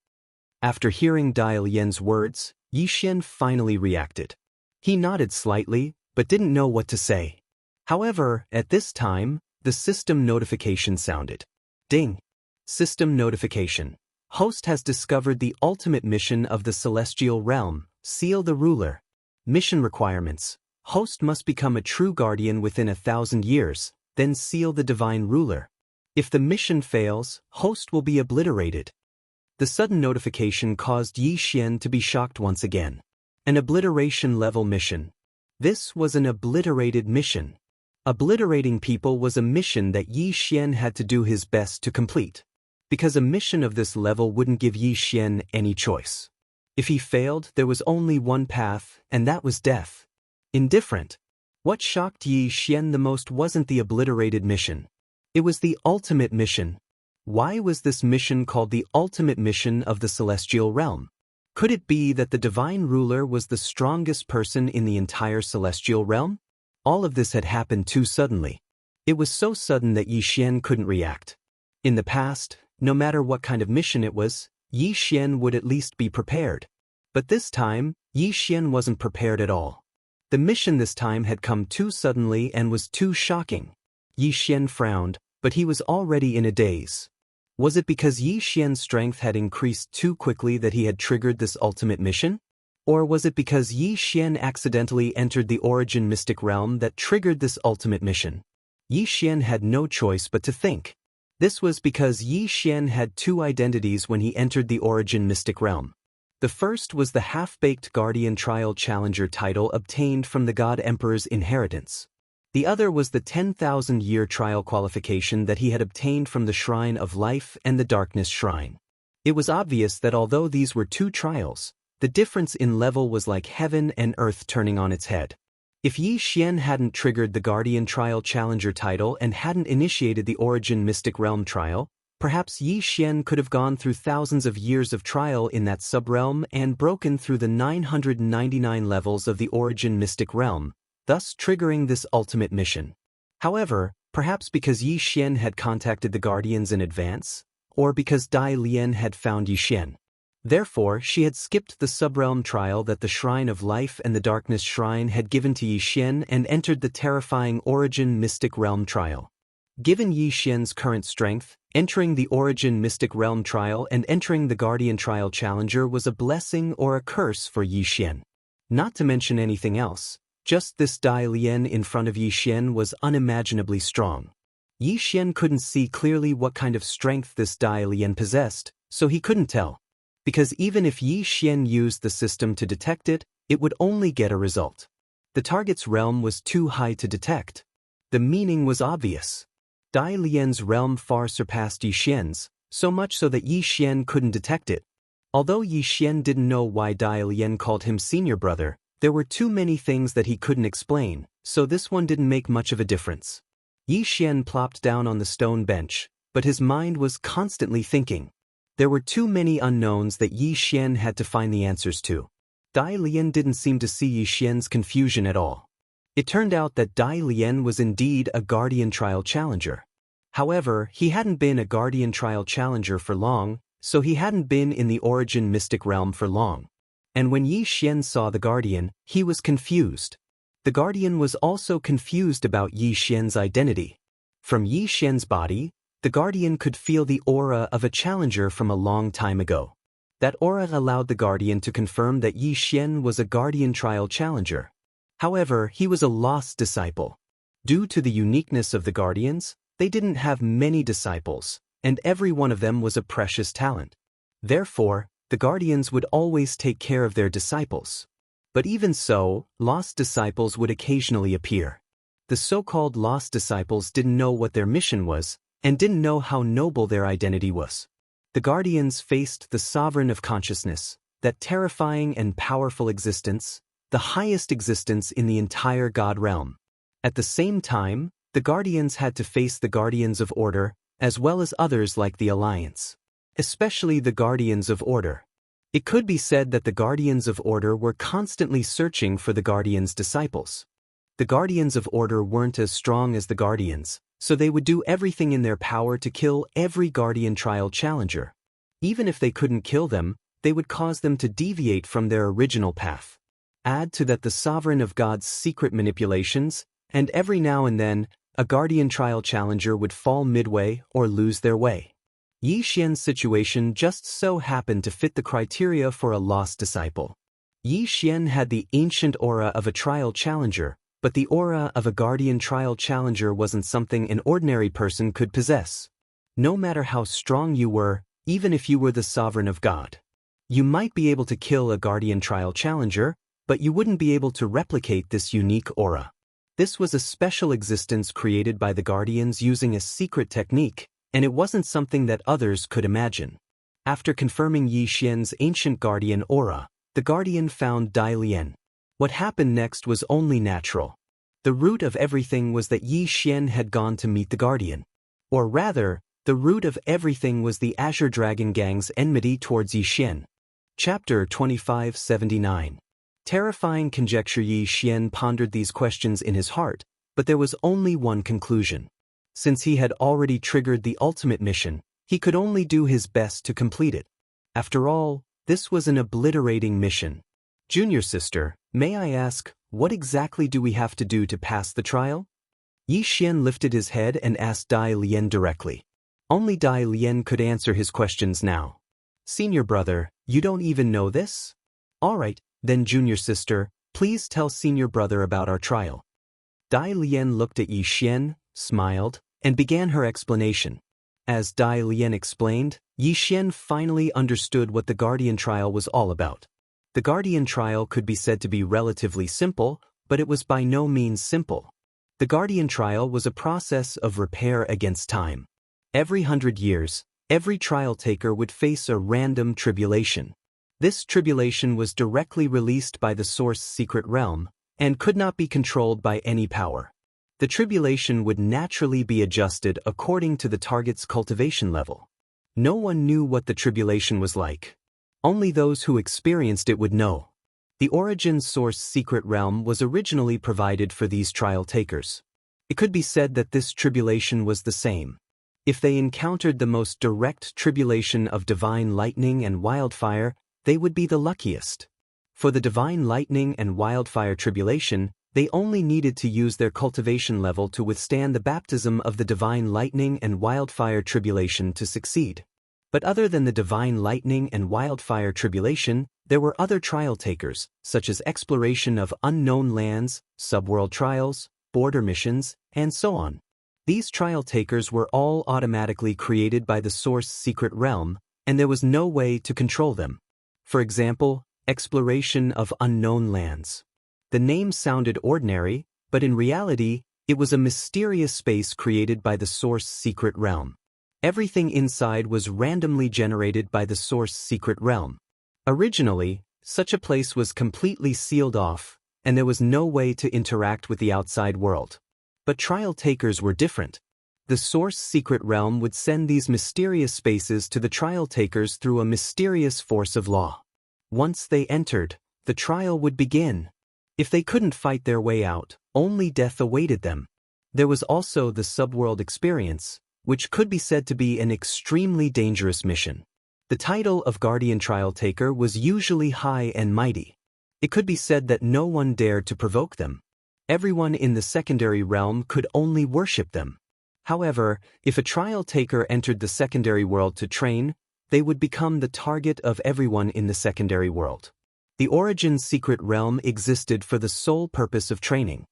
After hearing Dai Lian's words, Yi Xian finally reacted. He nodded slightly, but didn't know what to say. However, at this time, the system notification sounded. Ding! System notification. Host has discovered the ultimate mission of the celestial realm, Seal the Ruler. Mission requirements. Host must become a true guardian within 1,000 years, then seal the divine ruler. If the mission fails, Host will be obliterated. The sudden notification caused Yi Xian to be shocked once again. An obliteration-level mission. This was an obliterated mission. Obliterating people was a mission that Yi Xian had to do his best to complete. Because a mission of this level wouldn't give Yi Xian any choice. If he failed, there was only one path, and that was death. Indifferent. What shocked Yi Xian the most wasn't the obliterated mission. It was the ultimate mission. Why was this mission called the ultimate mission of the celestial realm? Could it be that the divine ruler was the strongest person in the entire celestial realm? All of this had happened too suddenly. It was so sudden that Yi Xian couldn't react. In the past, no matter what kind of mission it was, Yi Xian would at least be prepared. But this time, Yi Xian wasn't prepared at all. The mission this time had come too suddenly and was too shocking. Yi Xian frowned, but he was already in a daze. Was it because Yi Xian's strength had increased too quickly that he had triggered this ultimate mission? Or was it because Yi Xian accidentally entered the origin mystic realm that triggered this ultimate mission? Yi Xian had no choice but to think. This was because Yi Xian had two identities when he entered the origin mystic realm. The first was the half-baked Guardian Trial Challenger title obtained from the God Emperor's inheritance. The other was the 10,000-year trial qualification that he had obtained from the Shrine of Life and the Darkness Shrine. It was obvious that although these were two trials, the difference in level was like heaven and earth turning on its head. If Yi Xian hadn't triggered the Guardian Trial Challenger title and hadn't initiated the Origin Mystic Realm trial, perhaps Yi Xian could have gone through thousands of years of trial in that subrealm and broken through the 999 levels of the Origin Mystic Realm, thus triggering this ultimate mission. However, perhaps because Yi Xian had contacted the Guardians in advance, or because Dai Lian had found Yi Xian. Therefore, she had skipped the subrealm trial that the Shrine of Life and the Darkness Shrine had given to Yi Xian and entered the terrifying Origin Mystic Realm trial. Given Yi Xian's current strength, entering the Origin Mystic Realm trial and entering the Guardian Trial Challenger was a blessing or a curse for Yi Xian. Not to mention anything else, just this Dai Lian in front of Yi Xian was unimaginably strong. Yi Xian couldn't see clearly what kind of strength this Dai Lian possessed, so he couldn't tell. Because even if Yi Xian used the system to detect it, it would only get a result. The target's realm was too high to detect. The meaning was obvious. Dai Lian's realm far surpassed Yi Xian's, so much so that Yi Xian couldn't detect it. Although Yi Xian didn't know why Dai Lian called him senior brother, there were too many things that he couldn't explain, so this one didn't make much of a difference. Yi Xian plopped down on the stone bench, but his mind was constantly thinking. There were too many unknowns that Yi Xian had to find the answers to. Dai Lian didn't seem to see Yi Xian's confusion at all. It turned out that Dai Lian was indeed a Guardian Trial Challenger. However, he hadn't been a Guardian Trial Challenger for long, so he hadn't been in the Origin Mystic Realm for long. And when Yi Xian saw the Guardian, he was confused. The Guardian was also confused about Yi Xian's identity. From Yi Xian's body, the Guardian could feel the aura of a challenger from a long time ago. That aura allowed the Guardian to confirm that Yi Xian was a Guardian Trial Challenger. However, he was a lost disciple. Due to the uniqueness of the Guardians, they didn't have many disciples, and every one of them was a precious talent. Therefore, the Guardians would always take care of their disciples. But even so, lost disciples would occasionally appear. The so-called lost disciples didn't know what their mission was, and didn't know how noble their identity was. The Guardians faced the Sovereign of Consciousness, that terrifying and powerful existence, the highest existence in the entire God realm. At the same time, the Guardians had to face the Guardians of Order, as well as others like the Alliance. Especially the Guardians of Order. It could be said that the Guardians of Order were constantly searching for the Guardians' disciples. The Guardians of Order weren't as strong as the Guardians, so they would do everything in their power to kill every Guardian trial challenger. Even if they couldn't kill them, they would cause them to deviate from their original path. Add to that the Sovereign of God's secret manipulations, and every now and then, a Guardian trial challenger would fall midway or lose their way. Yi Xian's situation just so happened to fit the criteria for a lost disciple. Yi Xian had the ancient aura of a trial challenger, but the aura of a Guardian trial challenger wasn't something an ordinary person could possess. No matter how strong you were, even if you were the Sovereign of God, you might be able to kill a Guardian trial challenger, but you wouldn't be able to replicate this unique aura. This was a special existence created by the Guardians using a secret technique, and it wasn't something that others could imagine. After confirming Yi Xian's ancient Guardian aura, the Guardian found Dai Lian. What happened next was only natural. The root of everything was that Yi Xian had gone to meet the Guardian. Or rather, the root of everything was the Azure Dragon Gang's enmity towards Yi Xian. Chapter 2579. Terrifying conjecture. Yi Xian pondered these questions in his heart, but there was only one conclusion. Since he had already triggered the ultimate mission, he could only do his best to complete it. After all, this was an obliterating mission. Junior sister, may I ask, what exactly do we have to do to pass the trial? Yi Xian lifted his head and asked Dai Lian directly. Only Dai Lian could answer his questions now. Senior brother, you don't even know this? All right, then junior sister, please tell senior brother about our trial. Dai Lian looked at Yi Xian, smiled, and began her explanation. As Dai Lian explained, Yi Xian finally understood what the Guardian trial was all about. The Guardian trial could be said to be relatively simple, but it was by no means simple. The Guardian trial was a process of repair against time. Every 100 years, every trial taker would face a random tribulation. This tribulation was directly released by the Source secret realm, and could not be controlled by any power. The tribulation would naturally be adjusted according to the target's cultivation level. No one knew what the tribulation was like. Only those who experienced it would know. The Origin Source secret realm was originally provided for these trial takers. It could be said that this tribulation was the same. If they encountered the most direct tribulation of divine lightning and wildfire, they would be the luckiest. For the divine lightning and wildfire tribulation, they only needed to use their cultivation level to withstand the baptism of the divine lightning and wildfire tribulation to succeed. But other than the divine lightning and wildfire tribulation, there were other trial takers, such as exploration of unknown lands, subworld trials, border missions, and so on. These trial takers were all automatically created by the Source secret realm, and there was no way to control them. For example, exploration of unknown lands. The name sounded ordinary, but in reality, it was a mysterious space created by the Source secret realm. Everything inside was randomly generated by the Source secret realm. Originally, such a place was completely sealed off, and there was no way to interact with the outside world. But trial takers were different. The Source secret realm would send these mysterious spaces to the trial takers through a mysterious force of law. Once they entered, the trial would begin. If they couldn't fight their way out, only death awaited them. There was also the subworld experience, which could be said to be an extremely dangerous mission. The title of Guardian Trial Taker was usually high and mighty. It could be said that no one dared to provoke them. Everyone in the secondary realm could only worship them. However, if a trial taker entered the secondary world to train, they would become the target of everyone in the secondary world. The Origin secret realm existed for the sole purpose of training.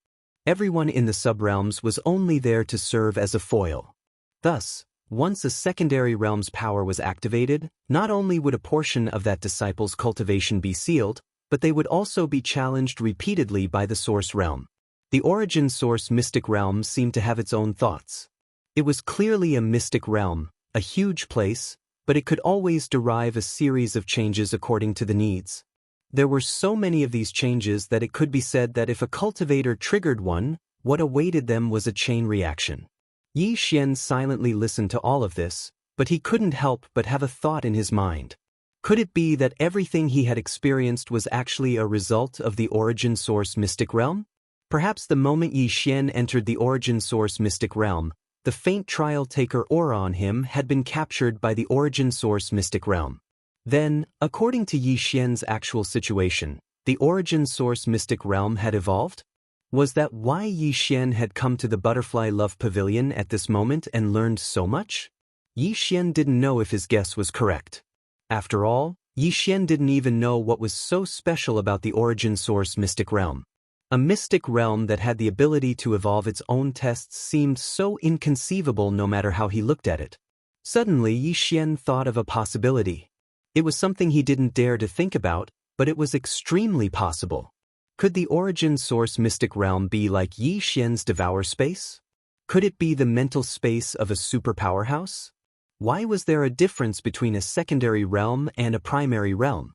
Everyone in the subrealms was only there to serve as a foil. Thus, once a secondary realm's power was activated, not only would a portion of that disciple's cultivation be sealed, but they would also be challenged repeatedly by the Source realm. The Origin Source mystic realm seemed to have its own thoughts. It was clearly a mystic realm, a huge place, but it could always derive a series of changes according to the needs. There were so many of these changes that it could be said that if a cultivator triggered one, what awaited them was a chain reaction. Yi Xian silently listened to all of this, but he couldn't help but have a thought in his mind. Could it be that everything he had experienced was actually a result of the Origin Source mystic realm? Perhaps the moment Yi Xian entered the origin source mystic realm, the faint trial taker aura on him had been captured by the origin source mystic realm. Then, according to Yi Xian's actual situation, the origin source mystic realm had evolved? Was that why Yi Xian had come to the Butterfly Love Pavilion at this moment and learned so much? Yi Xian didn't know if his guess was correct. After all, Yi Xian didn't even know what was so special about the origin source mystic realm. A mystic realm that had the ability to evolve its own tests seemed so inconceivable no matter how he looked at it. Suddenly Yi Xian thought of a possibility. It was something he didn't dare to think about, but it was extremely possible. Could the origin source mystic realm be like Yi Xian's Devourer space? Could it be the mental space of a super powerhouse? Why was there a difference between a secondary realm and a primary realm?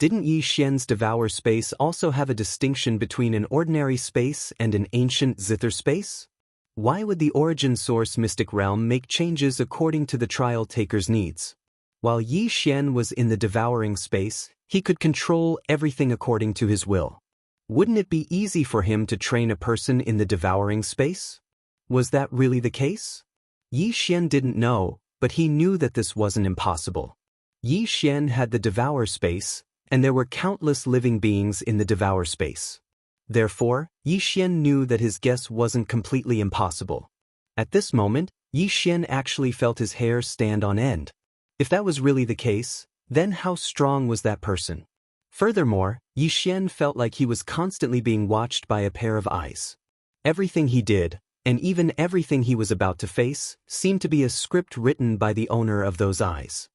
Didn't Yi Xian's Devourer space also have a distinction between an ordinary space and an ancient zither space? Why would the origin source mystic realm make changes according to the trial taker's needs? While Yi Xian was in the devouring space, he could control everything according to his will. Wouldn't it be easy for him to train a person in the devouring space? Was that really the case? Yi Xian didn't know, but he knew that this wasn't impossible. Yi Xian had the Devourer space, and there were countless living beings in the Devourer space. Therefore, Yi Xian knew that his guess wasn't completely impossible. At this moment, Yi Xian actually felt his hair stand on end. If that was really the case, then how strong was that person? Furthermore, Yi Xian felt like he was constantly being watched by a pair of eyes. Everything he did, and even everything he was about to face, seemed to be a script written by the owner of those eyes.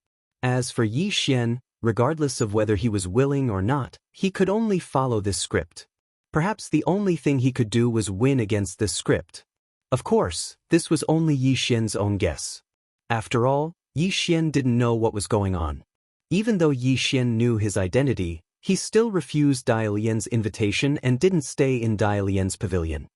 As for Yi Xian, regardless of whether he was willing or not, he could only follow this script. Perhaps the only thing he could do was win against this script. Of course, this was only Yi Xian's own guess. After all, Yi Xian didn't know what was going on. Even though Yi Xian knew his identity, he still refused Dai Lian's invitation and didn't stay in Dai Lian's pavilion.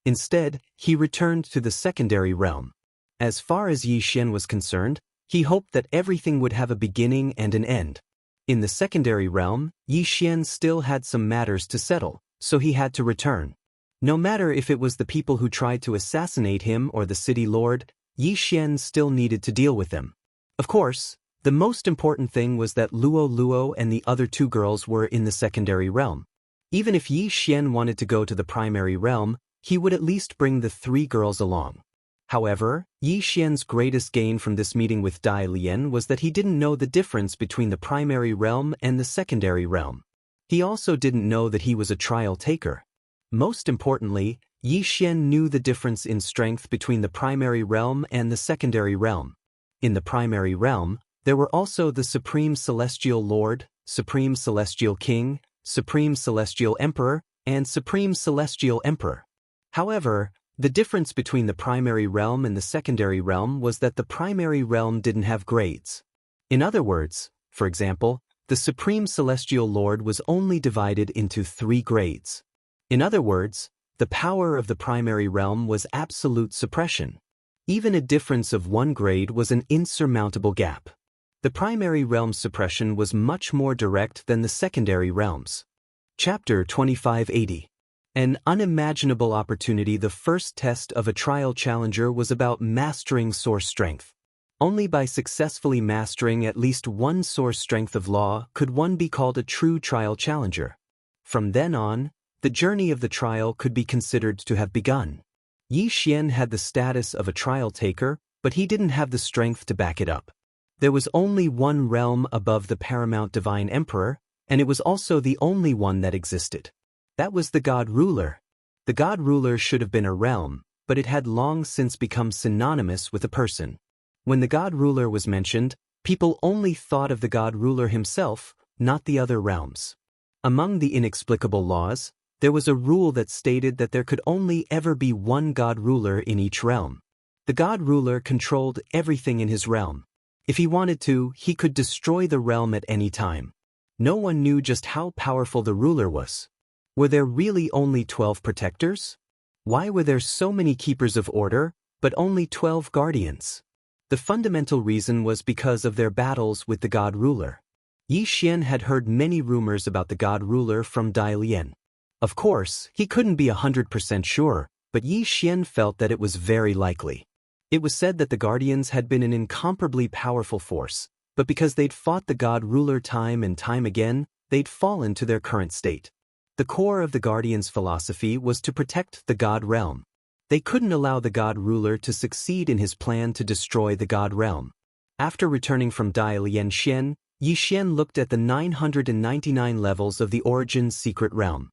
Instead, he returned to the secondary realm. As far as Yi Xian was concerned, he hoped that everything would have a beginning and an end. In the secondary realm, Yi Xian still had some matters to settle, so he had to return. No matter if it was the people who tried to assassinate him or the city lord, Yi Xian still needed to deal with them. Of course, the most important thing was that Luo Luo and the other two girls were in the secondary realm. Even if Yi Xian wanted to go to the primary realm, he would at least bring the three girls along. However, Yi Xian's greatest gain from this meeting with Dai Lian was that he didn't know the difference between the primary realm and the secondary realm. He also didn't know that he was a trial taker. Most importantly, Yi Xian knew the difference in strength between the primary realm and the secondary realm. In the primary realm, there were also the Supreme Celestial Lord, Supreme Celestial King, Supreme Celestial Emperor, and Supreme Celestial Emperor. However, the difference between the primary realm and the secondary realm was that the primary realm didn't have grades. In other words, for example, the Supreme Celestial Lord was only divided into 3 grades. In other words, the power of the primary realm was absolute suppression. Even a difference of 1 grade was an insurmountable gap. The primary realm's suppression was much more direct than the secondary realms. Chapter 2580. An unimaginable opportunity. The first test of a trial challenger was about mastering source strength. Only by successfully mastering at least 1 source strength of law could one be called a true trial challenger. From then on, the journey of the trial could be considered to have begun. Yi Xian had the status of a trial taker, but he didn't have the strength to back it up. There was only one realm above the paramount divine emperor, and it was also the only one that existed. That was the God Ruler. The God Ruler should have been a realm, but it had long since become synonymous with a person. When the God Ruler was mentioned, people only thought of the God Ruler himself, not the other realms. Among the inexplicable laws, there was a rule that stated that there could only ever be one God Ruler in each realm. The God Ruler controlled everything in his realm. If he wanted to, he could destroy the realm at any time. No one knew just how powerful the ruler was. Were there really only 12 protectors? Why were there so many keepers of order, but only 12 guardians? The fundamental reason was because of their battles with the God Ruler. Yi Xian had heard many rumors about the God Ruler from Dai Lian. Of course, he couldn't be 100% sure, but Yi Xian felt that it was very likely. It was said that the Guardians had been an incomparably powerful force, but because they'd fought the God Ruler time and time again, they'd fallen to their current state. The core of the Guardians' philosophy was to protect the God Realm. They couldn't allow the God Ruler to succeed in his plan to destroy the God Realm. After returning from Dai Lianxian, Yi Xian looked at the 999 levels of the Origin's secret realm.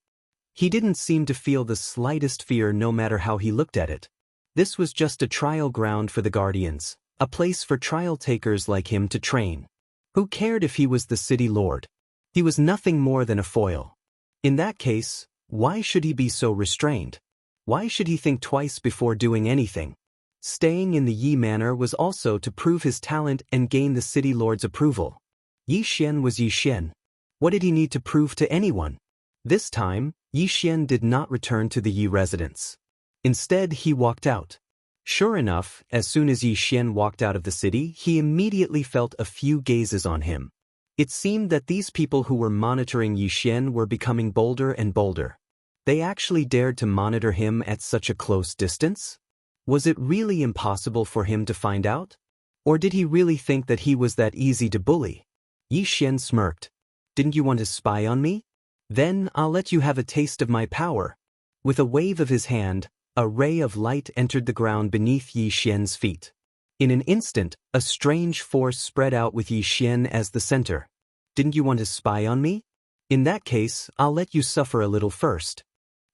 He didn't seem to feel the slightest fear no matter how he looked at it. This was just a trial ground for the Guardians, a place for trial takers like him to train. Who cared if he was the city lord? He was nothing more than a foil. In that case, why should he be so restrained? Why should he think twice before doing anything? Staying in the Yi manor was also to prove his talent and gain the city lord's approval. Yi Xian was Yi Xian. What did he need to prove to anyone? This time, Yi Xian did not return to the Yi residence. Instead, he walked out. Sure enough, as soon as Yi Xian walked out of the city, he immediately felt a few gazes on him. It seemed that these people who were monitoring Yi Xian were becoming bolder and bolder. They actually dared to monitor him at such a close distance? Was it really impossible for him to find out? Or did he really think that he was that easy to bully? Yi Xian smirked. Didn't you want to spy on me? Then I'll let you have a taste of my power. With a wave of his hand, a ray of light entered the ground beneath Yi Xian's feet. In an instant, a strange force spread out with Yi Xian as the center. Didn't you want to spy on me? In that case, I'll let you suffer a little first.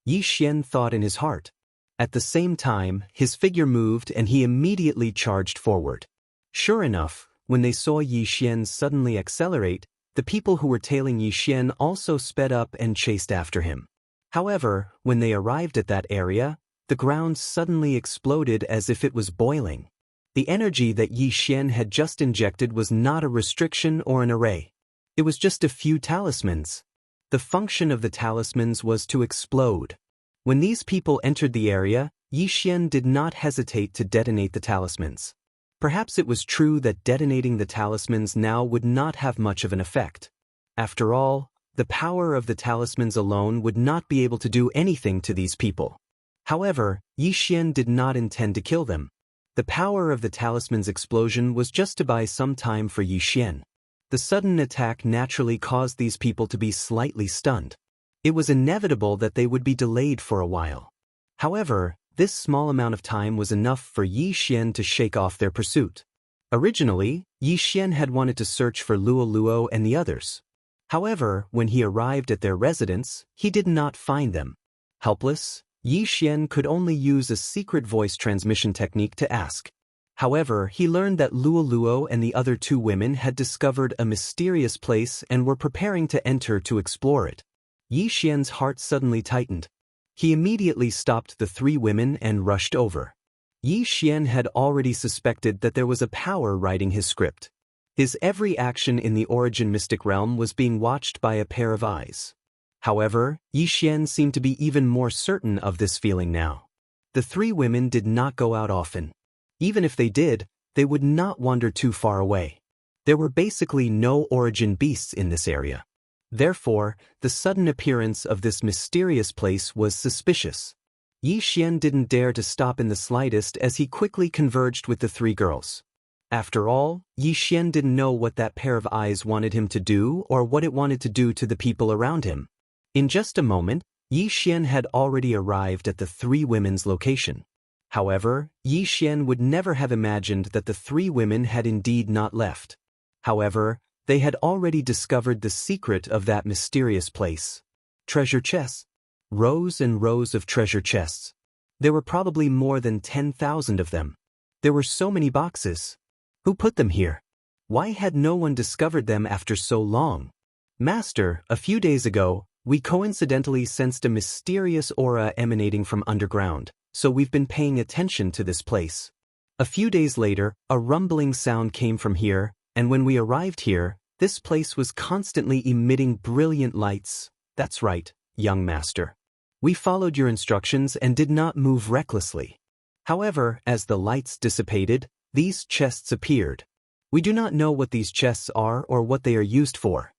Yi Xian thought in his heart. At the same time, his figure moved and he immediately charged forward. Sure enough, when they saw Yi Xian suddenly accelerate, the people who were tailing Yi Xian also sped up and chased after him. However, when they arrived at that area, the ground suddenly exploded as if it was boiling. The energy that Yi Xian had just injected was not a restriction or an array. It was just a few talismans. The function of the talismans was to explode. When these people entered the area, Yi Xian did not hesitate to detonate the talismans. Perhaps it was true that detonating the talismans now would not have much of an effect. After all, the power of the talismans alone would not be able to do anything to these people. However, Yi Xian did not intend to kill them. The power of the talisman's explosion was just to buy some time for Yi Xian. The sudden attack naturally caused these people to be slightly stunned. It was inevitable that they would be delayed for a while. However, this small amount of time was enough for Yi Xian to shake off their pursuit. Originally, Yi Xian had wanted to search for Luo Luo and the others. However, when he arrived at their residence, he did not find them. Helpless, Yi Xian could only use a secret voice transmission technique to ask. However, he learned that Luo Luo and the other two women had discovered a mysterious place and were preparing to enter to explore it. Yi Xian's heart suddenly tightened. He immediately stopped the three women and rushed over. Yi Xian had already suspected that there was a power writing his script. His every action in the Origin mystic realm was being watched by a pair of eyes. However, Yi Xian seemed to be even more certain of this feeling now. The three women did not go out often. Even if they did, they would not wander too far away. There were basically no Origin beasts in this area. Therefore, the sudden appearance of this mysterious place was suspicious. Yi Xian didn't dare to stop in the slightest as he quickly converged with the three girls. After all, Yi Xian didn't know what that pair of eyes wanted him to do or what it wanted to do to the people around him. In just a moment, Yi Xian had already arrived at the three women's location. However, Yi Xian would never have imagined that the three women had indeed not left. However, they had already discovered the secret of that mysterious place. Treasure chests. Rows and rows of treasure chests. There were probably more than 10,000 of them. There were so many boxes. Who put them here? Why had no one discovered them after so long? Master, a few days ago, we coincidentally sensed a mysterious aura emanating from underground, so we've been paying attention to this place. A few days later, a rumbling sound came from here, and when we arrived here, this place was constantly emitting brilliant lights. That's right, young master. We followed your instructions and did not move recklessly. However, as the lights dissipated, these chests appeared. We do not know what these chests are or what they are used for.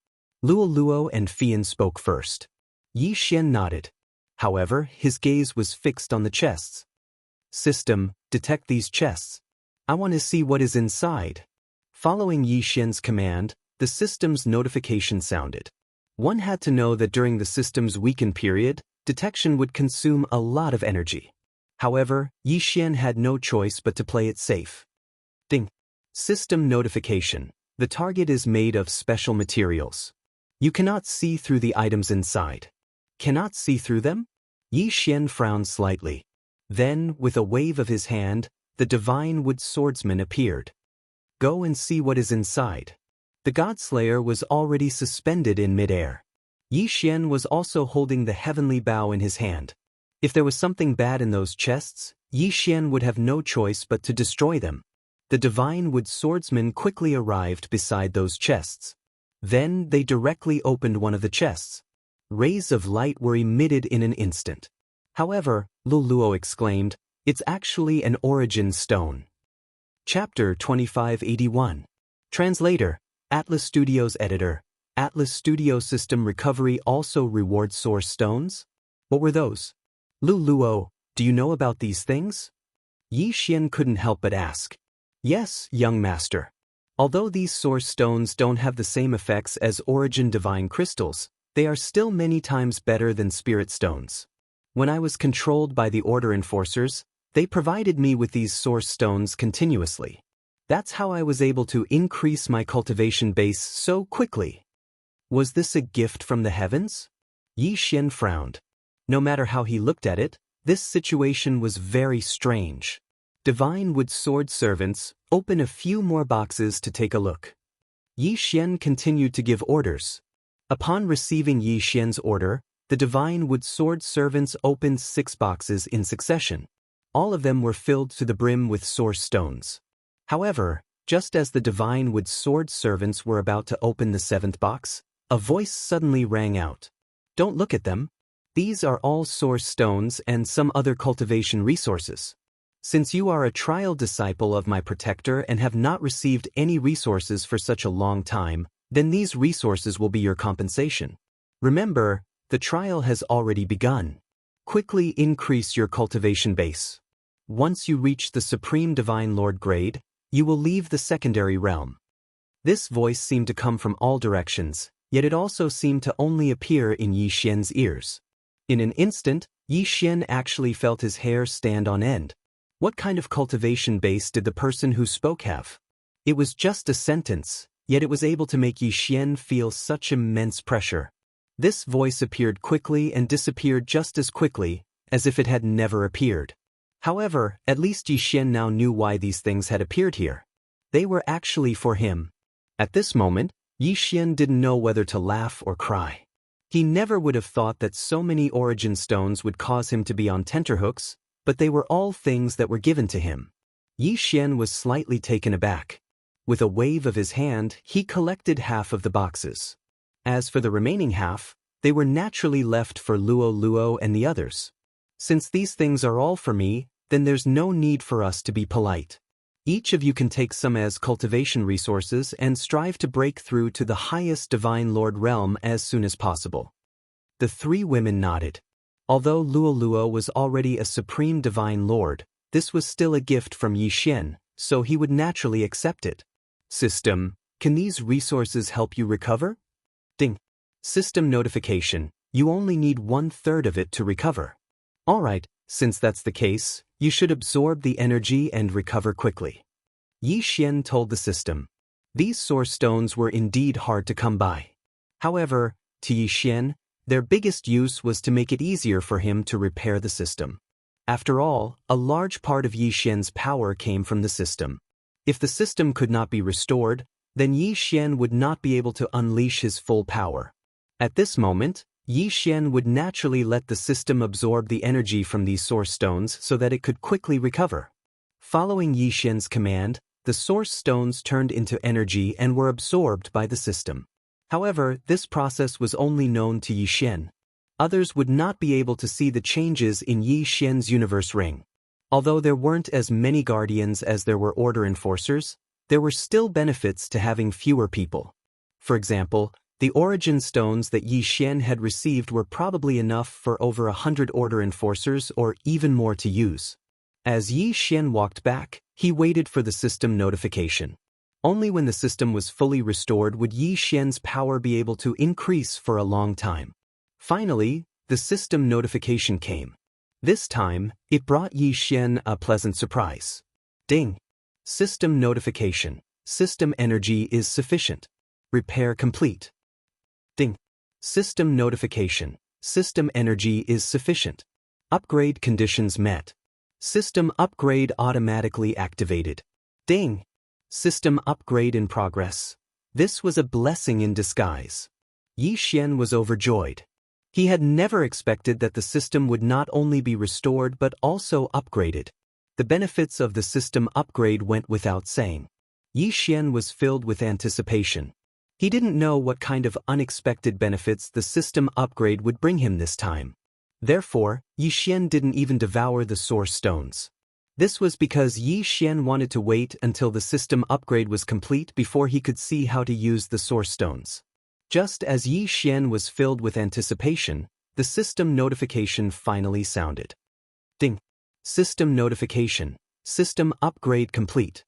Luo Luo and Fian spoke first. Yi Xian nodded. However, his gaze was fixed on the chests. System, detect these chests. I want to see what is inside. Following Yi Xian's command, the system's notification sounded. One had to know that during the system's weakened period, detection would consume a lot of energy. However, Yi Xian had no choice but to play it safe. Ding. System notification. The target is made of special materials. You cannot see through the items inside. Cannot see through them? Yi Xian frowned slightly. Then, with a wave of his hand, the divine wood swordsman appeared. Go and see what is inside. The Godslayer was already suspended in midair. Yi Xian was also holding the heavenly bow in his hand. If there was something bad in those chests, Yi Xian would have no choice but to destroy them. The divine wood swordsman quickly arrived beside those chests. Then they directly opened one of the chests. Rays of light were emitted in an instant. However, Lu Luo exclaimed, "It's actually an origin stone." Chapter 2581. Translator, Atlas Studios Editor. Atlas Studio System Recovery also rewards source stones? What were those? Lu Luo, do you know about these things? Yi Xian couldn't help but ask. Yes, young master. Although these source stones don't have the same effects as origin divine crystals, they are still many times better than spirit stones. When I was controlled by the order enforcers, they provided me with these source stones continuously. That's how I was able to increase my cultivation base so quickly. Was this a gift from the heavens? Yi Xian frowned. No matter how he looked at it, this situation was very strange. Divine wood sword servants, open a few more boxes to take a look. Yi Xian continued to give orders. Upon receiving Yi Xian's order, the divine wood sword servants opened 6 boxes in succession. All of them were filled to the brim with source stones. However, just as the divine wood sword servants were about to open the 7th box, a voice suddenly rang out. Don't look at them. These are all source stones and some other cultivation resources. Since you are a trial disciple of my protector and have not received any resources for such a long time, then these resources will be your compensation. Remember, the trial has already begun. Quickly increase your cultivation base. Once you reach the Supreme Divine Lord grade, you will leave the secondary realm. This voice seemed to come from all directions, yet it also seemed to only appear in Yi Xian's ears. In an instant, Yi Xian actually felt his hair stand on end. What kind of cultivation base did the person who spoke have? It was just a sentence, yet it was able to make Yi Xian feel such immense pressure. This voice appeared quickly and disappeared just as quickly, as if it had never appeared. However, at least Yi Xian now knew why these things had appeared here. They were actually for him. At this moment, Yi Xian didn't know whether to laugh or cry. He never would have thought that so many origin stones would cause him to be on tenterhooks, but they were all things that were given to him. Yi Xian was slightly taken aback. With a wave of his hand, he collected half of the boxes. As for the remaining half, they were naturally left for Luo Luo and the others. Since these things are all for me, then there's no need for us to be polite. Each of you can take some as cultivation resources and strive to break through to the highest Divine Lord realm as soon as possible. The 3 women nodded. Although Luo Luo was already a Supreme Divine Lord, this was still a gift from Yi Xian, so he would naturally accept it. System, can these resources help you recover? Ding. System notification, you only need 1/3 of it to recover. Alright, since that's the case, you should absorb the energy and recover quickly. Yi Xian told the system. These source stones were indeed hard to come by. However, to Yi Xian, their biggest use was to make it easier for him to repair the system. After all, a large part of Yi Xian's power came from the system. If the system could not be restored, then Yi Xian would not be able to unleash his full power. At this moment, Yi Xian would naturally let the system absorb the energy from these source stones so that it could quickly recover. Following Yi Xian's command, the source stones turned into energy and were absorbed by the system. However, this process was only known to Yi Xian. Others would not be able to see the changes in Yi Xian's universe ring. Although there weren't as many guardians as there were order enforcers, there were still benefits to having fewer people. For example, The origin stones that Yi Xian had received were probably enough for over 100 Order Enforcers or even more to use. As Yi Xian walked back, he waited for the system notification. Only when the system was fully restored would Yi Xian's power be able to increase for a long time. Finally, the system notification came. This time, it brought Yi Xian a pleasant surprise. Ding! System notification. System energy is sufficient. Repair complete. Ding! System notification. System energy is sufficient. Upgrade conditions met. System upgrade automatically activated. Ding! System upgrade in progress. This was a blessing in disguise. Yi Xian was overjoyed. He had never expected that the system would not only be restored but also upgraded. The benefits of the system upgrade went without saying. Yi Xian was filled with anticipation. He didn't know what kind of unexpected benefits the system upgrade would bring him this time. Therefore, Yi Xian didn't even devour the source stones. This was because Yi Xian wanted to wait until the system upgrade was complete before he could see how to use the source stones. Just as Yi Xian was filled with anticipation, the system notification finally sounded. Ding! System notification. System upgrade complete.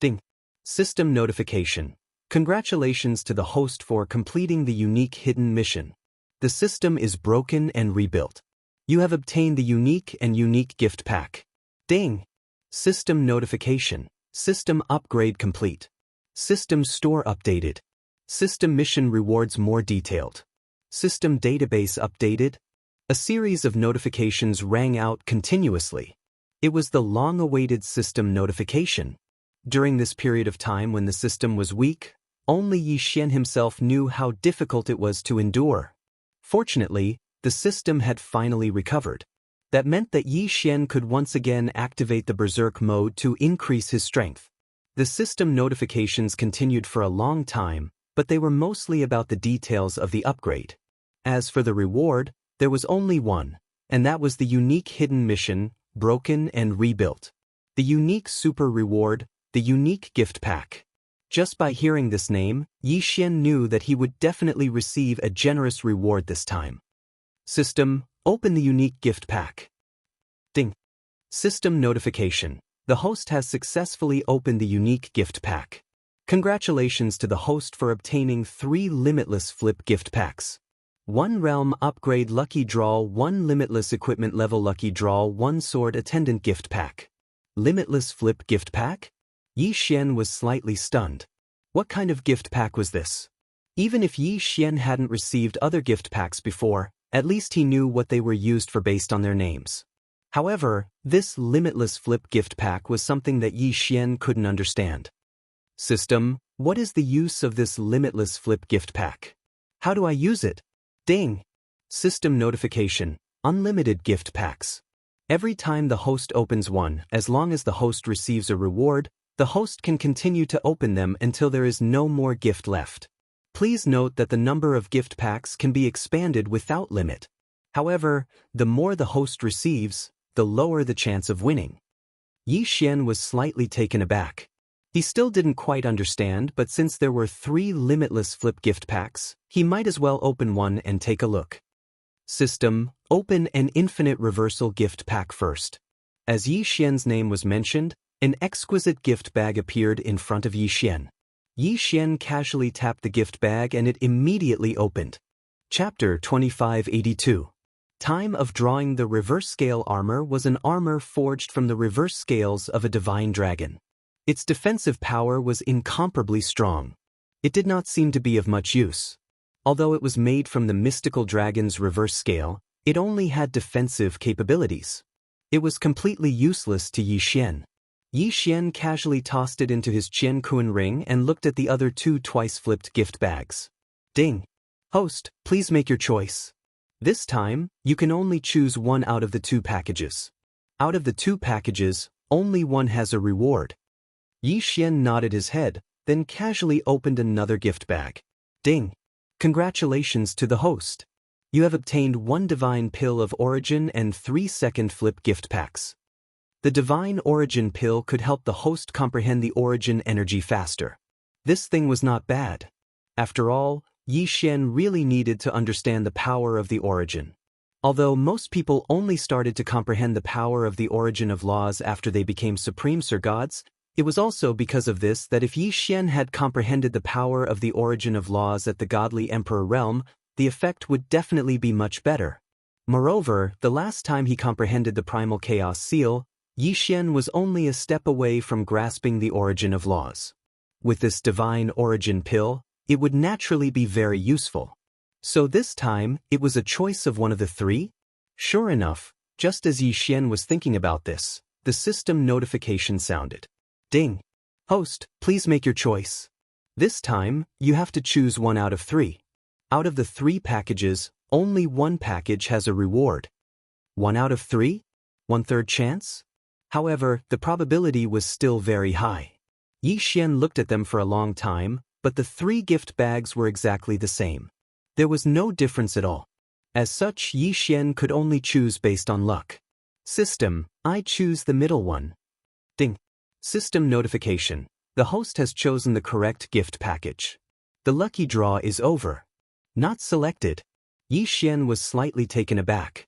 Ding! System notification. Congratulations to the host for completing the unique hidden mission. The system is broken and rebuilt. You have obtained the unique gift pack. Ding! System notification. System upgrade complete. System store updated. System mission rewards more detailed. System database updated. A series of notifications rang out continuously. It was the long-awaited system notification. During this period of time when the system was weak, only Yi Xian himself knew how difficult it was to endure. Fortunately, the system had finally recovered. That meant that Yi Xian could once again activate the Berserk mode to increase his strength. The system notifications continued for a long time, but they were mostly about the details of the upgrade. As for the reward, there was only one, and that was the unique hidden mission, broken and rebuilt. The unique super reward, the unique gift pack. Just by hearing this name, Yi Xian knew that he would definitely receive a generous reward this time. System, open the unique gift pack. Ding! System notification. The host has successfully opened the unique gift pack. Congratulations to the host for obtaining 3 limitless flip gift packs. 1 realm upgrade lucky draw, 1 limitless equipment level lucky draw, 1 sword attendant gift pack. Limitless flip gift pack? Yi Xian was slightly stunned. What kind of gift pack was this? Even if Yi Xian hadn't received other gift packs before, at least he knew what they were used for based on their names. However, this limitless flip gift pack was something that Yi Xian couldn't understand. System, what is the use of this limitless flip gift pack? How do I use it? Ding! System notification, unlimited gift packs. Every time the host opens one, as long as the host receives a reward, the host can continue to open them until there is no more gift left. Please note that the number of gift packs can be expanded without limit. However, the more the host receives, the lower the chance of winning. Yi Xian was slightly taken aback. He still didn't quite understand, but since there were 3 limitless flip gift packs, he might as well open one and take a look. System, open an infinite reversal gift pack first. As Yi Xian's name was mentioned, an exquisite gift bag appeared in front of Yi Xian. Yi Xian casually tapped the gift bag and it immediately opened. Chapter 2582. Time of drawing the reverse scale armor was an armor forged from the reverse scales of a divine dragon. Its defensive power was incomparably strong. It did not seem to be of much use. Although it was made from the mystical dragon's reverse scale, it only had defensive capabilities. It was completely useless to Yi Xian. Yi Xian casually tossed it into his Qianquan ring and looked at the other 2 twice-flipped gift bags. Ding! Host, please make your choice. This time, you can only choose one out of the 2 packages. Out of the 2 packages, only one has a reward. Yi Xian nodded his head, then casually opened another gift bag. Ding! Congratulations to the host. You have obtained 1 divine pill of origin and 3 second flip gift packs. The divine origin pill could help the host comprehend the origin energy faster. This thing was not bad. After all, Yi Xian really needed to understand the power of the origin. Although most people only started to comprehend the power of the origin of laws after they became supreme Sir Gods, it was also because of this that if Yi Xian had comprehended the power of the origin of laws at the godly emperor realm, the effect would definitely be much better. Moreover, the last time he comprehended the primal chaos seal, Yi Xian was only a step away from grasping the origin of laws. With this divine origin pill, it would naturally be very useful. So this time, it was a choice of one of the three? Sure enough, just as Yi Xian was thinking about this, the system notification sounded. Ding! Host, please make your choice. This time, you have to choose one out of three. Out of the 3 packages, only one package has a reward. 1 out of 3? 1/3 chance? However, the probability was still very high. Yi Xian looked at them for a long time, but the 3 gift bags were exactly the same. There was no difference at all. As such, Yi Xian could only choose based on luck. System, I choose the middle one. Ding. System notification. The host has chosen the correct gift package. The lucky draw is over. Not selected. Yi Xian was slightly taken aback.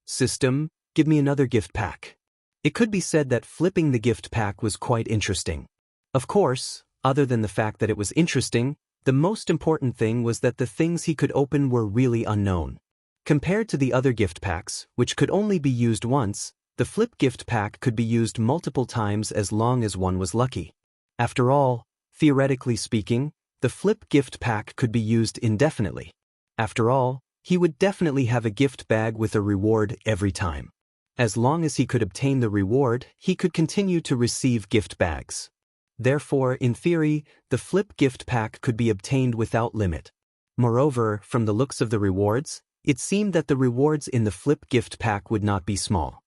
System, give me another gift pack. It could be said that flipping the gift pack was quite interesting. Of course, other than the fact that it was interesting, the most important thing was that the things he could open were really unknown. Compared to the other gift packs, which could only be used once, the flip gift pack could be used multiple times as long as one was lucky. After all, theoretically speaking, the flip gift pack could be used indefinitely. After all, he would definitely have a gift bag with a reward every time. As long as he could obtain the reward, he could continue to receive gift bags. Therefore, in theory, the flip gift pack could be obtained without limit. Moreover, from the looks of the rewards, it seemed that the rewards in the flip gift pack would not be small.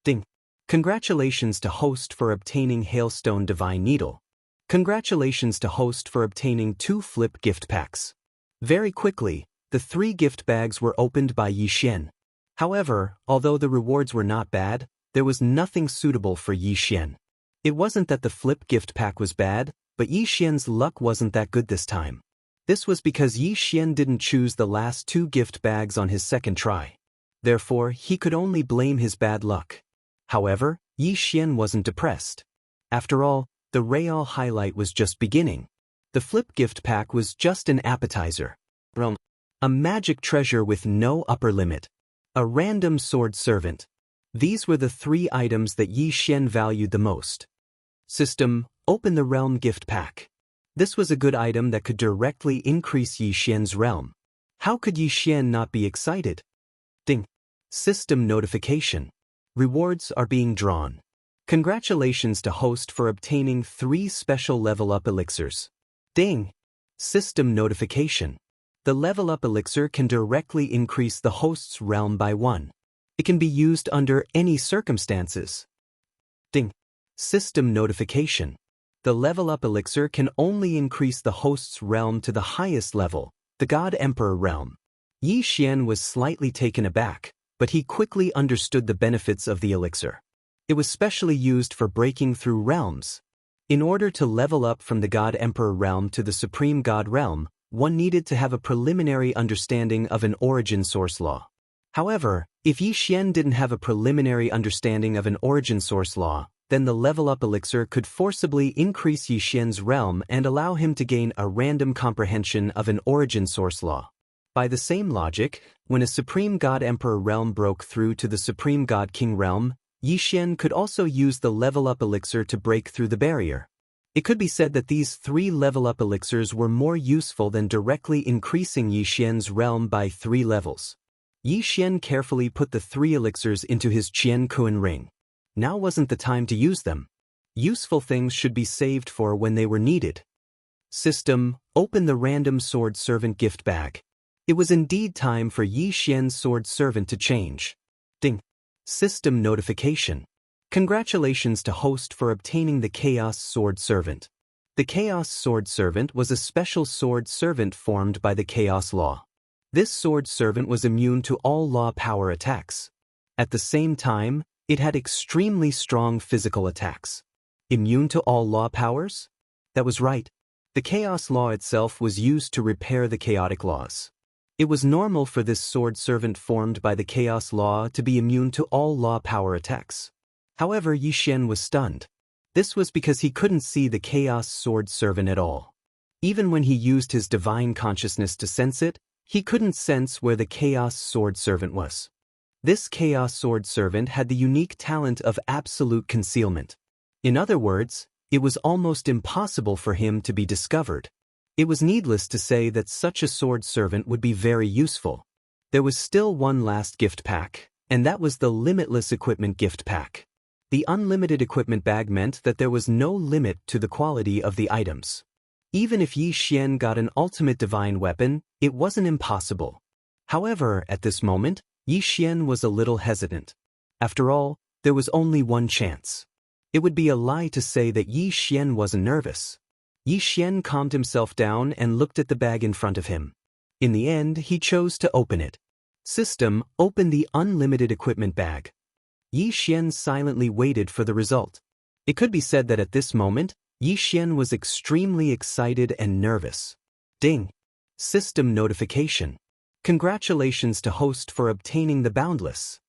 Ding! Congratulations to host for obtaining Hailstone Divine Needle. Congratulations to host for obtaining 2 flip gift packs. Very quickly, the 3 gift bags were opened by Yi Xian. However, although the rewards were not bad, there was nothing suitable for Yi Xian. It wasn't that the flip gift pack was bad, but Yi Xian's luck wasn't that good this time. This was because Yi Xian didn't choose the last 2 gift bags on his second try. Therefore, he could only blame his bad luck. However, Yi Xian wasn't depressed. After all, the Real highlight was just beginning. The flip gift pack was just an appetizer. A magic treasure with no upper limit. A random sword servant. These were the 3 items that Yi Xian valued the most. System, open the realm gift pack. This was a good item that could directly increase Yi Xian's realm. How could Yi Xian not be excited? Ding. System notification. Rewards are being drawn. Congratulations to host for obtaining 3 special level up elixirs. Ding. System notification. The level up elixir can directly increase the host's realm by 1. It can be used under any circumstances. Ding. System notification. The level up elixir can only increase the host's realm to the highest level, the God Emperor realm. Yi Xian was slightly taken aback, but he quickly understood the benefits of the elixir. It was specially used for breaking through realms. In order to level up from the God Emperor realm to the Supreme God realm, one needed to have a preliminary understanding of an origin source law. However, if Yi Xian didn't have a preliminary understanding of an origin source law, then the level up elixir could forcibly increase Yi Xian's realm and allow him to gain a random comprehension of an origin source law. By the same logic, when a Supreme God Emperor realm broke through to the Supreme God King realm, Yi Xian could also use the level up elixir to break through the barrier. It could be said that these 3 level up elixirs were more useful than directly increasing Yi Xian's realm by 3 levels. Yi Xian carefully put the 3 elixirs into his Qian Kuan ring. Now wasn't the time to use them. Useful things should be saved for when they were needed. System, open the random sword servant gift bag. It was indeed time for Yi Xian's sword servant to change. Ding. System notification. Congratulations to host for obtaining the Chaos Sword Servant. The Chaos Sword Servant was a special sword servant formed by the Chaos Law. This sword servant was immune to all law power attacks. At the same time, it had extremely strong physical attacks. Immune to all law powers? That was right. The chaos law itself was used to repair the chaotic laws. It was normal for this sword servant formed by the chaos law to be immune to all law power attacks. However, Yi Xian was stunned. This was because he couldn't see the chaos sword servant at all. Even when he used his divine consciousness to sense it, he couldn't sense where the chaos sword servant was. This chaos sword servant had the unique talent of absolute concealment. In other words, it was almost impossible for him to be discovered. It was needless to say that such a sword servant would be very useful. There was still one last gift pack, and that was the limitless equipment gift pack. The unlimited equipment bag meant that there was no limit to the quality of the items. Even if Yi Xian got an ultimate divine weapon, it wasn't impossible. However, at this moment, Yi Xian was a little hesitant. After all, there was only one chance. It would be a lie to say that Yi Xian wasn't nervous. Yi Xian calmed himself down and looked at the bag in front of him. In the end, he chose to open it. System, open the unlimited equipment bag. Yi Xian silently waited for the result. It could be said that at this moment, Yi Xian was extremely excited and nervous. Ding! System notification. Congratulations to host for obtaining the boundless.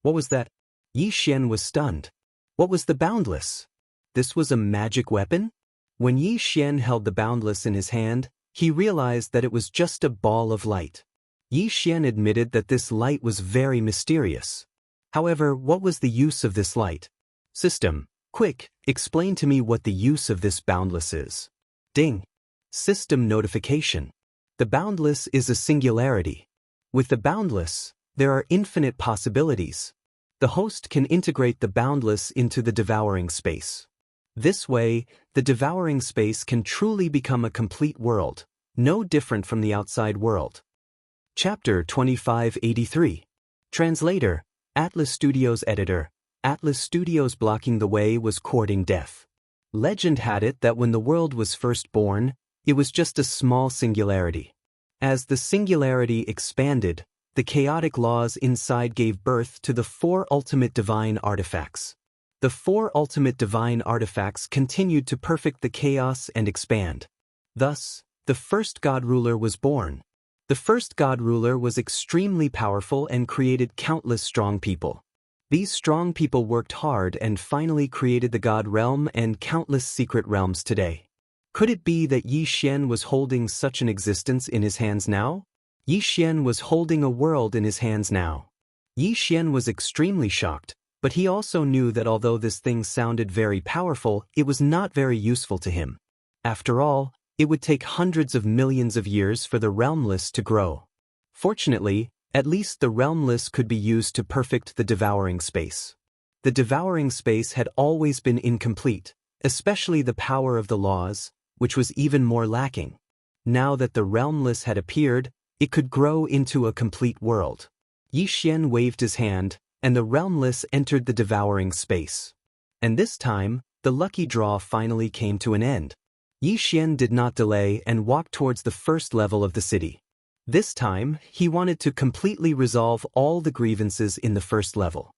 What was that? Yi Xian was stunned. What was the boundless? This was a magic weapon? When Yi Xian held the boundless in his hand, he realized that it was just a ball of light. Yi Xian admitted that this light was very mysterious. However, what was the use of this light? System, quick, explain to me what the use of this boundless is. Ding! System notification. The boundless is a singularity. With the boundless, there are infinite possibilities. The host can integrate the boundless into the devouring space. This way, the devouring space can truly become a complete world, no different from the outside world. Chapter 2583. Translator, Atlas Studios Editor. Atlas Studios blocking the way was courting death. Legend had it that when the world was first born, it was just a small singularity. As the singularity expanded, the chaotic laws inside gave birth to the 4 ultimate divine artifacts. The 4 ultimate divine artifacts continued to perfect the chaos and expand. Thus, the first God Ruler was born. The first God Ruler was extremely powerful and created countless strong people. These strong people worked hard and finally created the God Realm and countless secret realms today. Could it be that Yi Xian was holding such an existence in his hands now? Yi Xian was holding a world in his hands now. Yi Xian was extremely shocked, but he also knew that although this thing sounded very powerful, it was not very useful to him. After all, it would take hundreds of millions of years for the realmless to grow. Fortunately, at least the realmless could be used to perfect the devouring space. The devouring space had always been incomplete, especially the power of the laws, which was even more lacking. Now that the realmless had appeared, it could grow into a complete world. Yi Xian waved his hand, and the realmless entered the devouring space. And this time, the lucky draw finally came to an end. Yi Xian did not delay and walked towards the first level of the city. This time, he wanted to completely resolve all the grievances in the first level.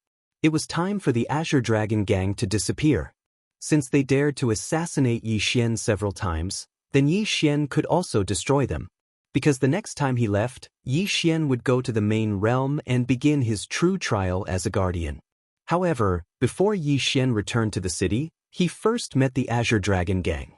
It was time for the Azure Dragon Gang to disappear. Since they dared to assassinate Yi Xian several times, then Yi Xian could also destroy them. Because the next time he left, Yi Xian would go to the main realm and begin his true trial as a guardian. However, before Yi Xian returned to the city, he first met the Azure Dragon Gang.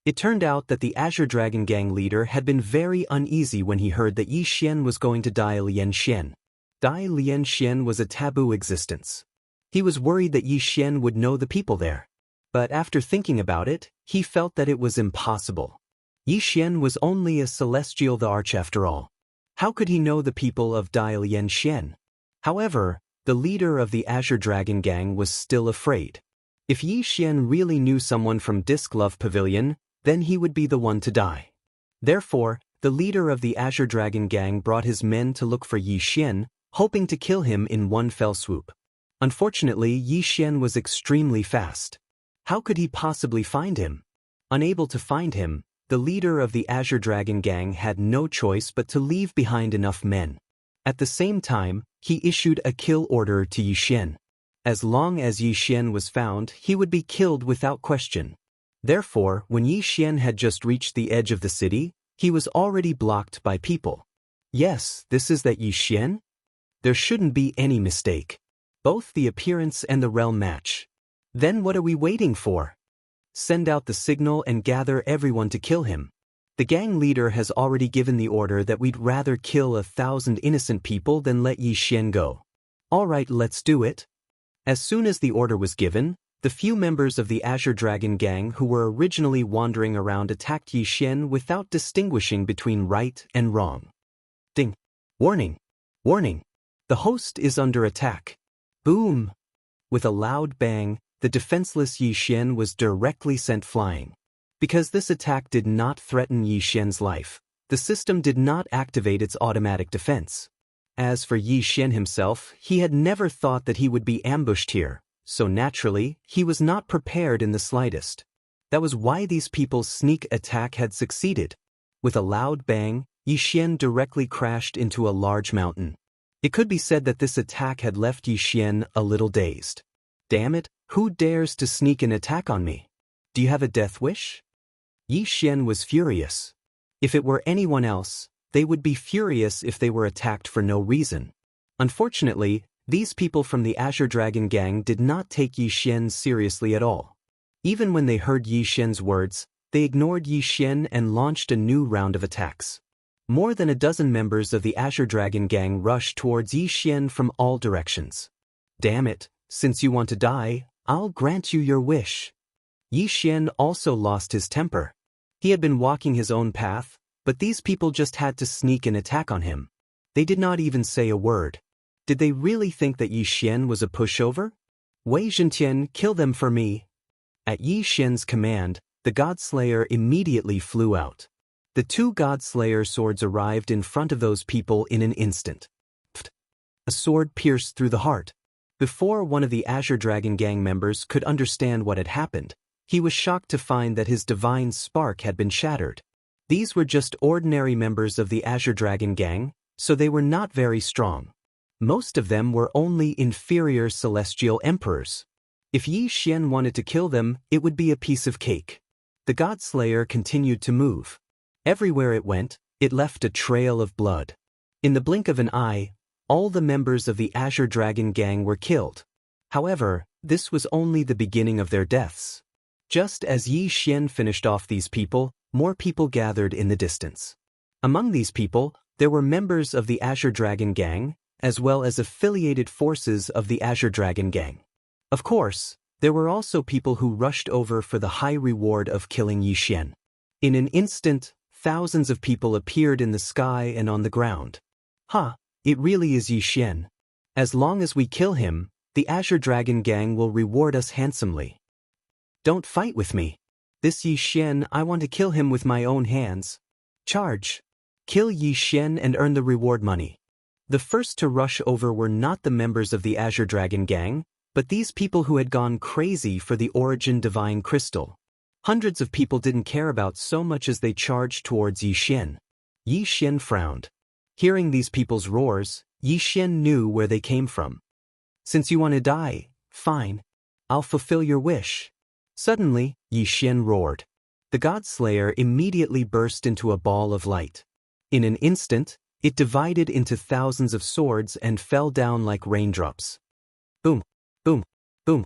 It turned out that the Azure Dragon Gang leader had been very uneasy when he heard that Yi Xian was going to Dai Lian Xian. Dai Lian Xian was a taboo existence. He was worried that Yi Xian would know the people there. But after thinking about it, he felt that it was impossible. Yi Xian was only a celestial the Arch after all. How could he know the people of Dai Lian Xian? However, the leader of the Azure Dragon Gang was still afraid. If Yi Xian really knew someone from Disc Love Pavilion, then he would be the one to die. Therefore, the leader of the Azure Dragon Gang brought his men to look for Yi Xian, hoping to kill him in one fell swoop. Unfortunately, Yi Xian was extremely fast. How could he possibly find him? Unable to find him, the leader of the Azure Dragon Gang had no choice but to leave behind enough men. At the same time, he issued a kill order to Yi Xian. As long as Yi Xian was found, he would be killed without question. Therefore, when Yi Xian had just reached the edge of the city, he was already blocked by people. Yes, this is that Yi Xian? There shouldn't be any mistake. Both the appearance and the realm match. Then what are we waiting for? Send out the signal and gather everyone to kill him. The gang leader has already given the order that we'd rather kill 1,000 innocent people than let Yi Xian go. Alright, let's do it. As soon as the order was given, the few members of the Azure Dragon gang who were originally wandering around attacked Yi Xian without distinguishing between right and wrong. Ding! Warning! Warning! The host is under attack. Boom! With a loud bang, the defenseless Yi Xian was directly sent flying. Because this attack did not threaten Yi Xian's life, the system did not activate its automatic defense. As for Yi Xian himself, he had never thought that he would be ambushed here, so naturally, he was not prepared in the slightest. That was why these people's sneak attack had succeeded. With a loud bang, Yi Xian directly crashed into a large mountain. It could be said that this attack had left Yi Xian a little dazed. Damn it, who dares to sneak an attack on me? Do you have a death wish? Yi Xian was furious. If it were anyone else, they would be furious if they were attacked for no reason. Unfortunately, these people from the Azure Dragon gang did not take Yi Xian seriously at all. Even when they heard Yi Xian's words, they ignored Yi Xian and launched a new round of attacks. More than a dozen members of the Azure Dragon gang rushed towards Yi Xian from all directions. Damn it, since you want to die, I'll grant you your wish. Yi Xian also lost his temper. He had been walking his own path, but these people just had to sneak an attack on him. They did not even say a word. Did they really think that Yi Xian was a pushover? Wei Zhentian, kill them for me. At Yi Xian's command, the Godslayer immediately flew out. The two Godslayer swords arrived in front of those people in an instant. A sword pierced through the heart. Before one of the Azure Dragon gang members could understand what had happened, he was shocked to find that his divine spark had been shattered. These were just ordinary members of the Azure Dragon gang, so they were not very strong. Most of them were only inferior celestial emperors. If Yi Xian wanted to kill them, it would be a piece of cake. The Godslayer continued to move. Everywhere it went, it left a trail of blood. In the blink of an eye, all the members of the Azure Dragon gang were killed. However, this was only the beginning of their deaths. Just as Yi Xian finished off these people, more people gathered in the distance. Among these people, there were members of the Azure Dragon gang, as well as affiliated forces of the Azure Dragon gang. Of course, there were also people who rushed over for the high reward of killing Yi Xian. In an instant, thousands of people appeared in the sky and on the ground. It really is Yi Xian. As long as we kill him, the Azure Dragon gang will reward us handsomely. Don't fight with me. This Yi Xian, I want to kill him with my own hands. Charge. Kill Yi Xian and earn the reward money. The first to rush over were not the members of the Azure Dragon gang, but these people who had gone crazy for the Origin Divine Crystal. Hundreds of people didn't care about so much as they charged towards Yi Xian. Yi Xian frowned. Hearing these people's roars, Yi Xian knew where they came from. Since you want to die, fine. I'll fulfill your wish. Suddenly, Yi Xian roared. The Godslayer immediately burst into a ball of light. In an instant, it divided into thousands of swords and fell down like raindrops. Boom, boom, boom.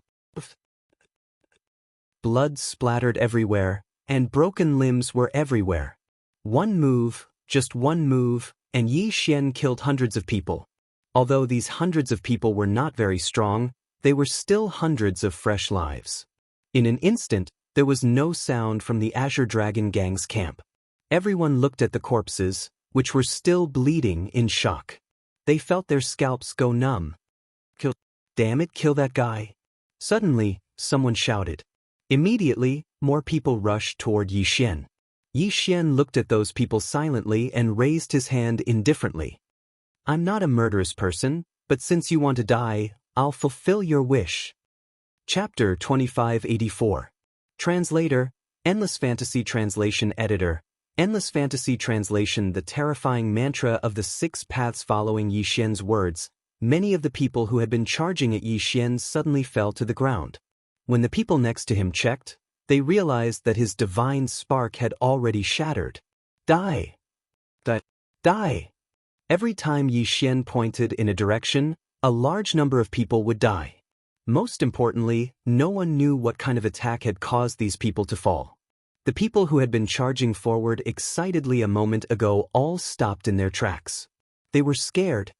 Blood splattered everywhere, and broken limbs were everywhere. One move, just one move, and Yi Xian killed hundreds of people. Although these hundreds of people were not very strong, they were still hundreds of fresh lives. In an instant, there was no sound from the Azure Dragon gang's camp. Everyone looked at the corpses, which were still bleeding, in shock. They felt their scalps go numb. Damn it, kill that guy. Suddenly, someone shouted. Immediately, more people rushed toward Yi Xian. Yi Xian looked at those people silently and raised his hand indifferently. I'm not a murderous person, but since you want to die, I'll fulfill your wish. Chapter 2584. Translator, Endless Fantasy Translation Editor, Endless Fantasy Translation. The terrifying mantra of the 6 paths. Following Yi Xian's words, many of the people who had been charging at Yi Xian suddenly fell to the ground. When the people next to him checked, They realized that his divine spark had already shattered. Die! Die! Every time Yi Xian pointed in a direction, a large number of people would die. Most importantly, no one knew what kind of attack had caused these people to fall. The people who had been charging forward excitedly a moment ago all stopped in their tracks. They were scared.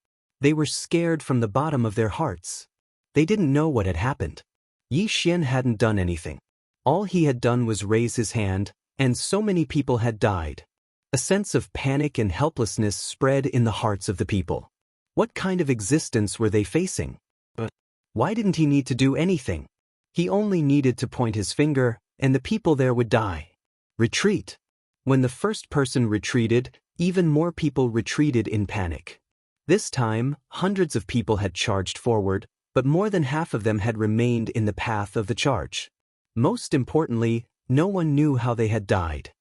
They were scared from the bottom of their hearts. They didn't know what had happened. Yi Xian hadn't done anything. All he had done was raise his hand, and so many people had died. A sense of panic and helplessness spread in the hearts of the people. What kind of existence were they facing? But why didn't he need to do anything? He only needed to point his finger, and the people there would die. Retreat. When the first person retreated, even more people retreated in panic. This time, hundreds of people had charged forward, but more than half of them had remained in the path of the charge. Most importantly, no one knew how they had died.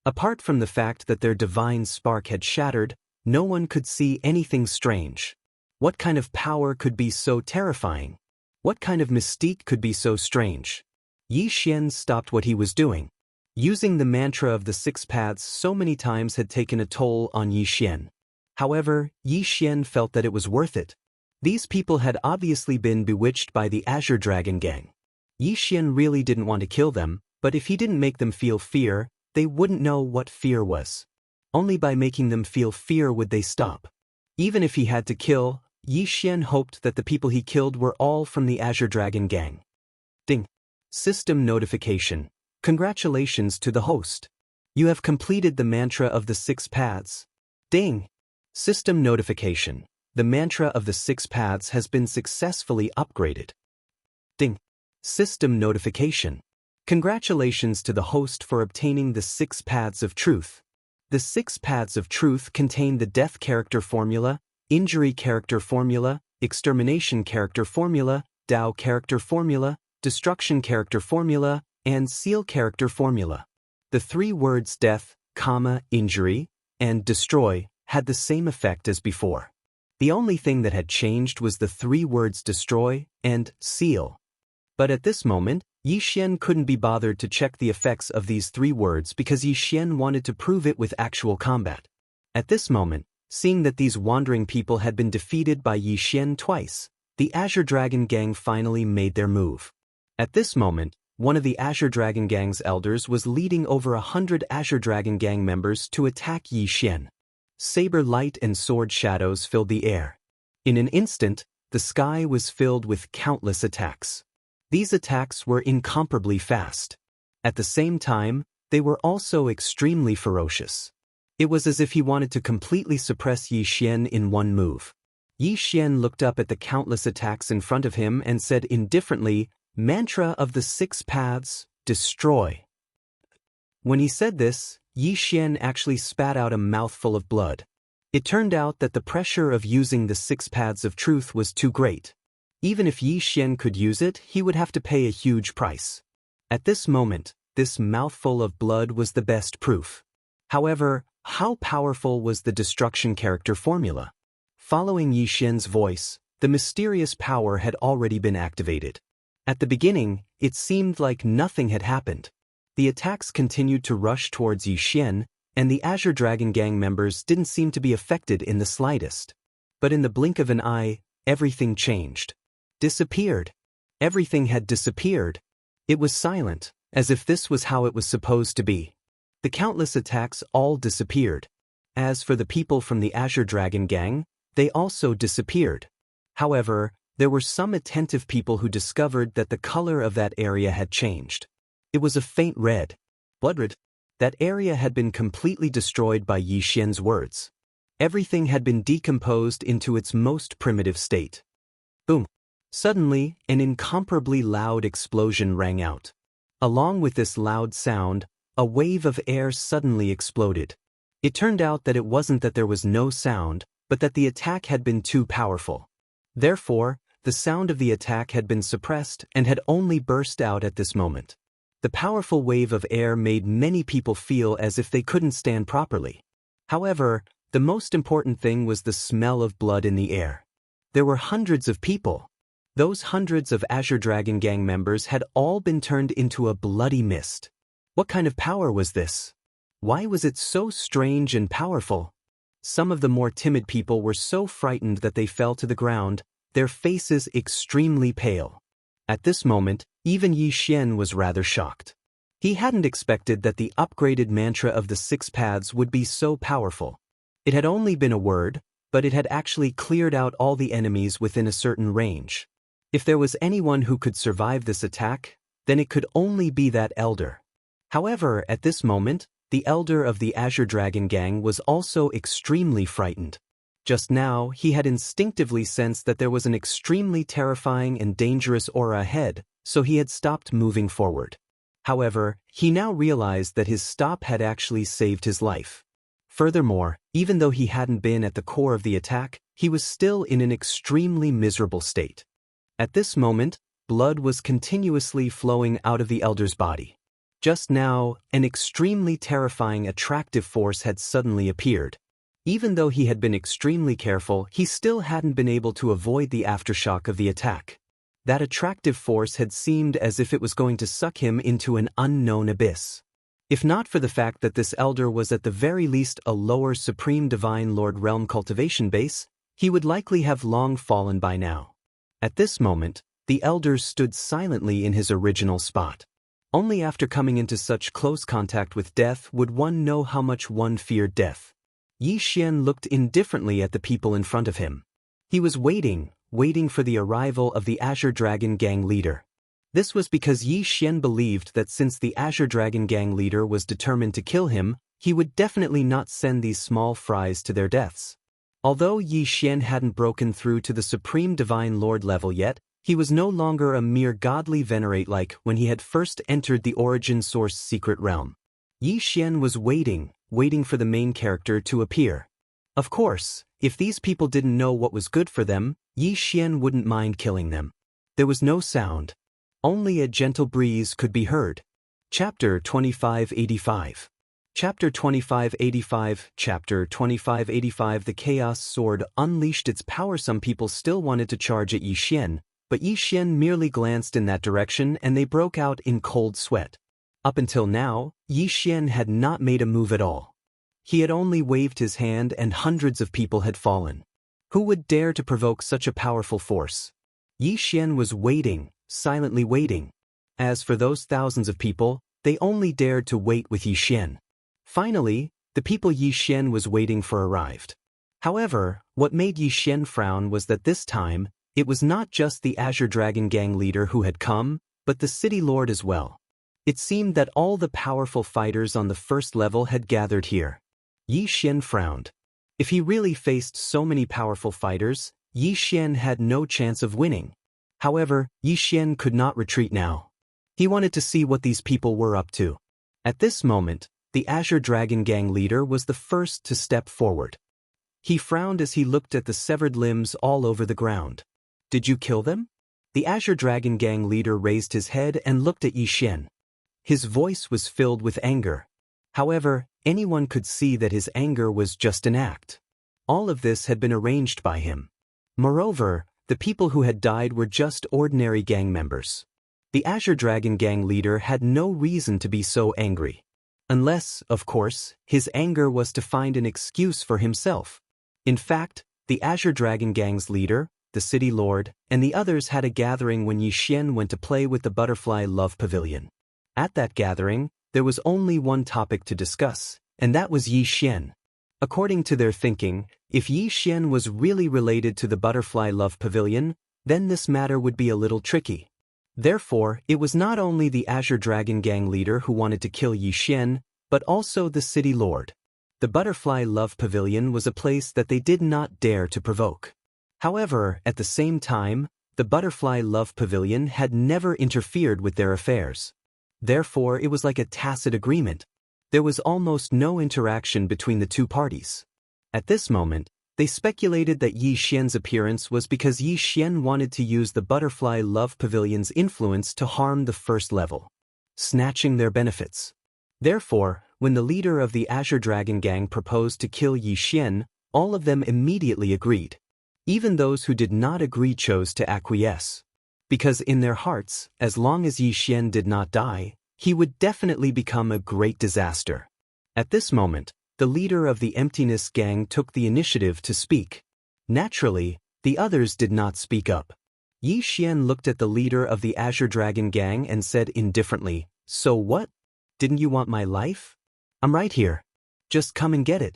Apart from the fact that their divine spark had shattered, no one could see anything strange. What kind of power could be so terrifying? What kind of mystique could be so strange? Yi Xian stopped what he was doing. Using the mantra of the 6 paths so many times had taken a toll on Yi Xian. However, Yi Xian felt that it was worth it. These people had obviously been bewitched by the Azure Dragon Gang. Yi Xian really didn't want to kill them, but if he didn't make them feel fear, they wouldn't know what fear was. Only by making them feel fear would they stop. Even if he had to kill, Yi Xian hoped that the people he killed were all from the Azure Dragon Gang. Ding. System notification. Congratulations to the host. You have completed the mantra of the 6 paths. Ding. System notification. The mantra of the 6 paths has been successfully upgraded. Ding. System notification. Congratulations to the host for obtaining the 6 paths of truth. The 6 paths of truth contain the death character formula, injury character formula, extermination character formula, Dao character formula, destruction character formula, and seal character formula. The 3 words death, injury, and destroy had the same effect as before. The only thing that had changed was the 3 words destroy and seal. But at this moment, Yi Xian couldn't be bothered to check the effects of these 3 words because Yi Xian wanted to prove it with actual combat. At this moment, seeing that these wandering people had been defeated by Yi Xian twice, the Azure Dragon Gang finally made their move. At this moment, one of the Azure Dragon Gang's elders was leading over 100 Azure Dragon Gang members to attack Yi Xian. Saber light and sword shadows filled the air. In an instant, the sky was filled with countless attacks. These attacks were incomparably fast. At the same time, they were also extremely ferocious. It was as if he wanted to completely suppress Yi Xian in one move. Yi Xian looked up at the countless attacks in front of him and said indifferently, "Mantra of the 6 paths, destroy." When he said this, Yi Xian actually spat out a mouthful of blood. It turned out that the pressure of using the 6 paths of truth was too great. Even if Yi Xian could use it, he would have to pay a huge price. At this moment, this mouthful of blood was the best proof. However, how powerful was the destruction character formula? Following Yi Xian's voice, the mysterious power had already been activated. At the beginning, it seemed like nothing had happened. The attacks continued to rush towards Yi Xian, and the Azure Dragon Gang members didn't seem to be affected in the slightest. But in the blink of an eye, everything changed. Disappeared. Everything had disappeared. It was silent, as if this was how it was supposed to be. The countless attacks all disappeared. As for the people from the Azure Dragon Gang, they also disappeared. However, there were some attentive people who discovered that the color of that area had changed. It was a faint red. Blood red. That area had been completely destroyed by Yi Xian's words. Everything had been decomposed into its most primitive state. Boom. Suddenly, an incomparably loud explosion rang out. Along with this loud sound, a wave of air suddenly exploded. It turned out that it wasn't that there was no sound, but that the attack had been too powerful. Therefore, the sound of the attack had been suppressed and had only burst out at this moment. The powerful wave of air made many people feel as if they couldn't stand properly. However, the most important thing was the smell of blood in the air. There were hundreds of people. Those hundreds of Azure Dragon Gang members had all been turned into a bloody mist. What kind of power was this? Why was it so strange and powerful? Some of the more timid people were so frightened that they fell to the ground, their faces extremely pale. At this moment, even Yi Xian was rather shocked. He hadn't expected that the upgraded mantra of the 6 paths would be so powerful. It had only been a word, but it had actually cleared out all the enemies within a certain range. If there was anyone who could survive this attack, then it could only be that elder. However, at this moment, the elder of the Azure Dragon Gang was also extremely frightened. Just now, he had instinctively sensed that there was an extremely terrifying and dangerous aura ahead, so he had stopped moving forward. However, he now realized that his stop had actually saved his life. Furthermore, even though he hadn't been at the core of the attack, he was still in an extremely miserable state. At this moment, blood was continuously flowing out of the elder's body. Just now, an extremely terrifying attractive force had suddenly appeared. Even though he had been extremely careful, he still hadn't been able to avoid the aftershock of the attack. That attractive force had seemed as if it was going to suck him into an unknown abyss. If not for the fact that this elder was at the very least a lower Supreme Divine Lord Realm cultivation base, he would likely have long fallen by now. At this moment, the elder stood silently in his original spot. Only after coming into such close contact with death would one know how much one feared death. Yi Xian looked indifferently at the people in front of him. He was waiting for the arrival of the Azure Dragon Gang leader. This was because Yi Xian believed that since the Azure Dragon Gang leader was determined to kill him, he would definitely not send these small fries to their deaths. Although Yi Xian hadn't broken through to the Supreme Divine Lord level yet, he was no longer a mere godly venerate like when he had first entered the Origin Source secret realm. Yi Xian was waiting for the main character to appear. Of course, if these people didn't know what was good for them, Yi Xian wouldn't mind killing them. There was no sound. Only a gentle breeze could be heard. Chapter 2585. Chapter 2585. Chapter 2585. The Chaos Sword unleashed its power. Some people still wanted to charge at Yi Xian, but Yi Xian merely glanced in that direction and they broke out in cold sweat. Up until now, Yi Xian had not made a move at all. He had only waved his hand and hundreds of people had fallen. Who would dare to provoke such a powerful force? Yi Xian was waiting, silently waiting. As for those thousands of people, they only dared to wait with Yi Xian. Finally, the people Yi Xian was waiting for arrived. However, what made Yi Xian frown was that this time, it was not just the Azure Dragon Gang leader who had come, but the city lord as well. It seemed that all the powerful fighters on the first level had gathered here. Yi Xian frowned. If he really faced so many powerful fighters, Yi Xian had no chance of winning. However, Yi Xian could not retreat now. He wanted to see what these people were up to. At this moment, the Azure Dragon Gang leader was the first to step forward. He frowned as he looked at the severed limbs all over the ground. Did you kill them? The Azure Dragon Gang leader raised his head and looked at Yi Xian. His voice was filled with anger. However, anyone could see that his anger was just an act. All of this had been arranged by him. Moreover, the people who had died were just ordinary gang members. The Azure Dragon Gang leader had no reason to be so angry. Unless, of course, his anger was to find an excuse for himself. In fact, the Azure Dragon Gang's leader, the city lord, and the others had a gathering when Yi Xian went to play with the Butterfly Love Pavilion. At that gathering, there was only one topic to discuss, and that was Yi Xian. According to their thinking, if Yi Xian was really related to the Butterfly Love Pavilion, then this matter would be a little tricky. Therefore, it was not only the Azure Dragon Gang leader who wanted to kill Yi Xian, but also the city lord. The Butterfly Love Pavilion was a place that they did not dare to provoke. However, at the same time, the Butterfly Love Pavilion had never interfered with their affairs. Therefore, it was like a tacit agreement. There was almost no interaction between the two parties. At this moment, they speculated that Yi Xian's appearance was because Yi Xian wanted to use the Butterfly Love Pavilion's influence to harm the first level, snatching their benefits. Therefore, when the leader of the Azure Dragon Gang proposed to kill Yi Xian, all of them immediately agreed. Even those who did not agree chose to acquiesce. Because in their hearts, as long as Yi Xian did not die, he would definitely become a great disaster. At this moment, the leader of the Emptiness Gang took the initiative to speak. Naturally, the others did not speak up. Yi Xian looked at the leader of the Azure Dragon Gang and said indifferently, "So what? Didn't you want my life? I'm right here. Just come and get it."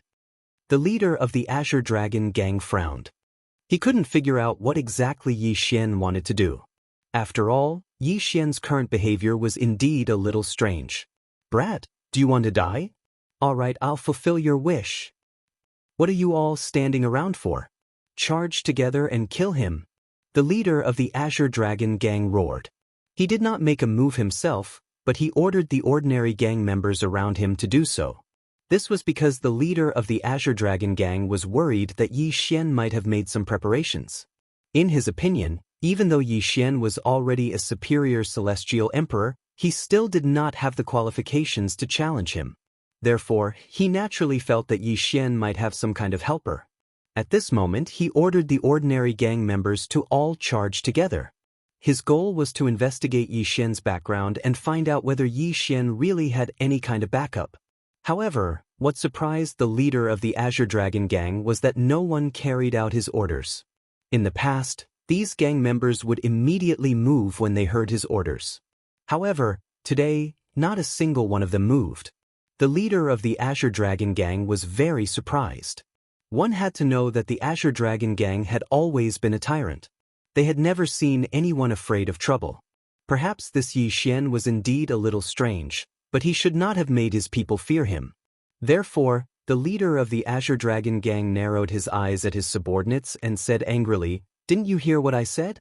The leader of the Azure Dragon Gang frowned. He couldn't figure out what exactly Yi Xian wanted to do. After all, Yi Xian's current behavior was indeed a little strange. "Brat, do you want to die? All right, I'll fulfill your wish. What are you all standing around for? Charge together and kill him." The leader of the Azure Dragon Gang roared. He did not make a move himself, but he ordered the ordinary gang members around him to do so. This was because the leader of the Azure Dragon Gang was worried that Yi Xian might have made some preparations. In his opinion, even though Yi Xian was already a superior celestial emperor, he still did not have the qualifications to challenge him. Therefore, he naturally felt that Yi Xian might have some kind of helper. At this moment, he ordered the ordinary gang members to all charge together. His goal was to investigate Yi Xian's background and find out whether Yi Xian really had any kind of backup. However, what surprised the leader of the Azure Dragon Gang was that no one carried out his orders. In the past, these gang members would immediately move when they heard his orders. However, today, not a single one of them moved. The leader of the Azure Dragon Gang was very surprised. One had to know that the Azure Dragon Gang had always been a tyrant. They had never seen anyone afraid of trouble. Perhaps this Yi Xian was indeed a little strange, but he should not have made his people fear him. Therefore, the leader of the Azure Dragon Gang narrowed his eyes at his subordinates and said angrily, "Didn't you hear what I said?"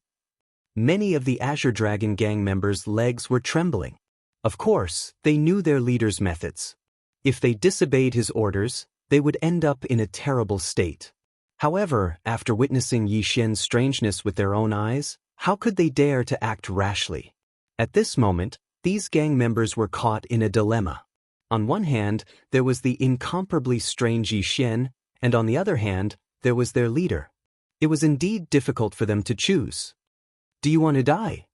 Many of the Azure Dragon Gang members' legs were trembling. Of course, they knew their leader's methods. If they disobeyed his orders, they would end up in a terrible state. However, after witnessing Yi Xian's strangeness with their own eyes, how could they dare to act rashly? At this moment, these gang members were caught in a dilemma. On one hand, there was the incomparably strange Yi Xian, and on the other hand, there was their leader. It was indeed difficult for them to choose. "Do you want to die?"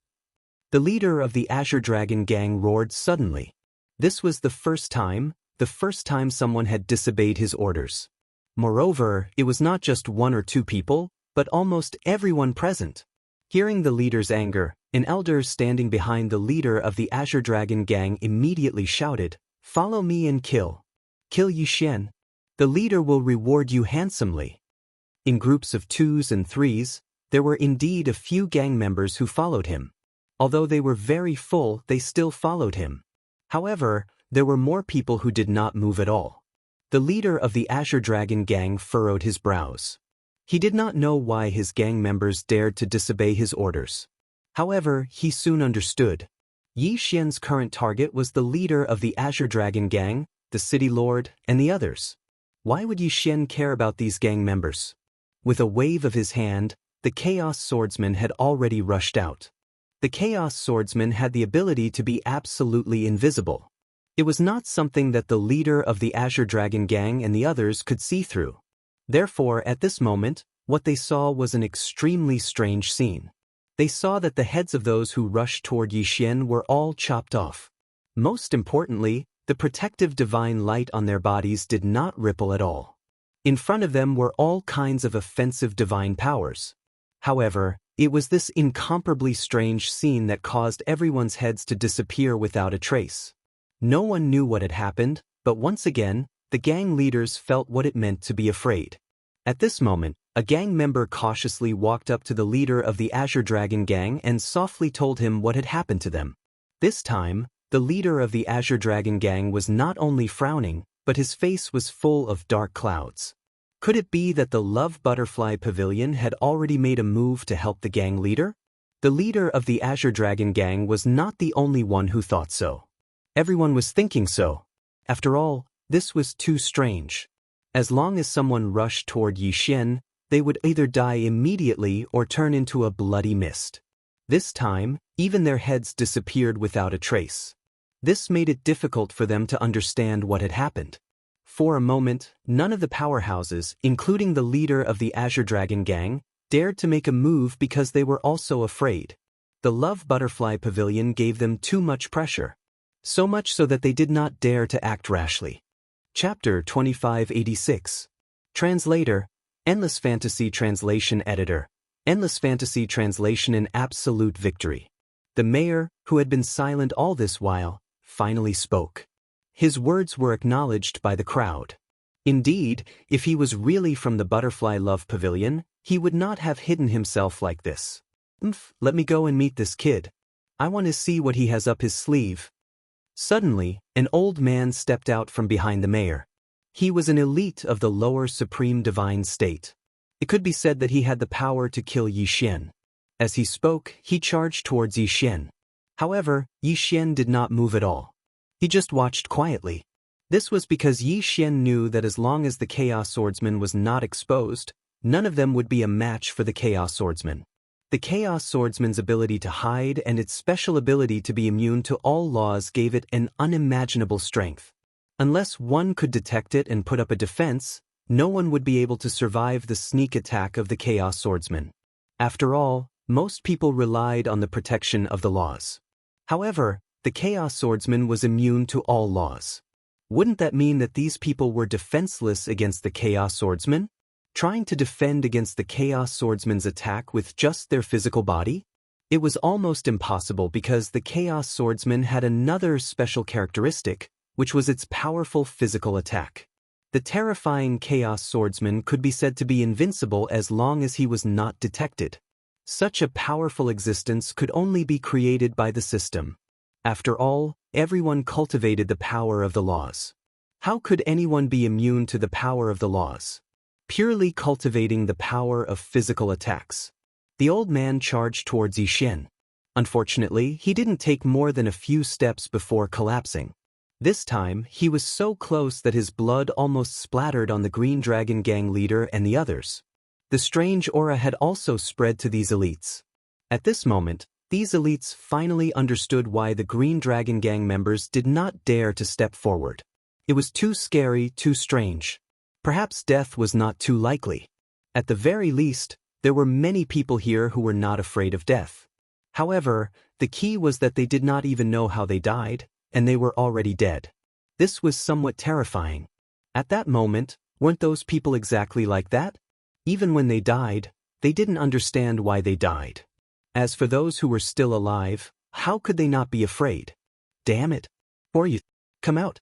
The leader of the Azure Dragon Gang roared suddenly. This was the first time someone had disobeyed his orders. Moreover, it was not just one or two people, but almost everyone present. Hearing the leader's anger, an elder standing behind the leader of the Azure Dragon Gang immediately shouted, "Follow me and kill. Kill Yi Xian. The leader will reward you handsomely." In groups of 2s and 3s, there were indeed a few gang members who followed him. Although they were very full, they still followed him. However, there were more people who did not move at all. The leader of the Azure Dragon Gang furrowed his brows. He did not know why his gang members dared to disobey his orders. However, he soon understood. Yi Xian's current target was the leader of the Azure Dragon Gang, the City Lord, and the others. Why would Yi Xian care about these gang members? With a wave of his hand, the Chaos Swordsman had already rushed out. The Chaos Swordsman had the ability to be absolutely invisible. It was not something that the leader of the Azure Dragon Gang and the others could see through. Therefore, at this moment, what they saw was an extremely strange scene. They saw that the heads of those who rushed toward Yi Xian were all chopped off. Most importantly, the protective divine light on their bodies did not ripple at all. In front of them were all kinds of offensive divine powers. However, it was this incomparably strange scene that caused everyone's heads to disappear without a trace. No one knew what had happened, but once again, the gang leaders felt what it meant to be afraid. At this moment, a gang member cautiously walked up to the leader of the Azure Dragon Gang and softly told him what had happened to them. This time, the leader of the Azure Dragon Gang was not only frowning, but his face was full of dark clouds. Could it be that the Love Butterfly Pavilion had already made a move to help the gang leader? The leader of the Azure Dragon Gang was not the only one who thought so. Everyone was thinking so. After all, this was too strange. As long as someone rushed toward Yi Xian, they would either die immediately or turn into a bloody mist. This time, even their heads disappeared without a trace. This made it difficult for them to understand what had happened. For a moment, none of the powerhouses, including the leader of the Azure Dragon Gang, dared to make a move because they were also afraid. The Love Butterfly Pavilion gave them too much pressure. So much so that they did not dare to act rashly. Chapter 2586. Translator, Endless Fantasy Translation Editor, Endless Fantasy Translation in Absolute Victory. The mayor, who had been silent all this while, finally spoke. His words were acknowledged by the crowd. Indeed, if he was really from the Butterfly Love Pavilion, he would not have hidden himself like this. Let me go and meet this kid. I want to see what he has up his sleeve. Suddenly, an old man stepped out from behind the mayor. He was an elite of the lower supreme divine state. It could be said that he had the power to kill Xianxia. As he spoke, he charged towards Xianxia. However, Xianxia did not move at all. He just watched quietly. This was because Xianxia knew that as long as the Chaos Swordsman was not exposed, none of them would be a match for the Chaos Swordsman. The Chaos Swordsman's ability to hide and its special ability to be immune to all laws gave it an unimaginable strength. Unless one could detect it and put up a defense, no one would be able to survive the sneak attack of the Chaos Swordsman. After all, most people relied on the protection of the laws. However, the Chaos Swordsman was immune to all laws. Wouldn't that mean that these people were defenseless against the Chaos Swordsman? Trying to defend against the Chaos Swordsman's attack with just their physical body? It was almost impossible because the Chaos Swordsman had another special characteristic, which was its powerful physical attack. The terrifying Chaos Swordsman could be said to be invincible as long as he was not detected. Such a powerful existence could only be created by the system. After all, everyone cultivated the power of the laws. How could anyone be immune to the power of the laws? Purely cultivating the power of physical attacks. The old man charged towards Xianxia. Unfortunately, he didn't take more than a few steps before collapsing. This time, he was so close that his blood almost splattered on the Green Dragon Gang leader and the others. The strange aura had also spread to these elites. At this moment, these elites finally understood why the Green Dragon Gang members did not dare to step forward. It was too scary, too strange. Perhaps death was not too likely. At the very least, there were many people here who were not afraid of death. However, the key was that they did not even know how they died, and they were already dead. This was somewhat terrifying. At that moment, weren't those people exactly like that? Even when they died, they didn't understand why they died. As for those who were still alive, how could they not be afraid? Damn it! Or you, come out!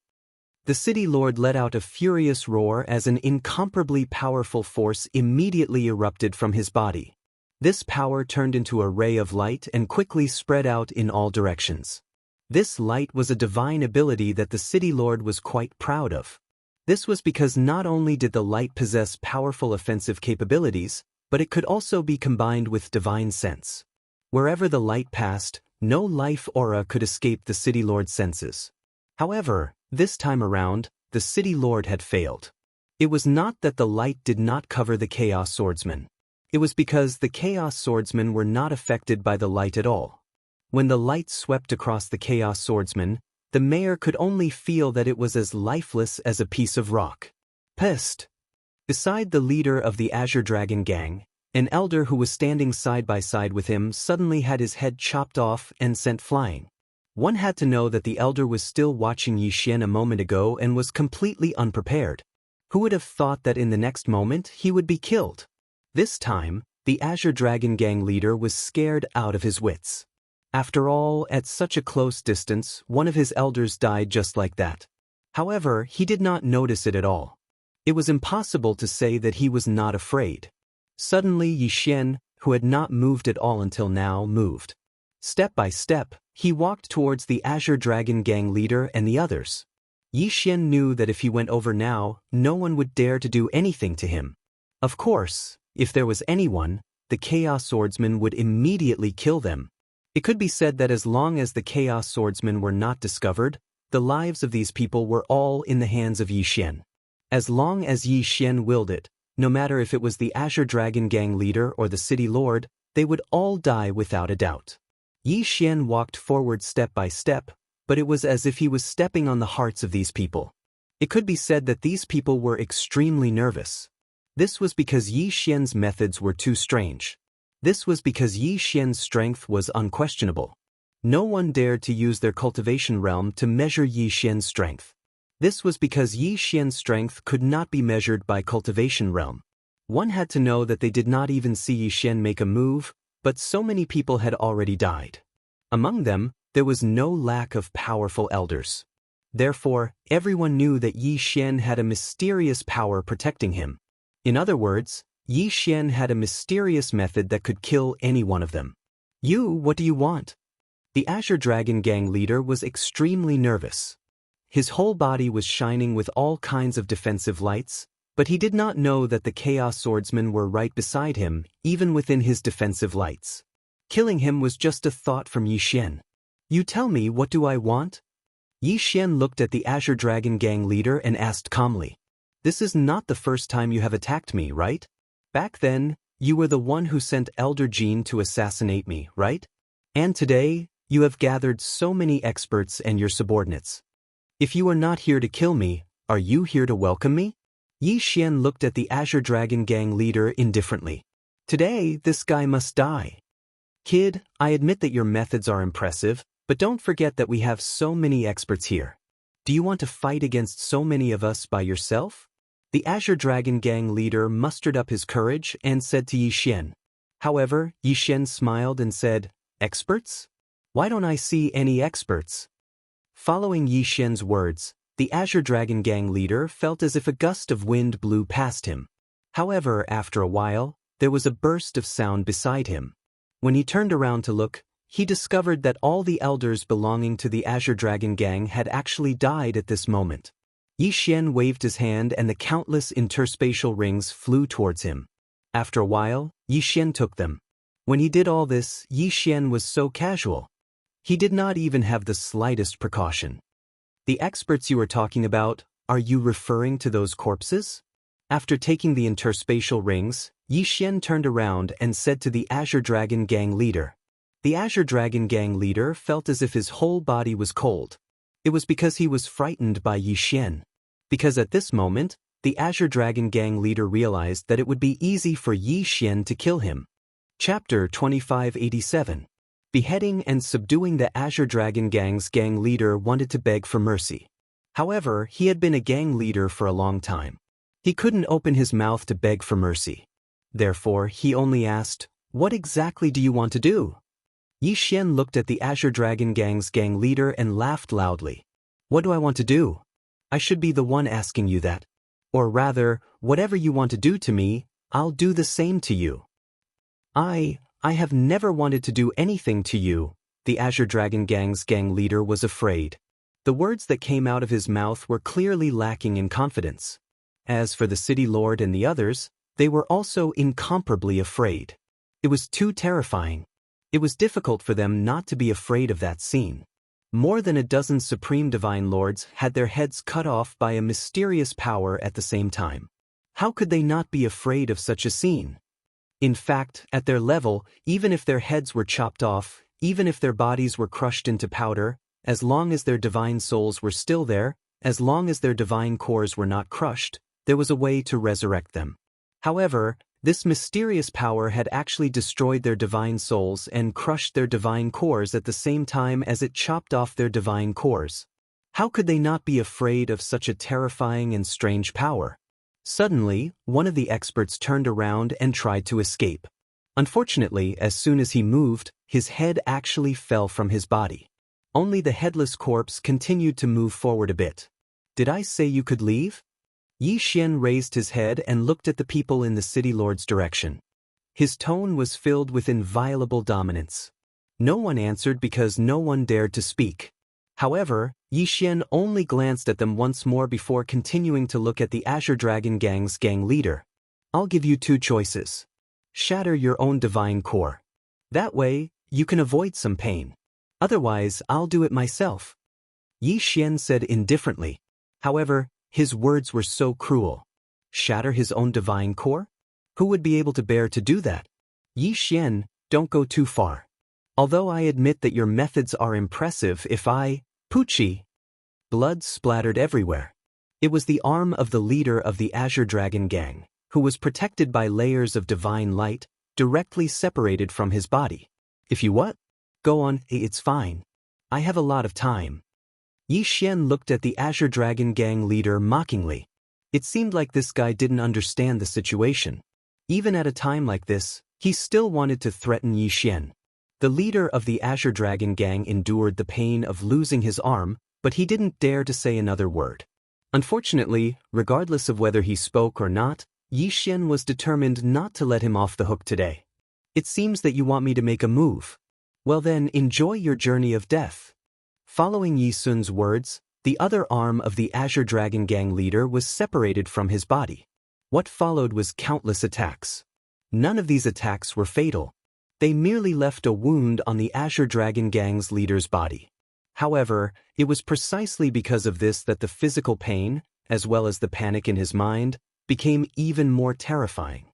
The city lord let out a furious roar as an incomparably powerful force immediately erupted from his body. This power turned into a ray of light and quickly spread out in all directions. This light was a divine ability that the city lord was quite proud of. This was because not only did the light possess powerful offensive capabilities, but it could also be combined with divine sense. Wherever the light passed, no life aura could escape the city lord's senses. However, this time around, the city lord had failed. It was not that the light did not cover the Chaos Swordsman. It was because the Chaos Swordsmen were not affected by the light at all. When the light swept across the Chaos Swordsman, the mayor could only feel that it was as lifeless as a piece of rock. Pest! Beside the leader of the Azure Dragon Gang, an elder who was standing side by side with him suddenly had his head chopped off and sent flying. One had to know that the elder was still watching Xianxia a moment ago and was completely unprepared. Who would have thought that in the next moment he would be killed? This time, the Azure Dragon Gang leader was scared out of his wits. After all, at such a close distance, one of his elders died just like that. However, he did not notice it at all. It was impossible to say that he was not afraid. Suddenly Xianxia, who had not moved at all until now, moved. Step by step, he walked towards the Azure Dragon Gang leader and the others. Xianxia knew that if he went over now, no one would dare to do anything to him. Of course, if there was anyone, the Chaos Swordsmen would immediately kill them. It could be said that as long as the Chaos Swordsmen were not discovered, the lives of these people were all in the hands of Xianxia. As long as Xianxia willed it, no matter if it was the Azure Dragon Gang leader or the city lord, they would all die without a doubt. Xianxia walked forward step by step, but it was as if he was stepping on the hearts of these people. It could be said that these people were extremely nervous. This was because Yi Xian's methods were too strange. This was because Yi Xian's strength was unquestionable. No one dared to use their cultivation realm to measure Yi Xian's strength. This was because Yi Xian's strength could not be measured by cultivation realm. One had to know that they did not even see Yi Xian make a move, but so many people had already died. Among them, there was no lack of powerful elders. Therefore, everyone knew that Yi Xian had a mysterious power protecting him. In other words, Yi Xian had a mysterious method that could kill any one of them. What do you want? The Azure Dragon Gang leader was extremely nervous. His whole body was shining with all kinds of defensive lights, but he did not know that the Chaos Swordsmen were right beside him, even within his defensive lights. Killing him was just a thought from Yi Xian. You tell me, what do I want? Yi Xian looked at the Azure Dragon Gang leader and asked calmly. This is not the first time you have attacked me, right? Back then, you were the one who sent Elder Jean to assassinate me, right? And today, you have gathered so many experts and your subordinates. If you are not here to kill me, are you here to welcome me? Yi Xian looked at the Azure Dragon Gang leader indifferently. Today, this guy must die. Kid, I admit that your methods are impressive, but don't forget that we have so many experts here. Do you want to fight against so many of us by yourself? The Azure Dragon Gang leader mustered up his courage and said to Yi Xian. However, Yi Xian smiled and said, Experts? Why don't I see any experts? Following Yi Xian's words, the Azure Dragon Gang leader felt as if a gust of wind blew past him. However, after a while, there was a burst of sound beside him. When he turned around to look, he discovered that all the elders belonging to the Azure Dragon Gang had actually died at this moment. Yi Xian waved his hand and the countless interspatial rings flew towards him. After a while, Yi Xian took them. When he did all this, Yi Xian was so casual. He did not even have the slightest precaution. The experts you are talking about, are you referring to those corpses? After taking the interspatial rings, Yi Xian turned around and said to the Azure Dragon Gang leader. The Azure Dragon Gang leader felt as if his whole body was cold. It was because he was frightened by Yi Xian. Because at this moment, the Azure Dragon Gang leader realized that it would be easy for Yi Xian to kill him. Chapter 2587. Beheading and subduing the Azure Dragon Gang's gang leader wanted to beg for mercy. However, he had been a gang leader for a long time. He couldn't open his mouth to beg for mercy. Therefore, he only asked, What exactly do you want to do? Yi Xian looked at the Azure Dragon Gang's gang leader and laughed loudly. What do I want to do? I should be the one asking you that. Or rather, whatever you want to do to me, I'll do the same to you. I have never wanted to do anything to you. The Azure Dragon Gang's gang leader was afraid. The words that came out of his mouth were clearly lacking in confidence. As for the city lord and the others, they were also incomparably afraid. It was too terrifying. It was difficult for them not to be afraid of that scene. More than a dozen supreme divine lords had their heads cut off by a mysterious power at the same time. How could they not be afraid of such a scene? In fact, at their level, even if their heads were chopped off, even if their bodies were crushed into powder, as long as their divine souls were still there, as long as their divine cores were not crushed, there was a way to resurrect them. However, this mysterious power had actually destroyed their divine souls and crushed their divine cores at the same time as it chopped off their divine cores. How could they not be afraid of such a terrifying and strange power? Suddenly, one of the experts turned around and tried to escape. Unfortunately, as soon as he moved, his head actually fell from his body. Only the headless corpse continued to move forward a bit. Did I say you could leave? Yi Xian raised his head and looked at the people in the city lord's direction. His tone was filled with inviolable dominance. No one answered because no one dared to speak. However, Yi Xian only glanced at them once more before continuing to look at the Azure Dragon Gang's gang leader. I'll give you two choices. Shatter your own divine core. That way, you can avoid some pain. Otherwise, I'll do it myself. Yi Xian said indifferently. However, his words were so cruel. Shatter his own divine core? Who would be able to bear to do that? Yi Xian, don't go too far. Although I admit that your methods are impressive, Poochie! Blood splattered everywhere. It was the arm of the leader of the Azure Dragon Gang. who was protected by layers of divine light, directly separated from his body. If you what? Go on, it's fine. I have a lot of time. Yi Xian looked at the Azure Dragon Gang leader mockingly. It seemed like this guy didn't understand the situation. Even at a time like this, he still wanted to threaten Yi Xian. The leader of the Azure Dragon Gang endured the pain of losing his arm, but he didn't dare to say another word. Unfortunately, regardless of whether he spoke or not, Yi Xian was determined not to let him off the hook today. It seems that you want me to make a move. Well then, enjoy your journey of death. Following Yi Sun's words, the other arm of the Azure Dragon Gang leader was separated from his body. What followed was countless attacks. None of these attacks were fatal. They merely left a wound on the Azure Dragon Gang's leader's body. However, it was precisely because of this that the physical pain, as well as the panic in his mind, became even more terrifying.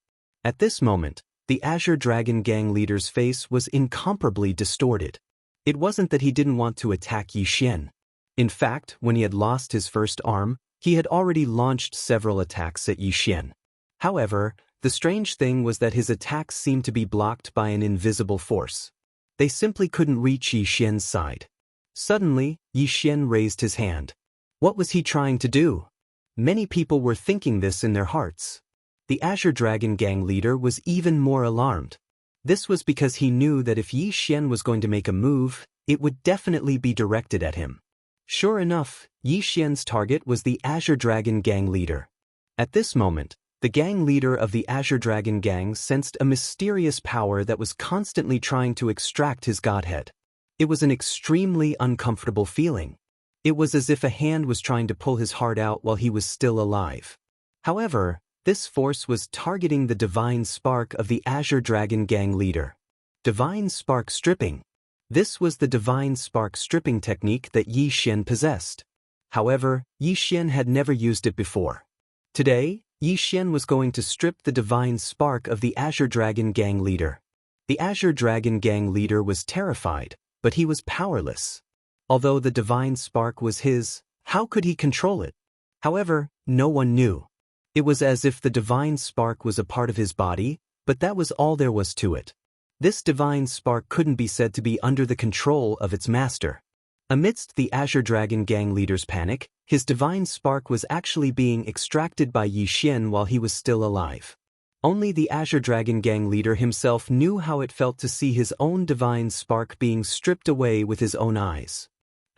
At this moment, the Azure Dragon Gang leader's face was incomparably distorted. It wasn't that he didn't want to attack Yi Xian. In fact, when he had lost his first arm, he had already launched several attacks at Yi Xian. However, the strange thing was that his attacks seemed to be blocked by an invisible force. They simply couldn't reach Yi Xian's side. Suddenly, Yi Xian raised his hand. What was he trying to do? Many people were thinking this in their hearts. The Azure Dragon Gang leader was even more alarmed. This was because he knew that if Yi Xian was going to make a move, it would definitely be directed at him. Sure enough, Yi Xian's target was the Azure Dragon Gang leader. At this moment, the gang leader of the Azure Dragon Gang sensed a mysterious power that was constantly trying to extract his godhead. It was an extremely uncomfortable feeling. It was as if a hand was trying to pull his heart out while he was still alive. However, this force was targeting the divine spark of the Azure Dragon Gang leader. Divine spark stripping. This was the divine spark stripping technique that Yi Xian possessed. However, Yi Xian had never used it before. Today, Yi Xian was going to strip the divine spark of the Azure Dragon Gang leader. The Azure Dragon Gang leader was terrified, but he was powerless. Although the divine spark was his, how could he control it? However, no one knew. It was as if the divine spark was a part of his body, but that was all there was to it. This divine spark couldn't be said to be under the control of its master. Amidst the Azure Dragon Gang leader's panic, his divine spark was actually being extracted by Yi Xian while he was still alive. Only the Azure Dragon Gang leader himself knew how it felt to see his own divine spark being stripped away with his own eyes.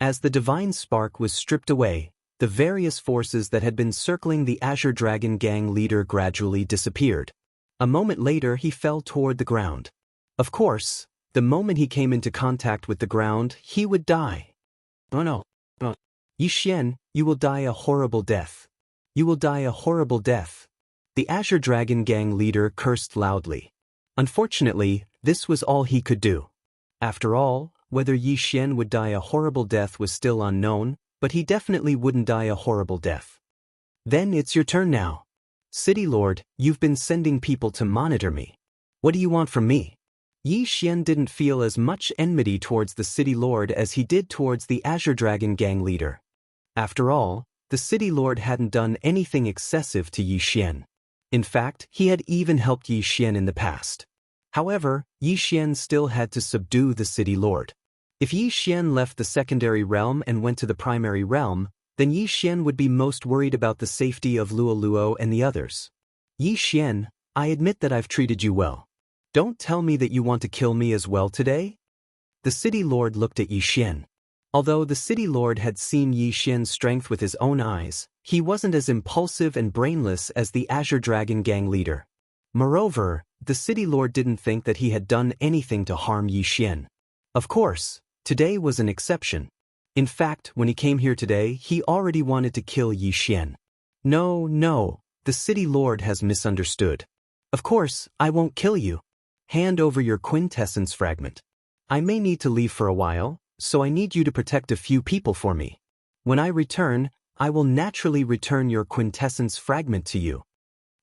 As the divine spark was stripped away, the various forces that had been circling the Azure Dragon Gang leader gradually disappeared. A moment later, he fell toward the ground. Of course, the moment he came into contact with the ground, he would die. Oh no. Yi Xian, you will die a horrible death. You will die a horrible death. The Azure Dragon Gang leader cursed loudly. Unfortunately, this was all he could do. After all, whether Yi Xian would die a horrible death was still unknown, but he definitely wouldn't die a horrible death. Then it's your turn now. City Lord, you've been sending people to monitor me. What do you want from me? Yi Xian didn't feel as much enmity towards the City Lord as he did towards the Azure Dragon Gang leader. After all, the City Lord hadn't done anything excessive to Yi Xian. In fact, he had even helped Yi Xian in the past. However, Yi Xian still had to subdue the City Lord. If Yi Xian left the secondary realm and went to the primary realm, then Yi Xian would be most worried about the safety of Luo Luo and the others. Yi Xian, I admit that I've treated you well. Don't tell me that you want to kill me as well today? The City Lord looked at Yi Xian. Although the City Lord had seen Yi Xian's strength with his own eyes, he wasn't as impulsive and brainless as the Azure Dragon Gang leader. Moreover, the City Lord didn't think that he had done anything to harm Yi Xian. Of course, today was an exception. In fact, when he came here today, he already wanted to kill Yi Xian. No, the City Lord has misunderstood. Of course, I won't kill you. Hand over your quintessence fragment. I may need to leave for a while, so I need you to protect a few people for me. When I return, I will naturally return your quintessence fragment to you.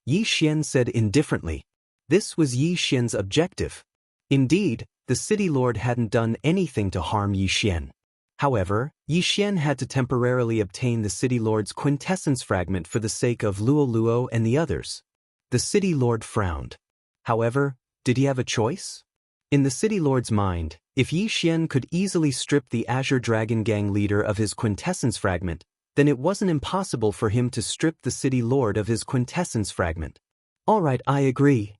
Yi Xian said indifferently. This was Yi Xian's objective. Indeed, the City Lord hadn't done anything to harm Yi Xian. However, Yi Xian had to temporarily obtain the City Lord's quintessence fragment for the sake of Luo Luo and the others. The city lord frowned. However, did he have a choice? In the city lord's mind, if Yi Xian could easily strip the Azure Dragon Gang leader of his quintessence fragment, then it wasn't impossible for him to strip the city lord of his quintessence fragment. All right, I agree.